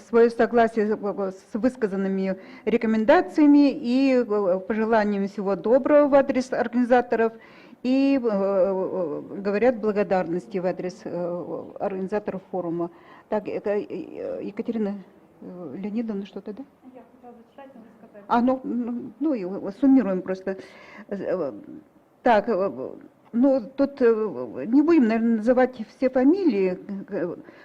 свое согласие с высказанными рекомендациями и пожеланиями всего доброго в адрес организаторов и говорят благодарности в адрес организаторов форума. Так, Екатерина Леонидовна, что-то, да? Я хотела зачитать, но сказать. Ну, суммируем просто. Так, ну, тут не будем, наверное, называть все фамилии.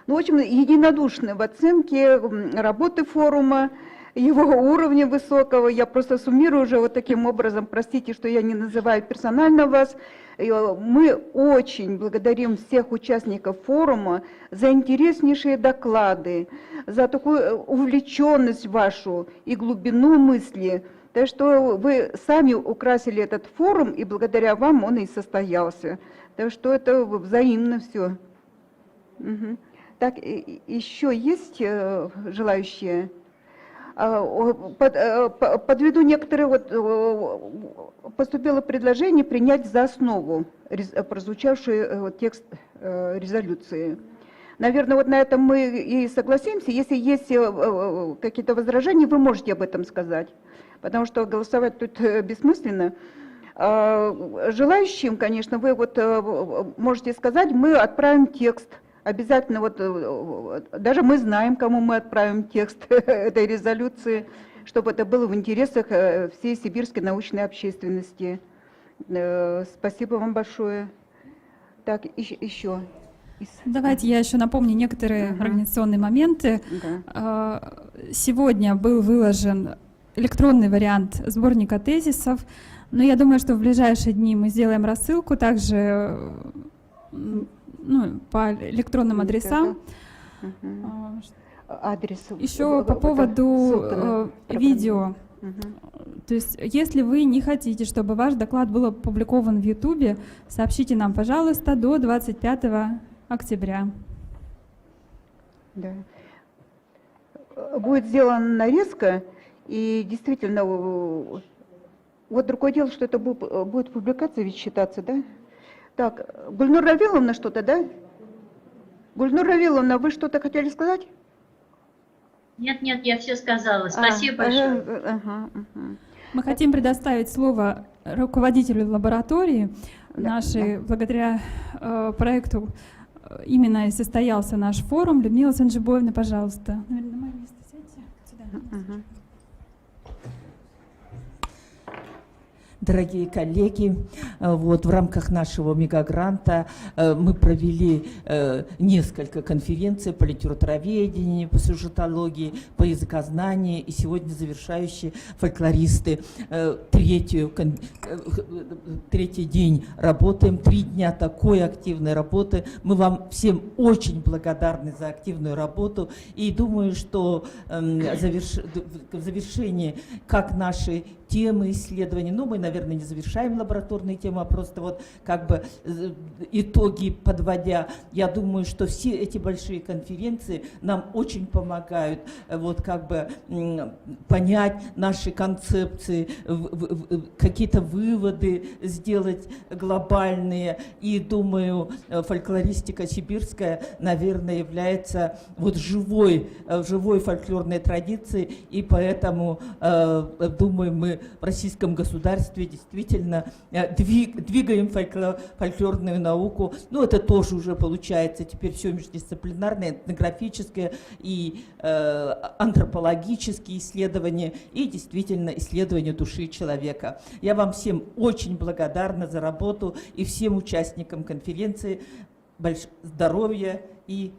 Ну, в общем, единодушны в оценке работы форума, его уровня высокого. Я просто суммирую уже вот таким образом. Простите, что я не называю персонально вас. Мы очень благодарим всех участников форума за интереснейшие доклады, за такую увлеченность вашу и глубину мысли. Так что вы сами украсили этот форум, и благодаря вам он и состоялся. Так что это взаимно все. Угу. Так, еще есть желающие? Подведу некоторые, поступило предложение принять за основу прозвучавший текст резолюции. Наверное, вот на этом мы и согласимся. Если есть какие-то возражения, вы можете об этом сказать, потому что голосовать тут бессмысленно. Желающим, конечно, вы можете сказать, мы отправим текст. Обязательно, даже мы знаем, кому мы отправим текст этой резолюции, чтобы это было в интересах всей сибирской научной общественности. Спасибо вам большое. Так, еще. Давайте я еще напомню некоторые организационные моменты. Сегодня был выложен электронный вариант сборника тезисов, но я думаю, что в ближайшие дни мы сделаем рассылку также по электронным адресам. Адрес. Еще по поводу видео. То есть, если вы не хотите, чтобы ваш доклад был опубликован в YouTube, сообщите нам, пожалуйста, до 25 октября. Да. Будет сделана нарезка, и действительно, вот другое дело, что это будет публикация ведь считаться, да? Так, Гульнур Равиловна что-то, да? Гульнур Равиловна, вы что-то хотели сказать? Нет, я все сказала. Спасибо большое. Мы хотим предоставить слово руководителю лаборатории нашей, благодаря проекту именно и состоялся наш форум. Людмила Санжибоевна, пожалуйста. Наверное, на мое место сядьте. Сюда. Дорогие коллеги, в рамках нашего мегагранта мы провели несколько конференций по литературоведению, по сюжетологии, по языкознанию, и сегодня завершающие фольклористы. Третий день работаем, 3 дня такой активной работы. Мы вам всем очень благодарны за активную работу, и думаю, что в завершении как наши темы исследований, мы, наверное, не завершаем лабораторные темы, а просто итоги подводя. Я думаю, что все эти большие конференции нам очень помогают понять наши концепции, какие-то выводы сделать глобальные. И думаю, фольклористика сибирская, наверное, является живой фольклорной традицией, и поэтому, думаю, мы в российском государстве действительно двигаем фольклорную науку. Это тоже уже получается теперь все междисциплинарное, этнографическое и антропологические исследования, и действительно исследование души человека. Я вам всем очень благодарна за работу, и всем участникам конференции здоровья и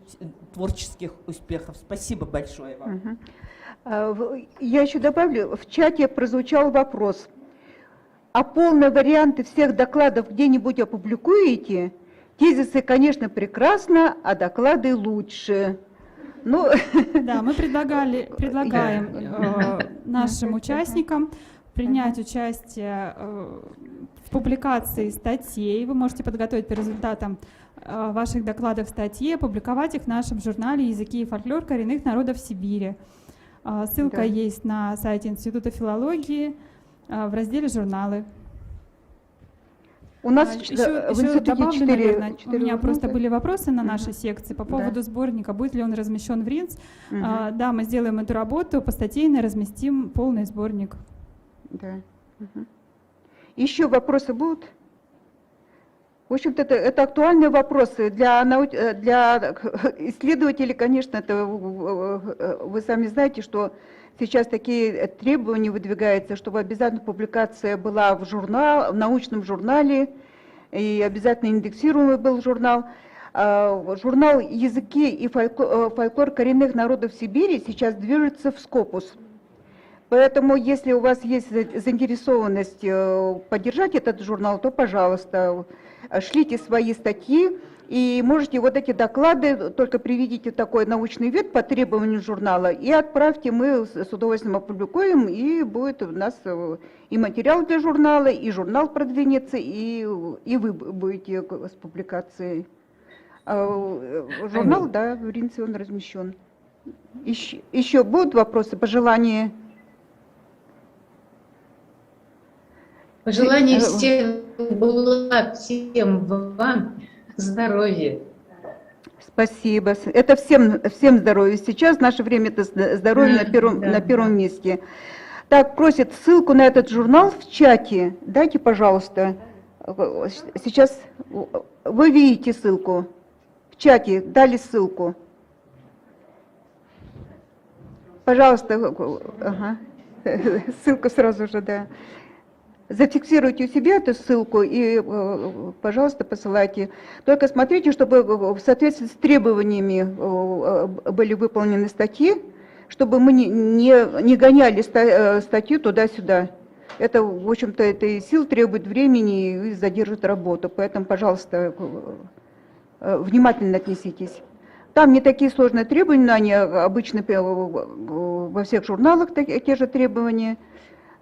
творческих успехов. Спасибо большое вам. Я еще добавлю, в чате прозвучал вопрос. а полные варианты всех докладов где-нибудь опубликуете? Тезисы, конечно, прекрасно, а доклады лучше. Ну, Да, мы предлагаем нашим участникам принять участие в публикации статей. Вы можете подготовить по результатам ваших докладов статьи, опубликовать их в нашем журнале «Языки и фольклор коренных народов Сибири». Ссылка есть на сайте Института филологии в разделе «Журналы». У нас еще добавлю, наверное, у меня просто были вопросы на нашей секции по поводу сборника, будет ли он размещен в РИНС. Да, мы сделаем эту работу, постатейно разместим полный сборник. Да. Еще вопросы будут? В общем-то, это актуальные вопросы. Для исследователей, конечно, это, вы сами знаете, что сейчас такие требования выдвигаются, чтобы обязательно публикация была в научном журнале, и обязательно индексируемый был журнал. Журнал «Языки и фольклор коренных народов Сибири» сейчас движется в Скопус. Поэтому, если у вас есть заинтересованность поддержать этот журнал, то, пожалуйста, шлите свои статьи. И можете вот эти доклады, только приведите такой научный вид по требованию журнала и отправьте, мы с удовольствием опубликуем, и будет у нас и материал для журнала, и журнал продвинется, и вы будете с публикацией. Журнал, да, в РИНСе он размещен. Еще будут вопросы, пожелания? Пожелания всем благ, всем вам. Здоровья. Спасибо. Это всем здоровья. Сейчас в наше время это здоровье на первом месте. Так, просят ссылку на этот журнал в чате. Дайте, пожалуйста. Сейчас вы видите ссылку. В чате дали ссылку. Пожалуйста. Ага. Ссылку сразу же, да. Зафиксируйте у себя эту ссылку и, пожалуйста, посылайте. Только смотрите, чтобы в соответствии с требованиями были выполнены статьи, чтобы мы не гоняли статью туда-сюда. Это, в общем-то, это и сил требует времени и задержит работу. Поэтому, пожалуйста, внимательно отнеситесь. Там не такие сложные требования, они обычно во всех журналах те же требования.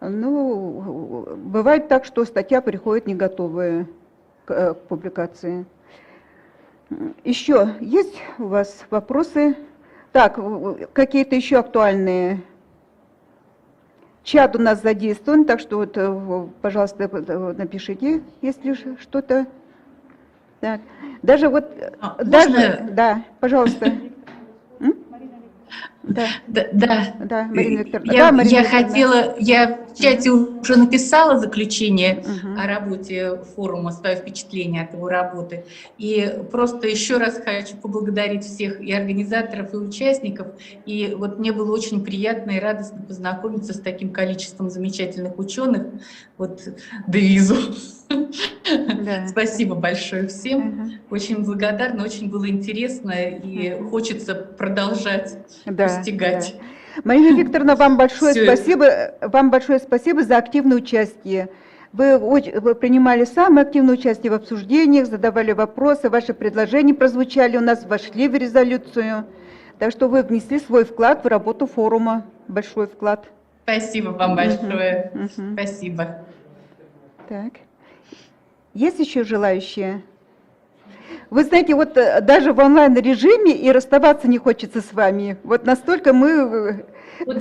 Ну, бывает так, что статья приходит не готовая к публикации. Еще есть у вас вопросы? Так, какие-то еще актуальные? Чат у нас задействован, так что вот, пожалуйста, напишите, если что-то. Так, даже вот, да, пожалуйста. Да, Марина Викторовна. Я в чате уже написала заключение о работе форума, свое впечатление от его работы. И просто еще раз хочу поблагодарить всех и организаторов, и участников. И вот мне было очень приятно и радостно познакомиться с таким количеством замечательных ученых. Вот девизу. Спасибо большое всем. Очень благодарна, очень было интересно и хочется продолжать постигать. Марина Викторовна, вам большое спасибо за активное участие. Вы принимали самое активное участие в обсуждениях, задавали вопросы, ваши предложения прозвучали у нас, вошли в резолюцию. Так что вы внесли свой вклад в работу форума, большой вклад. Спасибо вам большое. Спасибо. Так. Есть еще желающие? Вы знаете, вот даже в онлайн-режиме и расставаться не хочется с вами. Вот настолько мы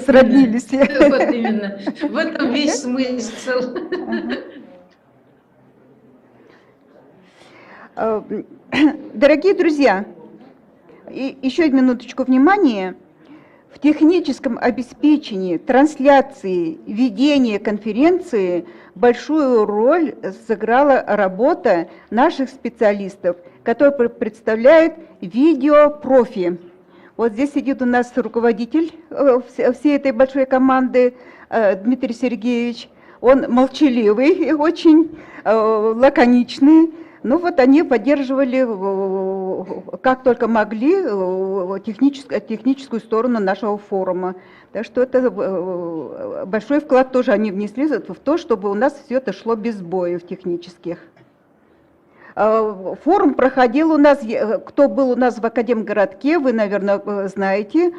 сроднились. Вот именно. В этом весь смысл. Дорогие друзья, еще минуточку внимания. В техническом обеспечении, трансляции, ведения конференции большую роль сыграла работа наших специалистов, которые представляют видеопрофи. Вот здесь сидит у нас руководитель всей этой большой команды Дмитрий Сергеевич. Он молчаливый, очень лаконичный, Ну вот они поддерживали, как только могли, техническую сторону нашего форума. Так что это большой вклад тоже они внесли в то, чтобы у нас все это шло без сбоев технических. Форум проходил у нас, кто был у нас в Академгородке, вы, наверное, знаете,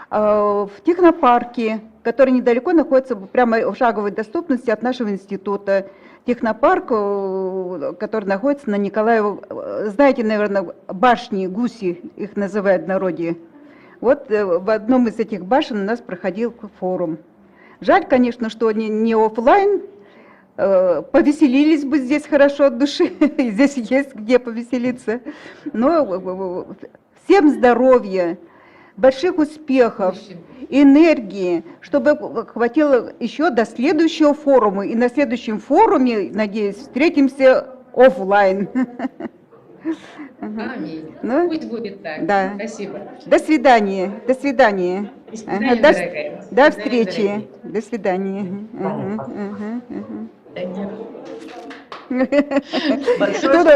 в технопарке, который недалеко находится прямо в шаговой доступности от нашего института. Технопарк, который находится на Николаева, знаете, наверное, башни, гуси их называют в народе. Вот в одном из этих башен у нас проходил форум. Жаль, конечно, что не офлайн. Повеселились бы здесь хорошо от души, здесь есть где повеселиться. Но всем здоровья, больших успехов, энергии, чтобы хватило еще до следующего форума. И на следующем форуме, надеюсь, встретимся офлайн. Аминь. Ну, пусть будет так. Да. Спасибо. До свидания. До свидания. До свидания, дорогая. До встречи. До свидания.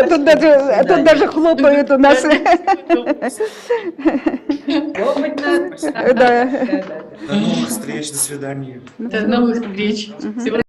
Тут даже хлопают у нас. Да. До новых встреч, до свидания. До новых встреч. Всего